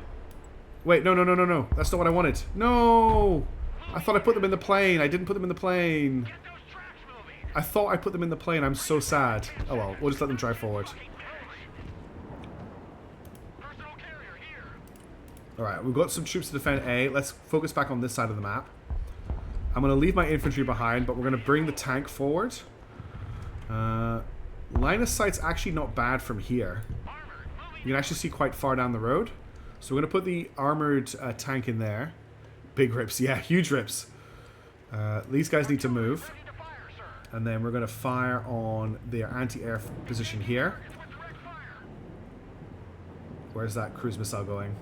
Wait, no. That's not what I wanted. No! I thought I put them in the plane. I didn't put them in the plane.
Get those tracks moving.
I thought I put them in the plane. I'm so sad. Oh well, we'll just let them drive forward.
Personal carrier here.
Alright, we've got some troops to defend A. Let's focus back on this side of the map. I'm going to leave my infantry behind, but we're going to bring the tank forward. Line of sight's actually not bad from here. You can actually see quite far down the road. So we're going to put the armored tank in there. Big rips, yeah, huge rips. These guys need to move.
Ready to fire, sir.
And then we're going to fire on their anti-air position here.
With direct fire.
Where's that cruise missile going?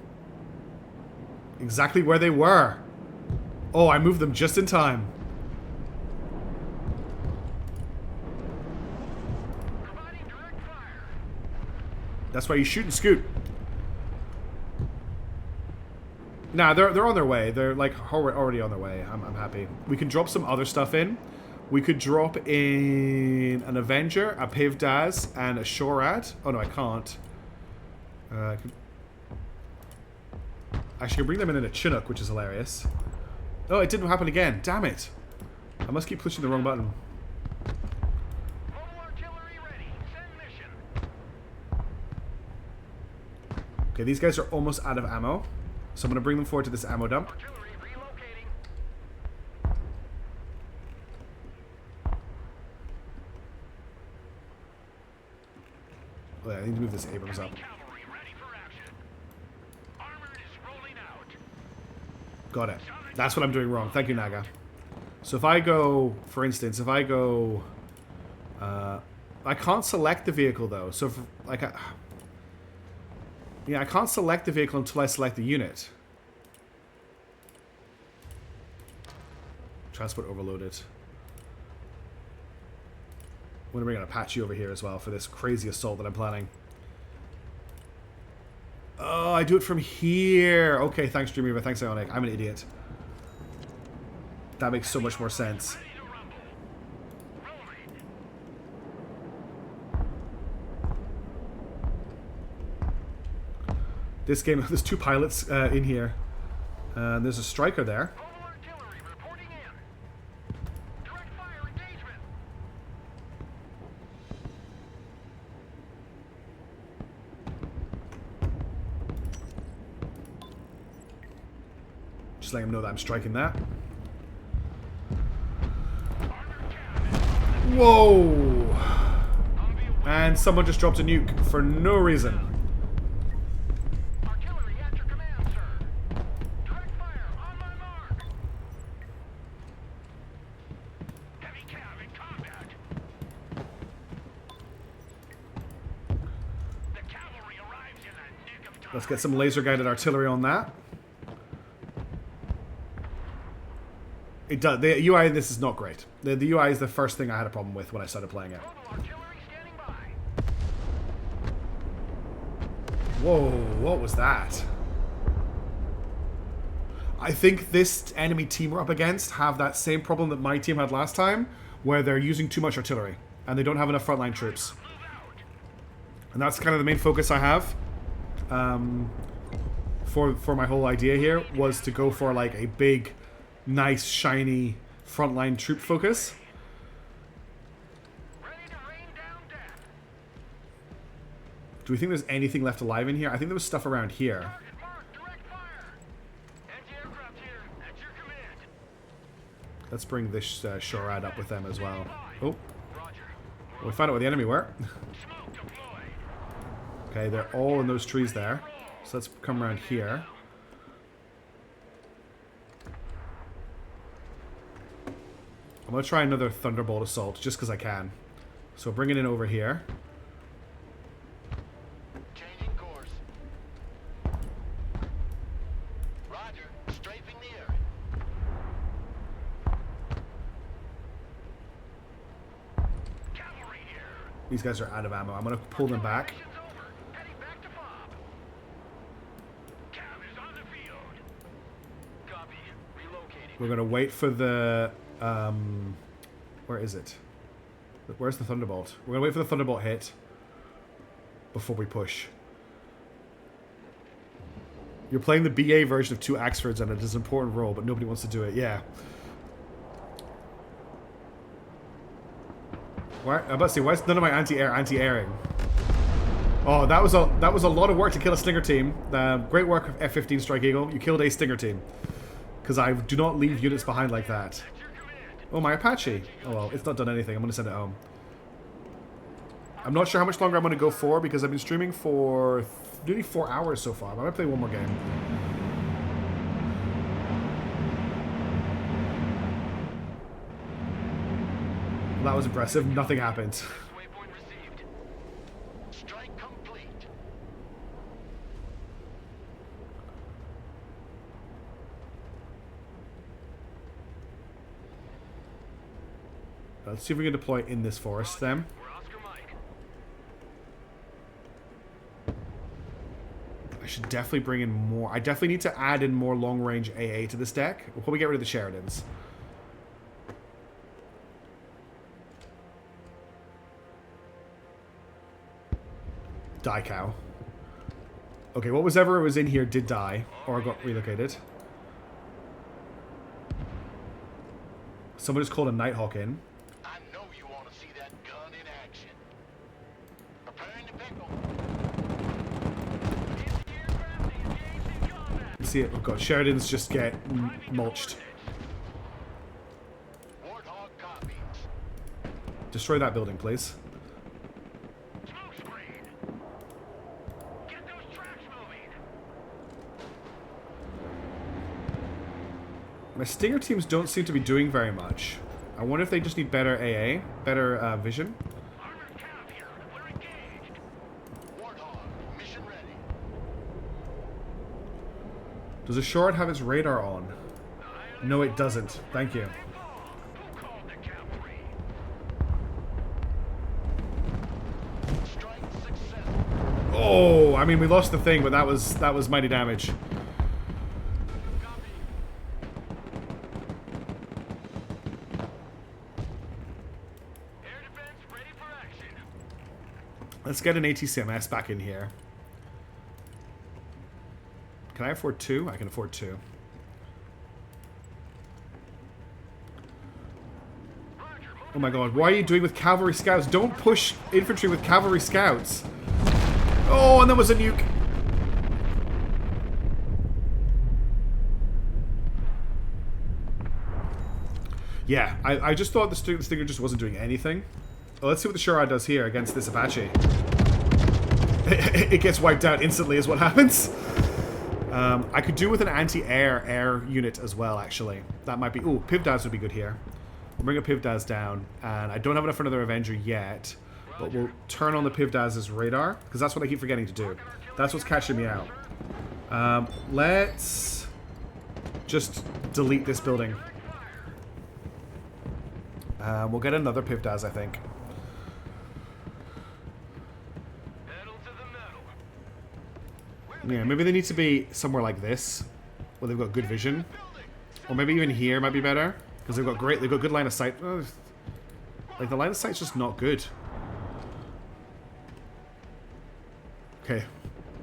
Exactly where they were. Oh, I moved them just in time.
Providing direct fire.
That's why you shoot and scoot. Nah, they're on their way. They're like already on their way. I'm happy. We can drop some other stuff in. We could drop in an Avenger, a Pivdaz, and a Shorad. Oh no, I can't. Actually, I can bring them in a Chinook, which is hilarious. Oh, it didn't happen again. Damn it. I must keep pushing the wrong button.
Mobile artillery ready. Send mission.
Okay, these guys are almost out of ammo. So I'm going to bring them forward to this ammo dump.
Artillery relocating.
Oh, yeah, I need to move this Abrams up.
Cavalry ready for action. Armor is rolling out.
Got it. That's what I'm doing wrong. Thank you, Naga. So if I go, for instance, if I go... I can't select the vehicle, though. So, if, like, yeah, I can't select the vehicle until I select the unit. Transport overloaded. I'm going to bring an Apache over here as well for this crazy assault that I'm planning. Oh, I do it from here. Okay, thanks, Dreamweaver. Thanks, Ionic. I'm an idiot. That makes so much more sense. This game, there's 2 pilots in here. There's a striker there.
Mobile artillery reporting in. Direct fire engagement.
Just letting him know that I'm striking that. Whoa! And someone just dropped a nuke for no reason.
Artillery at your command, sir. Direct fire on my mark. Heavy cav in combat. The cavalry arrives in the nick of time.
Let's get some laser guided artillery on that. It does. The UI in this is not great. The UI is the first thing I had a problem with when I started playing it.
Mobile artillery standing by.
Whoa, what was that? I think this enemy team we're up against have that same problem that my team had last time, where they're using too much artillery, and they don't have enough frontline troops. And that's kind of the main focus I have for my whole idea here, was to go for like a big, nice, shiny frontline troop focus.
Ready to rain down death.
Do we think there's anything left alive in here? I think there was stuff around here.
Target marked. Direct fire. Anti-aircraft here. At your command.
Let's bring this Shorad up with them as well. Oh,
Roger.
we found out where the enemy were.
Smoke deployed.
Okay, they're all in those trees there. So let's come around here. I'm going to try another Thunderbolt assault just because I can. So bring it in over here.
Changing course. Roger. Strafing the area.
Cavalry here.
These guys are out of ammo. I'm going to pull them back.
Mission's over. Heading back to FOB. Cav is on the field. Copy. Relocating.
We're going to wait for the... where is it? Where's the Thunderbolt? We're going to wait for the Thunderbolt hit before we push. You're playing the BA version of 2 Axfords and it is an important role, but nobody wants to do it. Yeah. Why? I'm about to say, why is none of my anti-airing? Oh, that was a lot of work to kill a Stinger team. Great work of F-15 Strike Eagle. You killed a Stinger team. Because I do not leave units behind like that. Oh, my Apache. Oh, well, it's not done anything. I'm going to send it home. I'm not sure how much longer I'm going to go for because I've been streaming for nearly 4 hours so far. I might play one more game. Well, that was impressive. Nothing happened.
Waypoint received.
Strike complete.
Let's see if we can deploy in this forest then.
We're Oscar Mike.
I should definitely bring in more. I definitely need to add in more long-range AA to this deck. We'll probably get rid of the Sheridans. Die cow. Okay, what was ever was in here did die, or got relocated. Someone just called a Nighthawk in.
I know you want to see that gun in action. Preparing to pickle.
Anti-aircraft
see it. Oh god, Sheridans just get mulched.
Warthog copies.
Destroy that building, please.
Smoke screen. Get those tracks moving.
My Stinger teams don't seem to be doing very much. I wonder if they just need better AA, better vision.
Armored cav here. We're engaged.
Warthog, mission ready.
Does a short have its radar on? No, it doesn't. Thank you.
Who called the cavalry?
Strike successful.
Oh, I mean, we lost the thing, but that was mighty damage.
Copy. Air defense ready for action.
Let's get an ATCMS back in here. Can I afford 2? I can afford 2. Oh my god, what are you doing with cavalry scouts? Don't push infantry with cavalry scouts. Oh, and there was a nuke. Yeah, I just thought the Stinger just wasn't doing anything. Well, let's see what the Shurad does here against this Apache. It gets wiped out instantly is what happens. I could do with an anti-air unit as well, actually. That might be... Ooh, Pivdaz would be good here. We'll bring a Pivdaz down. And I don't have enough for another Avenger yet. But we'll turn on the Pivdaz's radar. Because that's what I keep forgetting to do. That's what's catching me out. Let's just delete this building. We'll get another Pivdaz, I think.
Pedal to the metal.
Yeah, maybe they need to be somewhere like this, where they've got good vision, or maybe even here might be better because they've got good line of sight. Like the line of sight's just not good. Okay,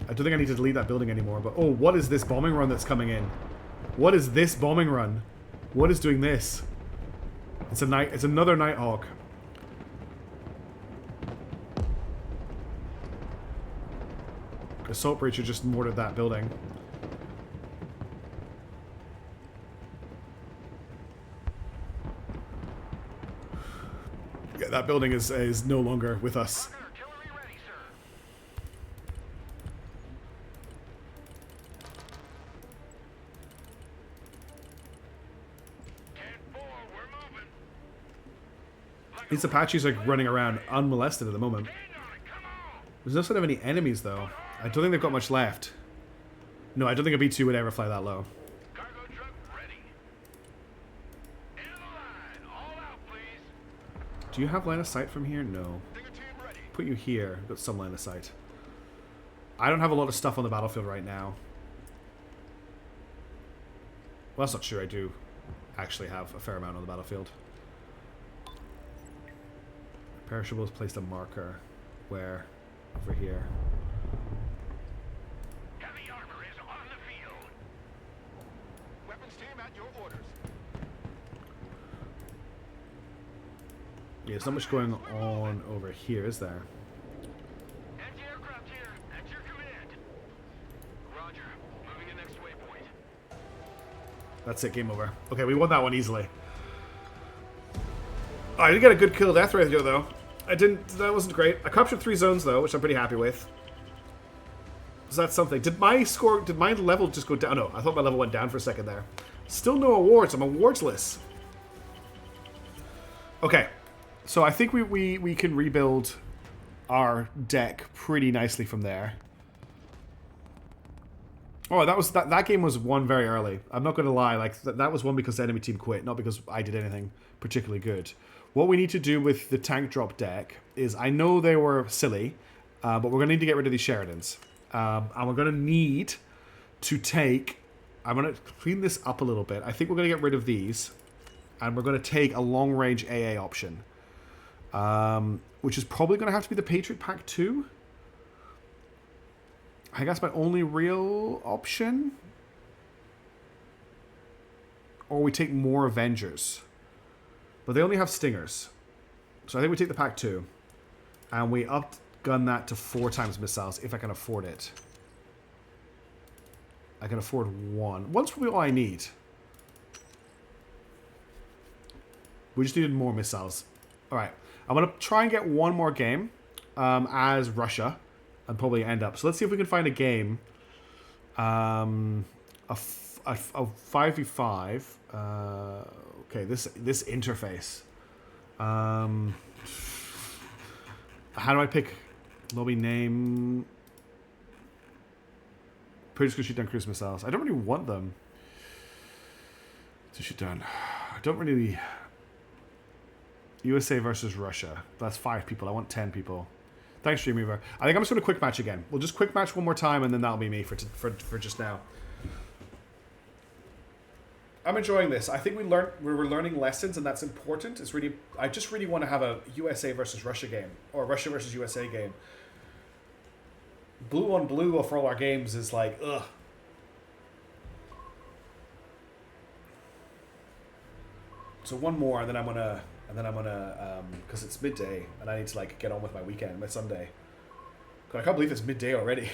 I don't think I need to delete that building anymore. But oh, what is this bombing run that's coming in? What is this bombing run? What is doing this? It's another Nighthawk. Assault Breacher just mortared that building. Yeah, that building is no longer with us.
Artillery ready, sir. We're moving.
These Apaches are running around unmolested at the moment.
Hang on, come on.
There's no sign of any enemies, though. I don't think they've got much left. No, I don't think a B-2 would ever fly that low.
Cargo truck ready. End of the line. All out, please.
Do you have line of sight from here? No.
Stinger team ready.
Put you here. Got some line of sight. I don't have a lot of stuff on the battlefield right now. Well, that's not true. I do actually have a fair amount on the battlefield. Perishables placed a marker. Where? Over here.
Heavy armor is on the field.
Weapons team at your orders.
Yeah, there's not much going on over here, is there?
Anti-aircraft here. At your command. Roger. Moving to next waypoint.
That's it, game over. Okay, we won that one easily. Oh, I did get a good kill death ratio, though. That wasn't great. I captured 3 zones, though, which I'm pretty happy with. So that's something. Did my level just go down? No, I thought my level went down for a second there. Still no awards. I'm awardsless. Okay. So I think we can rebuild our deck pretty nicely from there. Oh, that game was won very early. I'm not going to lie. Like that was won because the enemy team quit, not because I did anything particularly good. What we need to do with the tank drop deck is, I know they were silly, but we're going to need to get rid of these Sheridans. And we're going to need to take... I'm going to clean this up a little bit. I think we're going to get rid of these. And we're going to take a long-range AA option. Which is probably going to have to be the Patriot Pack 2. I think that's my only real option. Or we take more Avengers. But they only have Stingers. So I think we take the Pack 2. And we upgun that to 4 times missiles, if I can afford it. I can afford one. One's probably all I need. We just needed more missiles. All right. I'm going to try and get one more game as Russia and probably end up. So let's see if we can find a game. A 5v5. Okay, this interface. How do I pick lobby name? Pretty just gonna shoot down cruise missiles. I don't really want them to shoot down. I don't really. USA versus Russia. That's 5 people. I want 10 people. Thanks, Streamweaver. I think I'm just gonna quick match again. We'll just quick match one more time, and then that'll be me for just now. I'm enjoying this. I think we're learning lessons, and that's important. It's really. I just really want to have a USA versus Russia game, or Russia versus USA game. Blue on blue for all our games is like, ugh. So one more, and then I'm gonna, because it's midday, and I need to like get on with my weekend, my Sunday. God, I can't believe it's midday already.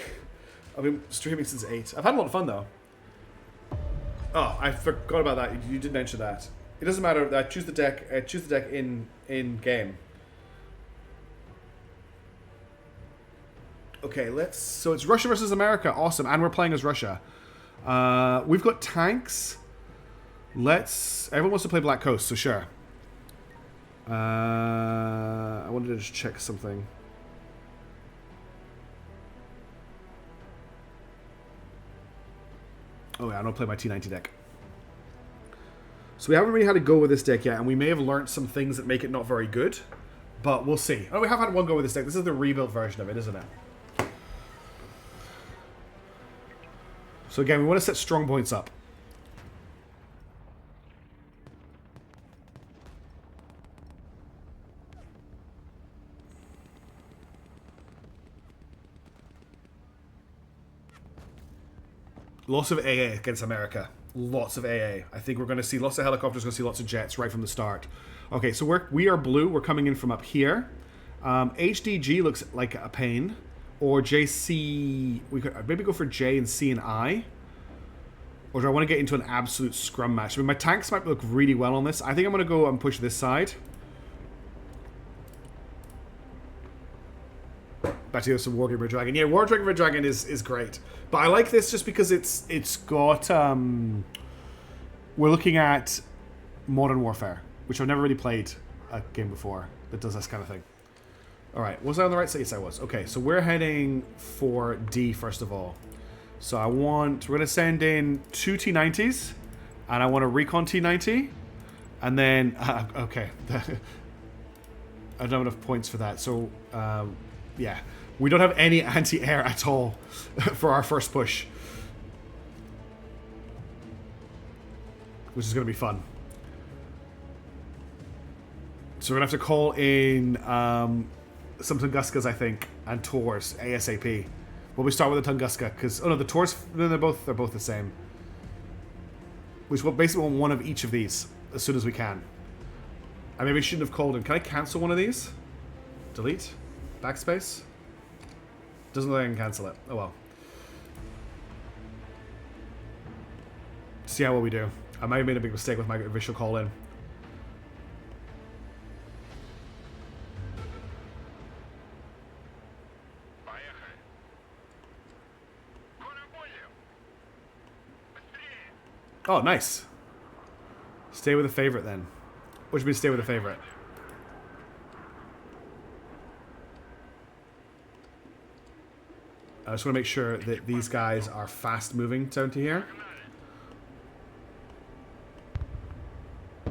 I've been streaming since 8. I've had a lot of fun though. Oh, I forgot about that. You did mention that. It doesn't matter. I choose the deck. Choose the deck in game. Okay, let's. So it's Russia versus America. Awesome, and we're playing as Russia. We've got tanks. Everyone wants to play Black Coast, so sure. I wanted to just check something. Oh yeah, I don't play my T90 deck. So we haven't really had a go with this deck yet, and we may have learned some things that make it not very good, but we'll see. Oh, we have had one go with this deck. This is the rebuild version of it, isn't it? So again, we want to set strong points up. Lots of AA against America. Lots of AA. I think we're going to see lots of helicopters, going to see lots of jets right from the start. Okay, so we are blue. We're coming in from up here. HDG looks like a pain. Or JC... We could maybe go for J and C and I. Or do I want to get into an absolute scrum match? I mean, my tanks might look really well on this. I think I'm going to go and push this side. Back to some Wargaming Red Dragon. Yeah, Wargaming Red Dragon is great. But I like this just because it's got... we're looking at Modern Warfare, which I've never really played a game before that does this kind of thing. Alright, was I on the right side? Yes, I was. Okay, so we're heading for D first of all. So we're going to send in 2 T90s, and I want a recon T90, and then, okay, I don't have enough points for that, so, yeah. We don't have any anti-air at all for our first push. Which is going to be fun. So we're going to have to call in some Tunguskas, I think, and Tors ASAP. Well, we start with the Tunguska, because... Oh, no, the Tors, they're both the same. We just basically want one of each of these as soon as we can. I maybe shouldn't have called in. Can I cancel one of these? Delete? Backspace? Doesn't look like I can cancel it. Oh well. See how well we do. I might have made a big mistake with my initial call in. Oh, nice. Stay with a favorite then. What do you mean stay with a favorite? I just want to make sure that these guys are fast moving down to here.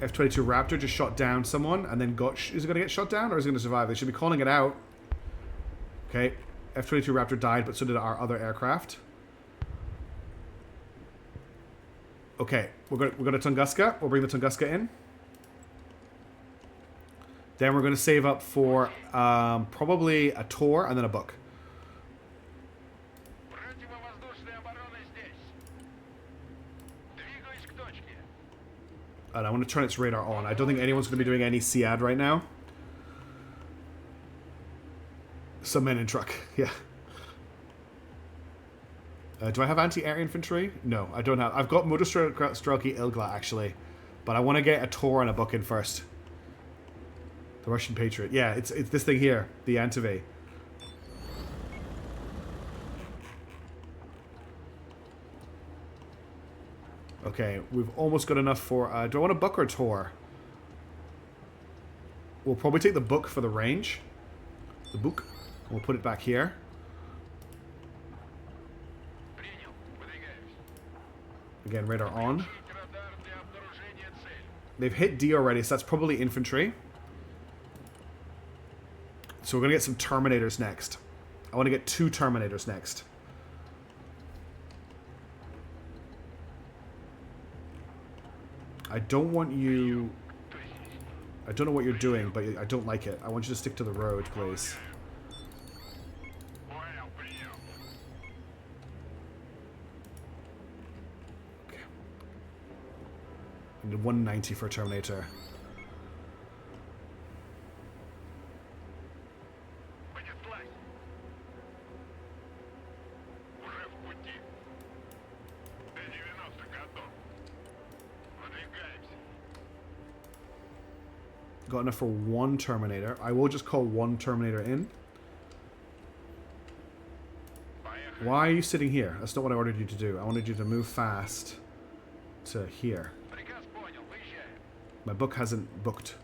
F-22 Raptor just shot down someone and then got... Is it going to get shot down or is it going to survive? They should be calling it out. Okay. F-22 Raptor died, but so did our other aircraft. Okay. We're going to Tunguska. We'll bring the Tunguska in. Then we're going to save up for probably a Tor and then a Book. And I want to turn its radar on. I don't think anyone's going to be doing any SEAD right now. Some men in truck, yeah. Do I have anti-air infantry? No, I don't have. I've got Motostrelki Ilgla, actually. But I want to get a Tor and a book in first. The Russian Patriot. Yeah, it's this thing here. The Antive. Okay, we've almost got enough for... do I want a book or a Tor? We'll probably take the book for the range. The book. We'll put it back here. Again, radar on. They've hit D already, so that's probably infantry. So we're going to get some Terminators next. I want to get 2 Terminators next. I don't want you... I don't know what you're doing, but I don't like it. I want you to stick to the road, please. Okay. I need 190 for a Terminator. Got enough for 1 Terminator. I will just call 1 Terminator in. Why are you sitting here? That's not what I ordered you to do. I wanted you to move fast to here. My book hasn't booked.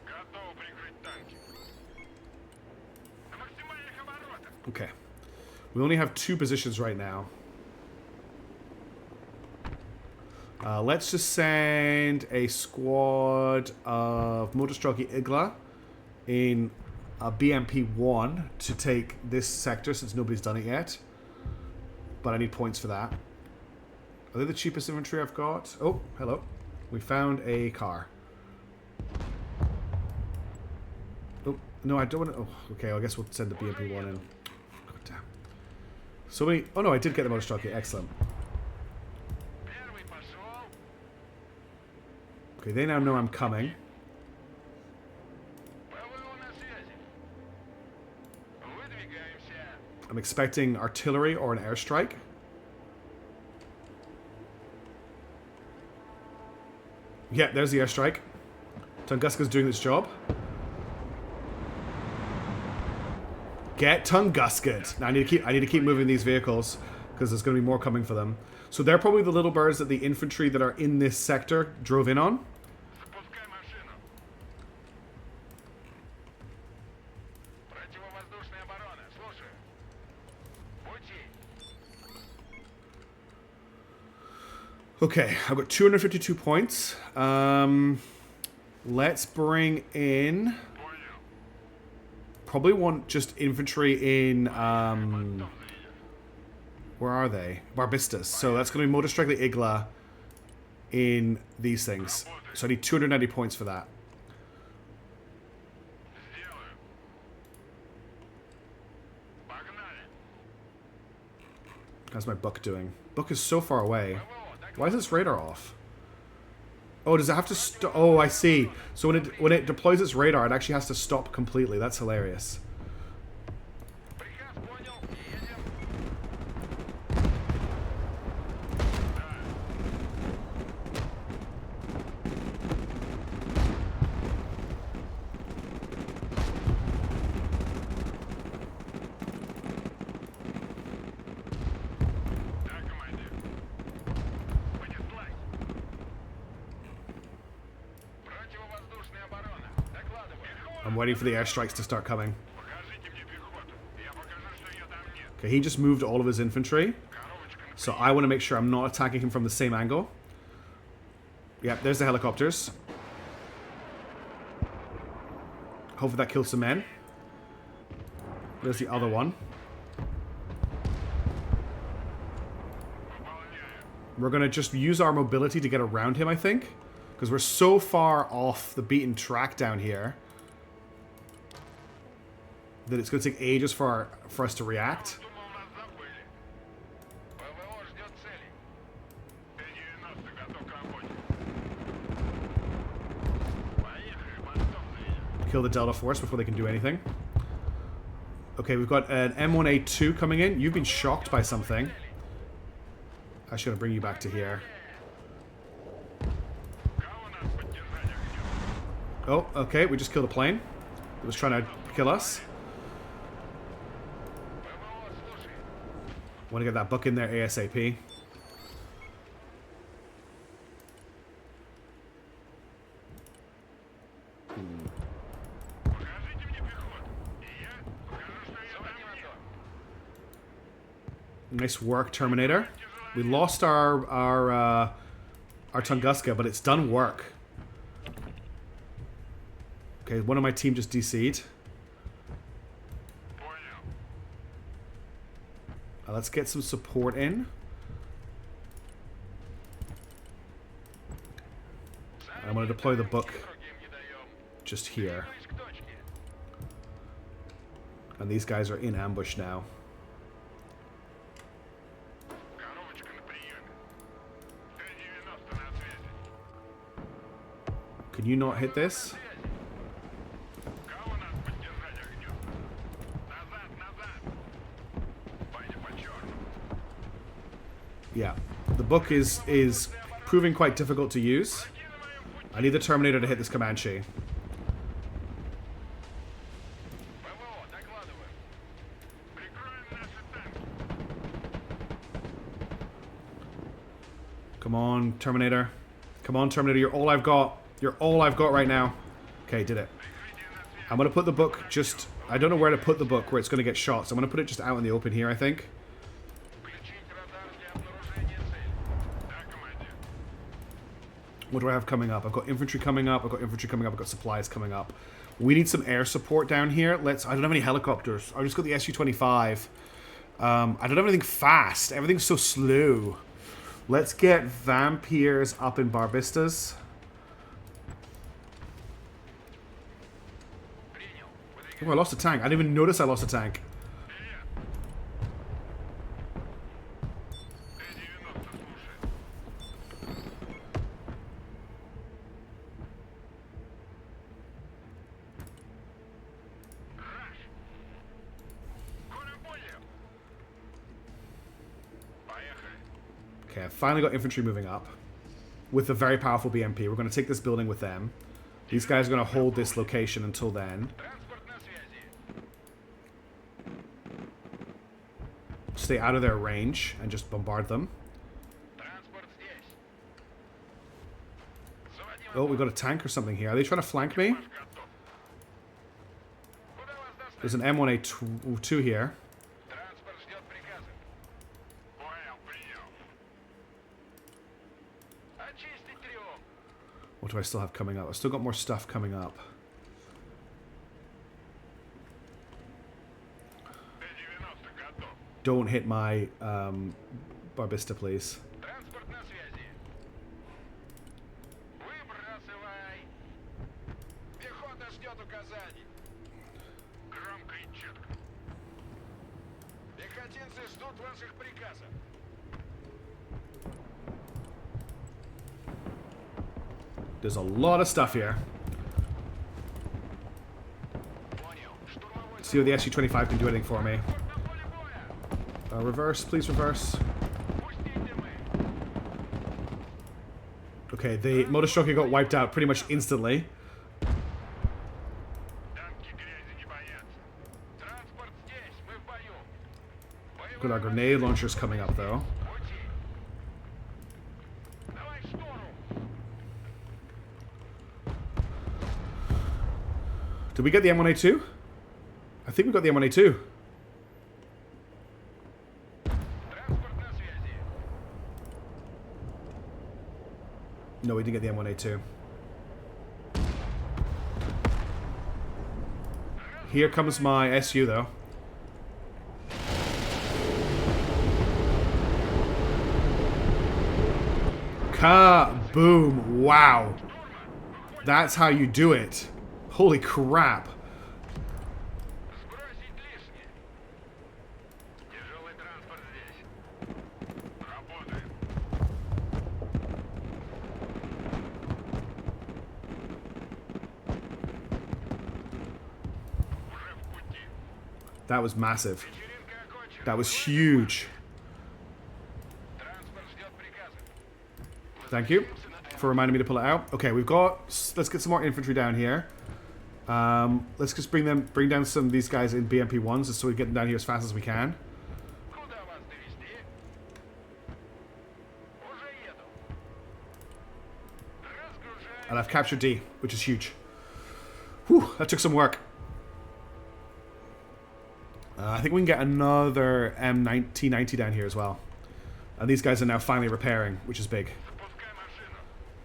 Okay. We only have 2 positions right now. Let's just send a squad of Motostrelki Igla in BMP-1 to take this sector since nobody's done it yet. But I need points for that. Are they the cheapest infantry I've got? Oh, hello. We found a car. Oh, no, I don't want to... Oh, okay, I guess we'll send the BMP-1 in. God damn. So many... Oh no, I did get the Motostrelki. Excellent. Okay, they now know I'm coming. I'm expecting artillery or an airstrike. Yeah, there's the airstrike. Tunguska's doing its job. Get Tunguska'd. Now I need to keep moving these vehicles because there's going to be more coming for them. So they're probably the little birds that the infantry that are in this sector drove in on. Okay, I've got 252 points. Let's bring in... Probably want just infantry in... where are they? Barbistas. So that's going to be Motostrelki Igla in these things. So I need 290 points for that. How's my buck doing? Buck is so far away. Why is this radar off? Oh, does it have to stop? Oh, I see. So when it deploys its radar, it actually has to stop completely. That's hilarious. I'm waiting for the airstrikes to start coming. Okay, he just moved all of his infantry. So I want to make sure I'm not attacking him from the same angle. Yep, there's the helicopters. Hopefully that kills some men. There's the other one. We're going to just use our mobility to get around him, I think. Because we're so far off the beaten track down here that it's going to take ages for us to react. Kill the Delta Force before they can do anything. Okay, we've got an M1A2 coming in. You've been shocked by something. I should bring you back to here. Oh, okay, we just killed a plane. It was trying to kill us. Want to get that book in there ASAP. Nice work, Terminator. We lost our Tunguska, but it's done work. Okay, one of my team just DC'd. Let's get some support in. I'm going to deploy the book just here. And these guys are in ambush now. Can you not hit this? Yeah, the book is proving quite difficult to use. I need the Terminator to hit this Comanche. Come on, Terminator. Come on, Terminator. You're all I've got. You're all I've got right now. Okay, did it. I'm going to put the book just... I don't know where to put the book where it's going to get shot, so I'm going to put it just out in the open here, I think. What do I have coming up? I've got infantry coming up. I've got infantry coming up. I've got supplies coming up. We need some air support down here. I don't have any helicopters. I just got the Su-25. I don't have anything fast. Everything's so slow. Let's get Vampires up in Barbistas. Oh, I lost a tank. I didn't even notice I lost a tank. Okay, I've finally got infantry moving up with a very powerful BMP. We're going to take this building with them. These guys are going to hold this location until then. Stay out of their range and just bombard them. Oh, we've got a tank or something here. Are they trying to flank me? There's an M1A2 here. What do I still have coming up? I've still got more stuff coming up. Don't hit my Barbista, please. There's a lot of stuff here. See what the Su-25 can do anything for me. Reverse, please reverse. Okay, the Motorstroke got wiped out pretty much instantly. Got our grenade launchers coming up though. Did we get the M1A2? I think we got the M1A2. No, we didn't get the M1A2. Here comes my SU, though. Kaboom! Wow. That's how you do it. Holy crap. That was massive. That was huge. Thank you for reminding me to pull it out. Okay, we've got... Let's get some more infantry down here. Let's just bring down some of these guys in BMP 1s just so we get them down here as fast as we can.
Куда вас довести? Уже еду. Разгружаю.
And I've captured D, which is huge. Whew, that took some work. I think we can get another T90 down here as well. And these guys are now finally repairing, which is big.
Запускай машину.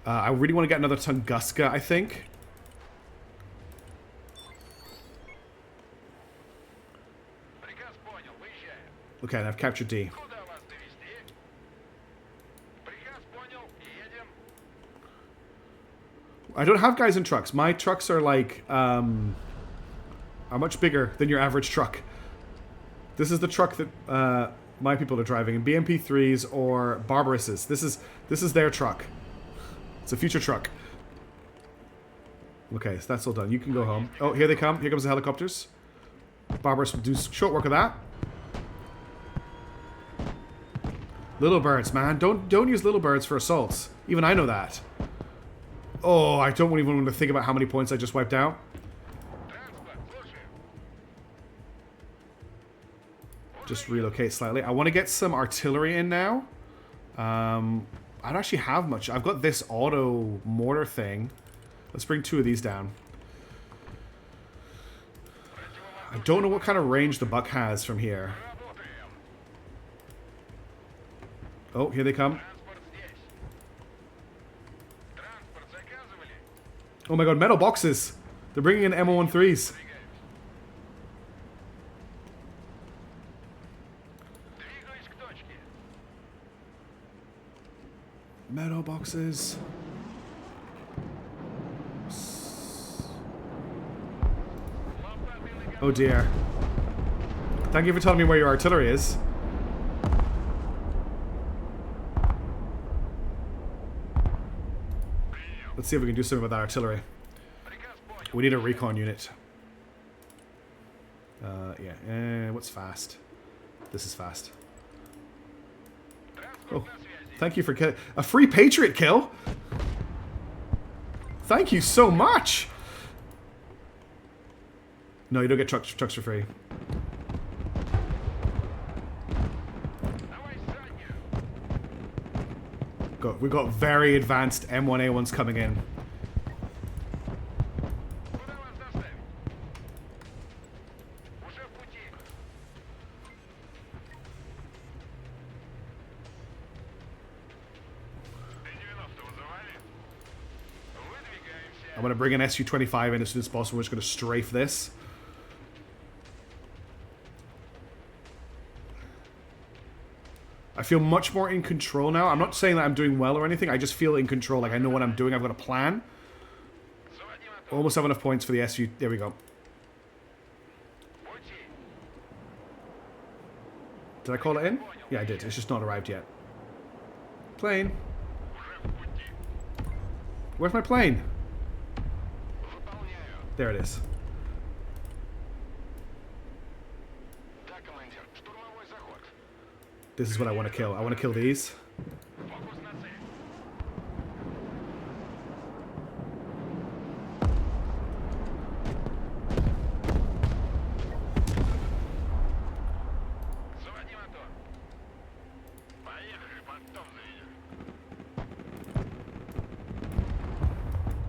I really want to get another Tunguska, I think.
Приказ понял, выезжаем.
Okay, and I've captured D.
Куда вас довести? Приказ понял, едем.
I don't have guys in trucks. My trucks are like, are much bigger than your average truck. This is the truck that my people are driving in BMP3s or Barbarosses. This is their truck. It's a future truck. Okay, so that's all done. You can go home. Oh, here they come. Here comes the helicopters. Barbaros will do short work of that. Little birds, man. Don't use little birds for assaults. Even I know that. Oh, I don't even want to think about how many points I just wiped out.
Транспорт, слушаю.
Just relocate slightly. I want to get some artillery in now. I don't actually have much. I've got this auto mortar thing. Let's bring 2 of these down. I don't know what kind of range the Buck has from here.
Работаем.
Oh, here they come.
Транспорт здесь. Транспорт заказывали?
Oh my god, metal boxes! They're bringing in MO13s.
Двигаюсь. Двигаюсь к точке.
Metal boxes.
Лопаты на
Oh dear. Thank you for telling me where your artillery is. Let's see if we can do something with that artillery.
Приказ понял.
We need a recon unit. Yeah. What's fast? This is fast.
Транспорт
Oh,
на связи.
thank you for a free Patriot kill. Thank you so much. No, you don't get trucks for free.
Давай заднюю.
We've got very advanced M1A1s coming in.
Куда вас доставить? Уже в пути. Т-90 вызывали? Выдвигаемся.
I'm going to bring an SU-25 in as soon as possible. We're just going to strafe this. I feel much more in control now. I'm not saying that I'm doing well or anything. I just feel in control. Like I know what I'm doing. I've got a plan.
Заводи мотор.
Almost have enough points for the SU. There we go.
В пути.
Did I call it in? Yeah, I did. It's just not arrived yet. Plane.
Уже в пути.
Where's my plane?
Выполняю.
There it is.
Да, командир. Штурмовой заход.
This is what I want to kill. I want to kill these.
Фокус на цель. Заводи мотор. Поехали, потом заведем.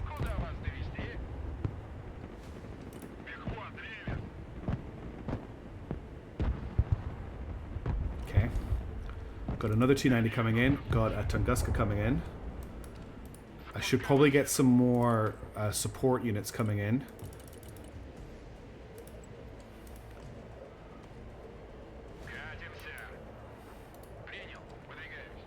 Куда вас довести? Пехот, древер.
Okay. Got another T90 coming in. Got a Tunguska coming in. I should probably get some more support units coming in.
Катимся. Принял. Выдвигаюсь.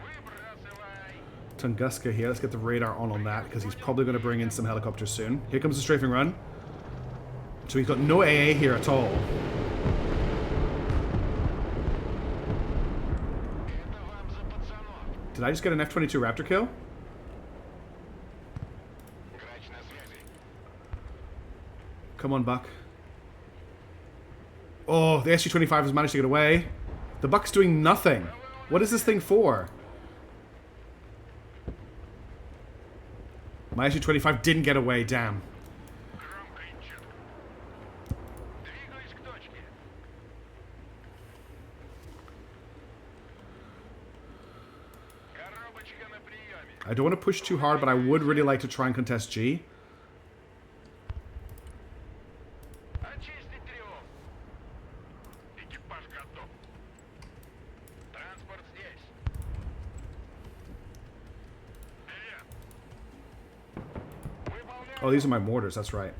Выбрасывай.
Tunguska here. Let's get the radar on that because he's probably going to bring in some helicopters soon. Here comes the strafing run. So he's got no AA here at all.
Это вам за пацанов.
Did I just get an F-22 Raptor kill?
Грач на связи.
Come on, Buck. Oh, the SU-25 has managed to get away. The buck's doing nothing. What is this thing for? My SU-25 didn't get away, damn.
Громко и четко. Двигаюсь к точке. Коробочка на приеме.
I don't want to push too hard, but I would really like to try and contest G.
Очистить тревогу. Экипаж готов. Транспорт здесь. Вперед. Выполняю.
Oh, these are my mortars, that's right.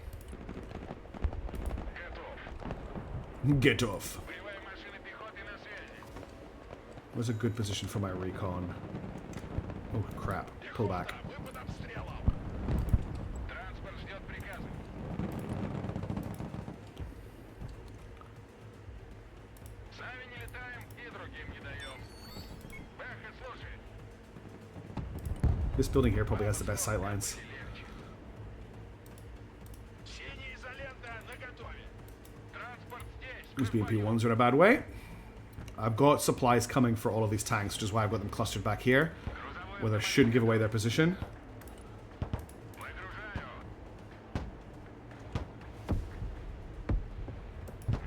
Готов.
Get off.
Боевая машина пехоты на связи.
Where's a good position for my recon? Oh, crap. Pull back.
Выпад обстрелов. Транспорт ждет приказа. Сами не летаем и другим не даем. Бэха, слушай.
This building here probably has the best sight lines.
Синяя изолента наготове. Транспорт здесь.
These BMP-1s are in a bad way. I've got supplies coming for all of these tanks, which is why I've got them clustered back here, where they shouldn't give away their position.
Выгружаю.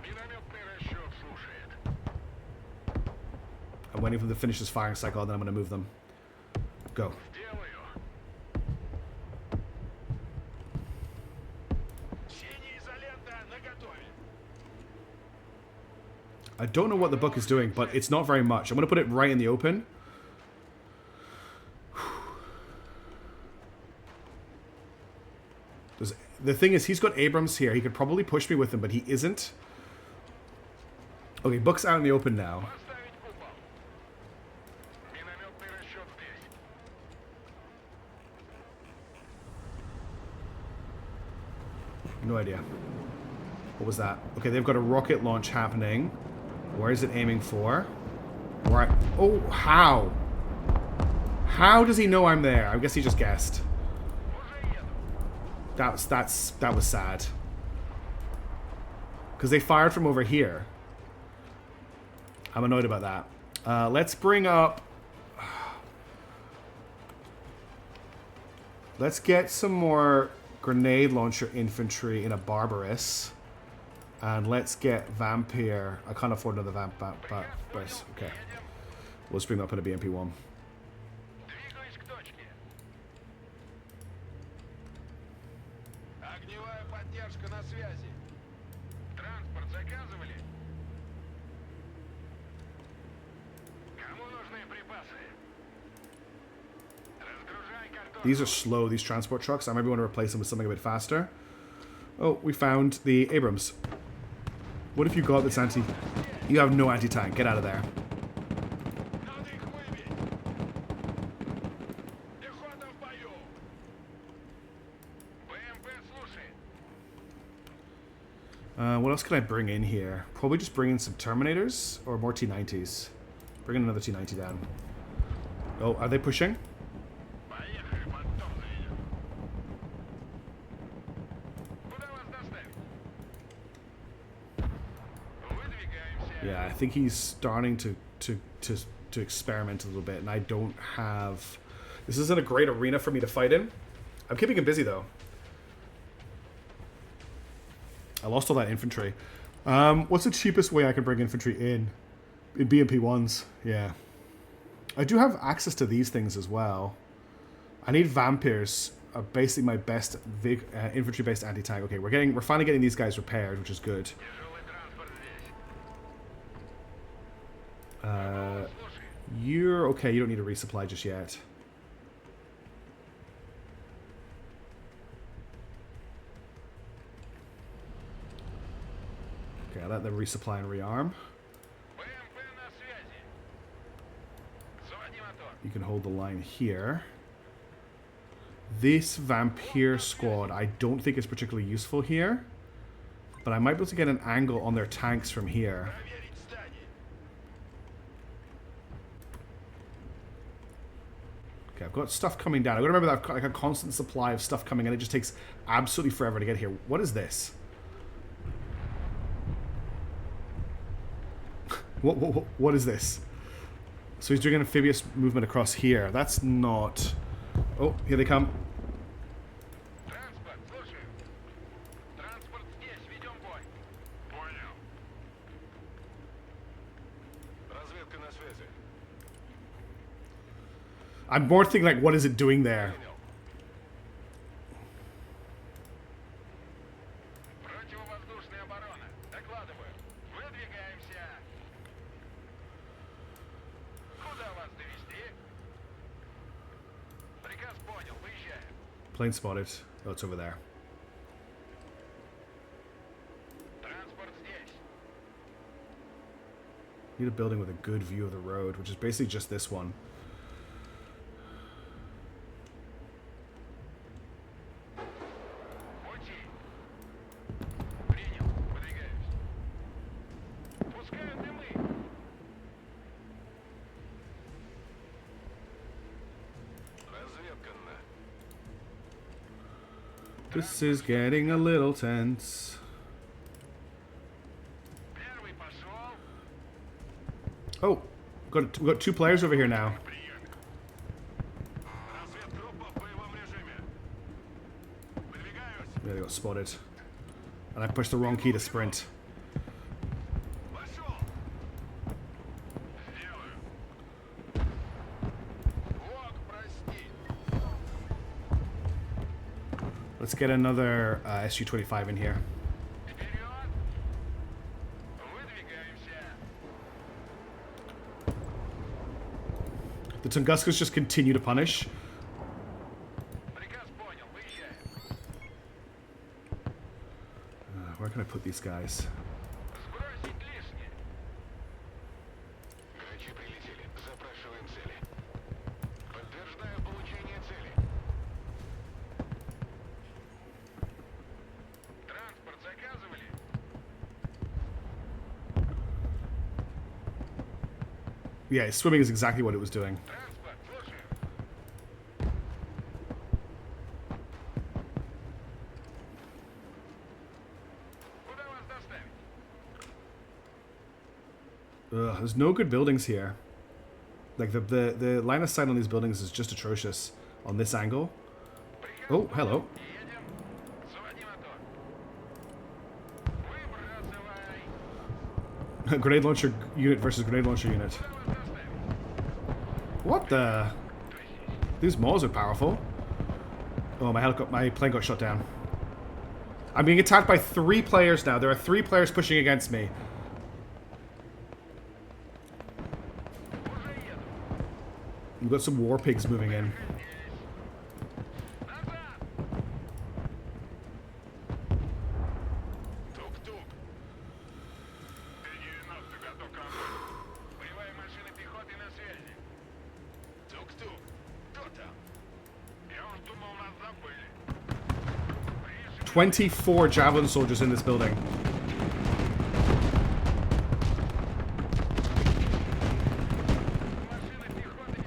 Минометный расчет слушает.
I'm waiting for them to finish this firing cycle, and then I'm going to move them. Go.
Делаю. Синяя изолента наготове.
I don't know what the book is doing, but it's not very much. I'm going to put it right in the open. The thing is, he's got Abrams here. He could probably push me with him, but he isn't. Okay, book's out in the open now.
Поставить купол. Минометный расчет здесь.
No idea. What was that? Okay, they've got a rocket launch happening. Where is it aiming for? Right. Oh, how? How does he know I'm there? I guess he just guessed.
Уже еду.
That was sad. Because they fired from over here. I'm annoyed about that. Let's bring up... Let's get some more grenade launcher infantry in a Barbarous. And let's get Vampire. I can't afford another Barbarous. Okay. Let's bring them up in a BMP-1.
Двигаюсь к точке. Огневая поддержка на связи. Транспорт заказывали? Кому нужны припасы? Разгружай картон.
These are slow, these transport trucks. I maybe want to replace them with something a bit faster. Oh, we found the Abrams. What if you got this anti... You have no anti-tank. Get out of there.
Надо их выбить. Пехота в бою. БМП слушай.
What else can I bring in here? Probably just bring in some Terminators or more T-90s. Bring in another T-90 down. Oh, are they pushing?
Поехали, потом заведем. Куда вас доставить? Выдвигаемся.
Yeah, I think he's starting to experiment a little bit, and I don't have... This isn't a great arena for me to fight in. I'm keeping him busy, though. I lost all that infantry. What's the cheapest way I can bring infantry in? In BMP-1s, yeah. I do have access to these things as well. I need Vampires, are basically my best infantry-based anti-tank. Okay, we're finally getting these guys repaired, which is good.
Тяжелый транспорт здесь.
Uh,
Слушай.
you're okay. You don't need a resupply just yet. Okay, I'll let them resupply and rearm.
БМП на связи. Заводи мотор.
You can hold the line here. This Vampire squad, I don't think is particularly useful here. But I might be able to get an angle on their tanks from here.
Проверить здание.
Okay, I've got stuff coming down. I've got to remember that I've got like a constant supply of stuff coming in. It just takes absolutely forever to get here. What is this? What is this? So he's doing an amphibious movement across here. That's not... Oh, here they come.
Транспорт, слушаю. Транспорт здесь, ведем бой. Понял. Разведка на связи.
I'm more thinking like, what is it doing there?
Противовоздушная оборона. Докладываю. Выдвигаемся. Куда вас довести? Приказ понял. Выезжаем.
Plane spotted. Oh, it's over there.
Транспорт здесь.
Need a building with a good view of the road, which is basically just this one.
Пути. Принял. Выдвигаюсь. Пускают дымы. Разведка на.
This is getting a little tense.
Первый пошел.
Oh, we've got two players over here now.
Прием. Разведгруппа в боевом режиме. Выдвигаюсь.
Yeah, they got spotted. And I pushed the wrong key to sprint.
Пошел. Сделаю. Лог, прости.
Let's get another SU-25 in here.
Вперед. Выдвигаемся.
The Tunguskas just continue to punish.
Приказ понял. Выезжаем.
Where can I put these guys?
Сбросить лишнее.
Грачи прилетели. Запрашиваем цели. Подтверждаю получение цели.
Транспорт заказывали?
Yeah, swimming is exactly what it was doing.
Транспорт, слушаю. Куда вас доставить?
Ugh, there's no good buildings here. Like the line of sight on these buildings is just atrocious on this angle.
Приказ
Oh,
понял.
hello.
Едем. Заводи мотор. Выбрасывай.
Grenade launcher unit versus grenade launcher unit.
Куда вас доставить?
What the? These Maws are powerful. Oh, my plane got shot down. I'm being attacked by 3 players now. There are 3 players pushing against me.
Уже еду.
We've got some war pigs moving in.
Назад. Тук-тук. Т-90 готов к работе. Боевая машина пехоты на связи. Тук-тук. Кто там? Я уж думал, нас забыли.
24 javelin soldiers in this building.
Машина пехоты. Пехота на прикрывании.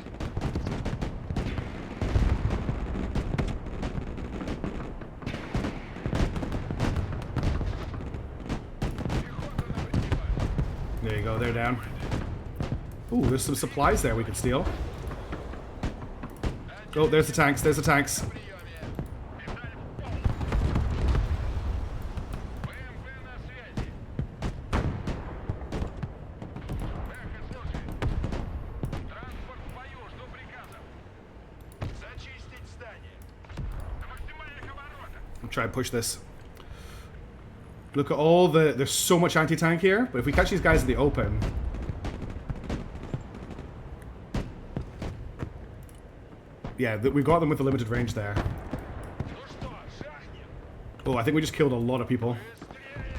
There you go, they're down. Ooh, there's some supplies there we could steal. Oh, there's the tanks, there's the tanks.
Приеме. Михаил Пол. БМП на связи. Эхо, слушай. Транспорт в бою, жду приказов. Зачистить здание. До максимальных оборотов.
I'll try and push this. Look at all there's so much anti-tank here, but if we catch these guys in the open... Yeah, we've got them with the limited range there.
Ну что, шахнем?
Oh, I think we just killed a lot of people.
Быстрее!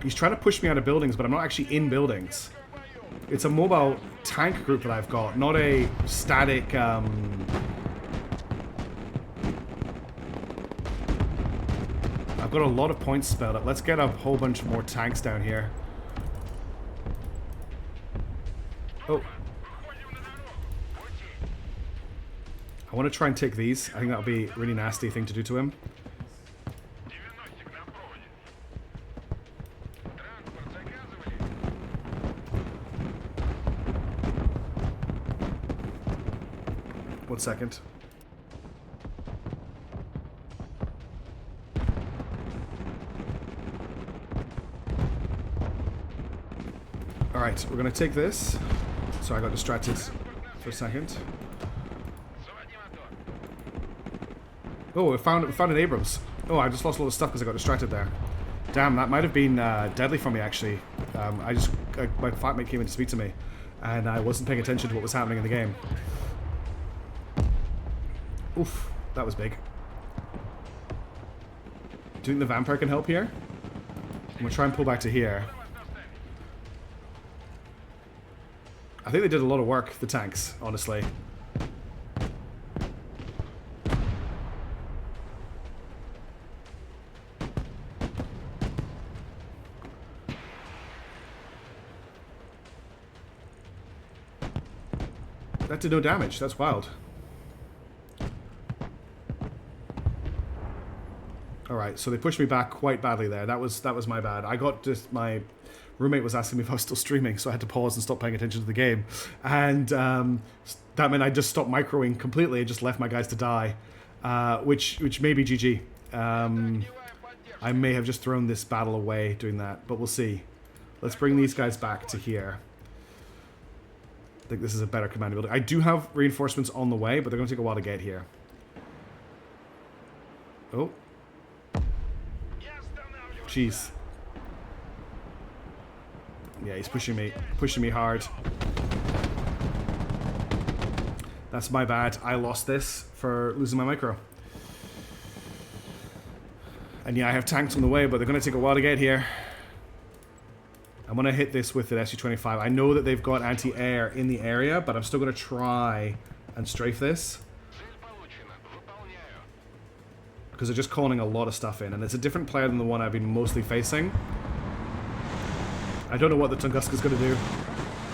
He's trying to push me out of buildings, but I'm not actually in buildings.
В бою!
It's a mobile tank group that I've got, not a static... I've got a lot of points spelled up. Let's get a whole bunch more tanks down here. Oh,
Выходим на дорогу! Пути!
I want to try and take these. I think that'll be a really nasty thing to do to him. 1 second. Alright, we're going to take this. Sorry, I got distracted for a second. Oh, we found an Abrams. Oh, I just lost a lot of stuff because I got distracted there. Damn, that might have been deadly for me, actually. My flatmate came in to speak to me, and I wasn't paying attention to what was happening in the game. Oof, that was big. Do you think the vampire can help here? I'm going to try and pull back to here. I think they did a lot of work, the tanks, honestly. That did no damage. That's wild. Alright, so they pushed me back quite badly there. That was my bad. I got just... My roommate was asking me if I was still streaming, so I had to pause and stop paying attention to the game. And that meant I just stopped microing completely and just left my guys to die. Which may be GG. I may have just thrown this battle away doing that, but we'll see. Let's bring these guys back to here. I think this is a better command ability. I do have reinforcements on the way, but they're going to take a while to get here. Oh. Jeez. Yeah, he's pushing me hard. That's my bad. I lost this for losing my micro. And yeah, I have tanks on the way, but they're going to take a while to get here. I'm going to hit this with an SU-25. I know that they've got anti-air in the area, but I'm still going to try and strafe this. Because they're just calling a lot of stuff in, and it's a different player than the one I've been mostly facing. I don't know what the Tunguska's going to do,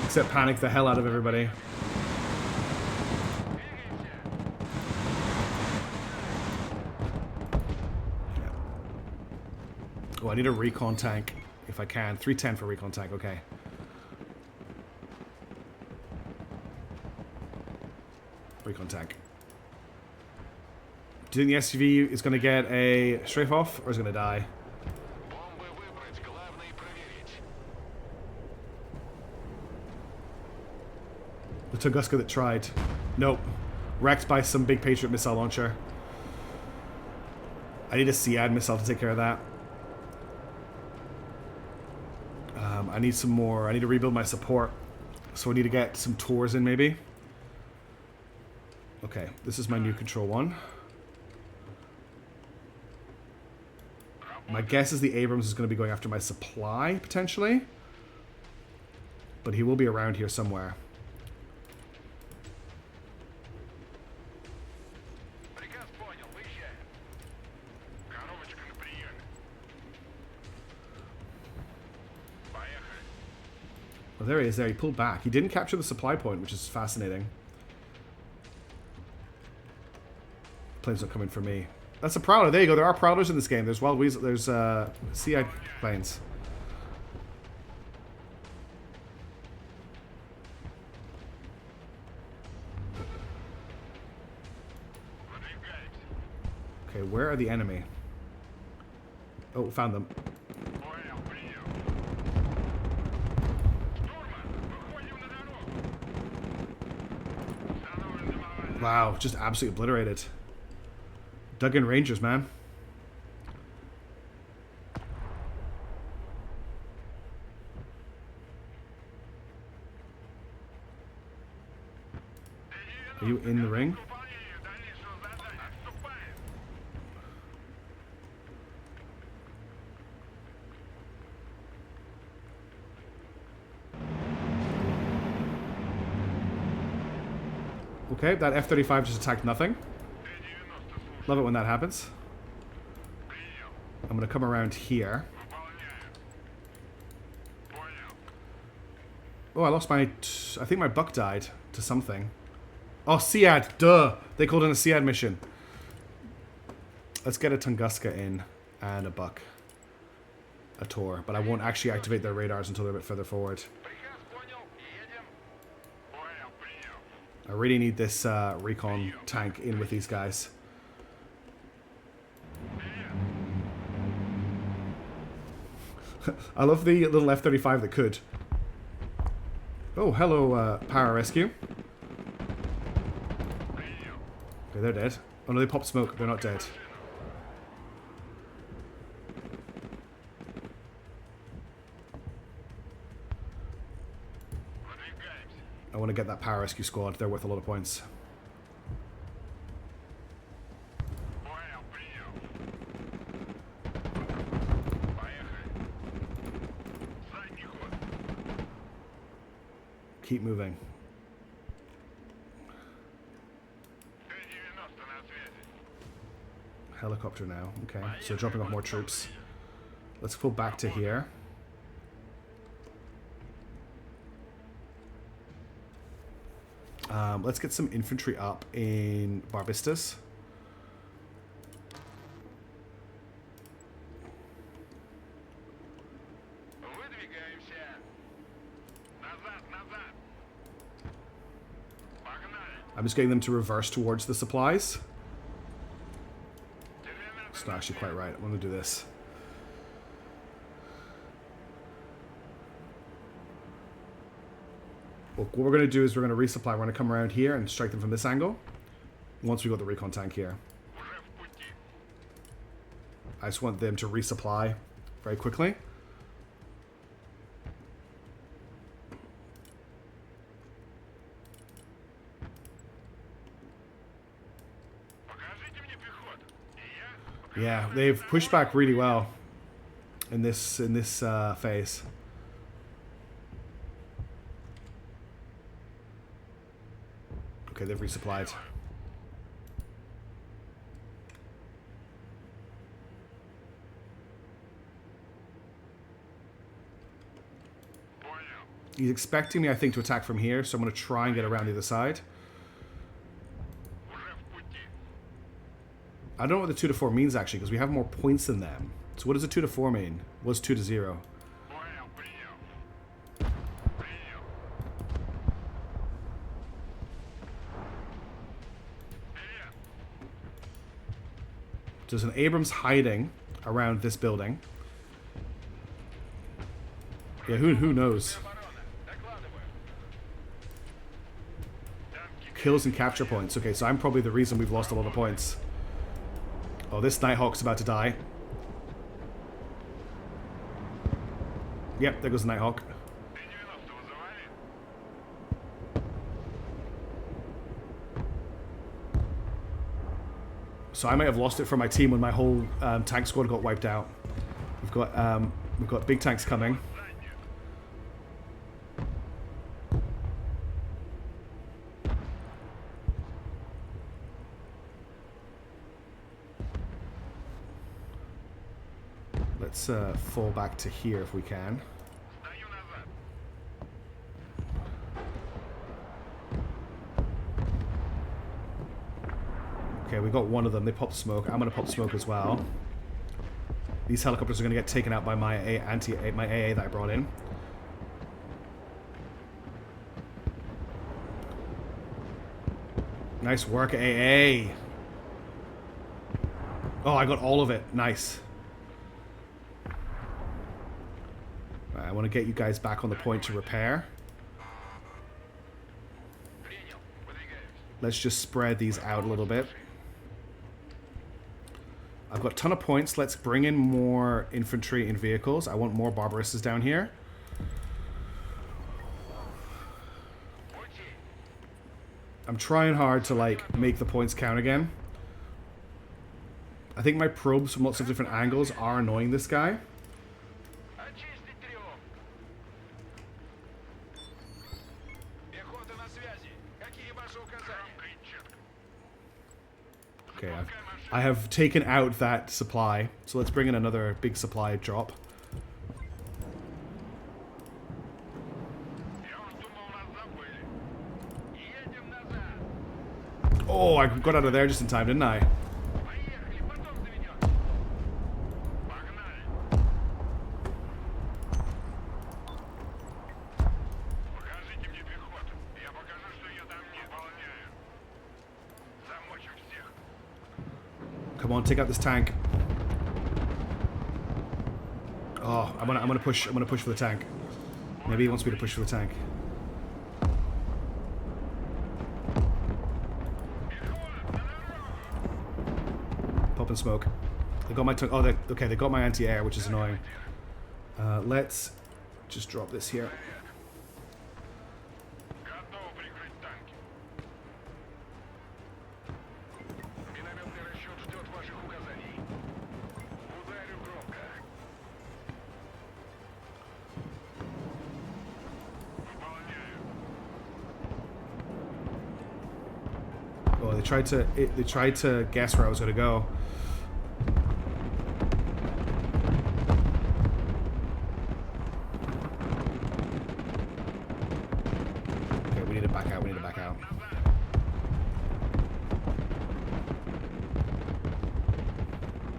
except panic the hell out of everybody. Yeah. Oh, I need a recon tank. If I can. 310 for recon tank, okay. Recon tank. Do you think the SUV is going to get a strafe off, or is it going to die? The Tunguska that tried. Nope. Wrecked by some big Patriot missile launcher. I need a SEAD missile to take care of that. I need some more. I need to rebuild my support. So I need to get some tours in, maybe. Okay, this is my new control one. My guess is the Abrams is going to be going after my supply, potentially. But he will be around here somewhere. Oh, there he is there. He pulled back. He didn't capture the supply point, which is fascinating. Planes are coming for me. That's a Prowler. There you go. There are Prowlers in this game. There's Wild Weasel. There's CI planes. Okay, where are the enemy? Oh, found them. Wow, just absolutely obliterated. Dug in Rangers, man. Are you in the ring? Okay, that F-35 just attacked nothing. Love it when that happens. I'm going to come around here. Oh, I lost my... I think my buck died to something. Oh, SEAD. Duh. They called in a SEAD mission. Let's get a Tunguska in and a buck. A Tor. But I won't actually activate their radars until they're a bit further forward. I really need this recon tank in with these guys. I love the little F-35 that could. Oh, hello, pararescue. Okay, they're dead. Oh no, they popped smoke. They're not dead. I want to get that pararescue squad. They're worth a lot of points. Keep moving. Helicopter now. Okay, so dropping off more troops. Let's go back to here. Let's get some infantry up in Barbistas. I'm just getting them to reverse towards the supplies. It's not actually quite right. I'm going to do this. Well, what we're going to do is we're going to resupply. We're going to come around here and strike them from this angle. Once we got the recon tank here. I just want them to resupply very quickly. Yeah, they've pushed back really well in this phase. Okay, they've resupplied. He's expecting me, I think, to attack from here, so I'm going to try and get around the other side. I don't know what the 2 to 4 means, actually, because we have more points than them. So what does a 2 to 4 mean? What's 2 to 0? There's an Abrams hiding around this building. Yeah, who knows? Kills and capture points. Okay, so I'm probably the reason we've lost a lot of points. Oh, this Nighthawk's about to die. Yep, there goes the Nighthawk. So I might have lost it for my team when my whole tank squad got wiped out. We've got big tanks coming. Let's fall back to here if we can. Okay, we got one of them. They popped smoke. I'm going to pop smoke as well. These helicopters are going to get taken out by my AA that I brought in. Nice work, AA. Oh, I got all of it. Nice. Right, I want to get you guys back on the point to repair. Let's just spread these out a little bit. I've got a ton of points. Let's bring in more infantry and vehicles. I want more Barbaristas down here. I'm trying hard to, like, make the points count again. I think my probes from lots of different angles are annoying this guy. Okay, I have taken out that supply, so let's bring in another big supply drop. Oh, I got out of there just in time, didn't I? Come on, take out this tank. Oh, I'm gonna push for the tank. Maybe he wants me to push for the tank. Pop and smoke. They got my okay, they got my anti-air, which is annoying. Let's just drop this here.
Готов прикрыть танки. Минометный расчет ждет ваших указаний. Ударю громко. Выполняю.
Oh, they tried to guess where I was gonna go. Okay, we need to back out. We need to back out.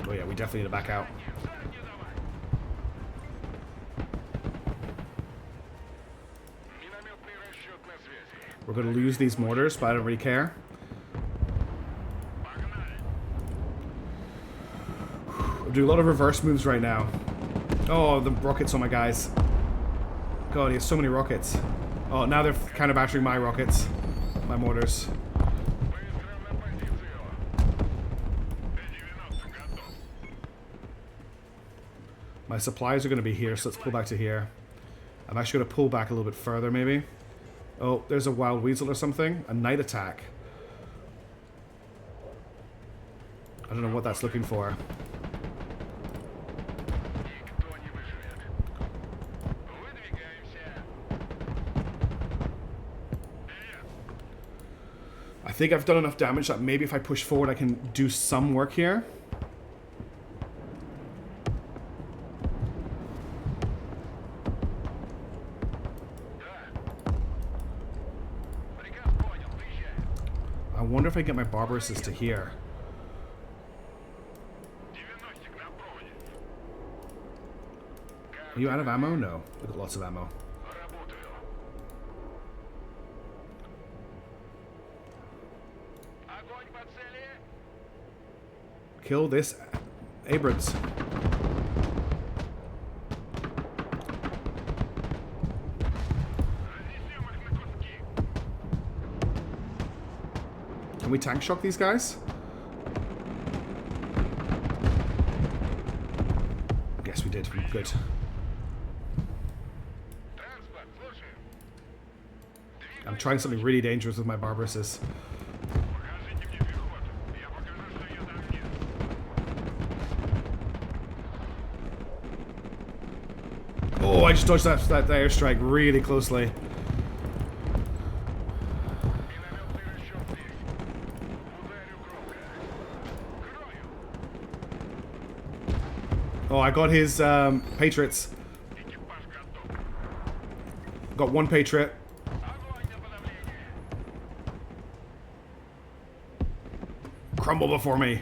Oh yeah, we definitely need to back out.
Задний давай. Минометный расчет на связи.
We're gonna lose these mortars, but I don't really care.
Погнали.
I'm doing a lot of reverse moves right now. Oh, the rockets on my guys. God, he has so many rockets. Oh, now they're kind of battering my rockets. My mortars.
Выстрел на позицию. Т-90 готов.
My supplies are going to be here, so let's pull back to here. I'm actually going to pull back a little bit further, maybe. Oh, there's a wild weasel or something. A night attack. I don't know what that's looking for.
Никто не выживет. Выдвигаемся.
I think I've done enough damage that maybe if I push forward I can do some work here.
Да. Приказ понял. Выезжаем.
I wonder if I get my barbaresses to here.
90 на проводе.
Are you out of ammo? No. We've got lots of ammo.
Работаю. Огонь по цели.
Kill this Abrams.
Разнесем их на куски.
Can we tank shock these guys? Yes, we did. Good.
Транспорт, слушаю.
I'm trying something really dangerous with my barbaresses.
Покажите мне пехоту. Я покажу, что я танкист.
Oh, I just dodged that airstrike really closely.
Минометный расчет здесь. Ударю громко. Крою.
Oh, I got his Patriots.
Экипаж готов.
Got one Patriot.
Огонь на подавление.
Crumble before me.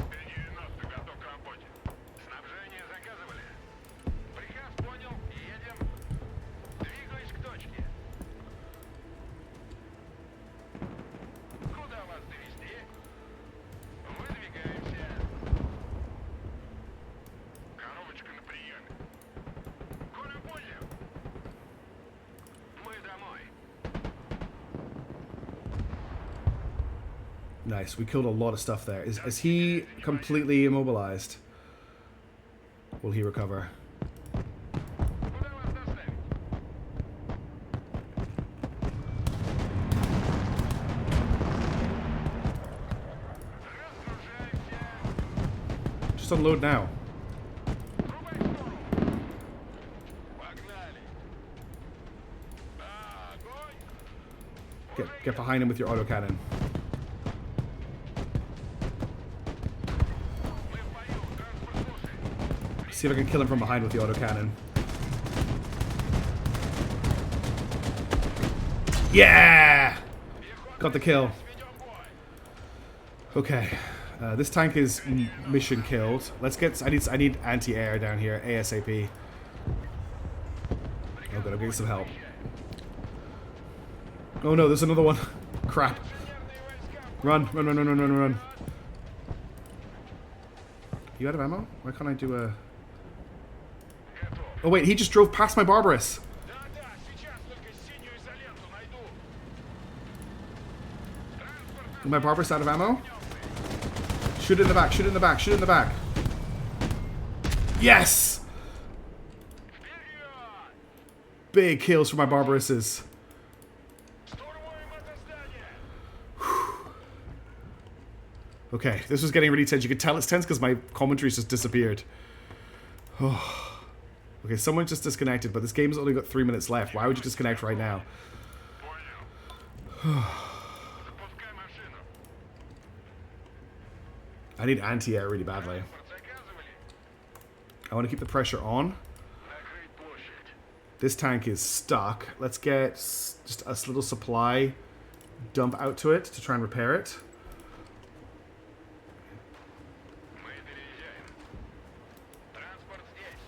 Т-90 готов к работе. Снабжение заказывали. Приказ понял. Едем. Двигаюсь к точке. Куда вас довезти? Выдвигаемся. Коробочка на приеме. Коля понял. Мы домой.
Nice. We killed a lot of stuff there. Is he completely immobilized? Will he recover?
Куда вас доставить? Разгружаемся.
Just unload now.
Врубай скорость. Погнали. Огонь.
Get behind him with your autocannon.
Мы в бою. Транспорт слушай.
See if I can kill him from behind with the autocannon. Yeah! Got the kill.
Ведем бой.
Okay. This tank is mission killed. Let's get. I need anti-air down here ASAP. Oh god, I'm getting some help. Oh no, there's another one. Crap.
Инженерные войска.
Run, run, run, run, run, run, run. You out of ammo? Why can't I do a... Oh wait, he just drove past my Barbarous.
Да-да, сейчас только синюю изоленту найду.
Is my Barbarous out of ammo? Shoot it in the back, shoot it in the back, shoot it in the back. Yes! Big kills for my Barbarouses.
Штурмуем это здание.
Okay, this was getting really tense. You could tell it's tense because my commentary's just disappeared. Okay, someone just disconnected, but this game's only got 3 minutes left. Why would you disconnect right now?
Понял. Запускай машину.
I need anti-air really badly.
Заказывали?
I want to keep the pressure on.
Накрыть площадь.
This tank is stuck. Let's get just a little supply dump out to it to try and repair it.
Мы переезжаем. Транспорт здесь.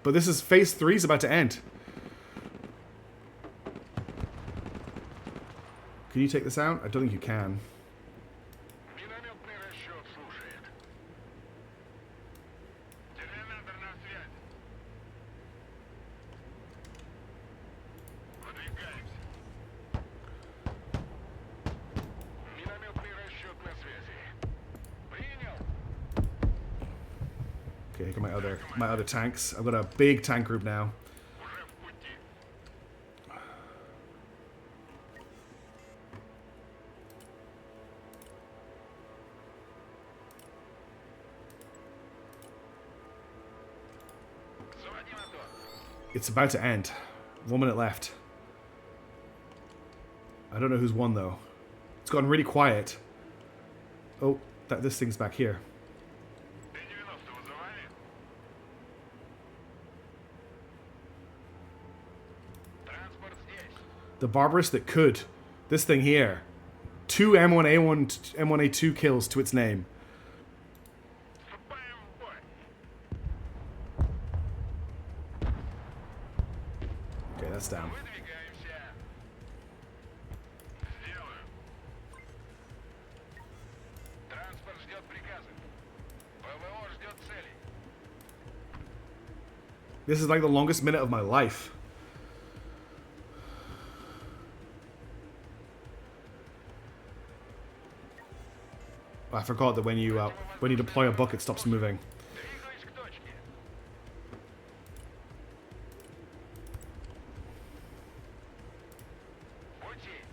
But this is phase 3 is about to end. Can you take this out? I don't think you can.
Минометный расчет слушает. Терминатор на связь. Выдвигаемся. Минометный расчет на связи. Принял.
Okay, here come my other tanks. I've got a big tank group now.
Уже в пути. Заводи мотор.
It's about to end. 1 minute left. I don't know who's won though. It's gotten really quiet. Oh, this thing's back here.
Т-90 вызывали? Транспорт здесь.
The Barbarous that could. This thing here. 2 M1A1, M1A2 kills to its name.
Вступаем в бой.
Okay, that's down.
Выдвигаемся. Сделаю. Транспорт ждет приказа. ПВО ждет целей.
This is like the longest minute of my life. I forgot that when you deploy a book, it stops moving.
Двигаюсь к точке. В пути.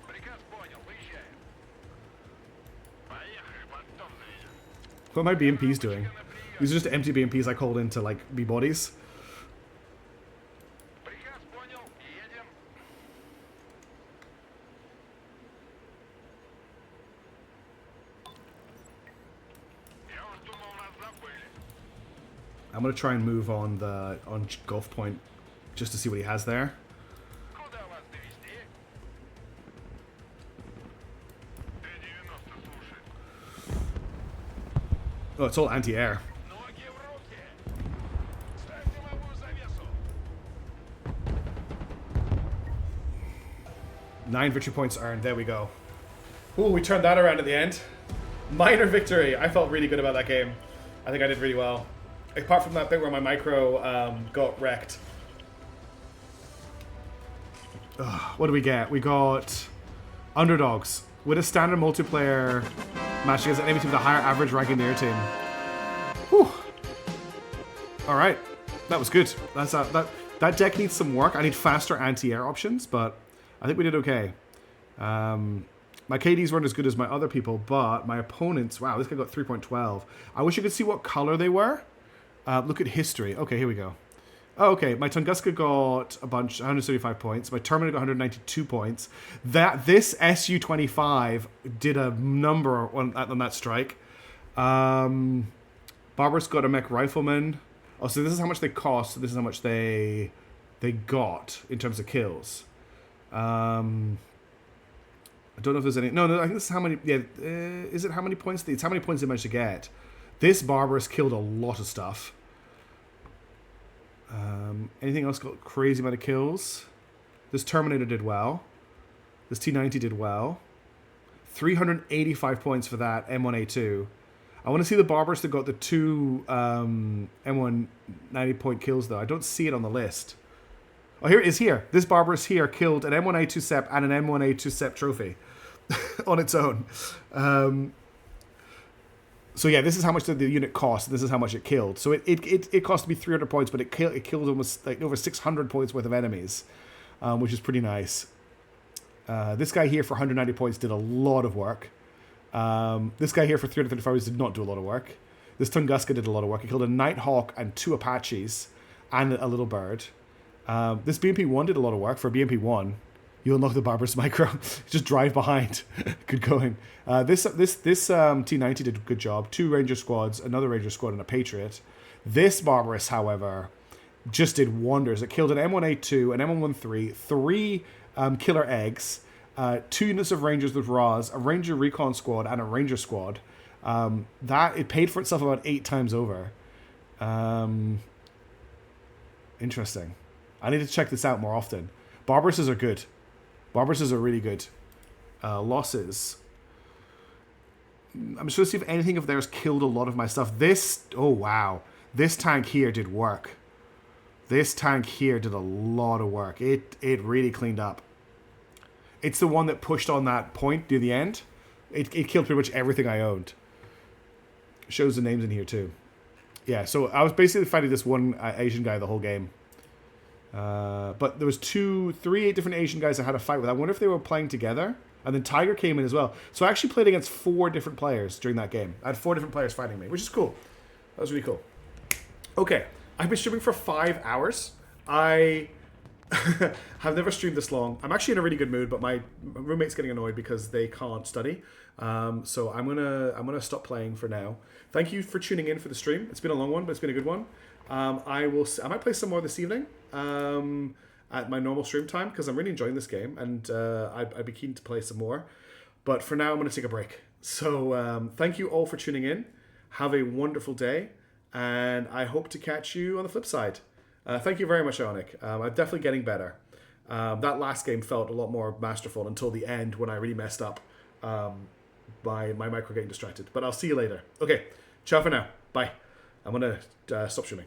Приказ понял. Выезжаем. Поехали, потом заведем.
What are my BMPs doing? These are just empty BMPs I called in to like be bodies.
Приказ понял. Едем. Я уж думал, нас забыли.
I'm gonna try and move on Gulf Point just to see what he has there.
Куда вас довезти? Т-90 слушает.
Oh, it's all anti-air.
Ноги в руки. Ставь дымовую завесу.
9 victory points earned. There we go. Ooh, we turned that around at the end. Minor victory. I felt really good about that game. I think I did really well. Apart from that bit where my micro got wrecked. What do we get? We got underdogs with a standard multiplayer match against an enemy team with a higher average ranking than your team. Whew. All right, that was good. That deck needs some work. I need faster anti-air options, but I think we did okay. My KDs weren't as good as my other people, but my opponents, wow, this guy got 3.12. I wish you could see what color they were. Look at history. Okay, here we go. Oh, okay, my Tunguska got a bunch, 175 points. My Terminator got 192 points. This SU-25 did a number on that strike. Barbarous got a mech rifleman. Oh, so this is how much they cost. So this is how much they got in terms of kills. I don't know if there's any. No, I think this is how many. Yeah, is it how many points? It's how many points they managed to get. This Barbarous killed a lot of stuff. Anything else got crazy amount of kills? This Terminator did well. This T-90 did well. 385 points for that M1A2. I want to see the Barbarous that got the 2 M190 point kills, though. I don't see it on the list. Oh, here it is here. This Barbarous here killed an M1A2 SEP and an M1A2 SEP trophy on its own. So yeah, this is how much the unit cost. This is how much it killed. So it cost me 300 points, but it killed almost like over 600 points worth of enemies, which is pretty nice. This guy here for 190 points did a lot of work. This guy here for 335 points did not do a lot of work. This Tunguska did a lot of work. He killed a Nighthawk and 2 Apaches and a little bird. This BMP-1 did a lot of work. For BMP-1, you unlock the Barbarous Micro. Just drive behind. Good going. This T-90 did a good job. 2 Ranger squads, another Ranger squad, and a Patriot. This Barbarous, however, just did wonders. It killed an M1A2, an M113, 3 killer eggs, 2 units of Rangers with RAS, a Ranger recon squad, and a Ranger squad. That it paid for itself about 8 times over. Interesting. I need to check this out more often. Barbarouses are good. Barbarouses are really good. Losses. I'm just going to see if anything of theirs killed a lot of my stuff. This, oh wow. This tank here did work. This tank here did a lot of work. It really cleaned up. It's the one that pushed on that point near the end. It killed pretty much everything I owned. Shows the names in here too. Yeah, so I was basically fighting this one Asian guy the whole game. But there was 3 different Asian guys I had to fight with. I wonder if they were playing together. And then Tiger came in as well. So I actually played against 4 different players during that game. I had 4 different players fighting me, which is cool. That was really cool. Okay, I've been streaming for 5 hours. I have never streamed this long. I'm actually in a really good mood, but my roommate's getting annoyed because they can't study. So I'm gonna stop playing for now. Thank you for tuning in for the stream. It's been a long one, but it's been a good one. I might play some more this evening at my normal stream time because I'm really enjoying this game, and I'd be keen to play some more. But for now, I'm going to take a break. So thank you all for tuning in. Have a wonderful day, and I hope to catch you on the flip side. Thank you very much, Ionic. I'm definitely getting better. That last game felt a lot more masterful until the end when I really messed up by my micro getting distracted. But I'll see you later. Okay, ciao for now. Bye. I'm going to stop streaming.